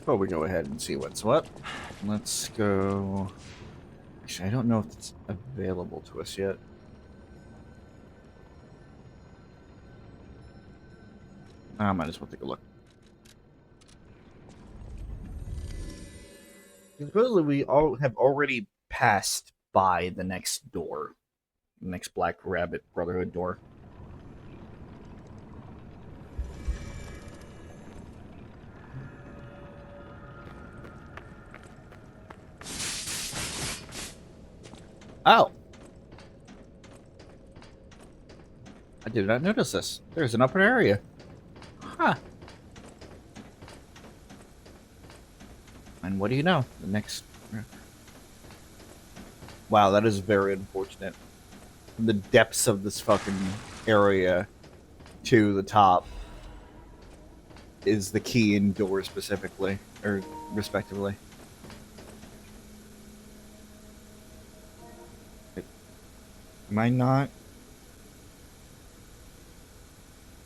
Before we go ahead and see what's what, let's go. Actually, I don't know if it's available to us yet. I might as well take a look. Supposedly, we all have already passed by the next door, the next Black Rabbit Brotherhood door. Oh! I did not notice this. There's an upper area. Huh. And what do you know? The next... Wow, that is very unfortunate. From the depths of this fucking area to the top is the key and door specifically, or respectively. Am I not...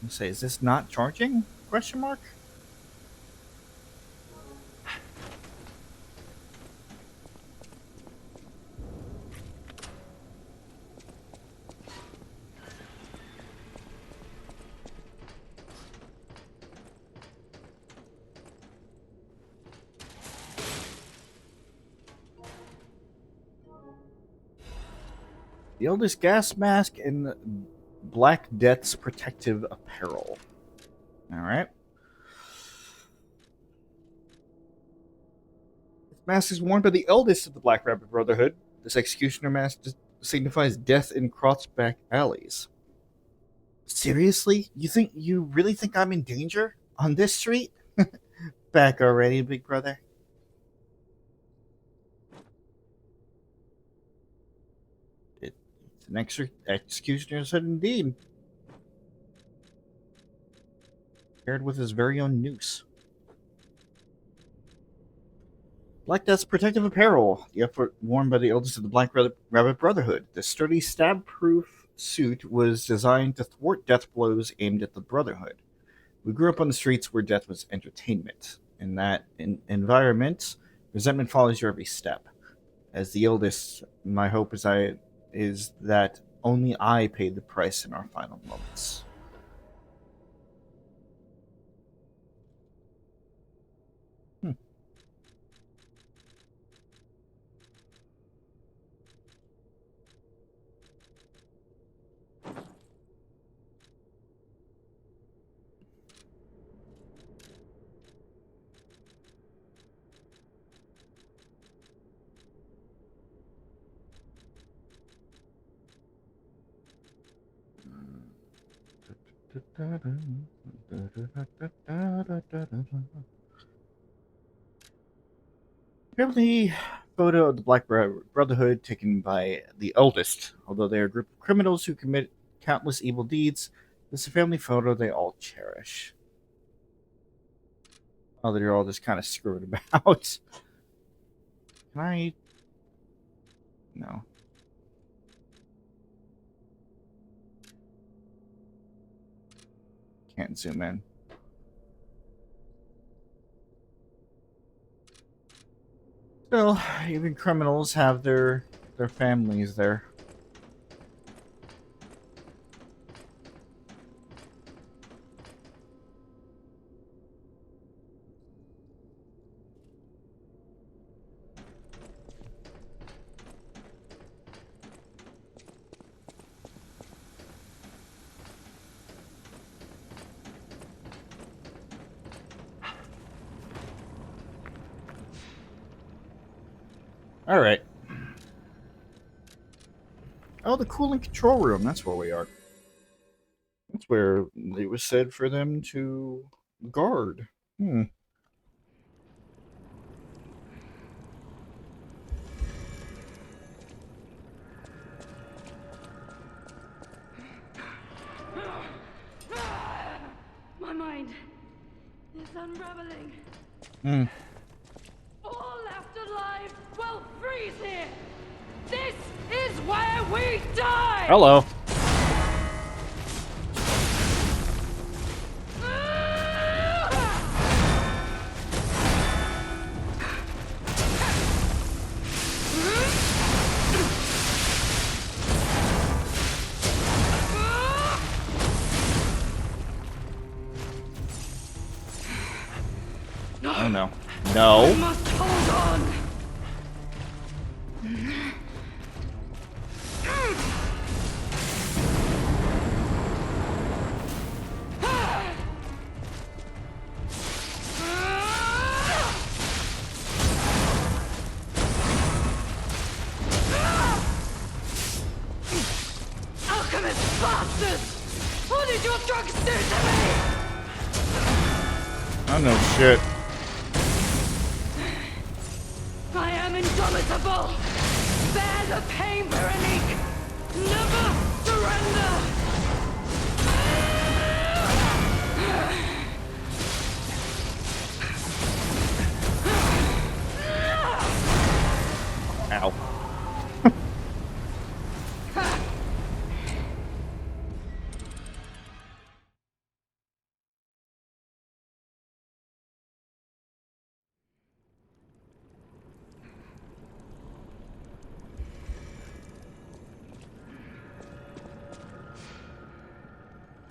Let's say, is this not charging? Question mark? The oldest gas mask in Black Death's protective apparel. Alright. This mask is worn by the eldest of the Black Rabbit Brotherhood. This executioner mask signifies death in Krat's back alleys. Seriously? You really think I'm in danger? On this street? Back already, big brother? It's an executioner said indeed. Paired with his very own noose. Black Death's protective apparel, the outfit worn by the eldest of the Black Rabbit Brotherhood. The sturdy, stab-proof suit was designed to thwart death blows aimed at the Brotherhood. We grew up on the streets where death was entertainment. In that environment, resentment follows your every step. As the eldest, my hope is that only I paid the price in our final moments. Family photo of the Black Brotherhood taken by the eldest. Although they are a group of criminals who commit countless evil deeds, this is a family photo they all cherish. Oh, they're all just kind of screwed about. Can I... No. Can't zoom in. Still, even criminals have their families there. Alright. Oh, the cooling control room. That's where we are. That's where it was said for them to guard. Hmm. My mind is unraveling. Hmm. All left alive will freeze here. This is where we die. Hello. no. No. Must hold on. Alchemist bastards! What did your drugs do to me? I know shit. I am indomitable! Bear the pain, Veronique! Never surrender! Ow.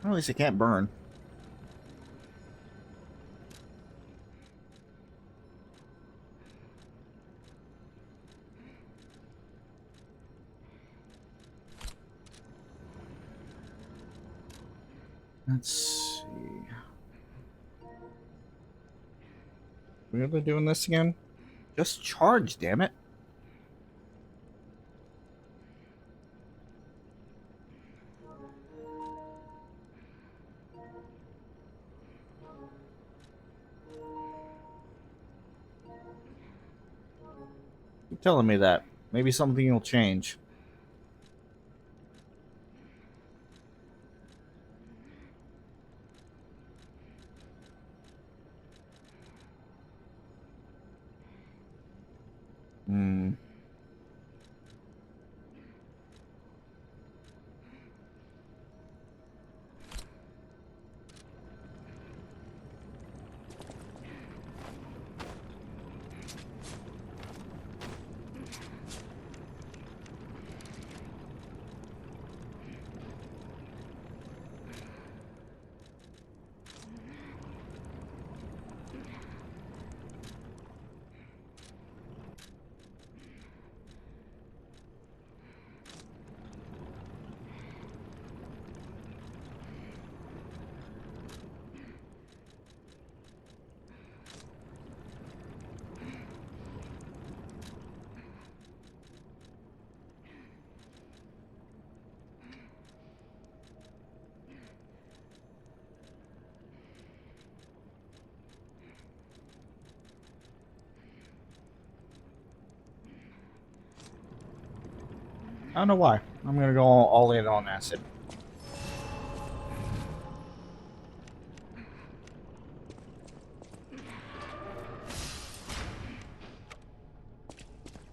At least it can't burn. Let's see. Really doing this again? Just charge, damn it. Keep telling me that. Maybe something will change. Hmm. I don't know why. I'm gonna go all in on acid.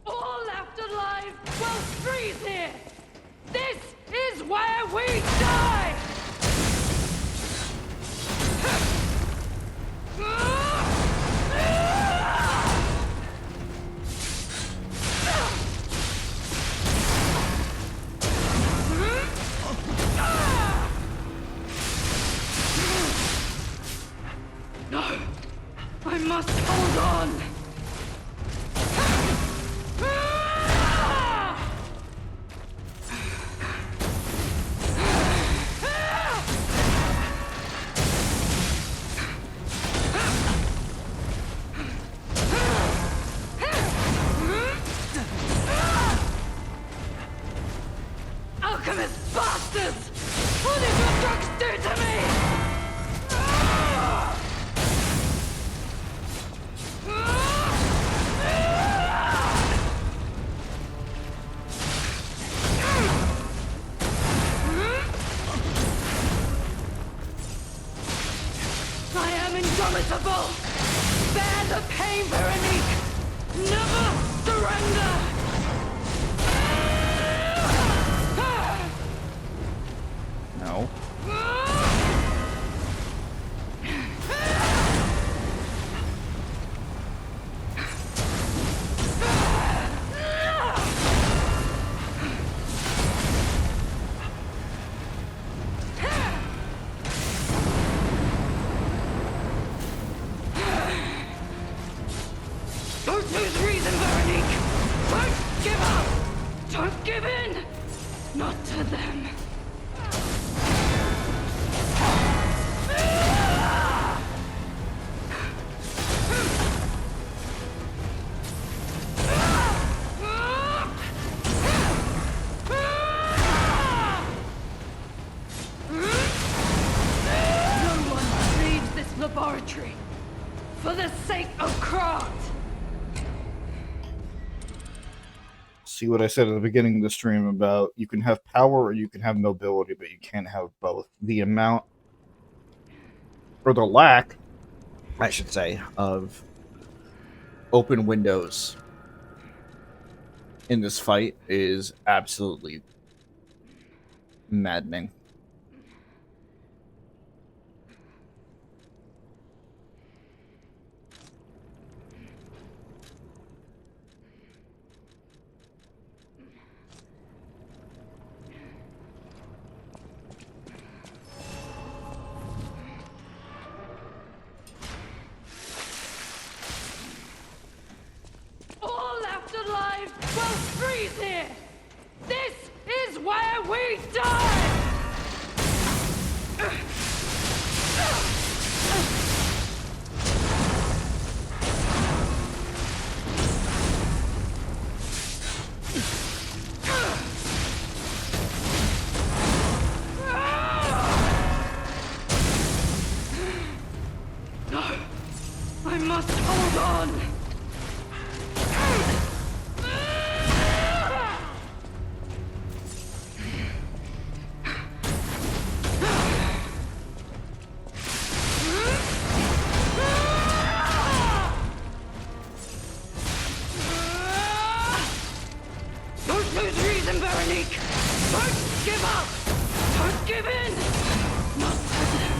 All left alive will freeze here! This is where we die! No! I must hold on! Alchemist bastards! What did your drugs do to me? I am indomitable! Bear the pain, Veronique! Never surrender! See what I said at the beginning of the stream about you can have power or you can have mobility, but you can't have both. The amount, or the lack, I should say, of open windows in this fight is absolutely maddening. All left alive will freeze here! This is where we die! No! I must hold on! Don't lose reason, Veronique! Don't give up! Don't give in! Not for them!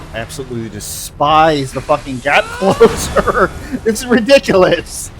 I absolutely despise the fucking gap closer. It's ridiculous.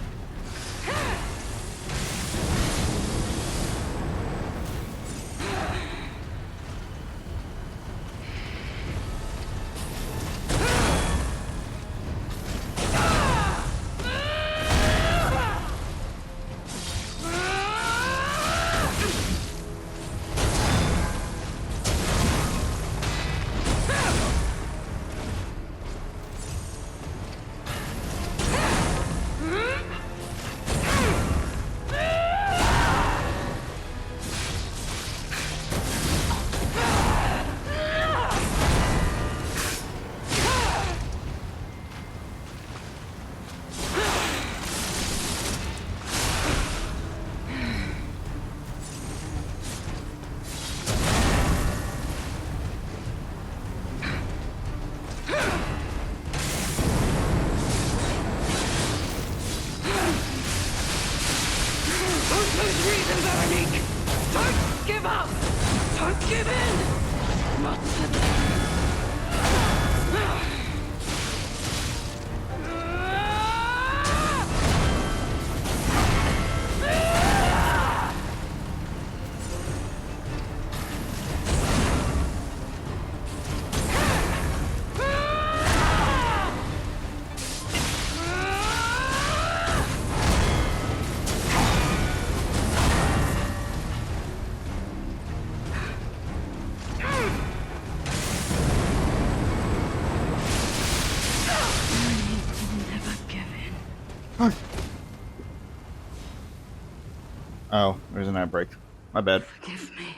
Oh, there's an ad break. My bad. Forgive me.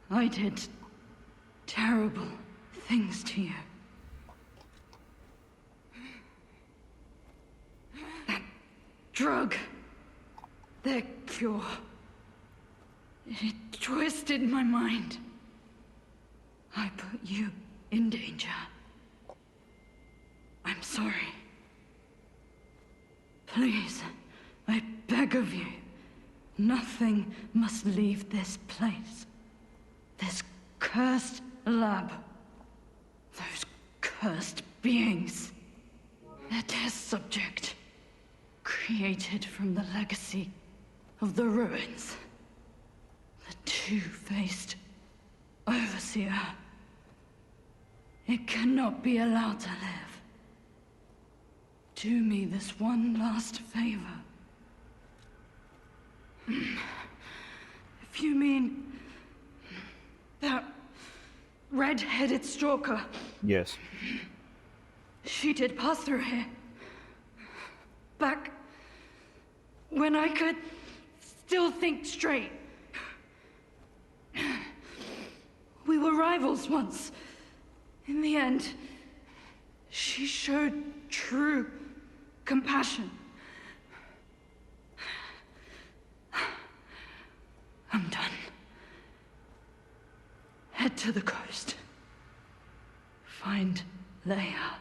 I did terrible things to you. That drug, their cure, it twisted my mind. I put you in danger. I'm sorry. Please, I beg of you. Nothing must leave this place. This cursed lab. Those cursed beings. Their test subject. Created from the legacy of the ruins. The two-faced Overseer. It cannot be allowed to live. Do me this one last favor. If you mean that red-headed stalker. Yes. She did pass through here. Back when I could still think straight. We were rivals once. In the end, she showed true compassion. I'm done. Head to the coast. Find Leia.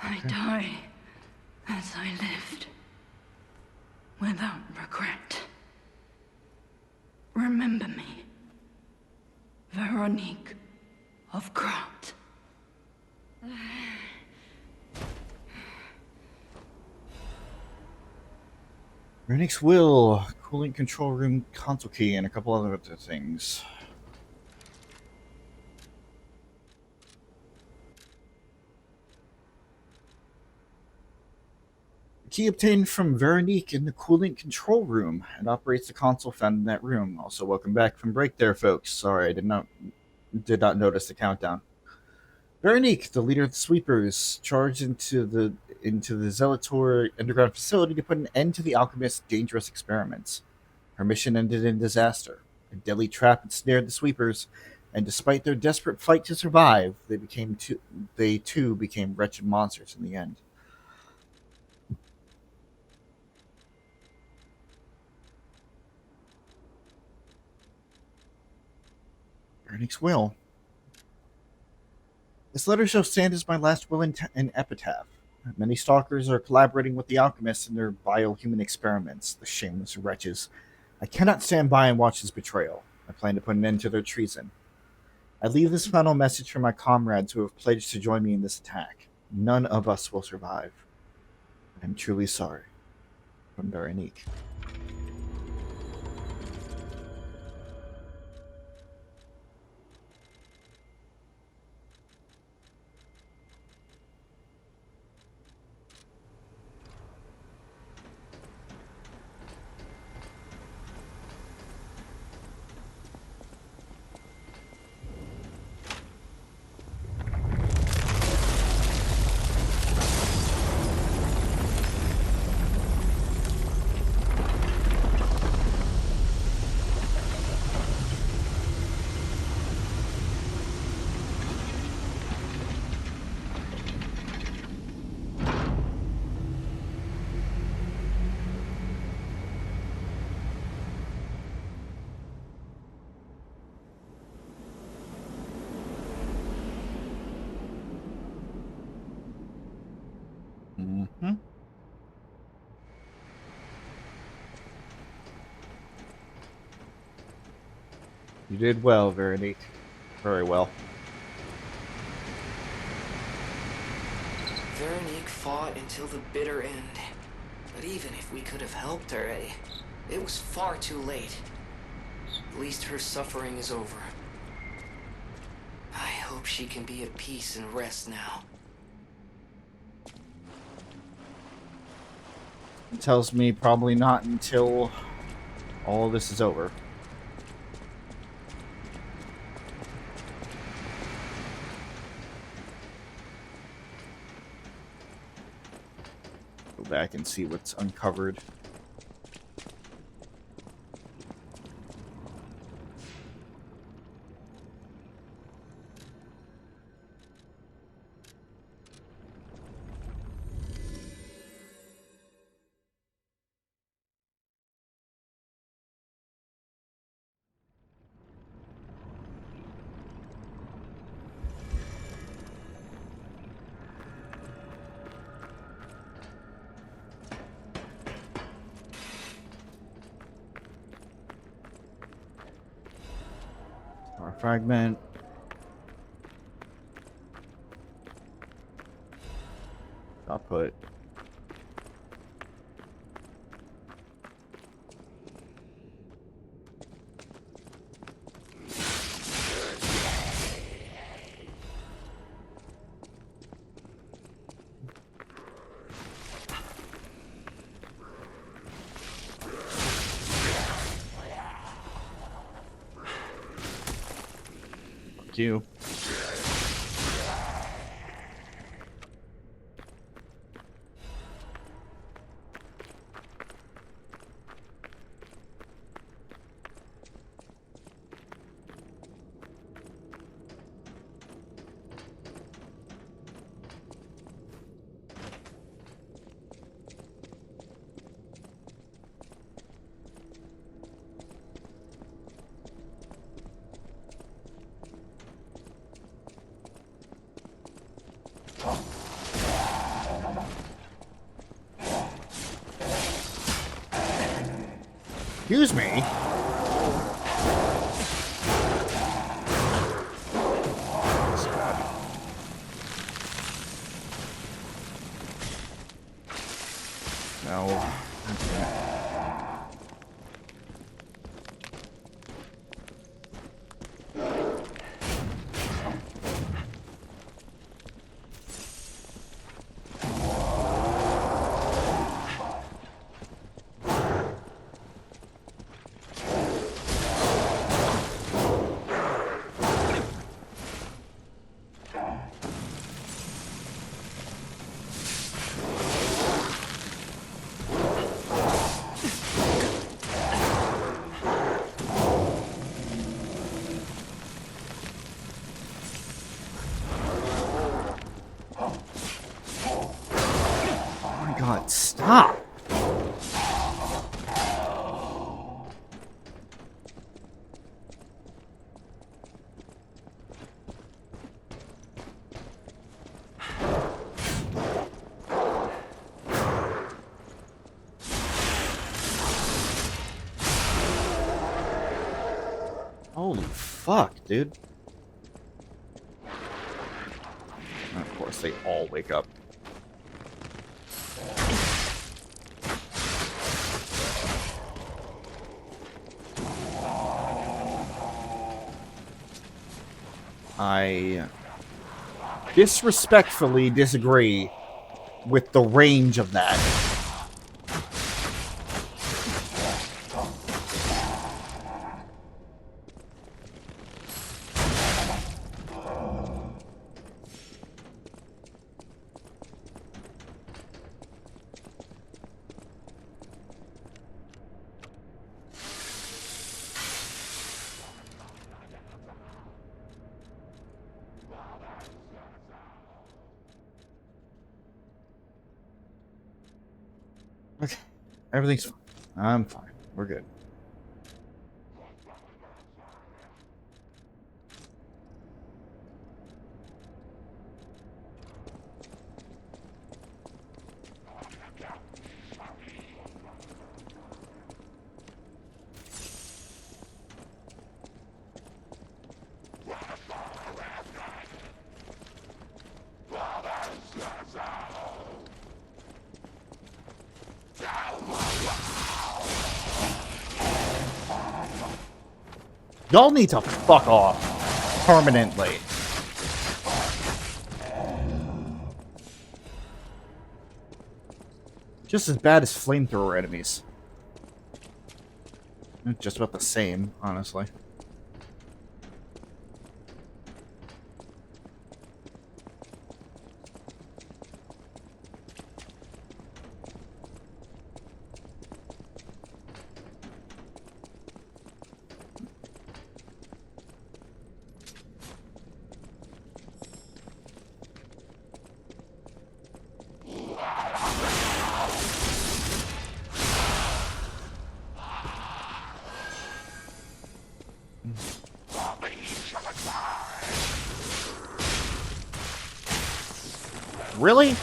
I die as I lived, without regret. Remember me, Veronique of Krat. Renix will, cooling control room console key, and a couple other things. Key obtained from Veronique in the cooling control room and operates the console found in that room. Also, welcome back from break there, folks. Sorry, I did not notice the countdown. Veronique, the leader of the sweepers, charged into the Zelator underground facility to put an end to the alchemist's dangerous experiments. Her mission ended in disaster. A deadly trap ensnared the sweepers, and despite their desperate fight to survive, they too became wretched monsters in the end. Veronique's will. This letter shall stand as my last will and epitaph. Many stalkers are collaborating with the alchemists in their vile human experiments, the shameless wretches. I cannot stand by and watch this betrayal. I plan to put an end to their treason. I leave this final message for my comrades who have pledged to join me in this attack. None of us will survive. I am truly sorry. From Veronique. Mm-hmm. You did well, Veronique. Very well. Veronique fought until the bitter end. But even if we could have helped her, it was far too late. At least her suffering is over. I hope she can be at peace and rest now. It tells me probably not until all this is over. Go back and see what's uncovered. Our fragment. I'll put. Thank you. Excuse me? No. God, stop! Holy fuck, dude. And of course, they all wake up. I disrespectfully disagree with the range of that. Okay. Everything's fine. I'm fine. We're good. Y'all need to fuck off. Permanently. Just as bad as flamethrower enemies. Just about the same, honestly. Really?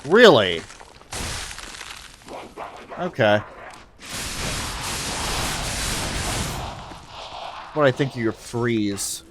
Really? Okay. What I think of your freeze.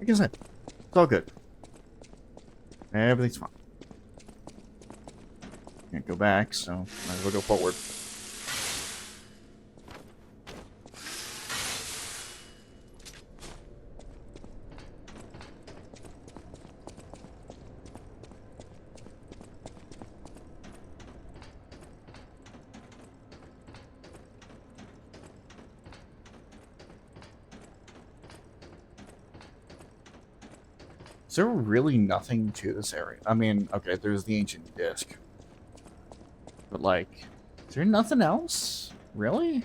Like I said, it's all good. Everything's fine. Can't go back, so might as well go forward. Is there really nothing to this area? I mean, okay, there's the ancient disc. But, like, is there nothing else? Really?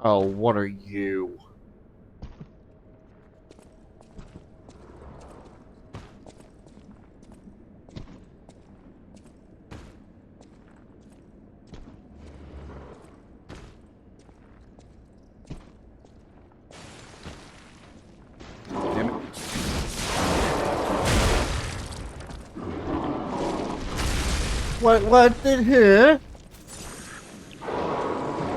Oh, what are you? Damn it. What did here?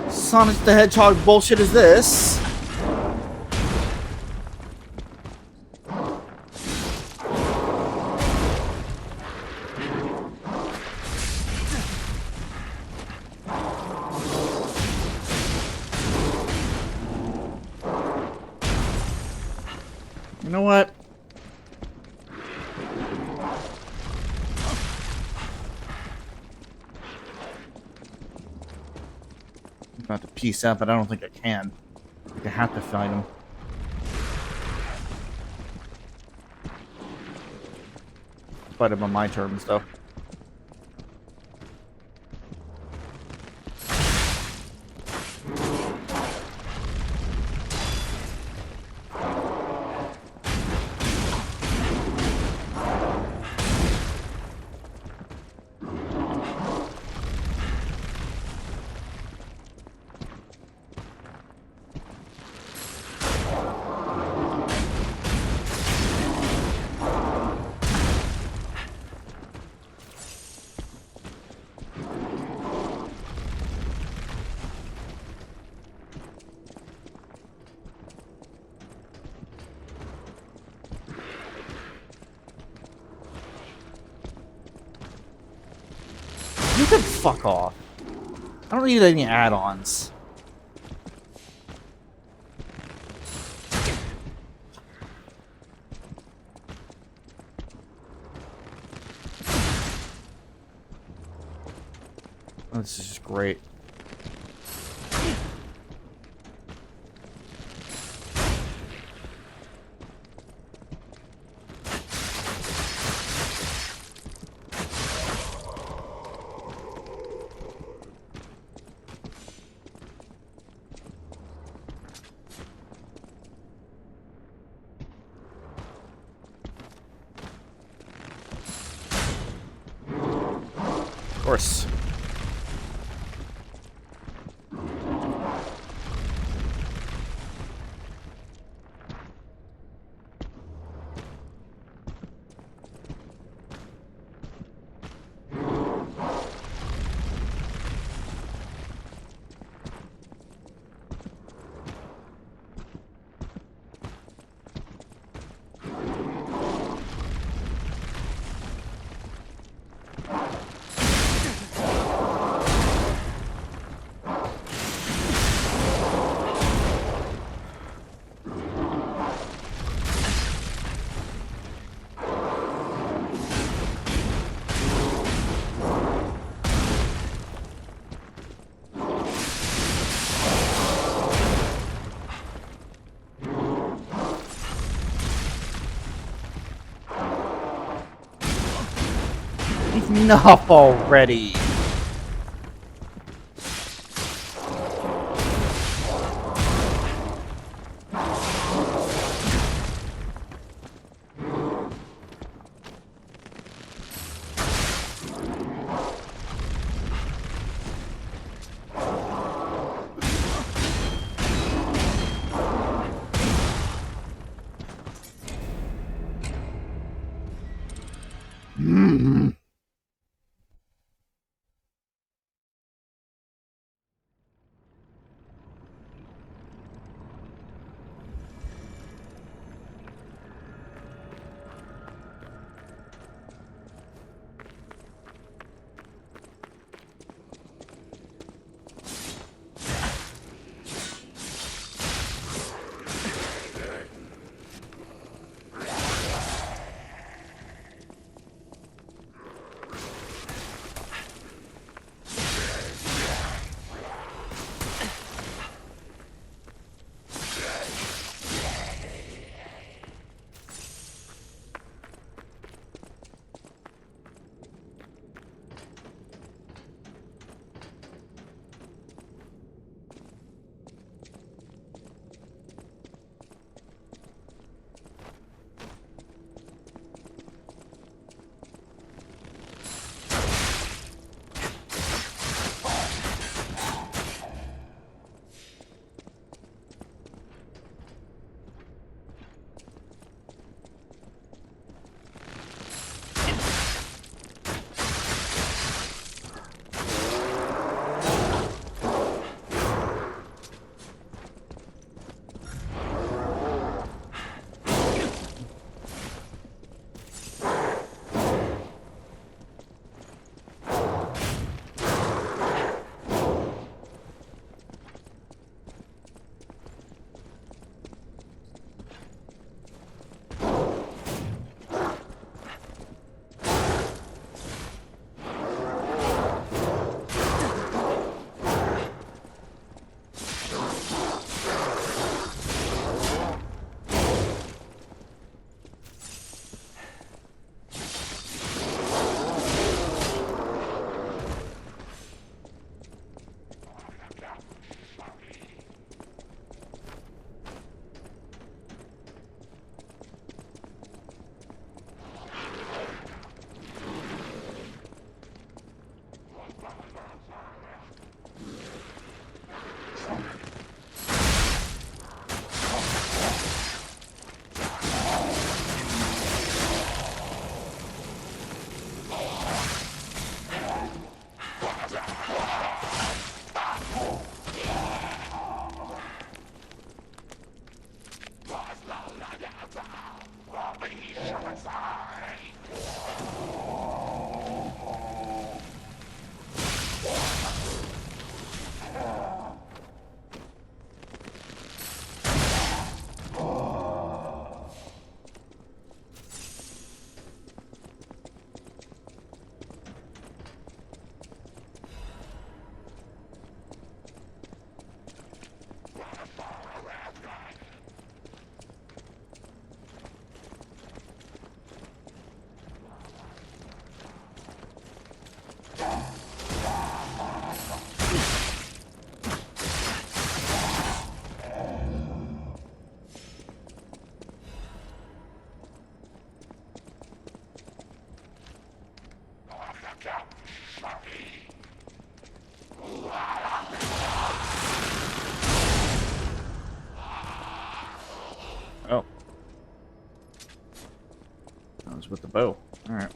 Sonic the Hedgehog bullshit is this? You know what? I'm about to piece out, but I don't think I can. I think I have to fight him. Fight him on my terms, though. You can fuck off. I don't need any add-ons. Oh, this is just great. Of course. Enough already. Oh. That was with the bow. Alright.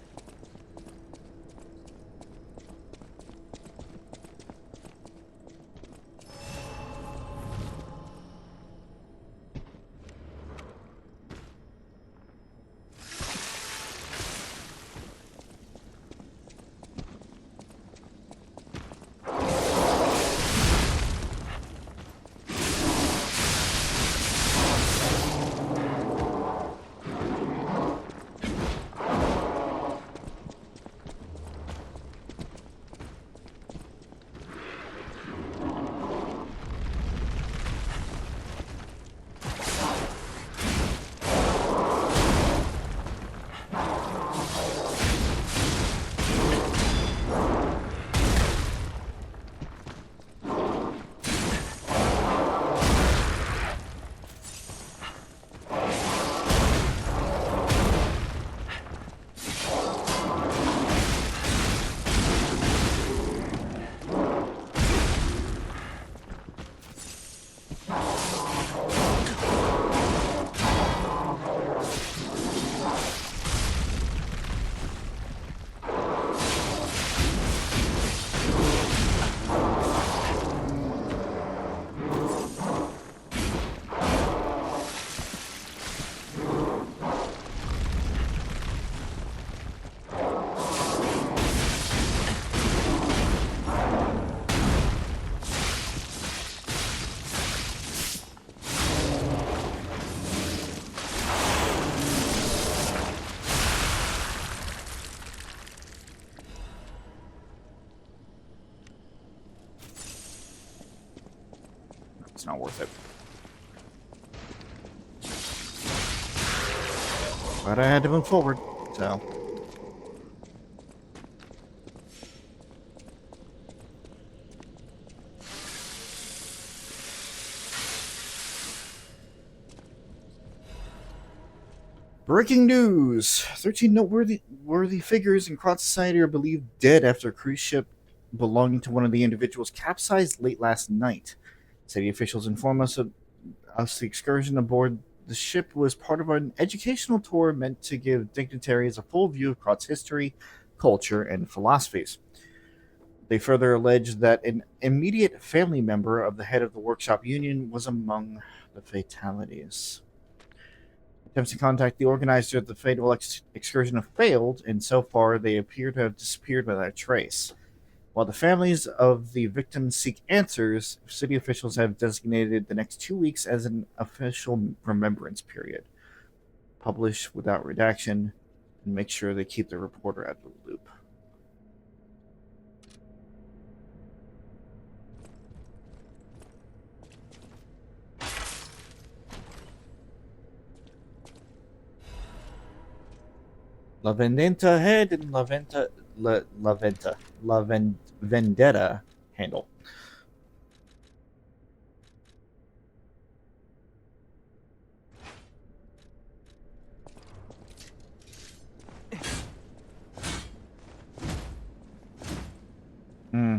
It's not worth it. But I had to move forward, so. Breaking news! 13 noteworthy figures in Krat society are believed dead after a cruise ship belonging to one of the individuals capsized late last night. City officials inform us the excursion aboard the ship was part of an educational tour meant to give dignitaries a full view of Krat's history, culture, and philosophies. They further allege that an immediate family member of the head of the workshop union was among the fatalities. Attempts to contact the organizer of the fatal excursion have failed, and so far they appear to have disappeared without a trace. While the families of the victims seek answers, city officials have designated the next 2 weeks as an official remembrance period. Publish without redaction, and make sure they keep the reporter out of the loop. La Vendetta head and Vendetta handle. Hmm.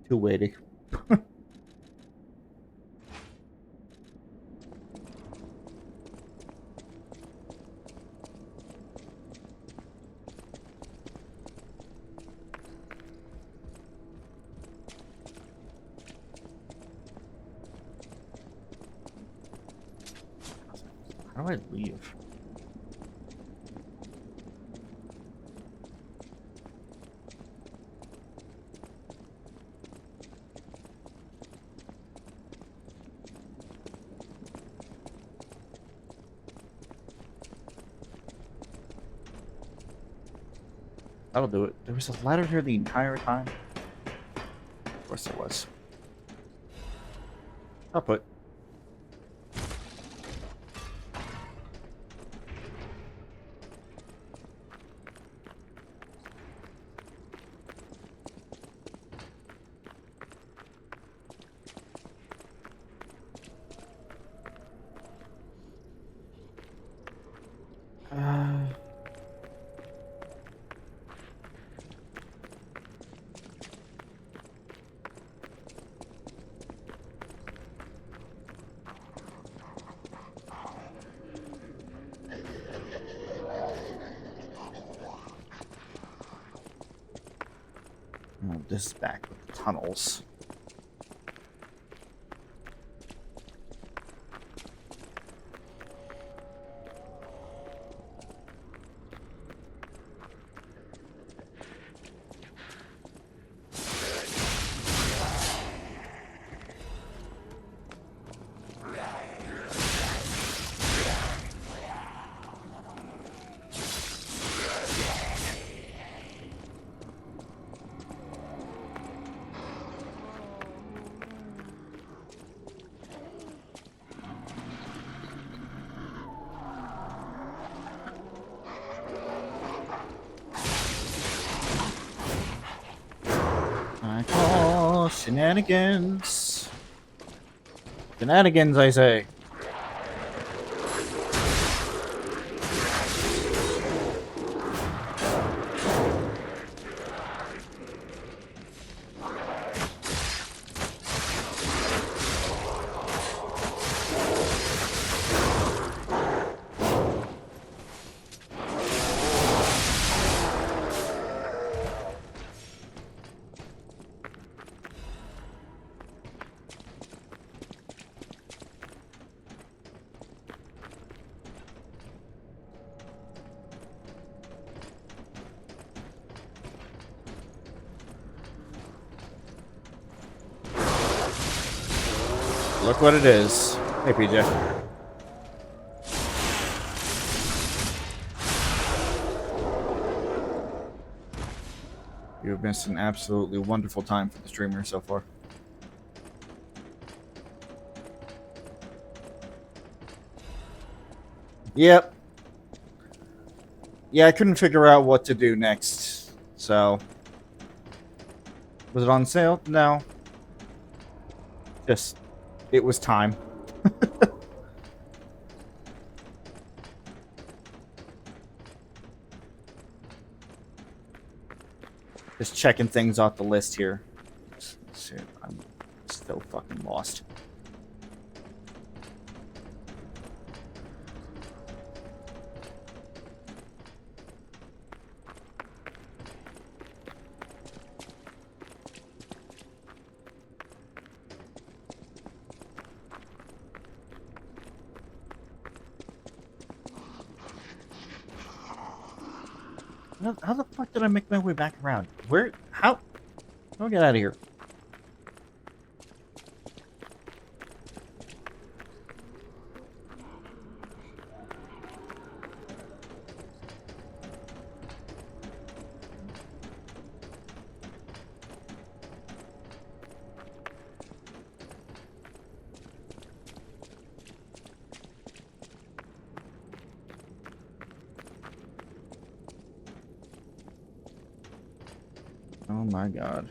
Too weighty. How do I leave? That'll do it. There was a ladder here the entire time. Of course there was. I'll put. Oh, this is back with the tunnels. I call shenanigans. Shenanigans, I say. Look what it is. Hey, PJ. You've missed an absolutely wonderful time for the streamer so far. Yep. Yeah, I couldn't figure out what to do next, so... Was it on sale? No. Just... It was time. Just checking things off the list here. Shit, I'm so fucking lost. How the fuck did I make my way back around? Where? How? I'll get out of here. Oh my god.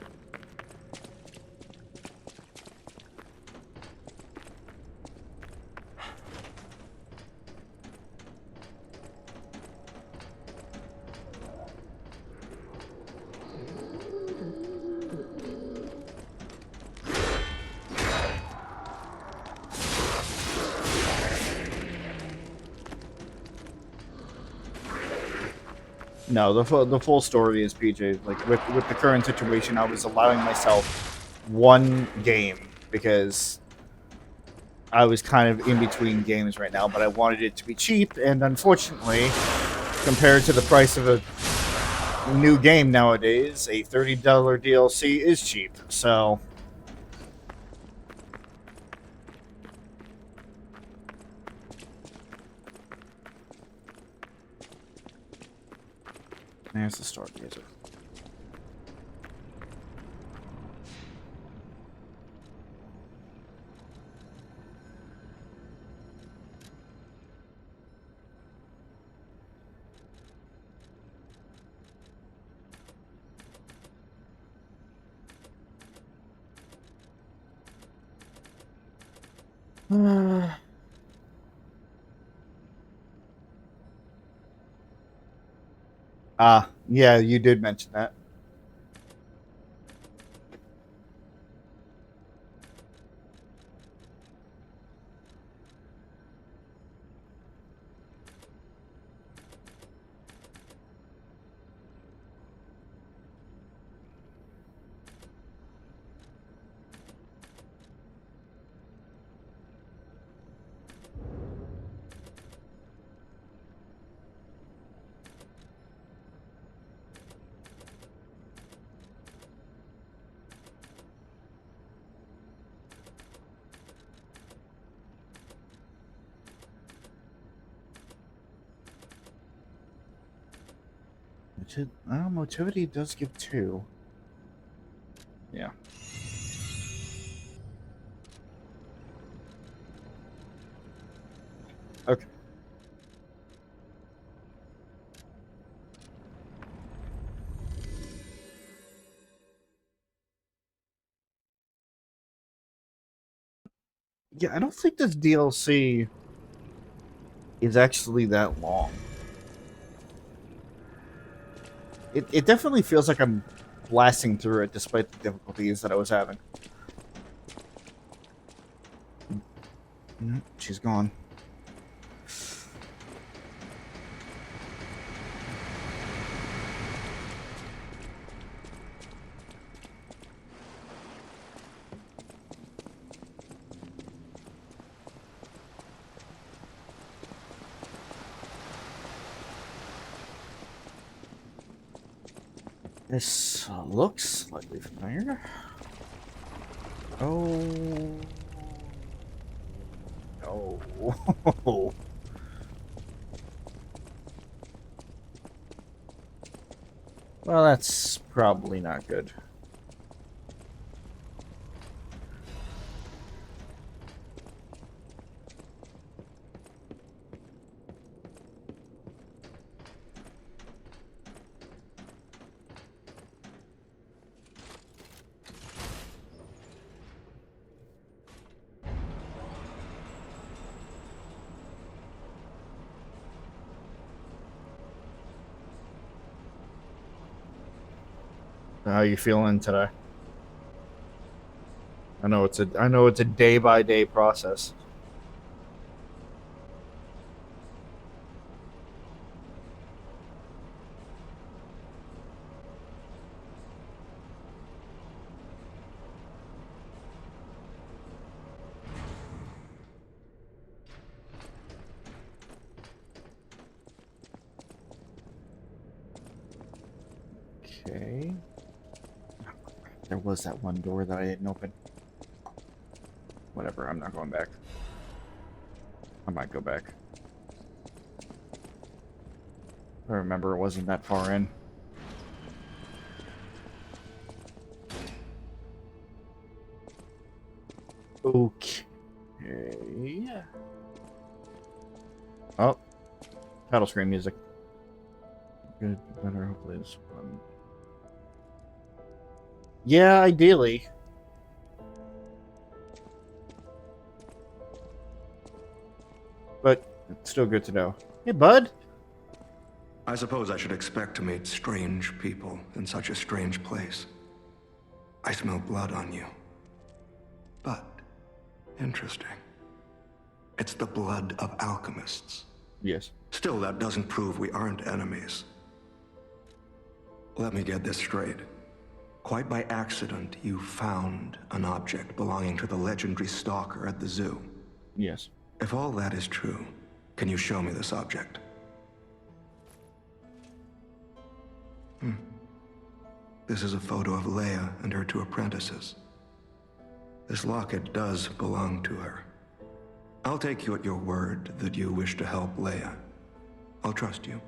No, the full story is PJ. Like with the current situation, I was allowing myself one game because I was kind of in between games right now, but I wanted it to be cheap, and unfortunately, compared to the price of a new game nowadays, a $30 DLC is cheap. So there's the stargazer. Yeah, you did mention that. Motivity does give 2. Yeah. Okay. Yeah, I don't think this DLC is actually that long. It definitely feels like I'm blasting through it despite the difficulties that I was having. She's gone. This looks slightly familiar. Oh. No. Well, that's probably not good. How are you feeling today? I know it's a day by day process. Okay. There was that one door that I didn't open. Whatever, I'm not going back. I might go back. I remember it wasn't that far in. Okay. Oh. Title screen music. Good, better, hopefully this one. Yeah, ideally. But it's still good to know. Hey, bud. I suppose I should expect to meet strange people in such a strange place. I smell blood on you. But, interesting. It's the blood of alchemists. Yes. Still, that doesn't prove we aren't enemies. Let me get this straight. Quite by accident, you found an object belonging to the legendary stalker at the zoo. Yes. If all that is true, can you show me this object? This is a photo of Leia and her 2 apprentices. This locket does belong to her. I'll take you at your word that you wish to help Leia. I'll trust you.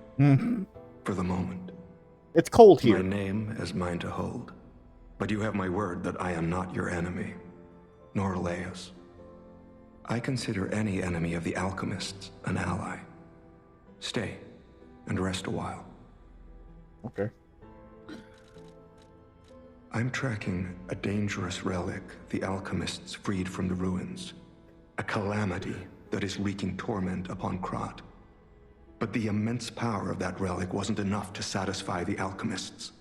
For the moment. It's cold here. My name is mine to hold. But you have my word that I am not your enemy, nor Leia's. I consider any enemy of the alchemists an ally. Stay and rest a while. Okay. I'm tracking a dangerous relic the alchemists freed from the ruins. A calamity that is wreaking torment upon Krat. But the immense power of that relic wasn't enough to satisfy the alchemists.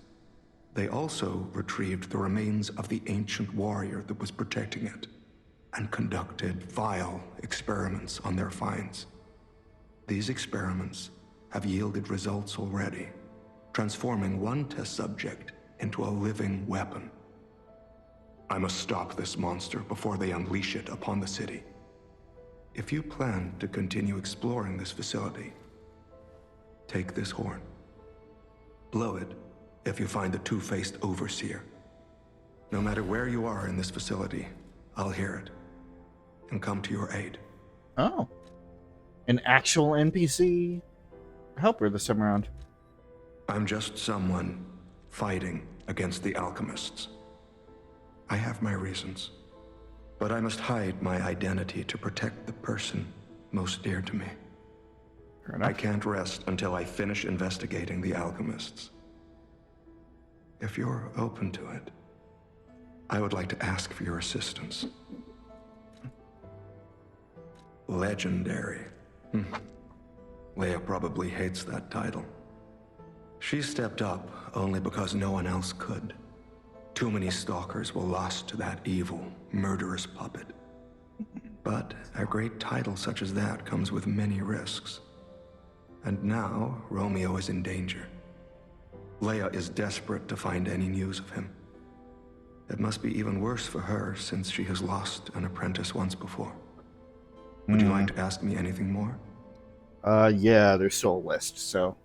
They also retrieved the remains of the ancient warrior that was protecting it, and conducted vile experiments on their finds. These experiments have yielded results already, transforming one test subject into a living weapon. I must stop this monster before they unleash it upon the city. If you plan to continue exploring this facility, take this horn. Blow it if you find the 2-faced Overseer. No matter where you are in this facility, I'll hear it and come to your aid. Oh. An actual NPC helper this time around. I'm just someone fighting against the alchemists. I have my reasons, but I must hide my identity to protect the person most dear to me. Fair enough. I can't rest until I finish investigating the alchemists. If you're open to it, I would like to ask for your assistance. Legendary. Leia probably hates that title. She stepped up only because no one else could. Too many stalkers were lost to that evil, murderous puppet. But a great title such as that comes with many risks. And now, Romeo is in danger. Leia is desperate to find any news of him. It must be even worse for her since she has lost an apprentice once before. Would you like to ask me anything more? Yeah, there's still a list, so.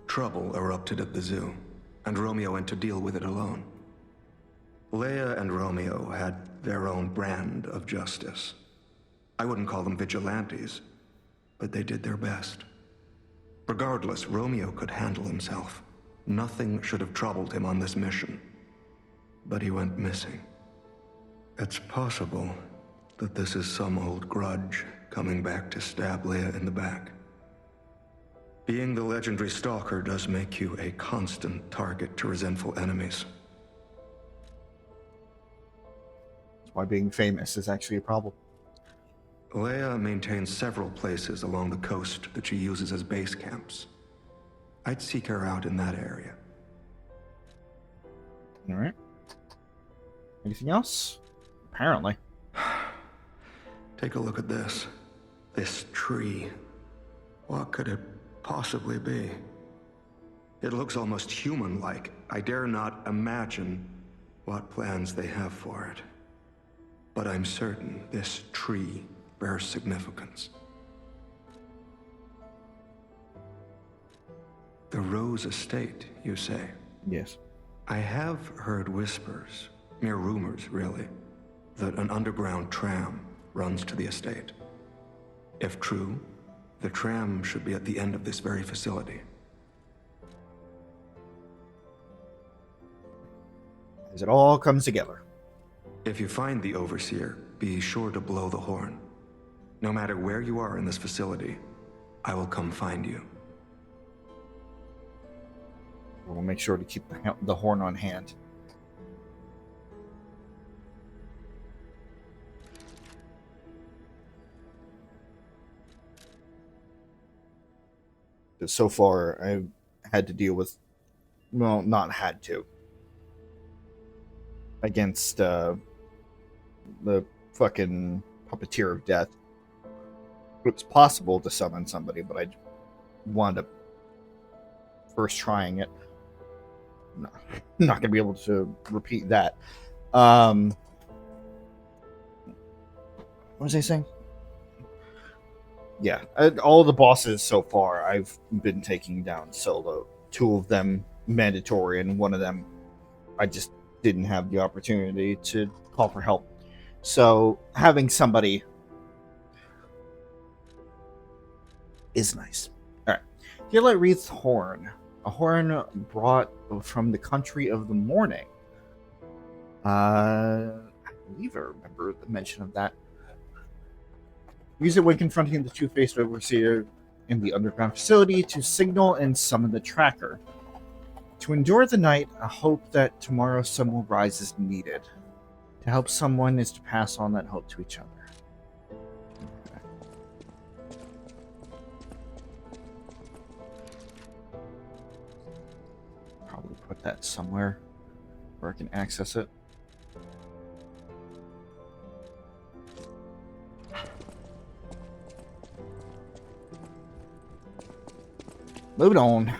Trouble erupted at the zoo, and Romeo went to deal with it alone. Leia and Romeo had their own brand of justice. I wouldn't call them vigilantes, but they did their best. Regardless, Romeo could handle himself. Nothing should have troubled him on this mission. But he went missing. It's possible that this is some old grudge coming back to stab Leia in the back. Being the legendary stalker does make you a constant target to resentful enemies. That's why being famous is actually a problem. Leia maintains several places along the coast that she uses as base camps. I'd seek her out in that area. Alright. Anything else? Apparently. Take a look at this. This tree. What could it possibly be? It looks almost human-like. I dare not imagine what plans they have for it. But I'm certain this tree bears significance. The Rose Estate, you say? Yes. I have heard whispers, mere rumors really, that an underground tram runs to the estate. If true, the tram should be at the end of this very facility. As it all comes together. If you find the Overseer, be sure to blow the horn. No matter where you are in this facility, I will come find you. We'll make sure to keep the horn on hand. So far, I've had to deal with, well, not had to, against the fucking puppeteer of death. It's possible to summon somebody, but I wound up first trying it. No, not gonna be able to repeat that. What was I saying? Yeah, all the bosses so far I've been taking down solo. 2 of them mandatory, and 1 of them I just didn't have the opportunity to call for help. So having somebody is nice. All right, Gillet Wreath's horn, a horn brought from the country of the morning. I believe I remember the mention of that. Use it when confronting the two-faced overseer in the underground facility to signal and summon the tracker. To endure the night, a hope that tomorrow's sun will rise is needed. To help someone is to pass on that hope to each other. Okay. Probably put that somewhere where I can access it. Moving on.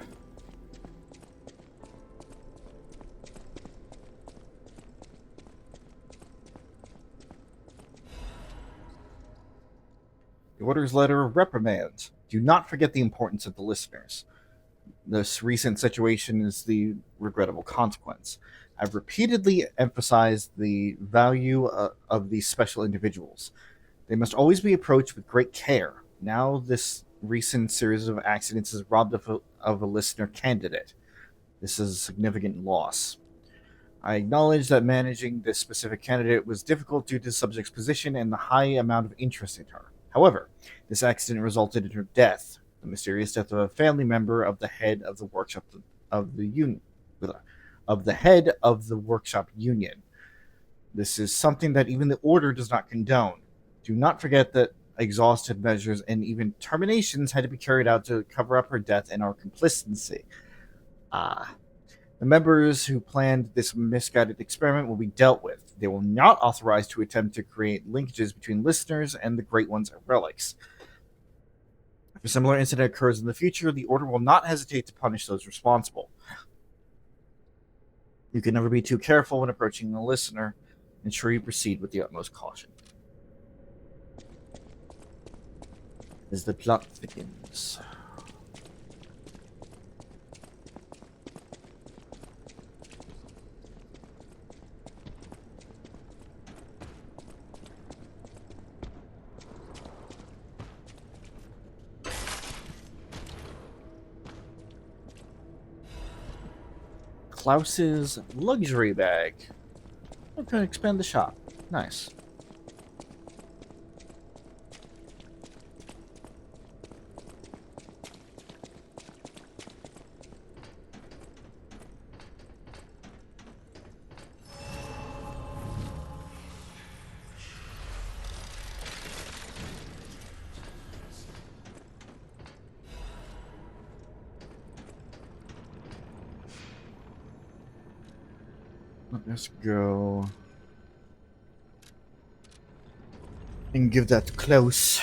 The Order's letter of reprimand. Do not forget the importance of the listeners. This recent situation is the regrettable consequence. I've repeatedly emphasized the value of these special individuals. They must always be approached with great care. Now, this recent series of accidents has robbed of a listener candidate. This is a significant loss. I acknowledge that managing this specific candidate was difficult due to the subject's position and the high amount of interest in her. However, this accident resulted in her death, the mysterious death of a family member of the head of the workshop of the union, of the head of the workshop union. This is something that even the Order does not condone. Do not forget that exhaustive measures and even terminations had to be carried out to cover up her death and our complicity. The members who planned this misguided experiment will be dealt with. They will not authorize to attempt to create linkages between listeners and the Great Ones and relics. If a similar incident occurs in the future, the Order will not hesitate to punish those responsible. You can never be too careful when approaching the listener. Ensure you proceed with the utmost caution. As the plot thickens. Klaus's luxury bag. I'm going to expand the shop. Nice. Let's go and give that close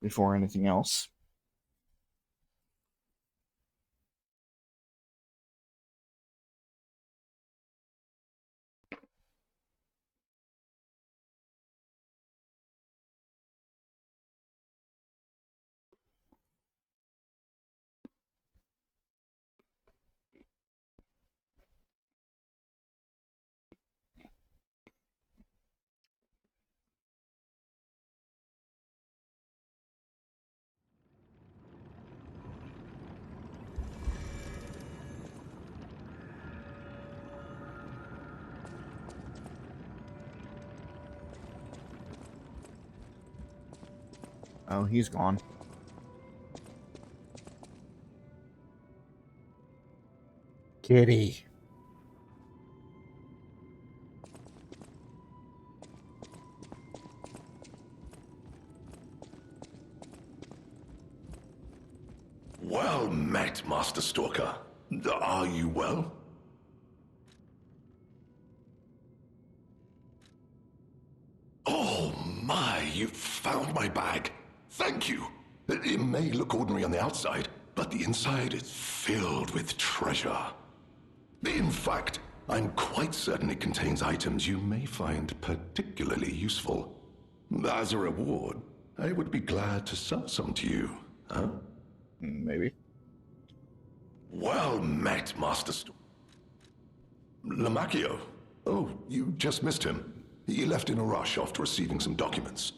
before anything else. Oh, he's gone. Kitty. Well met, Master Stalker. Are you well? Oh my, you found my bag. Thank you. It may look ordinary on the outside, but the inside is filled with treasure. In fact, I'm quite certain it contains items you may find particularly useful. As a reward, I would be glad to sell some to you, huh? Maybe. Well met, Master Lamacchio. Oh, you just missed him. He left in a rush after receiving some documents.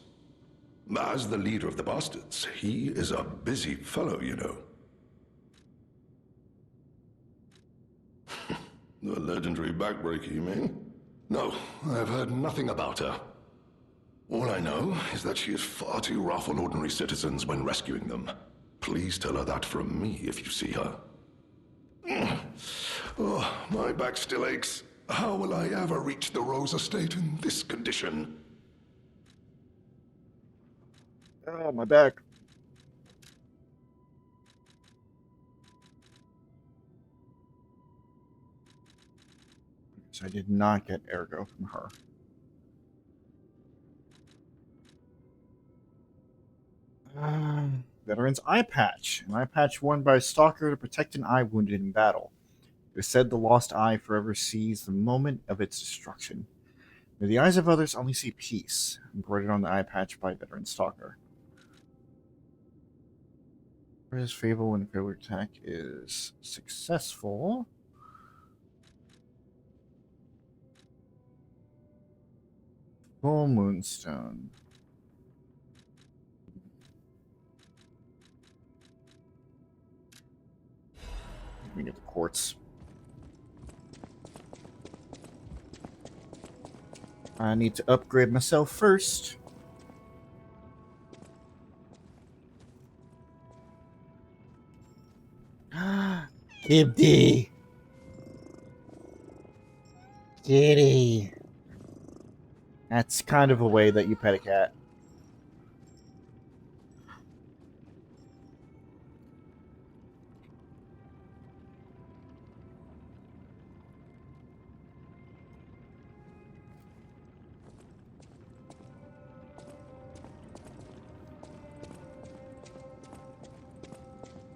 As the leader of the bastards, he is a busy fellow, you know. The legendary backbreaker, you mean? No, I've heard nothing about her. All I know is that she is far too rough on ordinary citizens when rescuing them. Please tell her that from me if you see her. Oh, my back still aches. How will I ever reach the Rose Estate in this condition? Oh, my back. So I did not get Ergo from her. Veteran's eye patch. An eye patch worn by a stalker to protect an eye wounded in battle. It is said the lost eye forever sees the moment of its destruction. May the eyes of others only see peace. Embroidered on the eye patch by veteran stalker. His fable when failure attack is successful. Full moonstone. We get the quartz. I need to upgrade myself first. Kibdi. Kitty. That's kind of a way that you pet a cat.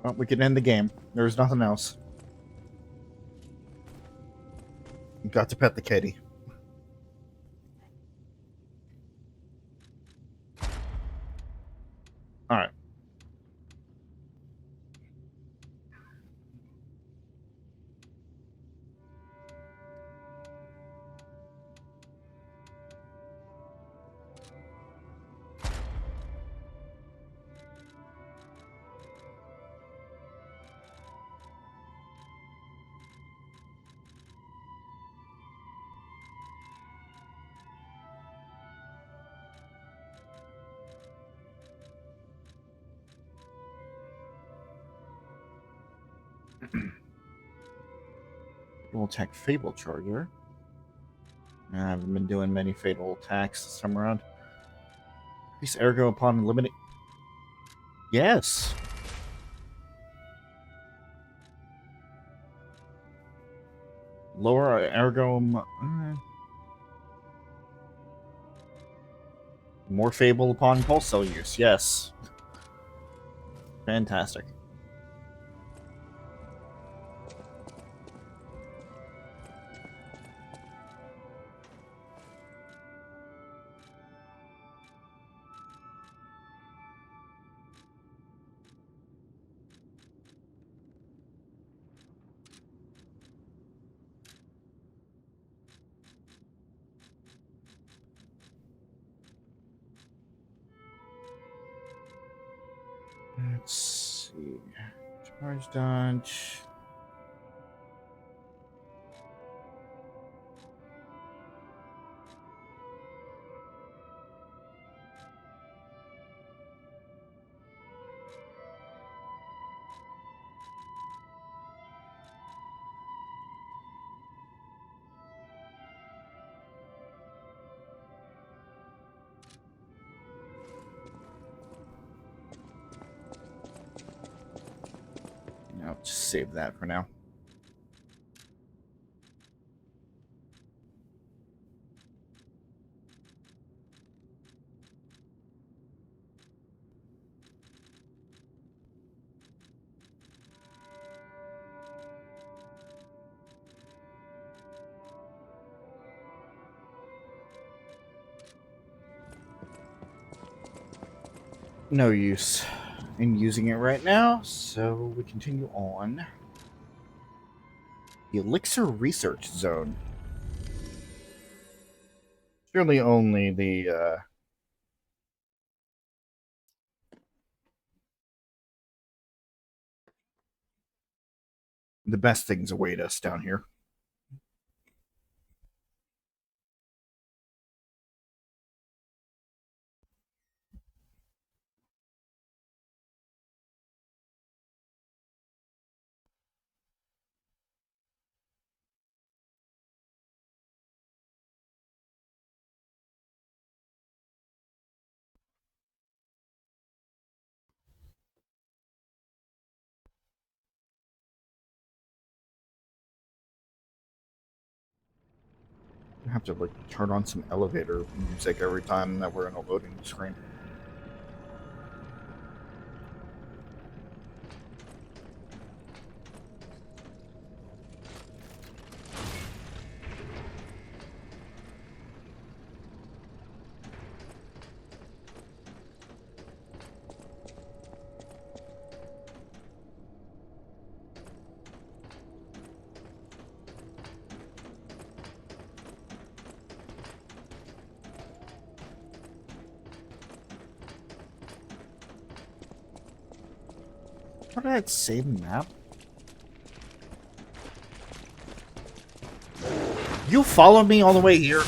Well, we can end the game. There's nothing else. You got to pet the kitty. Alright. We'll attack Fable Charger. I haven't been doing many fatal attacks this time around. Increase Ergo upon eliminate. Yes! Lower Ergo. More Fable upon pulse cell use. Yes. Fantastic. Let's see. Charge dodge. I'll just save that for now. no use in using it right now, so we continue on. The Elixir Research Zone. Surely only the best things await us down here. I have to like turn on some elevator music every time that we're in a loading screen. What did that same map? You followed me all the way here?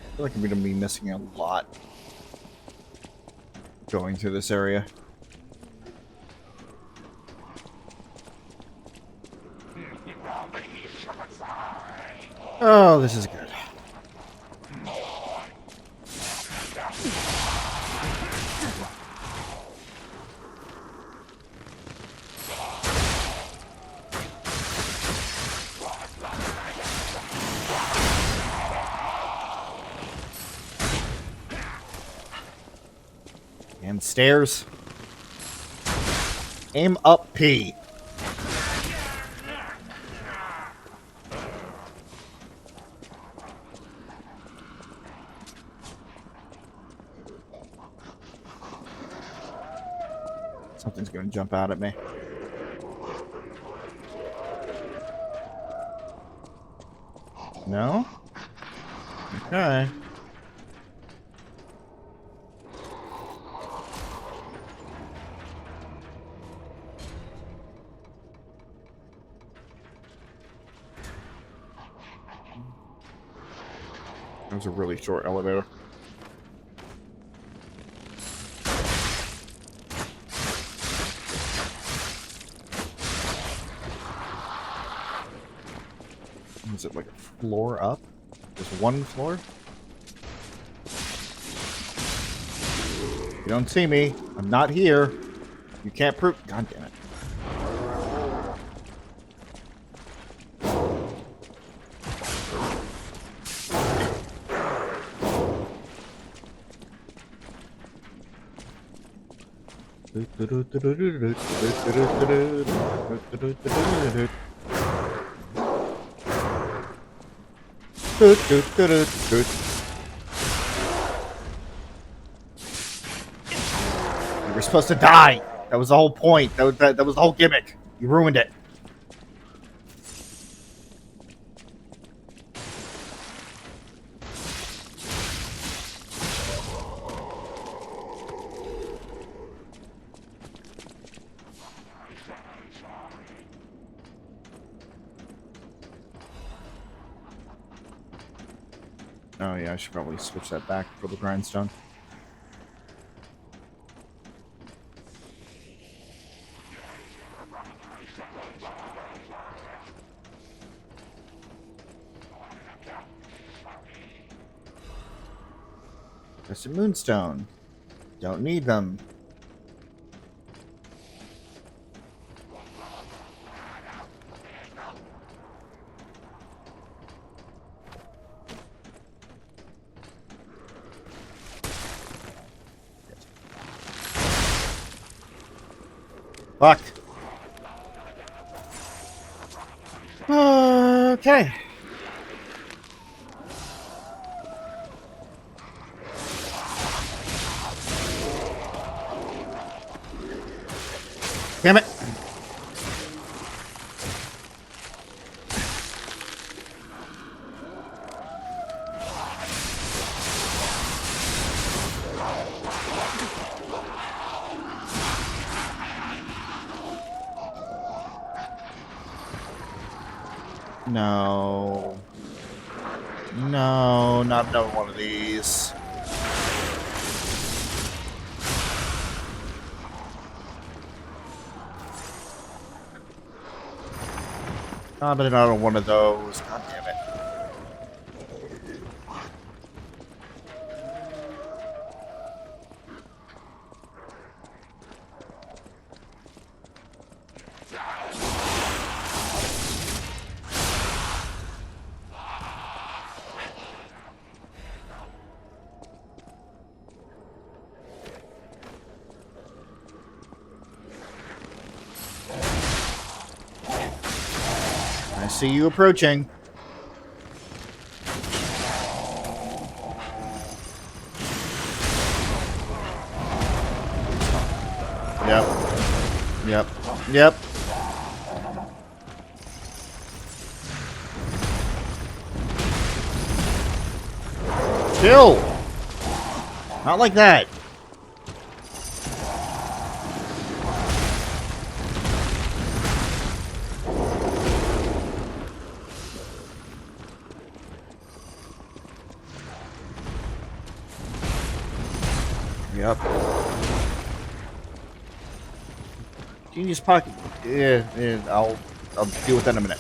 I feel like I'm going to be missing a lot going through this area. Oh, this is good. And stairs. Aim up, P. Something's going to jump out at me. No? Okay. That was a really short elevator. Is it like a floor up? Just one floor? You don't see me. I'm not here. You can't prove. God damn it. You were supposed to die. That was the whole point. That was the whole gimmick. You ruined it. Oh yeah, I should probably switch that back for the grindstone. There's a moonstone. Don't need them. Fuck. Okay. Damn it. No. No, not another one of these. Not another one of those. God damn it. I see you approaching. Yep. Yep. Yep. Chill. Not like that. Yep. Genius pocket. Yeah, I'll deal with that in a minute.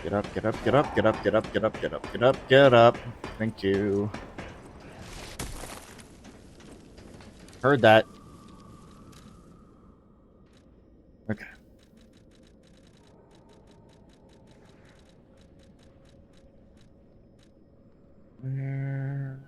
Get up, get up, get up, get up, get up, get up, get up, get up, get up. Thank you. Heard that. Okay. Where?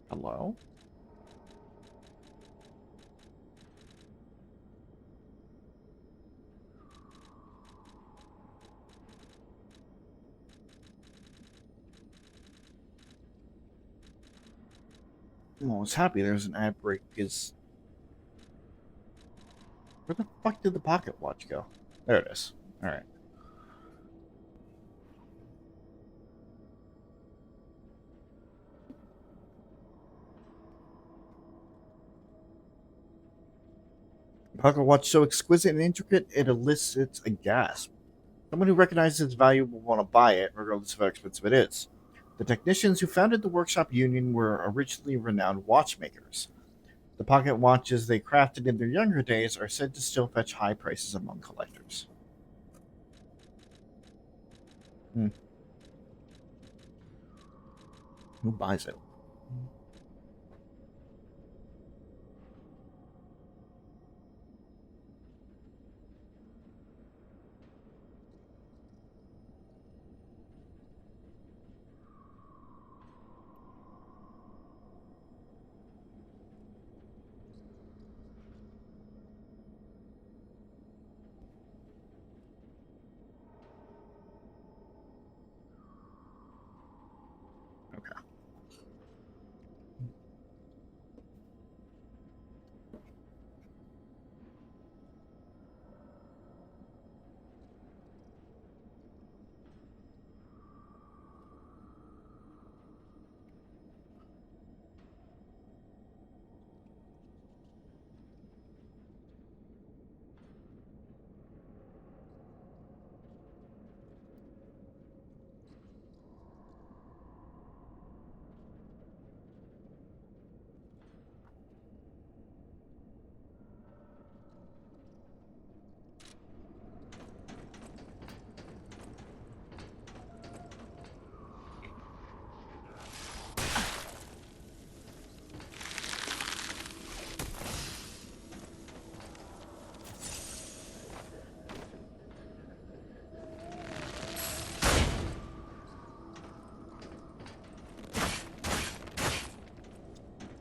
Hello? I'm almost happy there's an ad break because where the fuck did the pocket watch go? There it is. Alright. Pocket watch so exquisite and intricate it elicits a gasp. Someone who recognizes its value will want to buy it, regardless of how expensive it is. The technicians who founded the workshop union were originally renowned watchmakers. The pocket watches they crafted in their younger days are said to still fetch high prices among collectors. Who buys it? Okay.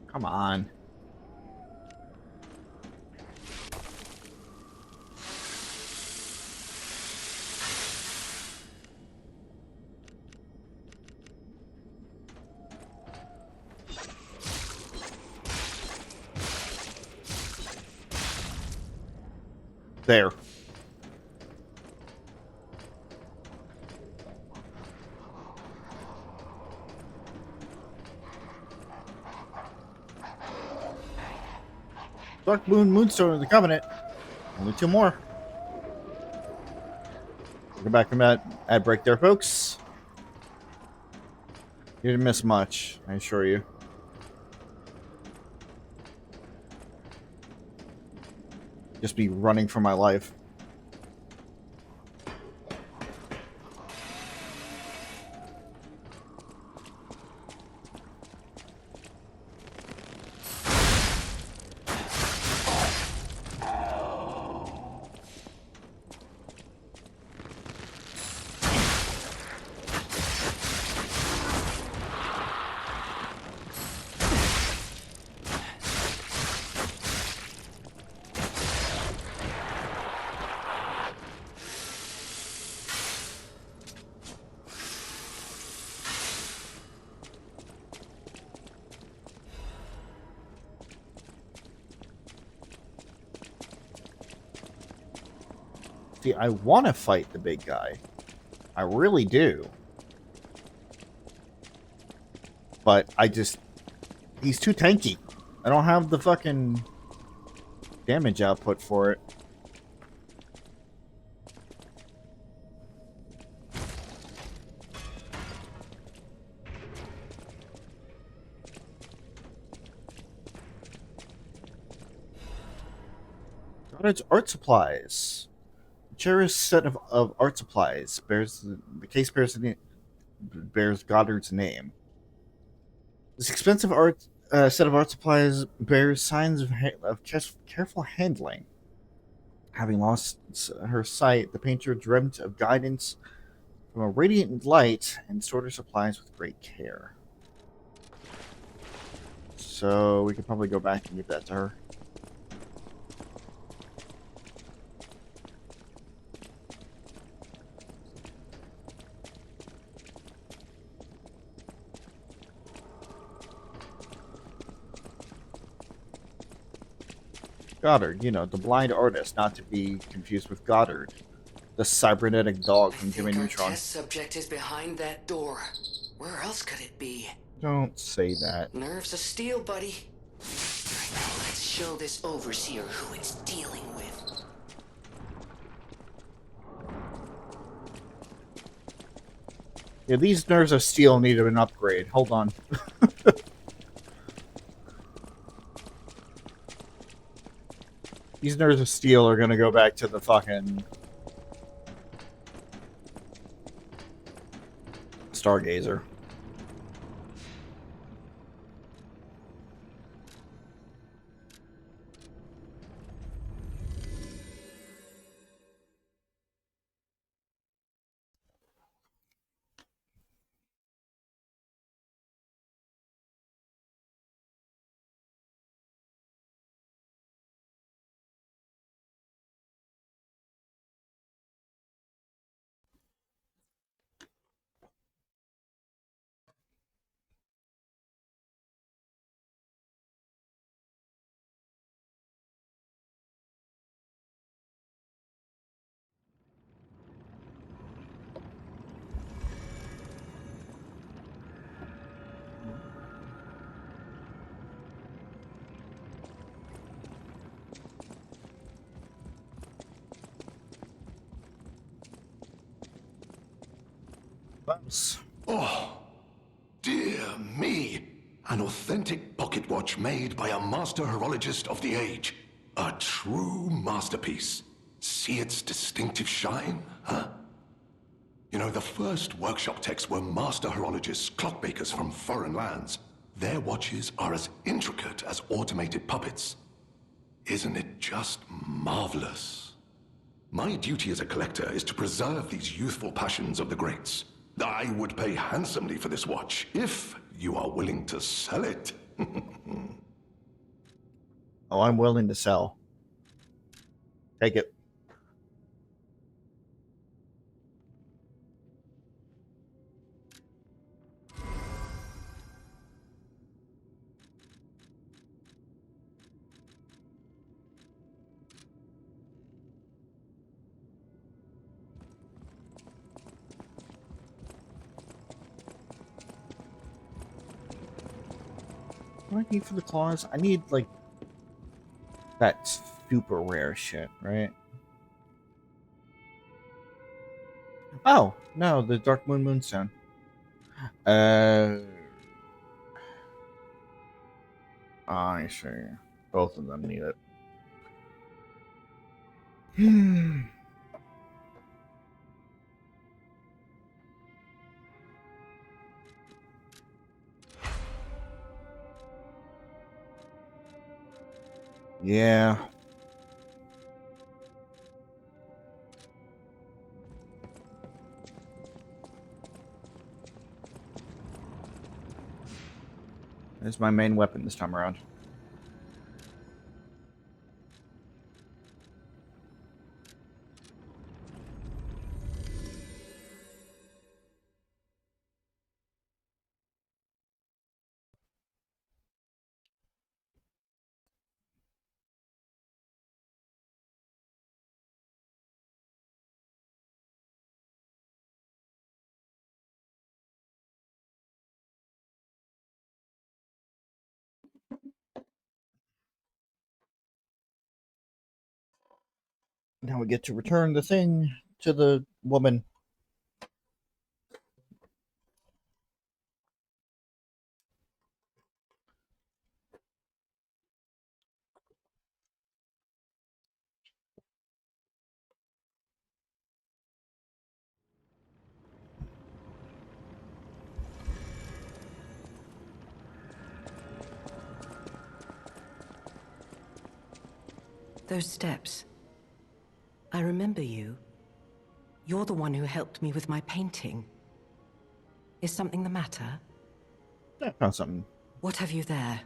Come on. There. Dark Moon, Moonstone of the Covenant. Only 2 more. Welcome back from that ad break there, folks. You didn't miss much, I assure you. Just be running for my life. See, I want to fight the big guy. I really do. But he's too tanky. I don't have the fucking damage output for it. Goddard's art supplies. Cherished set of art supplies the case bears Goddard's name. This expensive set of art supplies bears signs of careful handling. Having lost her sight, the painter dreamt of guidance from a radiant light and stored her supplies with great care. So we could probably go back and give that to her. Goddard, the blind artist, not to be confused with Goddard, the cybernetic dog from Jimmy Neutron. Our test subject is behind that door. Where else could it be? Don't say that. Nerves of steel, buddy. Right now, let's show this overseer who it's dealing with. Yeah, these nerves of steel need an upgrade. Hold on. These nerves of steel are gonna go back to the fucking Stargazer. Bumps. Oh, dear me. An authentic pocket watch made by a master horologist of the age. A true masterpiece. See its distinctive shine, huh? You know, the first workshop techs were master horologists, clockmakers from foreign lands. Their watches are as intricate as automated puppets. Isn't it just marvelous? My duty as a collector is to preserve these youthful passions of the greats. I would pay handsomely for this watch, if you are willing to sell it. Oh, I'm willing to sell. Take it. What do I need for the claws? I need, like, that super rare shit, right? Oh, no, the Dark Moon Moonstone. I see. Both of them need it. Yeah. It's my main weapon this time around. Now we get to return the thing to the woman. Those steps. I remember you. You're the one who helped me with my painting. Is something the matter? I found something. What have you there?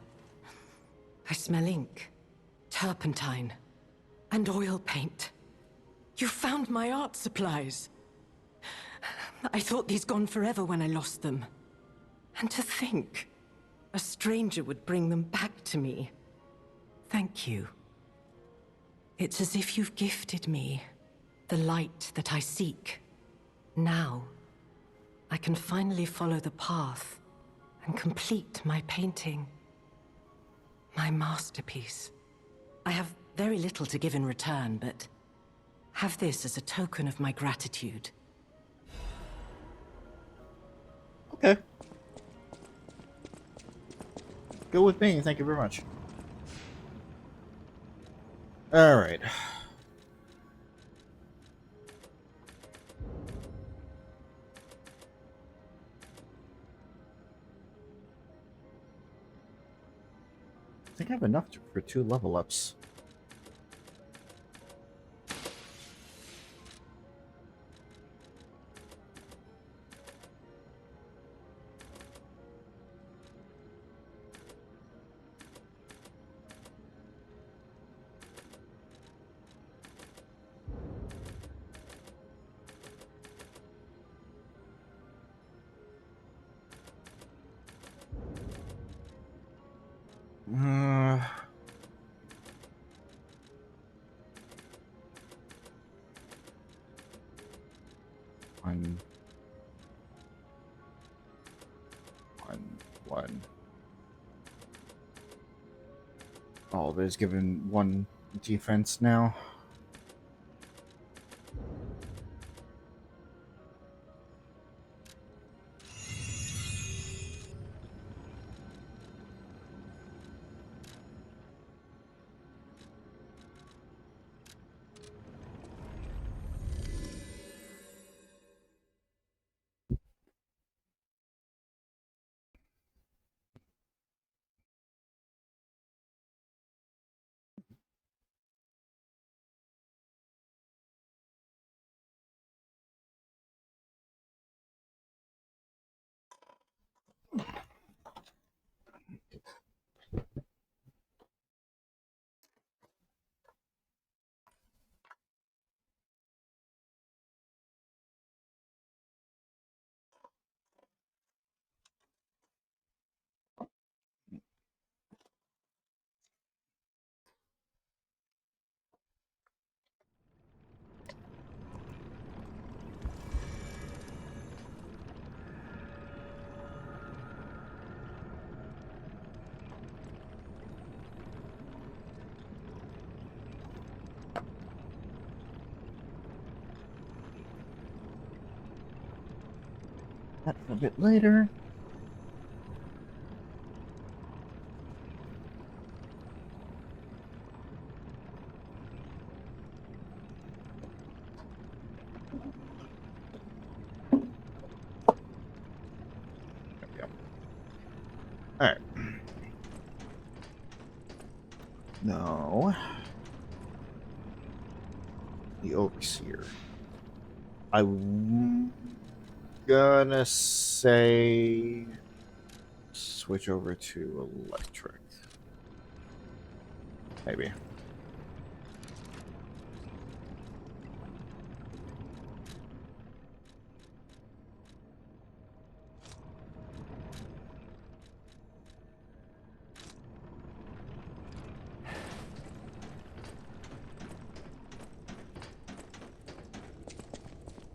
I smell ink, turpentine, and oil paint. You found my art supplies. I thought these gone forever when I lost them. And to think, a stranger would bring them back to me. Thank you. It's as if you've gifted me the light that I seek. Now, I can finally follow the path and complete my painting. My masterpiece. I have very little to give in return, but have this as a token of my gratitude. Okay. Go with me. Thank you very much. All right. I think I have enough for 2 level ups. Uh, one, one. Oh, there's given 1 defense now. That a bit later. There we go. Alright. No. The Overseer. I'm gonna say switch over to electric. Maybe.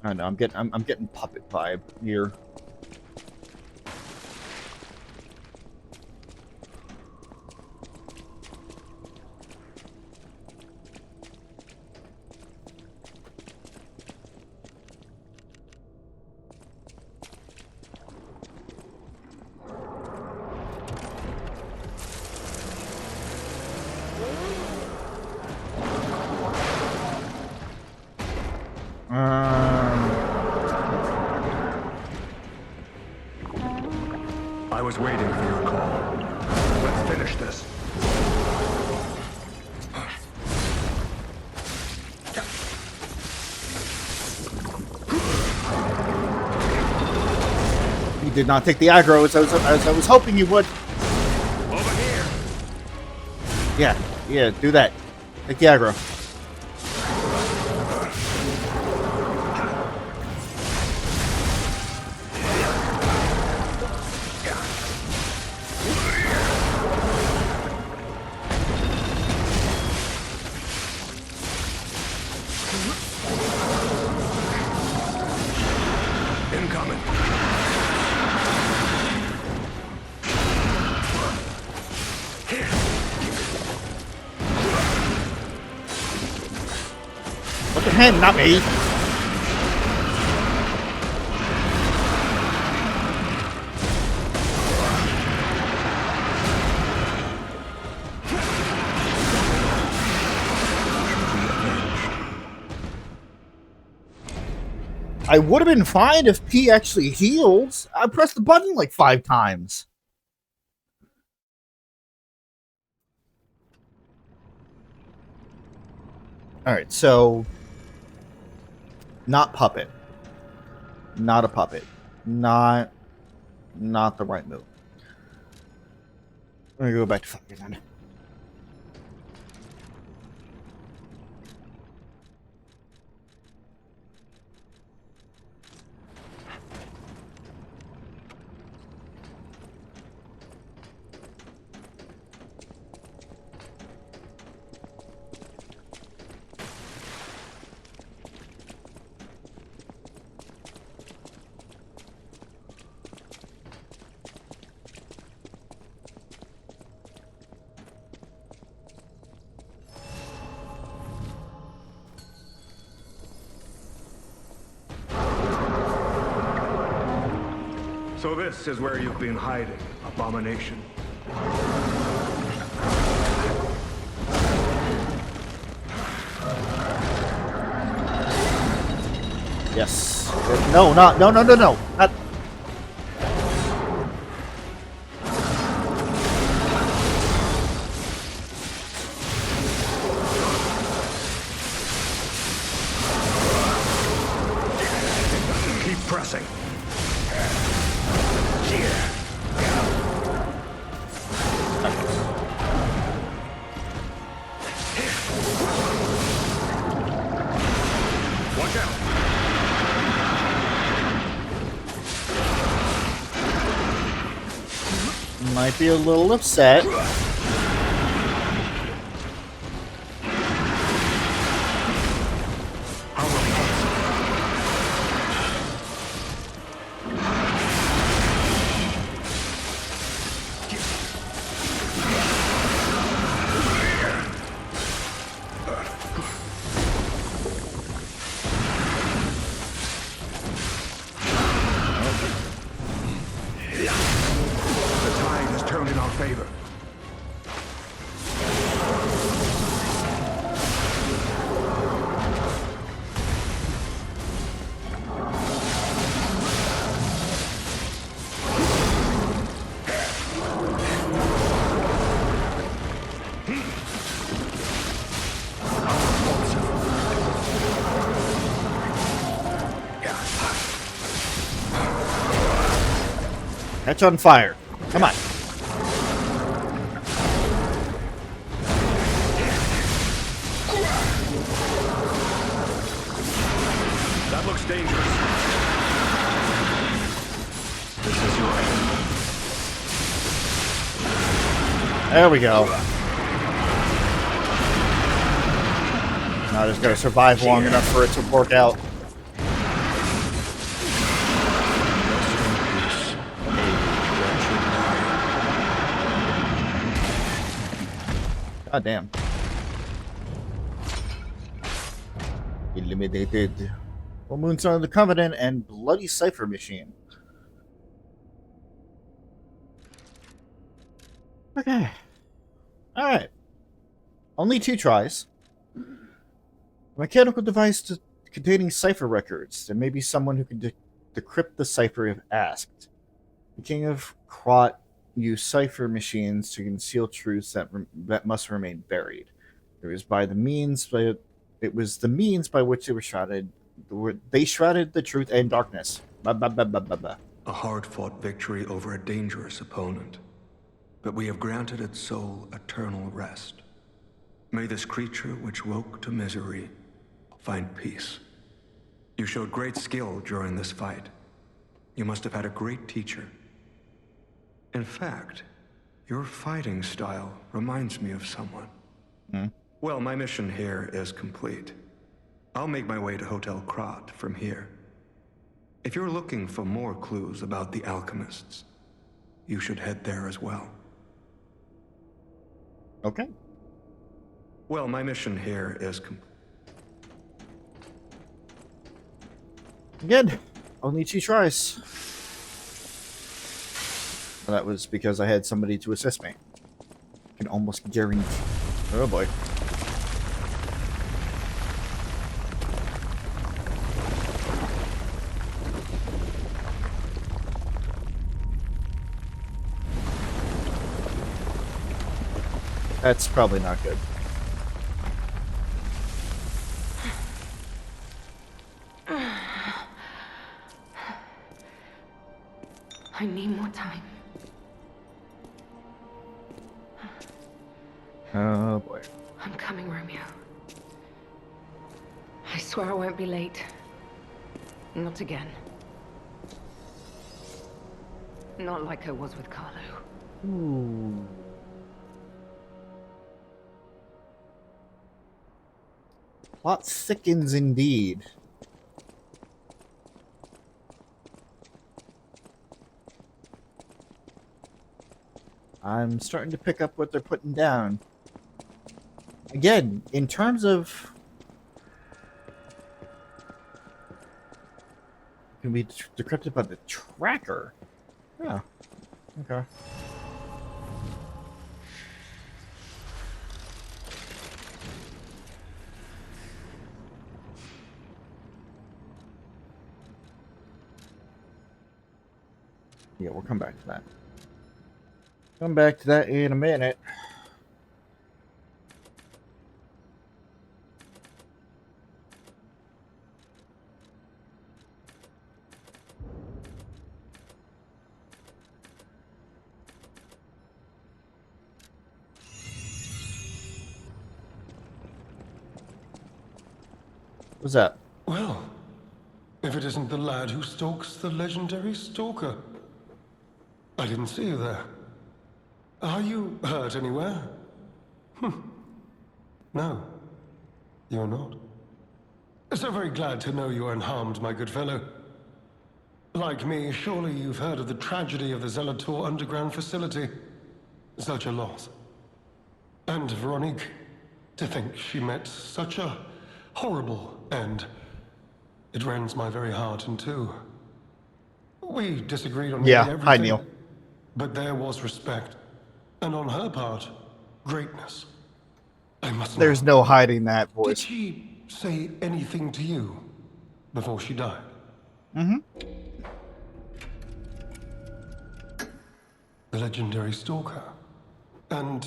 I know, I'm getting puppet vibe here. I was waiting for your call. Let's finish this. You did not take the aggro as I was hoping you would. Over here. Yeah, do that. Take the aggro. Incoming. Look at him, not me. I would have been fine if P actually healed. I pressed the button like 5 times. Alright, so... Not puppet. Not a puppet. Not the right move. I'm gonna go back to fucking then. So this is where you've been hiding, Abomination. Yes. No, not, no. Not. Keep pressing. Watch out. Might be a little upset. The tide has turned in our favor. Catch on fire. Come on. That looks dangerous. This is your end. There we go. Now I just gotta survive long enough for it to work out. God damn. Eliminated. Full Moonstone of the Covenant and Bloody Cipher Machine. Okay. Alright. Only 2 tries. A mechanical device containing cipher records. There may be someone who can decrypt the cipher if asked. The King of Krat used cipher machines to conceal truths that must remain buried. It was the means by which they were shrouded. They shrouded the truth in darkness. Ba, ba, ba, ba, ba, ba. A hard-fought victory over a dangerous opponent. But we have granted its soul eternal rest. May this creature which woke to misery find peace. You showed great skill during this fight. You must have had a great teacher. In fact, your fighting style reminds me of someone. Well, my mission here is complete. I'll make my way to Hotel Krat from here. If you're looking for more clues about the alchemists, you should head there as well. Okay. Well, my mission here is complete. Again, only 2 tries. Well, that was because I had somebody to assist me. I can almost guarantee. Oh boy. That's probably not good. I need more time. Oh boy. I'm coming, Romeo. I swear I won't be late. Not again. Not like I was with Carlo. Ooh. Plot thickens indeed. I'm starting to pick up what they're putting down. Again, in terms of... Can be decrypted by the tracker. Yeah. Okay. Yeah, we'll come back to that. Come back to that in a minute. What's that? Well, if it isn't the lad who stalks the legendary stalker. I didn't see you there. Are you hurt anywhere? No, you're not. So very glad to know you are unharmed, my good fellow. Like me, surely you've heard of the tragedy of the Zelator underground facility. Such a loss. And Veronique, to think she met such a horrible end. It rends my very heart in two. We disagreed on Yeah, nearly everything. hi, Neil. But there was respect. And on her part, greatness. I must know. There's no hiding that Did voice. she say anything to you before she died? Mm-hmm. The legendary stalker. And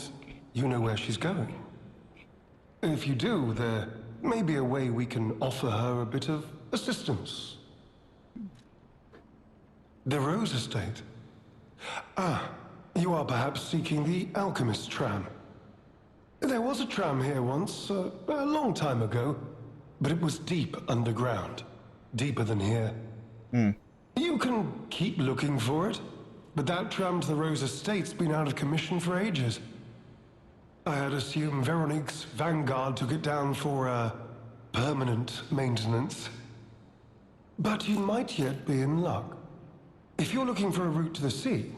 you know where she's going? If you do, there may be a way we can offer her a bit of assistance. The Rose Estate. Ah, you are perhaps seeking the Alchemist tram. There was a tram here once, a long time ago, but it was deep underground. Deeper than here. You can keep looking for it, but that tram to the Rose Estate's been out of commission for ages. I had assumed Veronique's Vanguard took it down for, permanent maintenance. But you might yet be in luck. If you're looking for a route to the sea,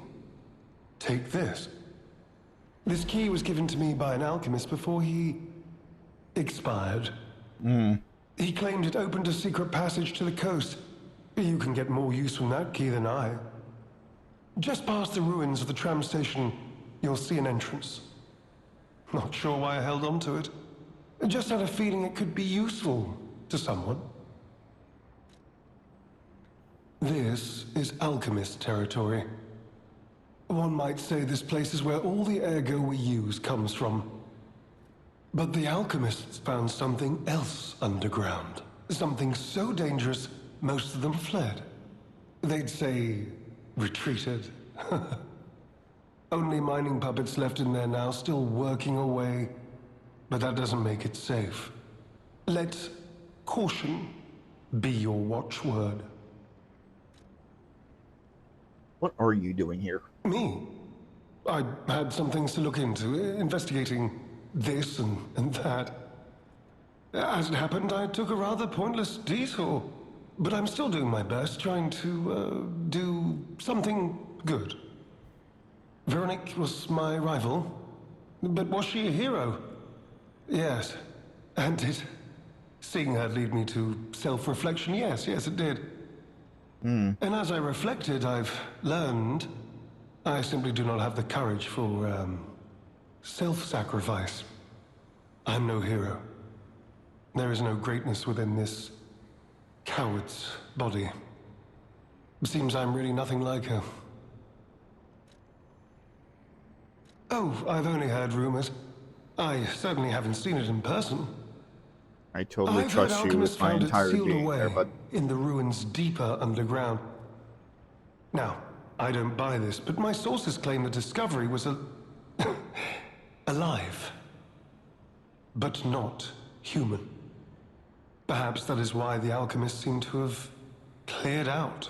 take this. This key was given to me by an alchemist before he expired. He claimed it opened a secret passage to the coast. You can get more use from that key than I. Just past the ruins of the tram station, you'll see an entrance. Not sure why I held on to it. I just had a feeling it could be useful to someone. This is alchemist territory. One might say this place is where all the ergo we use comes from. But the alchemists found something else underground. Something so dangerous, most of them fled. They'd say, retreated. Only mining puppets left in there now, still working away. But that doesn't make it safe. Let caution be your watchword. What are you doing here? Me? I had some things to look into, investigating this and that. As it happened, I took a rather pointless detour. But I'm still doing my best, trying to, do something good. Veronique was my rival, but was she a hero? Yes, and did seeing her lead me to self-reflection? Yes, it did. And as I reflected, I've learned I simply do not have the courage for, self-sacrifice. I'm no hero. There is no greatness within this coward's body. Seems I'm really nothing like her. Oh, I've only heard rumors. I certainly haven't seen it in person. I totally I've heard trust you alchemists with my found it entire sealed being there, away but in the ruins deeper underground. Now, I don't buy this, but my sources claim the discovery was alive, but not human. Perhaps that is why the alchemists seem to have cleared out.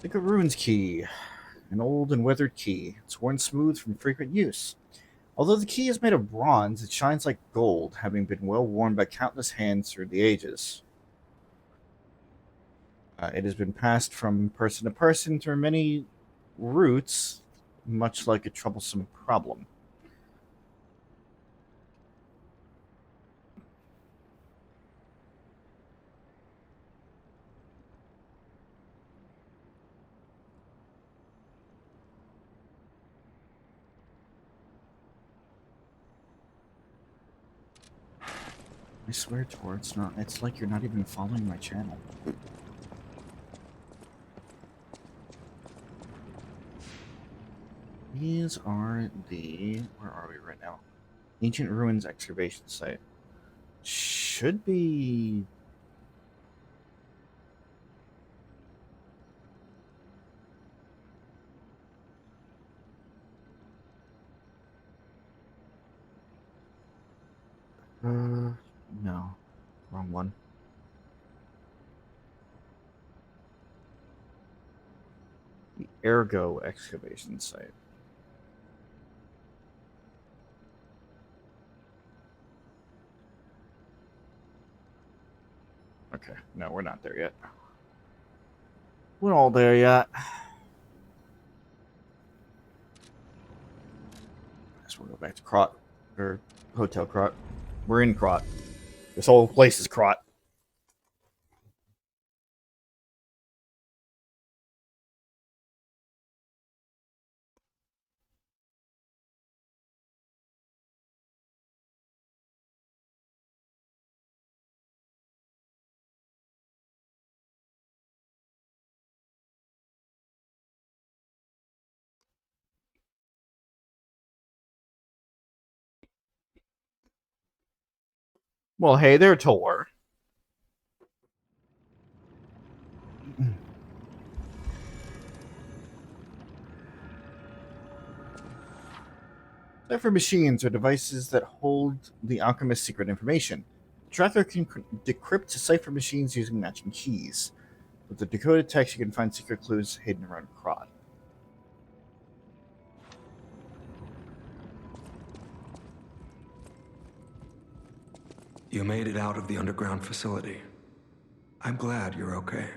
take a ruins key. An old and weathered key. It's worn smooth from frequent use. Although the key is made of bronze, it shines like gold, having been well worn by countless hands through the ages. It has been passed from person to person through many routes, much like a troublesome problem. I swear, Tor, it's not. It's like you're not even following my channel. These are the... Where are we right now? Ancient Ruins Excavation Site. Should be... no. Wrong one. The Ergo Excavation Site. Okay, no, we're not there yet. We're all there yet. Guess we'll go back to Krat. Or Hotel Krat. We're in Krat. This whole place is Krat. Well, hey there, Tor. Cipher machines are devices that hold the alchemist's secret information. The tracker can decrypt cipher machines using matching keys. With the decoded text, you can find secret clues hidden around Krat. You made it out of the underground facility. I'm glad you're okay.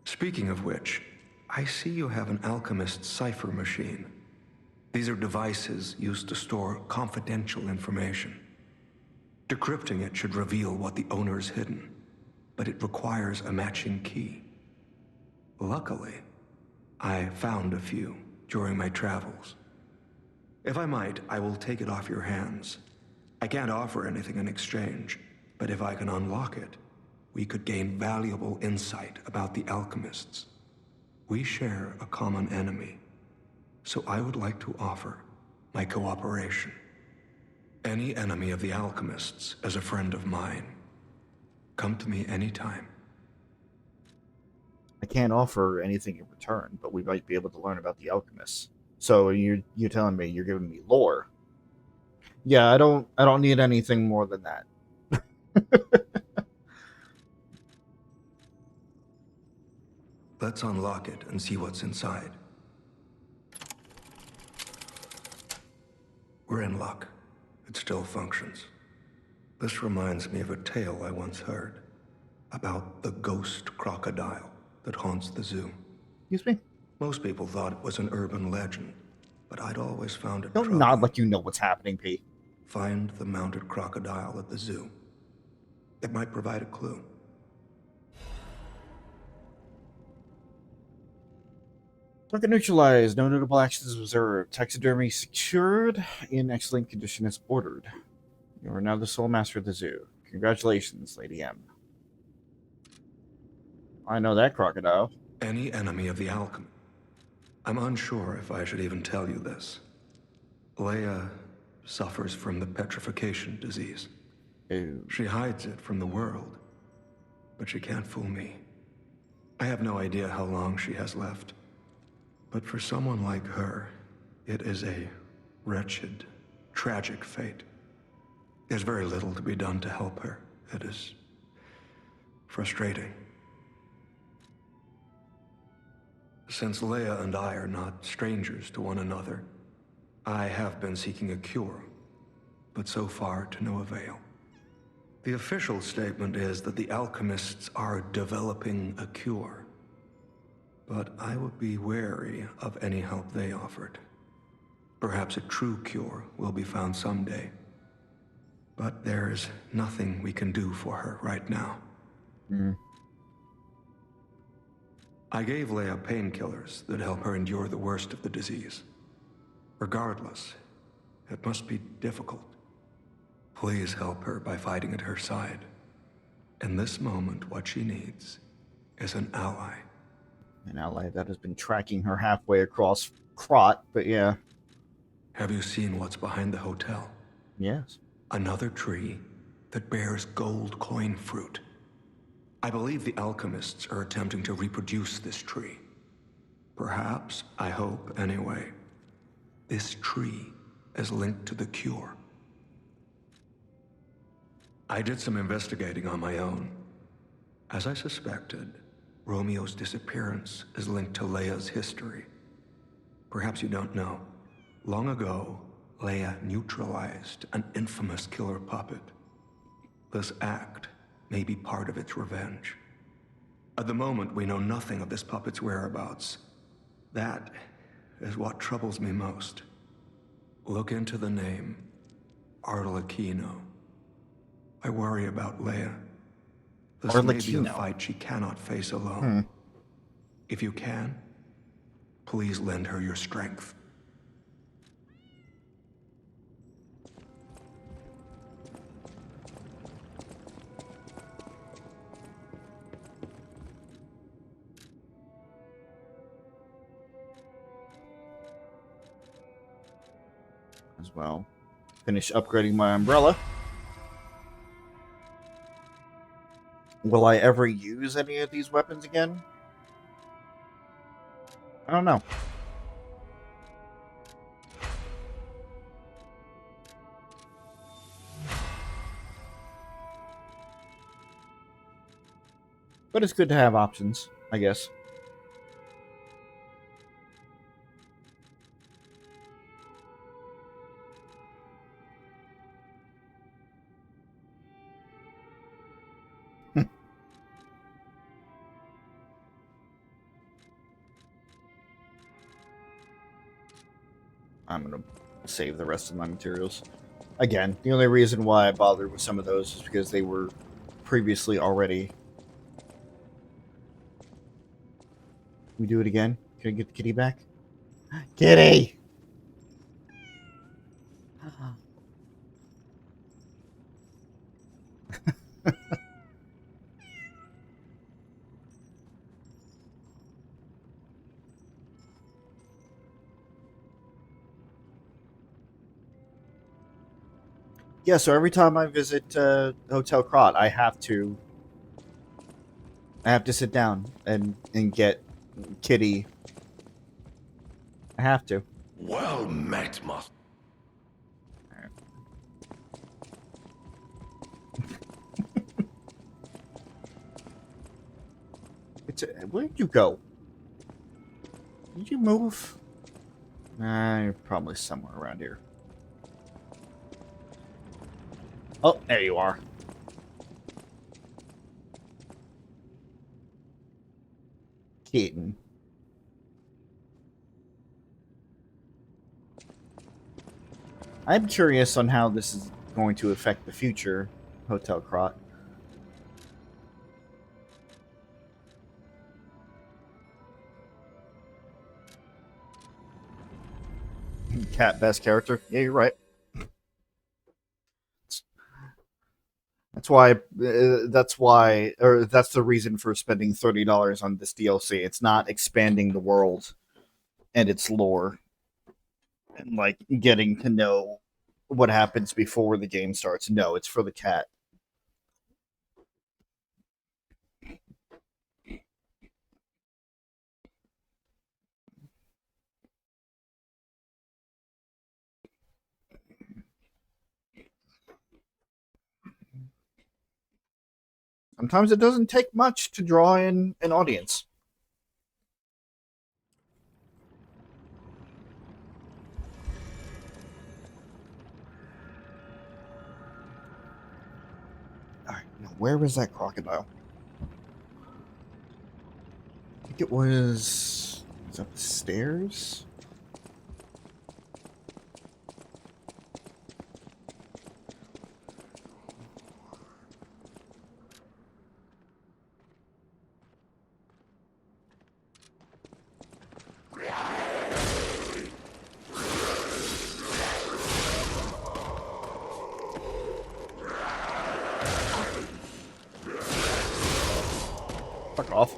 Speaking of which, I see you have an alchemist's cipher machine. These are devices used to store confidential information. Decrypting it should reveal what the owner's hidden, but it requires a matching key. Luckily, I found a few during my travels. If I might, I will take it off your hands. I can't offer anything in exchange, but if I can unlock it, we could gain valuable insight about the alchemists. We share a common enemy, so I would like to offer my cooperation. Any enemy of the alchemists is a friend of mine. Come to me anytime. I can't offer anything in return, but we might be able to learn about the alchemists. So you're telling me you're giving me lore? Yeah, I don't need anything more than that. Let's unlock it and see what's inside. We're in luck. It still functions. This reminds me of a tale I once heard about the ghost crocodile that haunts the zoo. Excuse me? Most people thought it was an urban legend, but I'd always found it Don't troubling. nod like you know what's happening, P. Find the mounted crocodile at the zoo. It might provide a clue. Target neutralized. No notable actions observed. Taxidermy secured. In excellent condition as ordered. You are now the sole master of the zoo. Congratulations, Lady M. I know that crocodile. Any enemy of the alchemy. I'm unsure if I should even tell you this. Leia suffers from the petrification disease. Ew. She hides it from the world, but she can't fool me. I have no idea how long she has left. But for someone like her, it is a wretched, tragic fate. There's very little to be done to help her. It is frustrating. Since Leia and I are not strangers to one another, I have been seeking a cure, but so far to no avail. The official statement is that the alchemists are developing a cure, but I would be wary of any help they offered. Perhaps a true cure will be found someday, but there's nothing we can do for her right now. I gave Leia painkillers that help her endure the worst of the disease. Regardless, it must be difficult. Please help her by fighting at her side. In this moment, what she needs is an ally. An ally that has been tracking her halfway across Krat, but yeah. Have you seen what's behind the hotel? Yes. Another tree that bears gold coin fruit. I believe the alchemists are attempting to reproduce this tree. Perhaps, I hope anyway, this tree is linked to the cure. I did some investigating on my own. As I suspected, Romeo's disappearance is linked to Leia's history. Perhaps you don't know. Long ago, Leia neutralized an infamous killer puppet. This act may be part of its revenge. At the moment, we know nothing of this puppet's whereabouts. That is what troubles me most. Look into the name, Arlecchino. I worry about Leia. This may be a fight she cannot face alone. If you can, please lend her your strength. As well. Finish upgrading my umbrella. Will I ever use any of these weapons again? I don't know. But it's good to have options, I guess. I'm going to save the rest of my materials. Again, the only reason why I bothered with some of those is because they were previously already... We do it again? Can I get the kitty back? Kitty! Yeah, so every time I visit Hotel Krat, I have to sit down and get Kitty. I have to. Well met, Master. Where'd you go? Did you move? You're probably somewhere around here. Oh, there you are. Kitten. I'm curious on how this is going to affect the future Hotel Krat. Cat best character. Yeah, you're right. That's why. That's the reason for spending $30 on this DLC. It's not expanding the world and its lore, and like getting to know what happens before the game starts. No, it's for the cat. Sometimes it doesn't take much to draw in an audience. All right, now where was that crocodile? I think it was upstairs. Fuck off.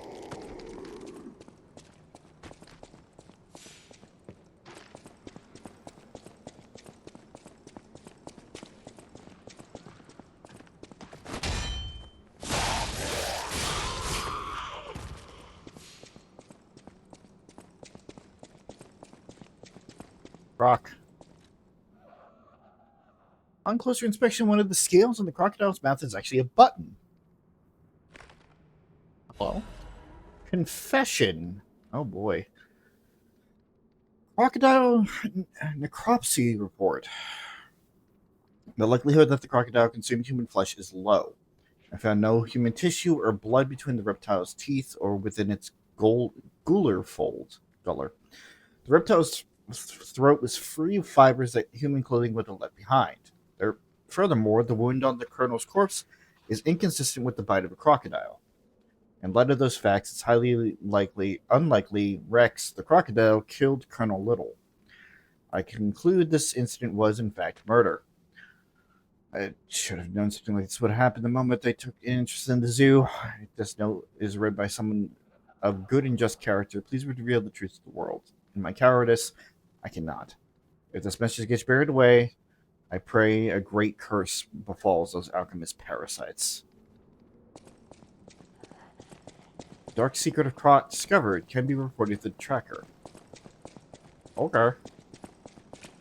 Rock. On closer inspection, one of the scales on the crocodile's mouth is actually a button. Hello? Confession. Oh boy. Crocodile necropsy report. The likelihood that the crocodile consumed human flesh is low. I found no human tissue or blood between the reptile's teeth or within its gular fold. Gular. The reptile's throat was free of fibers that human clothing would have left behind. Furthermore, the wound on the colonel's corpse is inconsistent with the bite of a crocodile. In light of those facts, it's highly unlikely Rex, the crocodile, killed Colonel Little. I conclude this incident was, in fact, murder. I should have known something like this would happen the moment they took interest in the zoo. This note is read by someone of good and just character. Please reveal the truth to the world. In my cowardice, I cannot. If this message gets buried away, I pray a great curse befalls those alchemist parasites. Dark secret of Krat discovered can be reported to the tracker. Okay.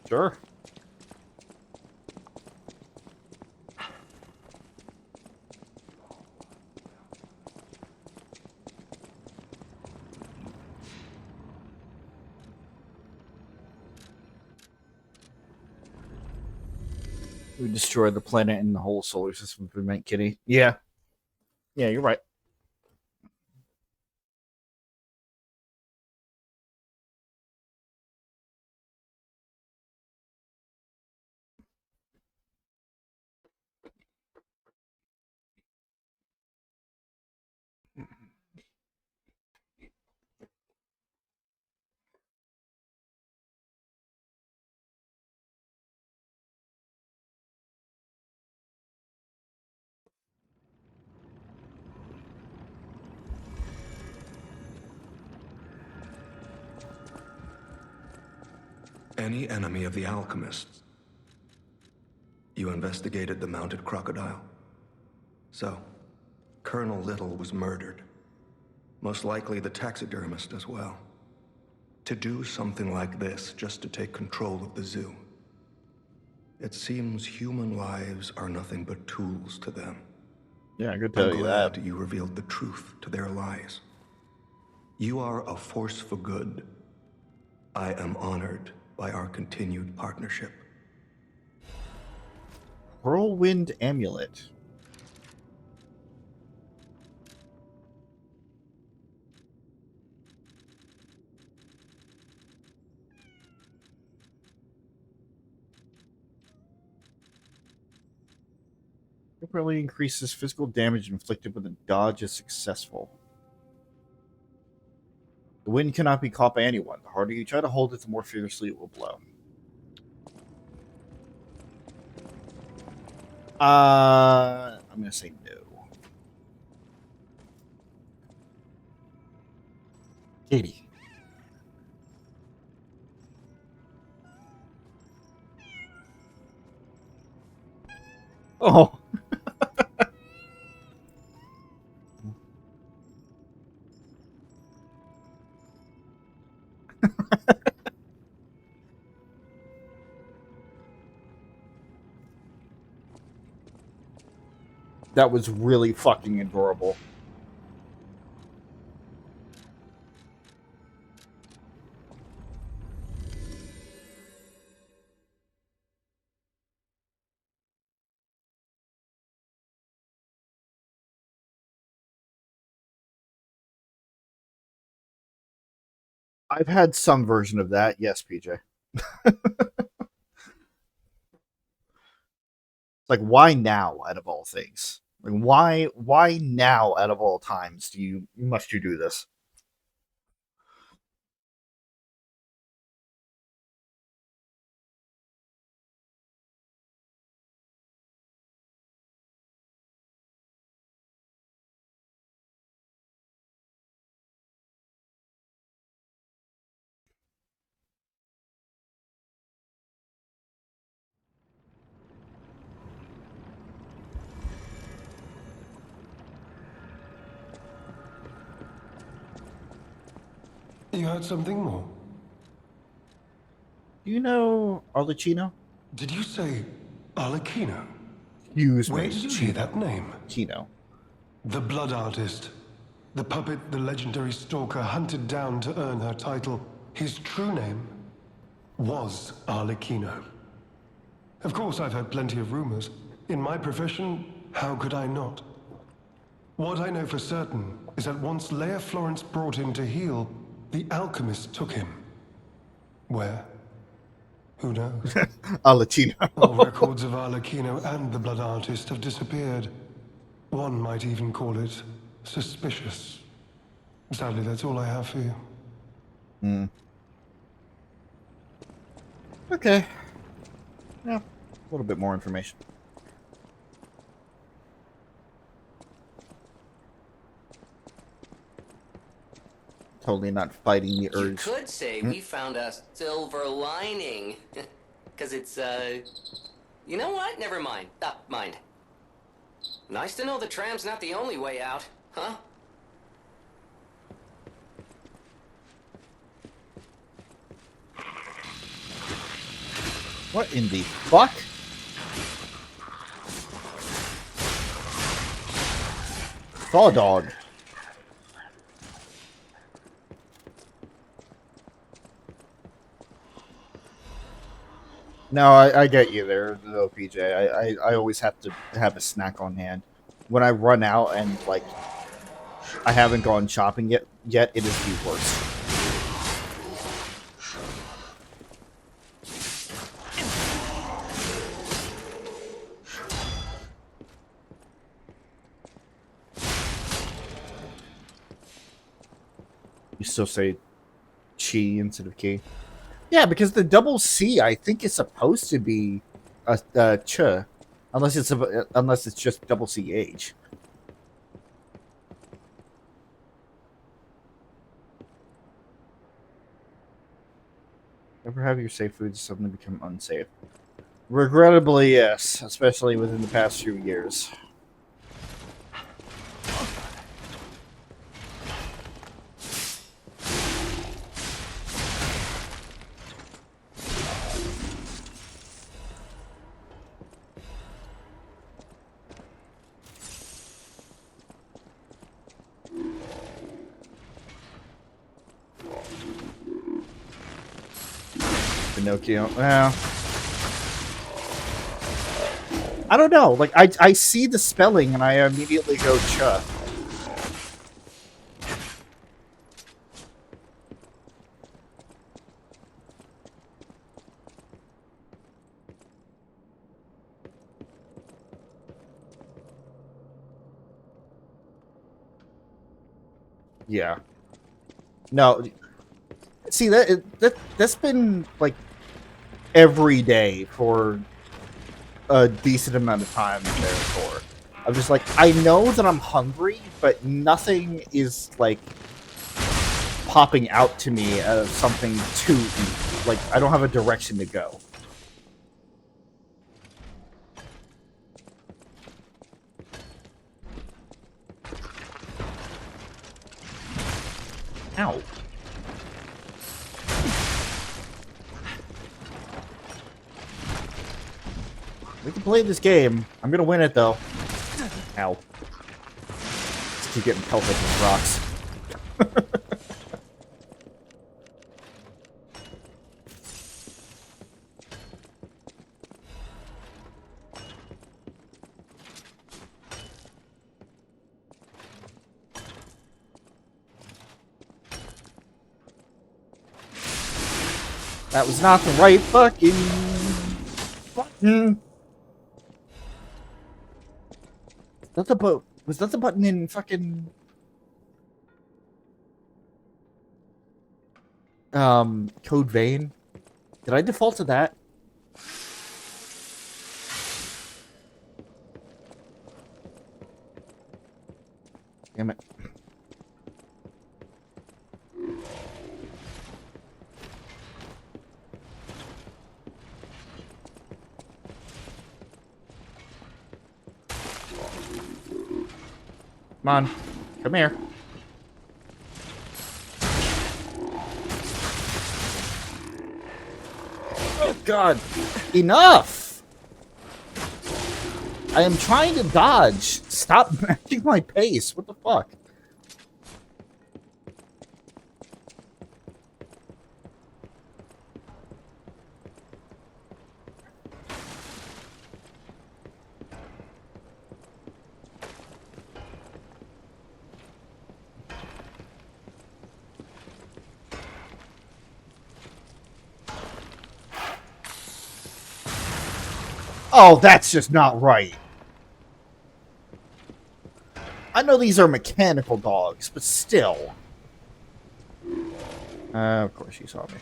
Sure. We destroy the planet and the whole solar system if we make Kitty. Yeah. Yeah, you're right. Any enemy of the alchemists? You investigated the mounted crocodile? So, Colonel Little was murdered. Most likely the taxidermist as well. To do something like this just to take control of the zoo. It seems human lives are nothing but tools to them. Yeah, I could tell I'm you glad that. you revealed the truth to their lies. You are a force for good. I am honored by our continued partnership. Whirlwind Amulet. Temporarily increases physical damage inflicted when the dodge is successful. The wind cannot be caught by anyone. The harder you try to hold it, the more fiercely it will blow. I'm gonna say no. Katie. Oh. That was really fucking adorable. I've had some version of that, yes, PJ. Like, why now, out of all things? Like, why now, out of all times, must you do this? You heard something more? Do you know Arlecchino? Did you say Arlecchino? Excuse Where me, did you hear Chino. that name? Chino. The Blood Artist. The puppet the legendary stalker hunted down to earn her title. His true name was Arlecchino. Of course, I've heard plenty of rumors. In my profession, how could I not? What I know for certain is that once Leia Florence brought him to heal, the alchemist took him. Where? Who knows? Arlecchino. All records of Arlecchino and the Blood Artist have disappeared. One might even call it suspicious. Sadly, that's all I have for you. Okay. Yeah, a little bit more information. Totally not fighting the urge. You could say we found a silver lining. Because it's, You know what? Never mind. Mind. Nice to know the tram's not the only way out, huh? What in the fuck? Thaw dog. No, I get you there, though, PJ. I always have to have a snack on hand. When I run out and, like, I haven't gone shopping yet, it is the worst. You still say chi instead of ki? Yeah, because the double C, I think, is supposed to be a ch, unless it's just double CH. Ever have your safe foods suddenly become unsafe? Regrettably, yes, especially within the past few years. Pinocchio. Well, I don't know. Like, I see the spelling and I immediately go cha. Yeah. No. See, that's been, like, every day for a decent amount of time, therefore. I'm just like, I know that I'm hungry, but nothing is, like, popping out to me as something to eat. Like, I don't have a direction to go. Ow. We can play this game. I'm gonna win it, though. Ow. Just keep getting pelted with rocks. That was not the right fucking button. That's a was that the button in fucking Code Vein? Did I default to that? Damn it. Come on. Come here. Oh, God. Enough! I am trying to dodge. Stop matching my pace. What the fuck? Oh, that's just not right. I know these are mechanical dogs, but still. Of course you saw me.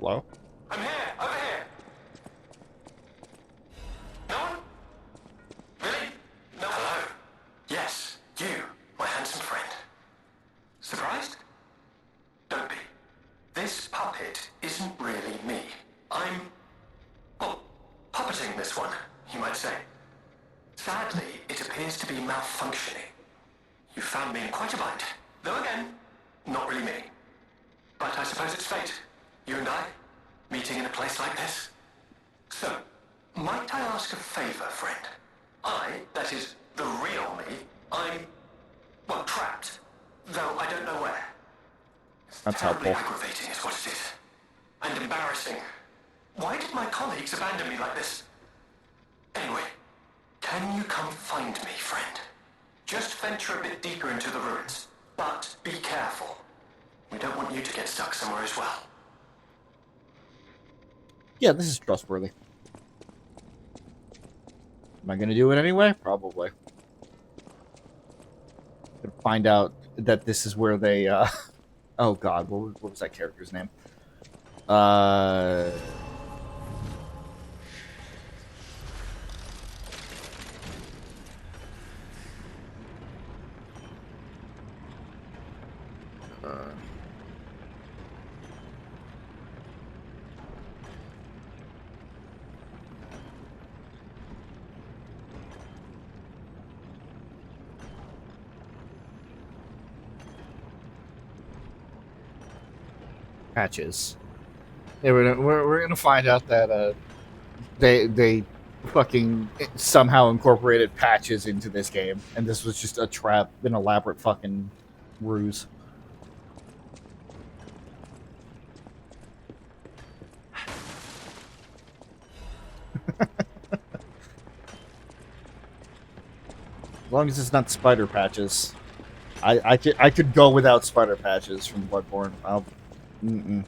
Hello? I'm here! Over here! No one? Really? No. Hello? Yes, you, my handsome friend. Surprised? Don't be. This puppet isn't really me. I'm, well, puppeting this one, you might say. Sadly, it appears to be malfunctioning. You found me in quite a bind. Though again, not really me. But I suppose it's fate. You and I, meeting in a place like this. So, might I ask a favor, friend? That is, the real me, I'm, well, trapped. Though I don't know where. That's Terribly helpful. aggravating is what it is. And embarrassing. Why did my colleagues abandon me like this? Anyway, can you come find me, friend? Just venture a bit deeper into the ruins. But be careful. We don't want you to get stuck somewhere as well. Yeah, this is trustworthy. Am I gonna do it anyway? Probably. Gonna find out that this is where they, oh god, what was that character's name? Patches. Yeah, we're gonna find out that they fucking somehow incorporated patches into this game, and this was just a trap, an elaborate fucking ruse. As long as it's not spider patches, I could go without spider patches from Bloodborne. Mm-mm.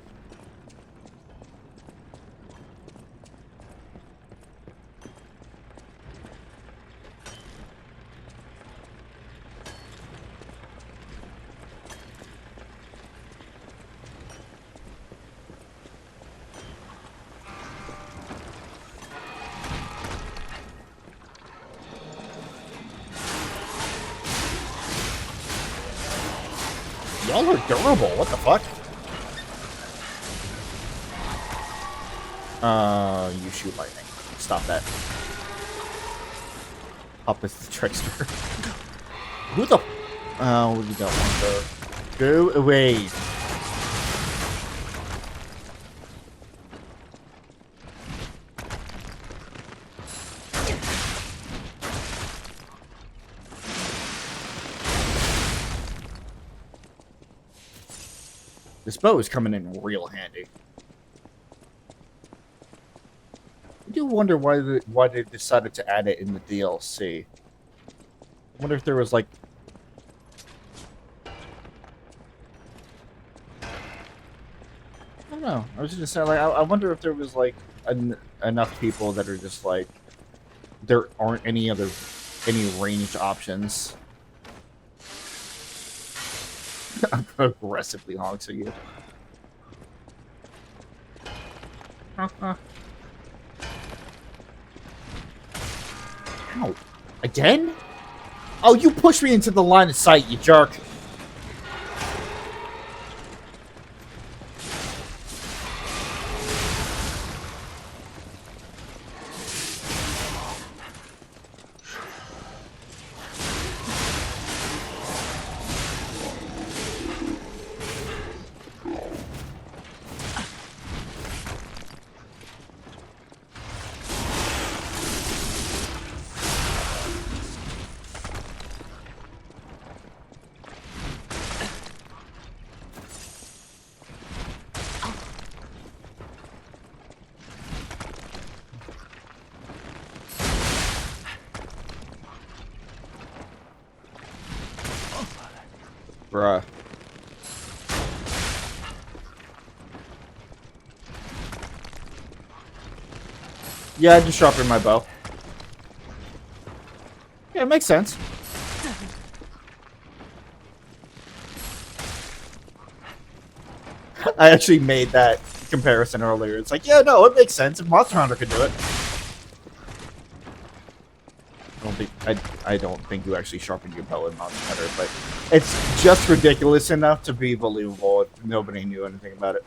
Y'all are durable. What the fuck? You shoot lightning. Stop that. Up is the trickster. Who the? Oh, you don't want to go away. This bow is coming in real handy. I do wonder why they decided to add it in the DLC. I wonder if there was like... I don't know. I was just saying, like, I wonder if there was like enough people that are just like there aren't any ranged options. I'm aggressively honks at you. Ow. Again? Oh, you pushed me into the line of sight, you jerk. Bruh. Yeah, I just sharpened my bow. Yeah, it makes sense. I actually made that comparison earlier. It's like, yeah, no, it makes sense. If Monster Hunter could do it. I don't think you actually sharpened your bow in Monster Hunter, but it's just ridiculous enough to be believable if nobody knew anything about it.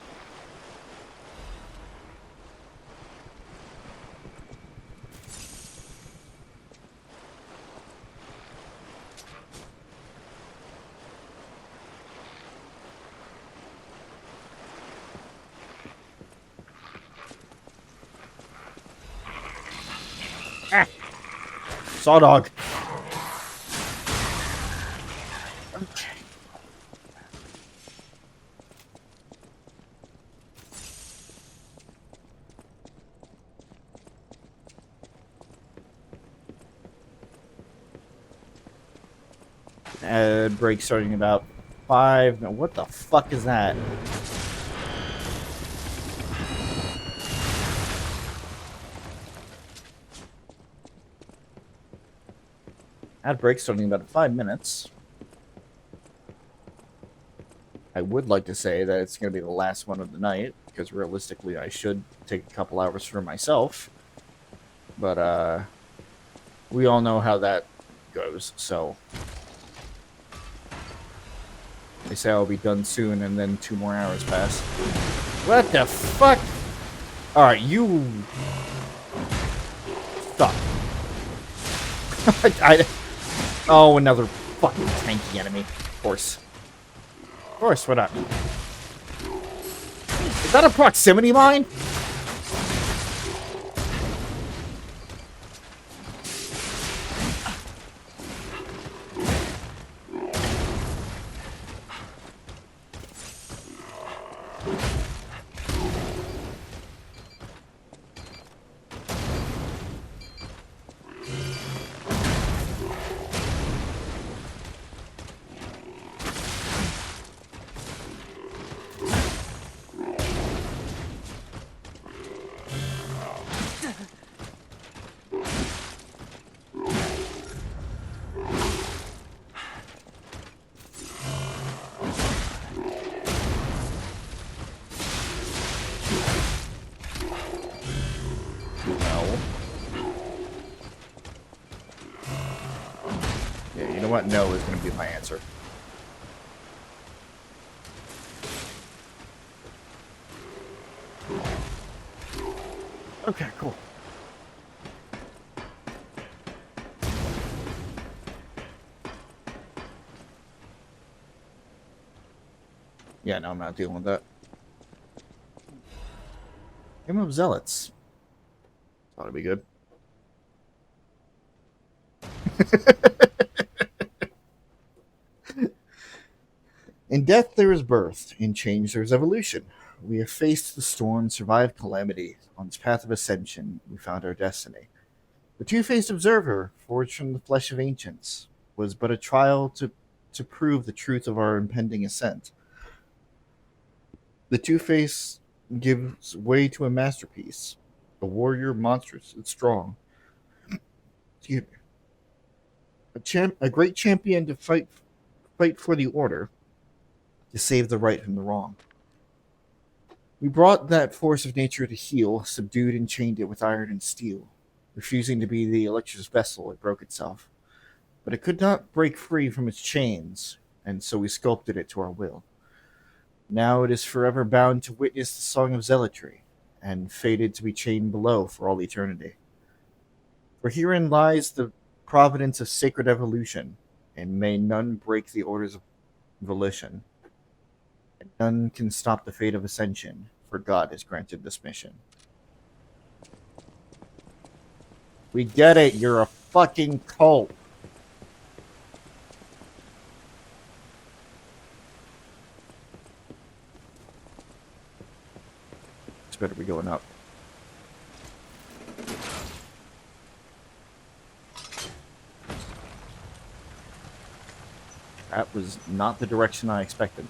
Ah. Saw dog. Okay. Break starting about 5. Now, what the fuck is that? Ad break starting in about 5 minutes. I would like to say that it's going to be the last one of the night, because realistically I should take a couple hours for myself. But, we all know how that goes, so... They say I'll be done soon, and then 2 more hours pass. What the fuck? Alright, you... Stop. Oh, another fucking tanky enemy. Of course. Of course, what up? Is that a proximity mine? What? No is going to be my answer. Okay, cool. Yeah, no, I'm not dealing with that. Game of Zealots. Thought it'd be good. In death there is birth, in change there is evolution. We have faced the storm, survived calamity. On this path of ascension, we found our destiny. The two-faced observer, forged from the flesh of ancients, was but a trial to prove the truth of our impending ascent. The two-face gives way to a masterpiece, a warrior monstrous and strong. Excuse me. A great champion to fight for the order, to save the right from the wrong. We brought that force of nature to heal, subdued and chained it with iron and steel. Refusing to be the electric vessel, it broke itself. But it could not break free from its chains, and so we sculpted it to our will. Now it is forever bound to witness the song of zealotry, and fated to be chained below for all eternity. For herein lies the providence of sacred evolution, and may none break the orders of volition. And none can stop the fate of ascension, for God has granted this mission. We get it, you're a fucking cult. This better be going up. That was not the direction I expected.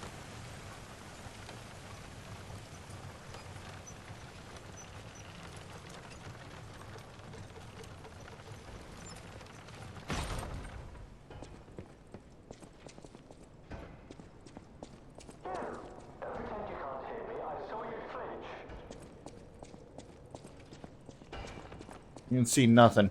You can see nothing.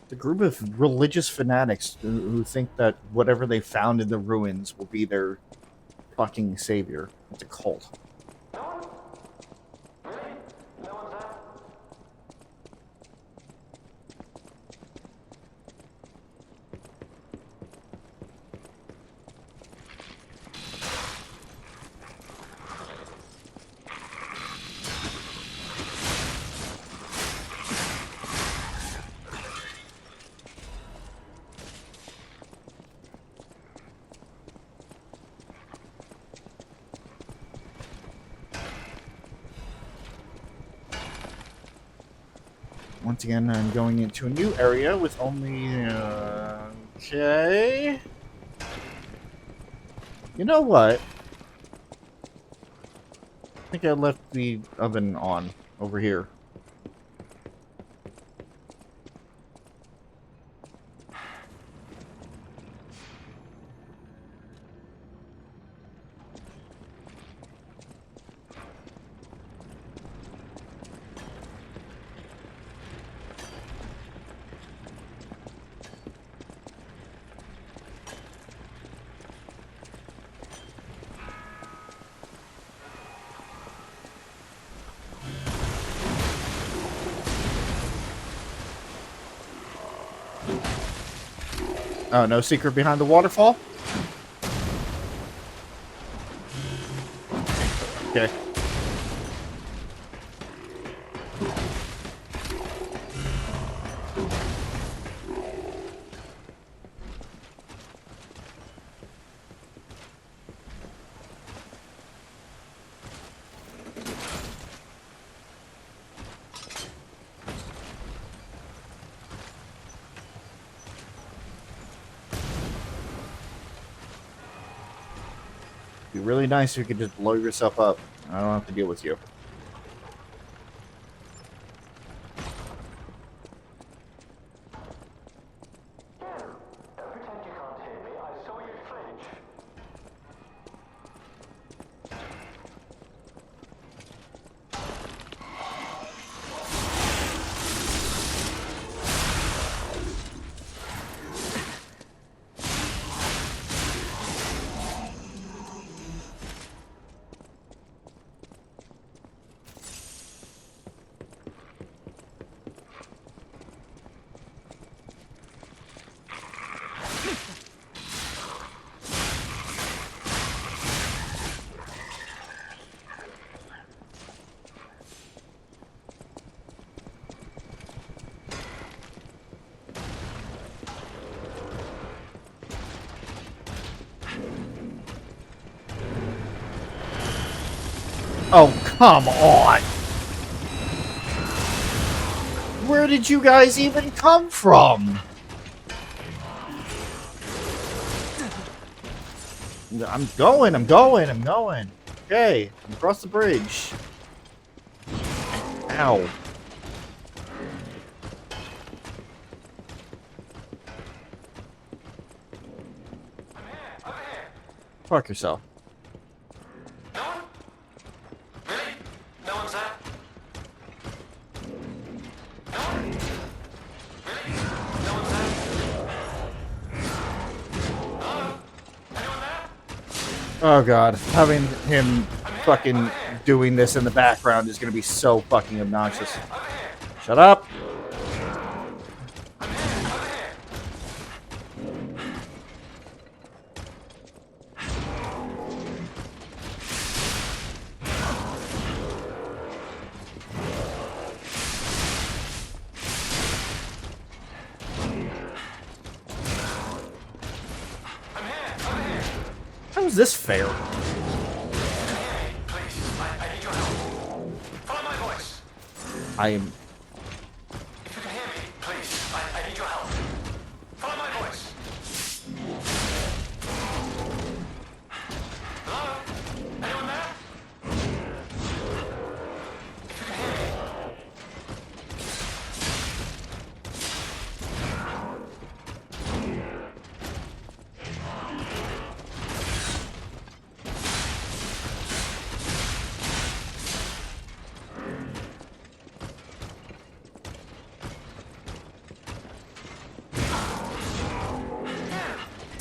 The group of religious fanatics who think that whatever they found in the ruins will be their fucking savior. It's a cult. Once again, I'm going into a new area with only... okay... You know what? I think I left the oven on over here. Oh, no secret behind the waterfall? Okay. Be really nice if you could just blow yourself up. I don't have to deal with you. Oh, come on! Where did you guys even come from? I'm going. Okay, I'm across the bridge. Ow. Fuck yourself. No one? Really? No one's there? No one? Really? No one's there? Hello? Anyone there? Oh god, having him fucking doing this in the background is gonna be so fucking obnoxious. Shut up! How is this fair? Please, I need your help. Follow my voice. I am... If you can hear me, please, I need your help. Follow my voice. Hello? Anyone there? If you can hear me.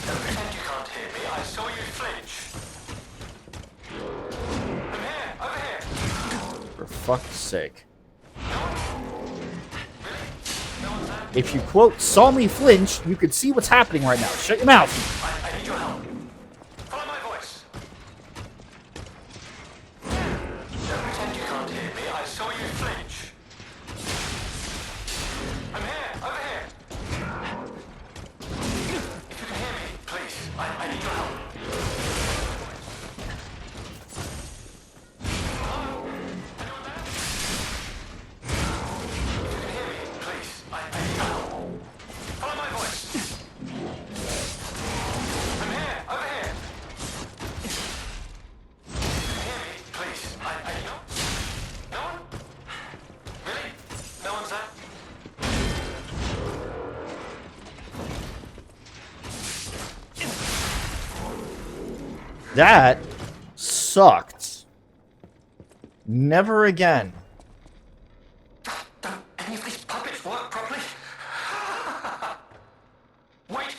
Don't pretend you can't hear me. I saw you flinch. I'm here, over here. For fuck's sake. If you quote, saw me flinch, you could see what's happening right now. Shut your mouth! I need your help. Follow my voice. Don't pretend you can't hear me. I saw you flinch. I'm here, over here. If you can hear me, please, I need your help. Hello? Anyone there? If you can hear me, please, I need your help. Follow my voice. I'm here, over here. If you can hear me, please, I need your... No one? Really? No one's there? That sucked. Never again. Don't any of these puppets work properly? Wait!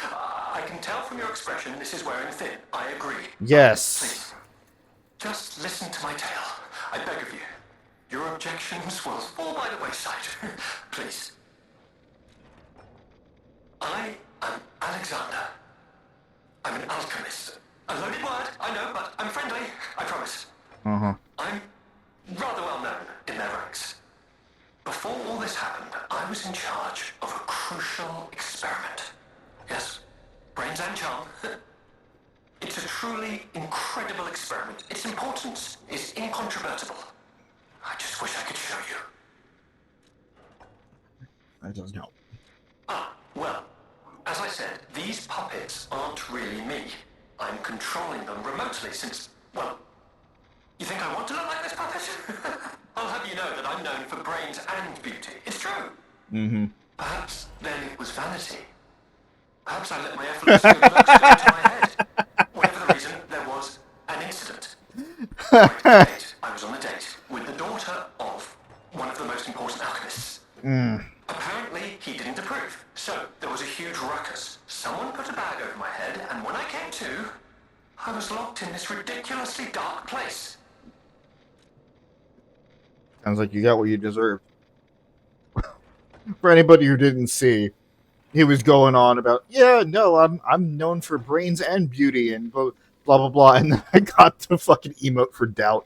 I can tell from your expression this is wearing thin. I agree. Yes. Please, just listen to my tale. I beg of you. Your objections will fall by the wayside. Please. I am Alexander. I'm an alchemist. A loaded word, I know, but I'm friendly. I promise. Uh-huh. I'm rather well known in their ranks. Before all this happened, I was in charge of a crucial experiment. Yes, brains and charm. It's a truly incredible experiment. Its importance is incontrovertible. I just wish I could show you. That doesn't help. Well, as I said, these puppets aren't really me. I'm controlling them remotely since, well, you think I want to look like this puppet? I'll have you know that I'm known for brains and beauty. It's true. Mm-hmm. Perhaps then it was vanity. Perhaps I let my effortless good looks go into my head. Whatever the reason, there was an incident. I was on a date with the daughter of one of the most important alchemists. Apparently, he didn't approve. So, there was a huge ruckus. Someone put a bag over my head, and when I came to, I was locked in this ridiculously dark place. Sounds like you got what you deserved. For anybody who didn't see, he was going on about, yeah, no, I'm known for brains and beauty and blah blah blah, and then I got the fucking emote for doubt.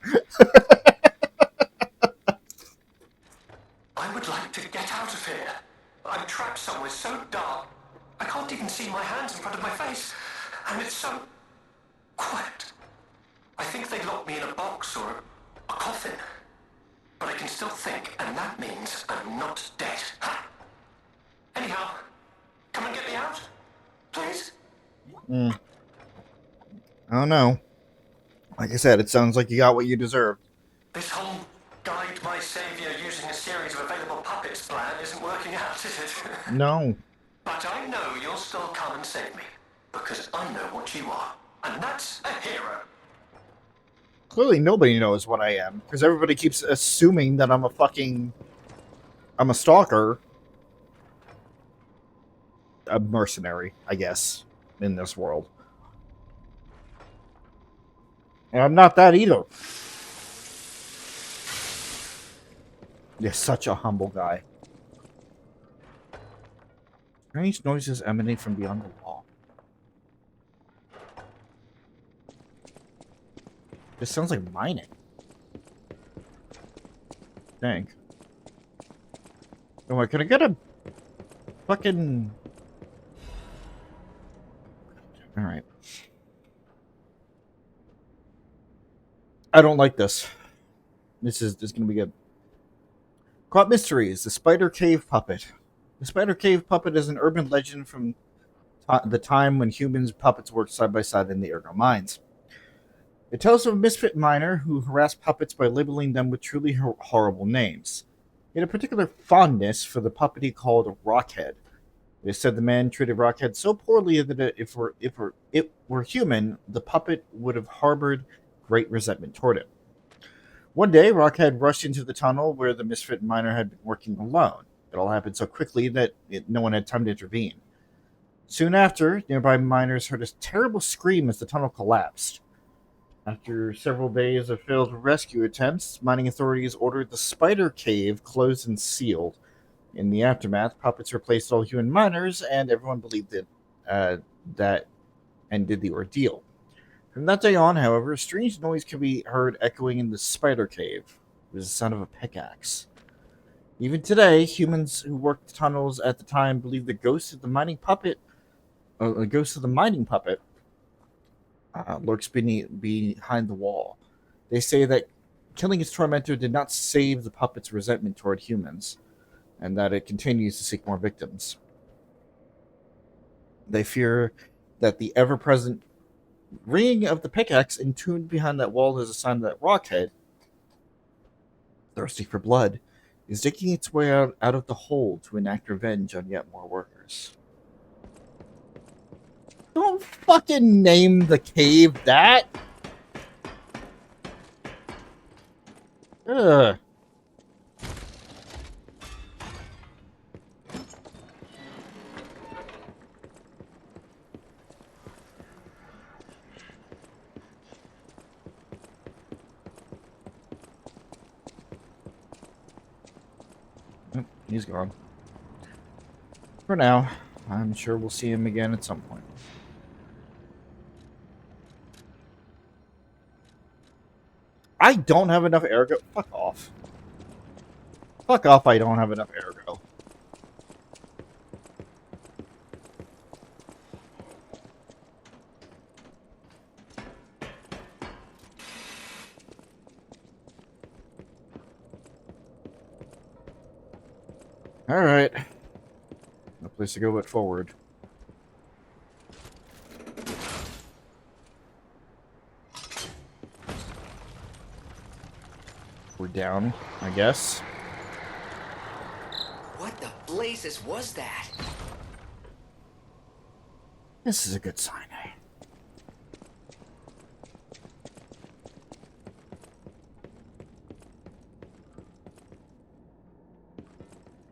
I would like to get out of here. I'm trapped somewhere so dark, I can't even see my hands in front of my face, and it's so quiet. I think they locked me in a box or A coffin. But I can still think, and that means I'm not dead. Ha! Anyhow, come and get me out, please. I don't know. Like I said, it sounds like you got what you deserved. This whole guide my savior using a series of available puppets plan isn't working out, is it? No. But I know you'll still come and save me, because I know what you are, and that's a hero. Clearly nobody knows what I am, because everybody keeps assuming that I'm a stalker. A mercenary, I guess, in this world. And I'm not that either. You're such a humble guy. Strange noises emanate from beyond the wall. This sounds like mining. Dang. Oh, can I get a fucking... Alright. I don't like this. This is gonna be good. Krat Mysteries, the Spider Cave Puppet. The Spider Cave Puppet is an urban legend from the time when humans and puppets worked side by side in the Ergo mines. It tells of a misfit miner who harassed puppets by labeling them with truly horrible names. He had a particular fondness for the puppet he called Rockhead. It is said the man treated Rockhead so poorly that if it were human, the puppet would have harbored great resentment toward him. One day, Rockhead rushed into the tunnel where the misfit miner had been working alone. It all happened so quickly that no one had time to intervene. Soon after, nearby miners heard a terrible scream as the tunnel collapsed. After several days of failed rescue attempts, mining authorities ordered the Spider Cave closed and sealed. In the aftermath, puppets replaced all human miners, and everyone believed that ended the ordeal. From that day on, however, a strange noise could be heard echoing in the Spider Cave. It was the sound of a pickaxe. Even today, humans who worked the tunnels at the time believe the ghost of the mining puppet, lurks behind the wall. They say that killing its tormentor did not save the puppet's resentment toward humans, and that it continues to seek more victims. They fear that the ever-present ringing of the pickaxe entombed behind that wall is a sign that Rockhead, thirsty for blood, is digging its way out of the hole to enact revenge on yet more workers. Don't fucking name the cave that! Ugh. He's gone. For now, I'm sure we'll see him again at some point. I don't have enough ergo. Fuck off. Fuck off, I don't have enough ergo. Alright. No place to go but forward. We're down, I guess. What the blazes was that? This is a good sign, eh?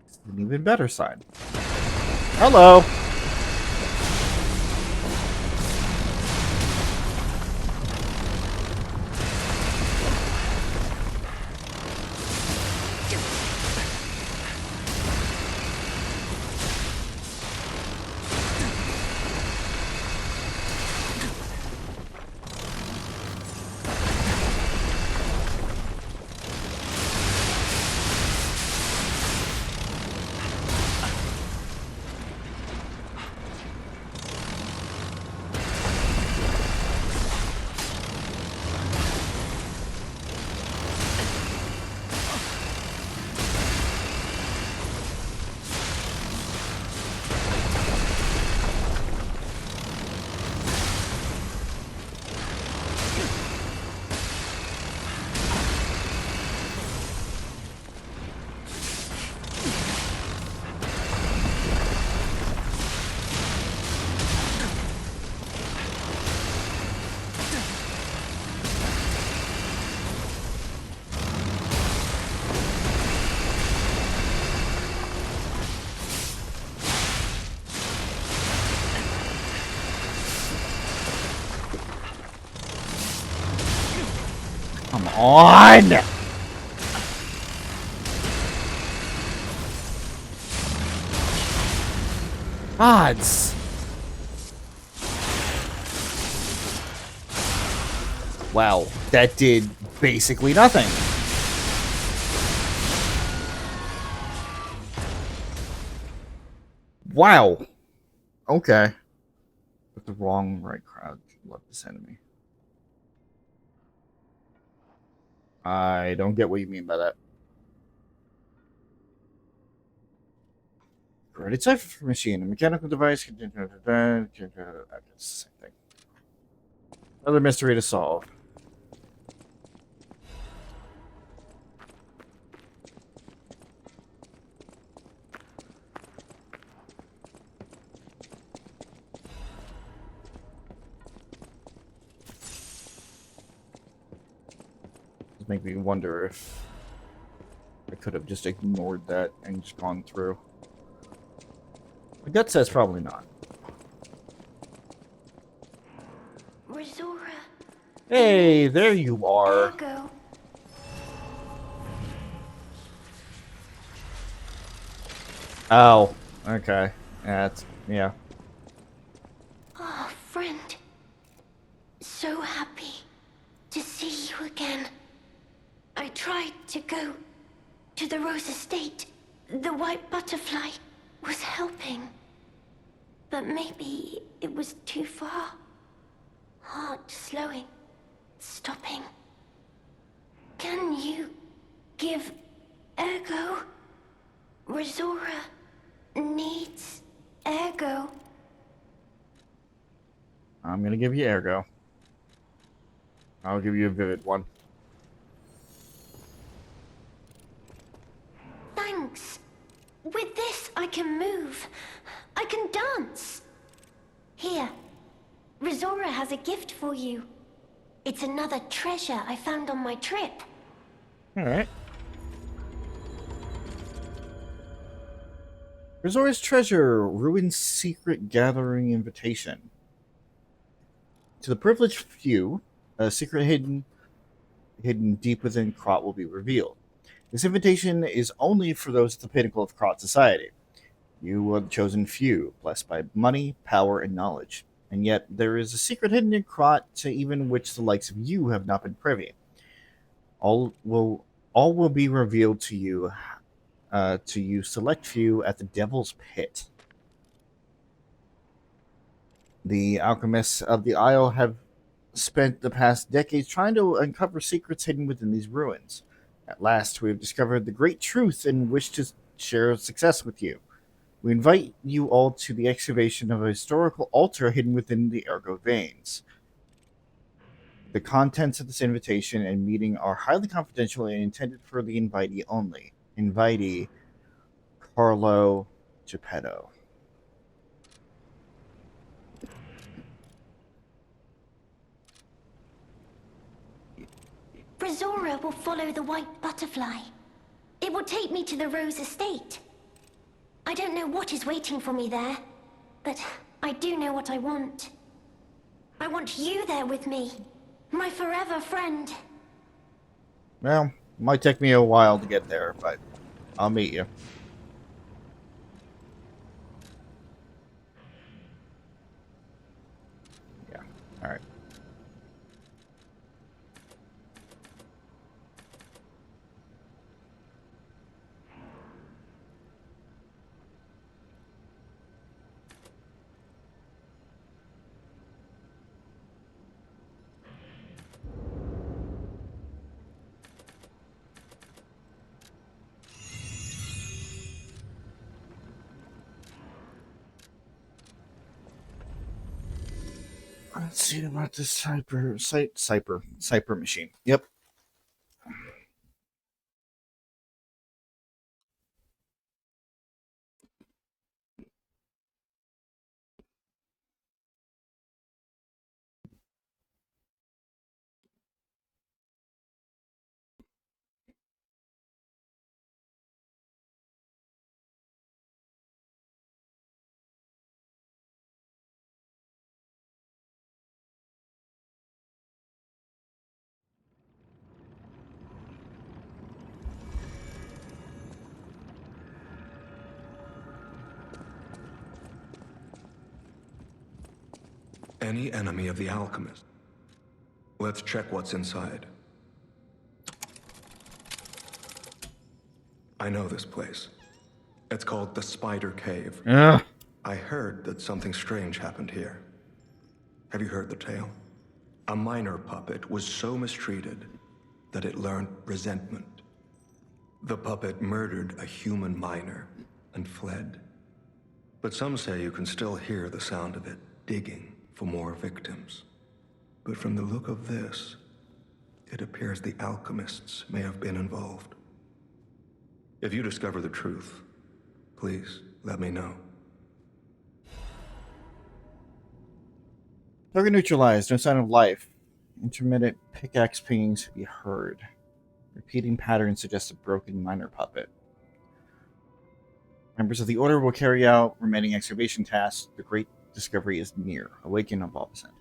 It's an even better sign. Hello! Come on! Odds! Wow, that did basically nothing. Wow. Okay. With the wrong right crowd, love this enemy. I don't get what you mean by that. Credit cipher machine, a mechanical device. It's the same thing. Another mystery to solve. This make me wonder if I could have just ignored that and just gone through. My gut says probably not. Resora. Hey, there you are. Ergo. Oh, okay. Yeah. Oh, friend. So happy to see you again. I tried to go to the Rose Estate. The white butterfly was helping. But maybe it was too far. Heart slowing, stopping. Can you give Ergo? Resora needs Ergo. I'm gonna give you Ergo. I'll give you a vivid one. Thanks. With this, I can move. I can dance. Here, Resora has a gift for you. It's another treasure I found on my trip. Alright. Resora's treasure, Ruin's secret gathering invitation. To the privileged few, a secret hidden deep within Krat will be revealed. This invitation is only for those at the pinnacle of Krat society. You are the chosen few, blessed by money, power, and knowledge. And yet, there is a secret hidden in Krat to even which the likes of you have not been privy. All will be revealed to you select few at the Devil's Pit. The alchemists of the Isle have spent the past decades trying to uncover secrets hidden within these ruins. At last, we have discovered the great truth and wish to share success with you. We invite you all to the excavation of a historical altar hidden within the Ergo veins. The contents of this invitation and meeting are highly confidential and intended for the invitee only. Invitee, Carlo Geppetto. Resora will follow the white butterfly. It will take me to the Rose Estate. I don't know what is waiting for me there, but I do know what I want. I want you there with me, my forever friend. Well, might take me a while to get there, but I'll meet you. Yeah, alright. Let's see about this Cyper machine. Yep. any enemy of the alchemist. Let's check what's inside. I know this place. It's called the Spider Cave. Ugh. I heard that something strange happened here. Have you heard the tale? A minor puppet was so mistreated that it learned resentment. The puppet murdered a human miner and fled. But some say you can still hear the sound of it digging for more victims. But from the look of this, it appears the alchemists may have been involved. If you discover the truth, please let me know. Target neutralized. No sign of life. Intermittent pickaxe pingings to be heard. Repeating patterns suggest a broken miner puppet. Members of the Order will carry out remaining excavation tasks. The great discovery is near. Awaken of Opposite.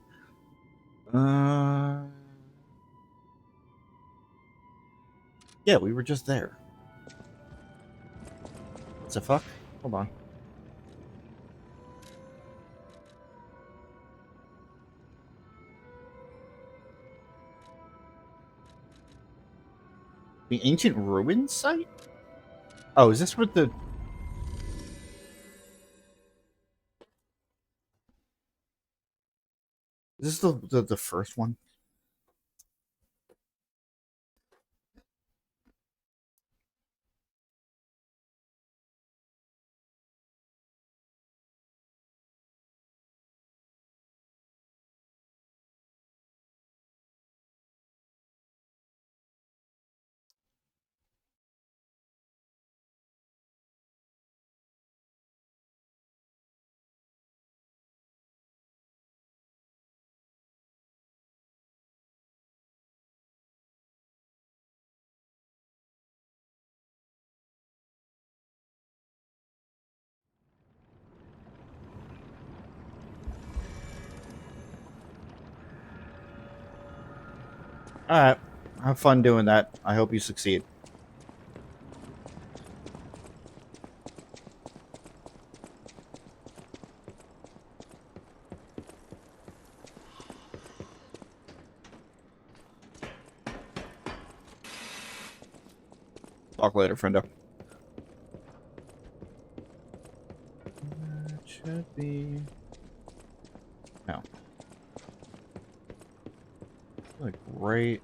Yeah, we were just there. What the fuck? Hold on. The ancient ruins site? Oh, is this what the... Is this the first one? Alright. Have fun doing that. I hope you succeed. Talk later, friendo. That should be... No. Like, right...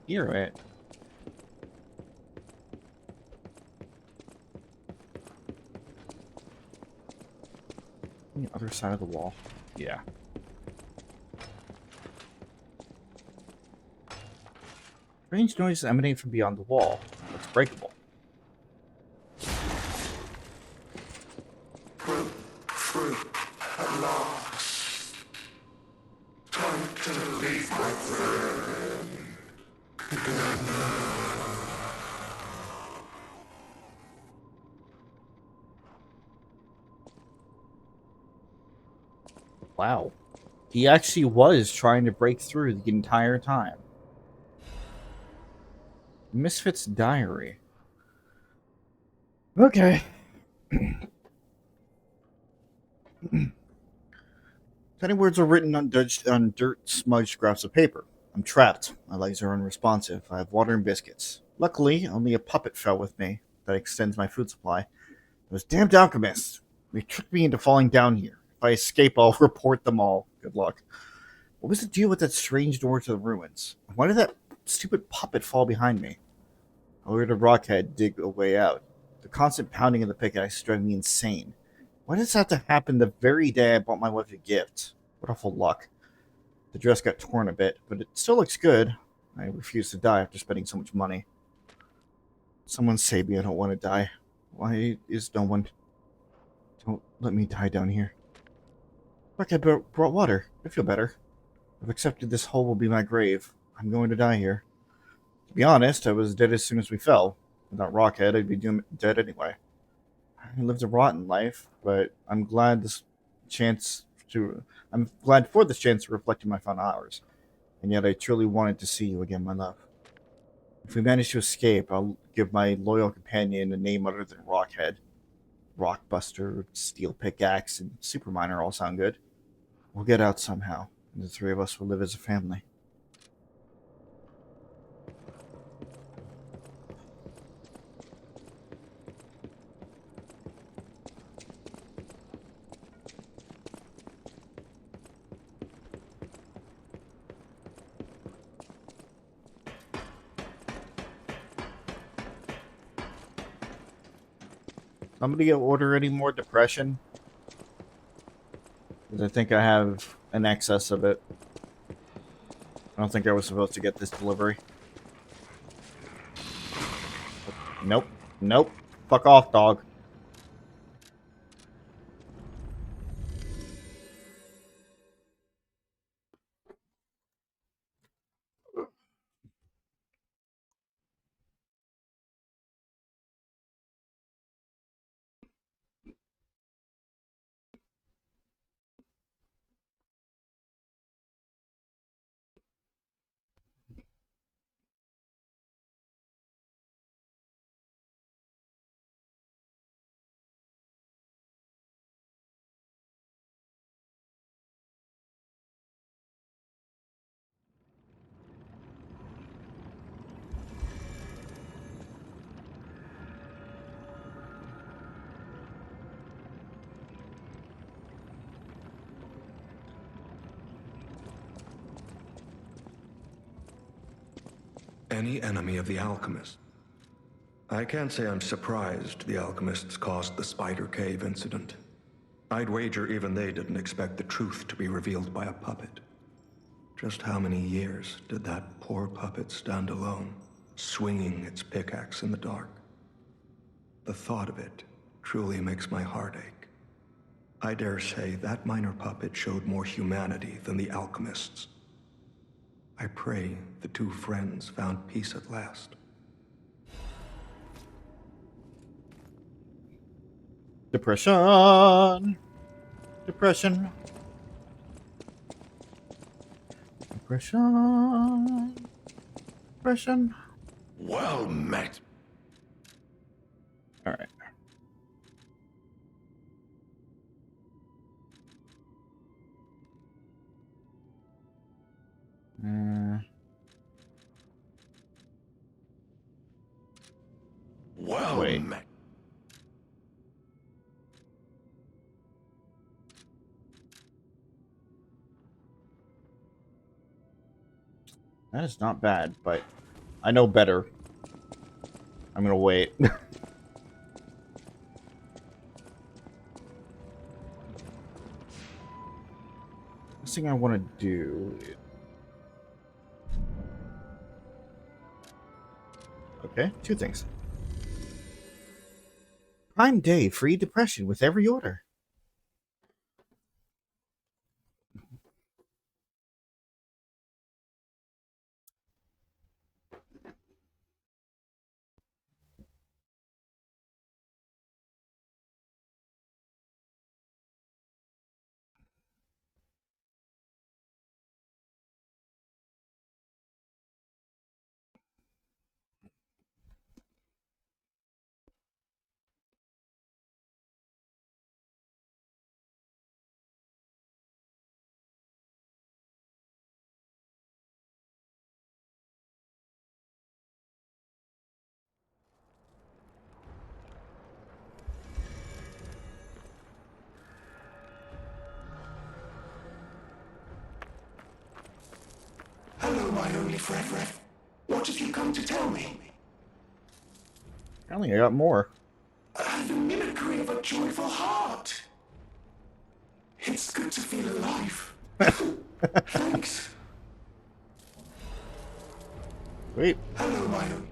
Here, right? On the other side of the wall. Yeah. Strange noises emanate from beyond the wall. Looks breakable. Fruit, at last. Time to leave my friend. Wow. He actually was trying to break through the entire time. Misfit's Diary. Okay. Tiny words are written on dirt smudged scraps of paper. I'm trapped. My legs are unresponsive. I have water and biscuits. Luckily, only a puppet fell with me that extends my food supply. Those damned alchemists. They tricked me into falling down here. If I escape, I'll report them all. Good luck. What was the deal with that strange door to the ruins? Why did that stupid puppet fall behind me? I ordered a rockhead dig a way out. The constant pounding of the pickaxe is driving me insane. Why does this have to happen the very day I bought my wife a gift? What awful luck. The dress got torn a bit, but it still looks good. I refuse to die after spending so much money. Someone save me, I don't want to die. Why is no one... Don't let me die down here. Look, I brought water. I feel better. I've accepted this hole will be my grave. I'm going to die here. To be honest, I was dead as soon as we fell. Without Rockhead, I'd be dead anyway. I lived a rotten life, but I'm glad for this chance to reflect in my final hours. And yet I truly wanted to see you again, my love. If we manage to escape, I'll give my loyal companion a name other than Rockhead. Rockbuster, Steel Pickaxe, and Super Miner all sound good. We'll get out somehow, and the three of us will live as a family. Somebody order any more depression? Because I think I have an excess of it. I don't think I was supposed to get this delivery. Nope. Nope. Fuck off, dog. Any enemy of the alchemist? I can't say I'm surprised the alchemists caused the Spider Cave incident. I'd wager even they didn't expect the truth to be revealed by a puppet. Just how many years did that poor puppet stand alone, swinging its pickaxe in the dark? The thought of it truly makes my heart ache. I dare say that minor puppet showed more humanity than the alchemists. I pray the two friends found peace at last. Depression. Depression. Depression. Depression. Well met. All right. Well Wait. met. That is not bad, but I know better. I'm gonna wait. First thing I want to do. Okay, two things. Prime Day free depression with every order. Hello, my only friend. What have you come to tell me? Apparently, I got more. The mimicry of a joyful heart. It's good to feel alive. Thanks. Wait. Hello, my own.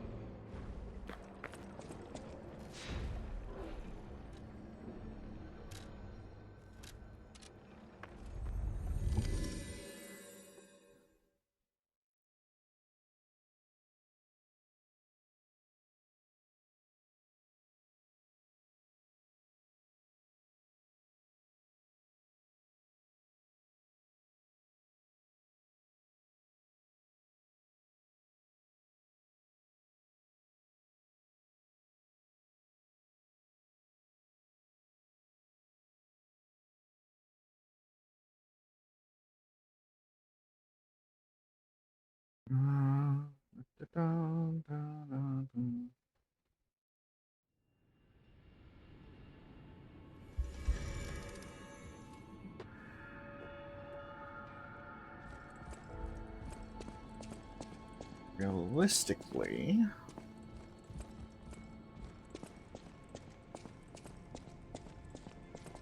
Realistically,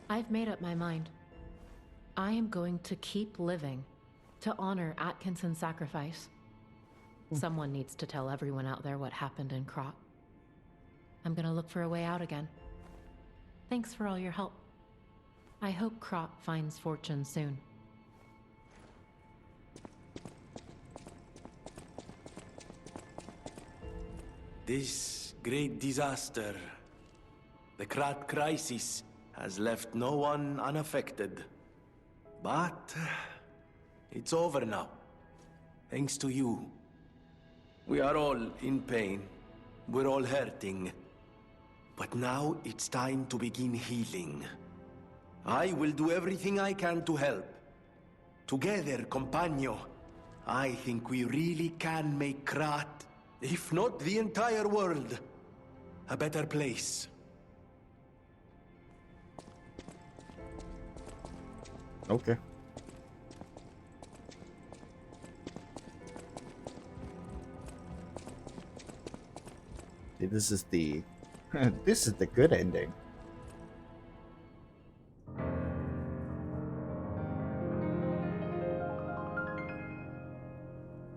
I've made up my mind. I am going to keep living to honor Atkinson's sacrifice. Someone needs to tell everyone out there what happened in Krat. I'm gonna look for a way out again. Thanks for all your help. I hope Krat finds fortune soon. This great disaster, the Krat crisis, has left no one unaffected. But it's over now, thanks to you. We are all in pain. We're all hurting. But now it's time to begin healing. I will do everything I can to help. Together, compagno, I think we really can make Krat, if not the entire world, a better place. okay. This is the this is the good ending.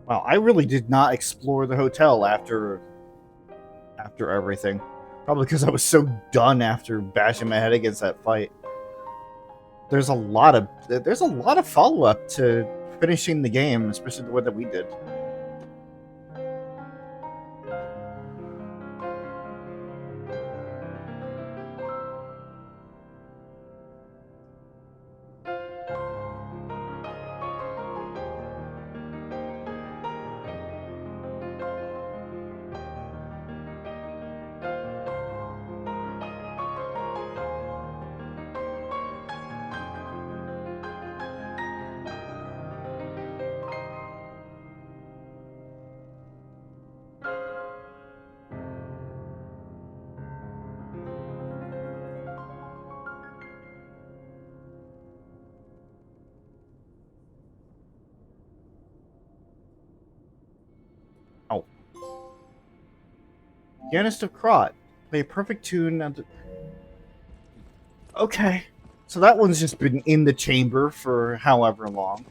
Wow, I really did not explore the hotel after everything. Probably because I was so done after bashing my head against that fight. There's a lot of follow-up to finishing the game, especially the one that we did. Oh. Pianist of Krat. Play a perfect tune and okay. So that one's just been in the chamber for however long.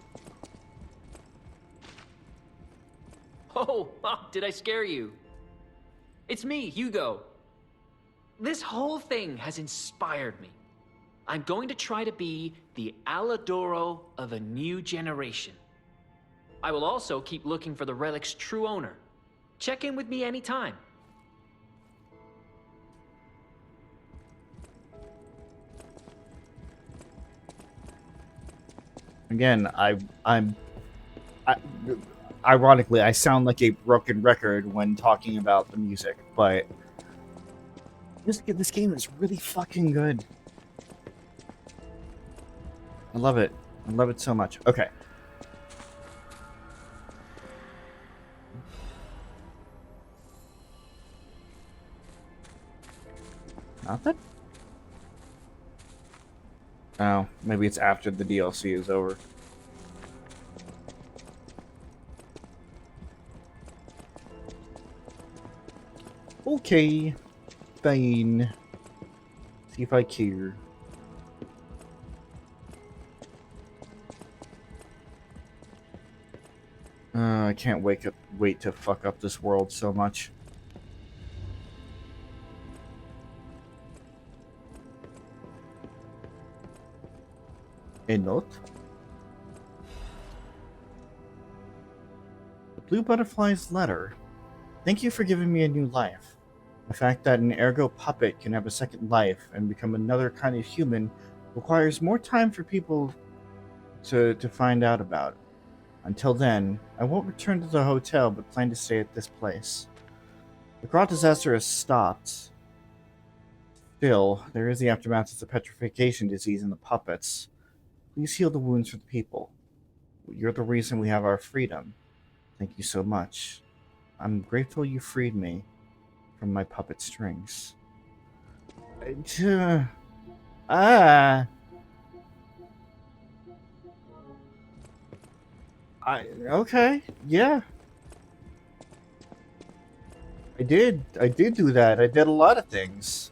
Oh, did I scare you? It's me, Hugo. This whole thing has inspired me. I'm going to try to be the Aladoro of a new generation. I will also keep looking for the relic's true owner. Check in with me anytime. Again, ironically, I sound like a broken record when talking about the music, but this game is really fucking good. I love it. I love it so much. Okay. Nothing? Oh, maybe it's after the DLC is over. Okay. Fine. See if I care. I can't wait to fuck up this world so much. A note? The Blue Butterfly's letter. Thank you for giving me a new life. The fact that an ergo puppet can have a second life and become another kind of human requires more time for people to find out about. Until then, I won't return to the hotel but plan to stay at this place. The Krat disaster has stopped. Still, there is the aftermath of the petrification disease in the puppets. Please heal the wounds for the people. You're the reason we have our freedom. Thank you so much. I'm grateful you freed me from my puppet strings. Ah. Okay. Yeah. I did. I did do that. I did a lot of things.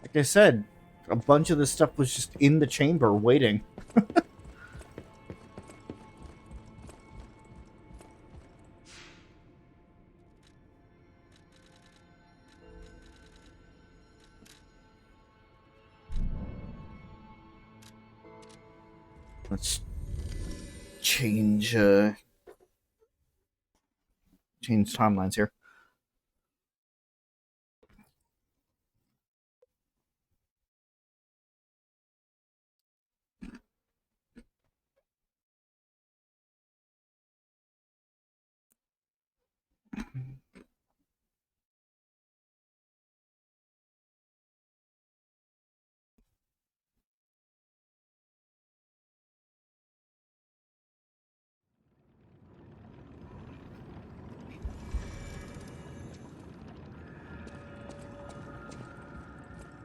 Like I said, a bunch of this stuff was just in the chamber waiting. Let's change change timelines here.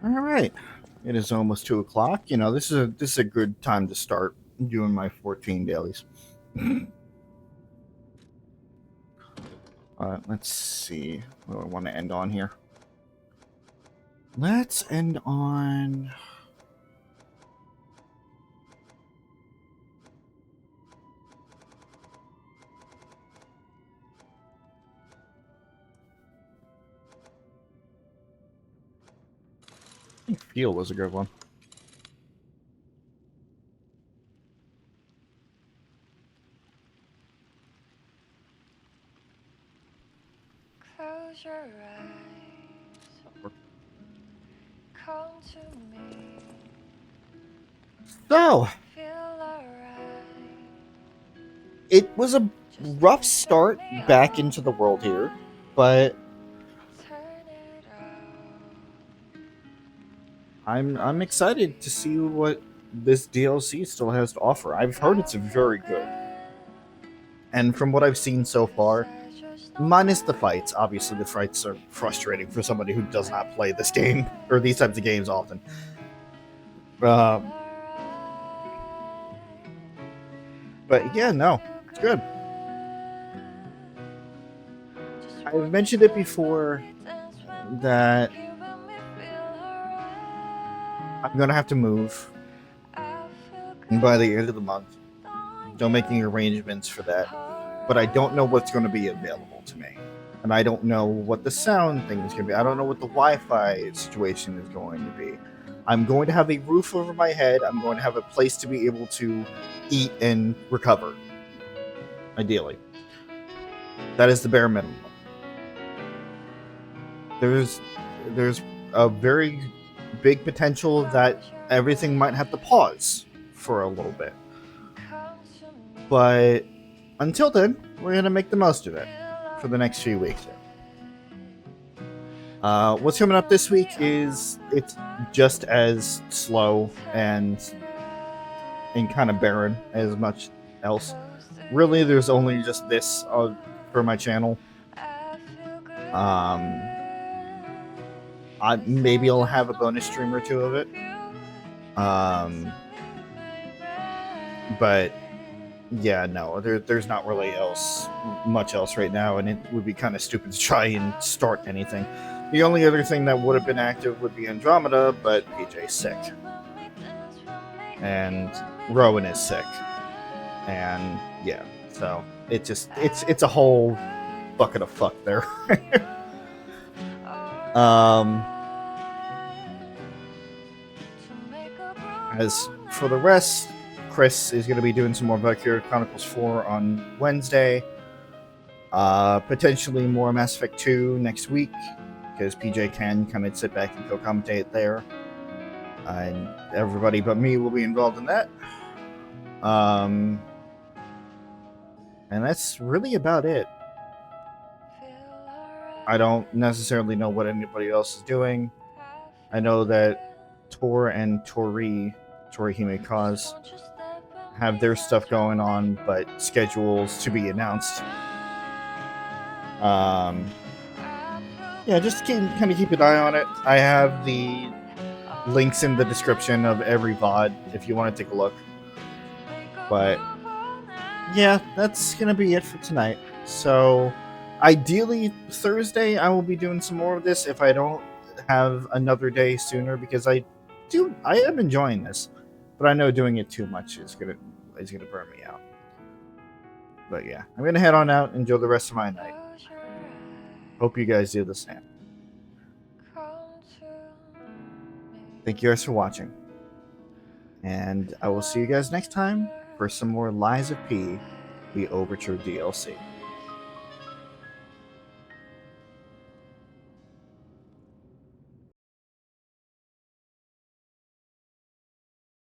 All right. It is almost 2 o'clock. You know, this is a good time to start doing my 14 dailies. Let's see. What do I want to end on here? Let's end on... I think Feel was a good one. Close your eyes. Come to me. So, Feel alright. it was a rough start back into the world here, but I'm excited to see what this DLC still has to offer. I've heard it's very good. And from what I've seen so far, minus the fights, obviously the fights are frustrating for somebody who does not play this game, or these types of games often. But yeah, no, it's good. I've mentioned it before that I'm going to have to move by the end of the month. Still making arrangements for that. But I don't know what's going to be available to me. And I don't know what the sound thing is going to be. I don't know what the Wi-Fi situation is going to be. I'm going to have a roof over my head. I'm going to have a place to be able to eat and recover. Ideally. That is the bare minimum. There's a very big potential that everything might have to pause for a little bit. But until then, we're going to make the most of it for the next few weeks. What's coming up this week is it's just as slow and kind of barren as much else. Really, there's only just this for my channel. Maybe I'll have a bonus stream or two of it. But yeah, no, there's not really much else right now, and it would be kind of stupid to try and start anything. The only other thing that would have been active would be Andromeda, but PJ's sick. And Rowan is sick. And yeah, so it's a whole bucket of fuck there. As for the rest, Chris is going to be doing some more Valkyria Chronicles 4 on Wednesday. Potentially more Mass Effect 2 next week, because PJ can kind of sit back and co-commentate there. And everybody but me will be involved in that. And that's really about it. I don't necessarily know what anybody else is doing. I know that Tor and Tori Tori Hime Cause have their stuff going on, but schedules to be announced. Yeah, just kind of keep an eye on it. I have the links in the description of every VOD if you want to take a look. But yeah, that's gonna be it for tonight. So ideally Thursday I will be doing some more of this if I don't have another day sooner, because I am enjoying this, but I know doing it too much is gonna burn me out. But yeah, I'm gonna head on out, enjoy the rest of my night. Hope you guys do the same. Thank you guys for watching, and I will see you guys next time for some more Lies of P, the Overture DLC.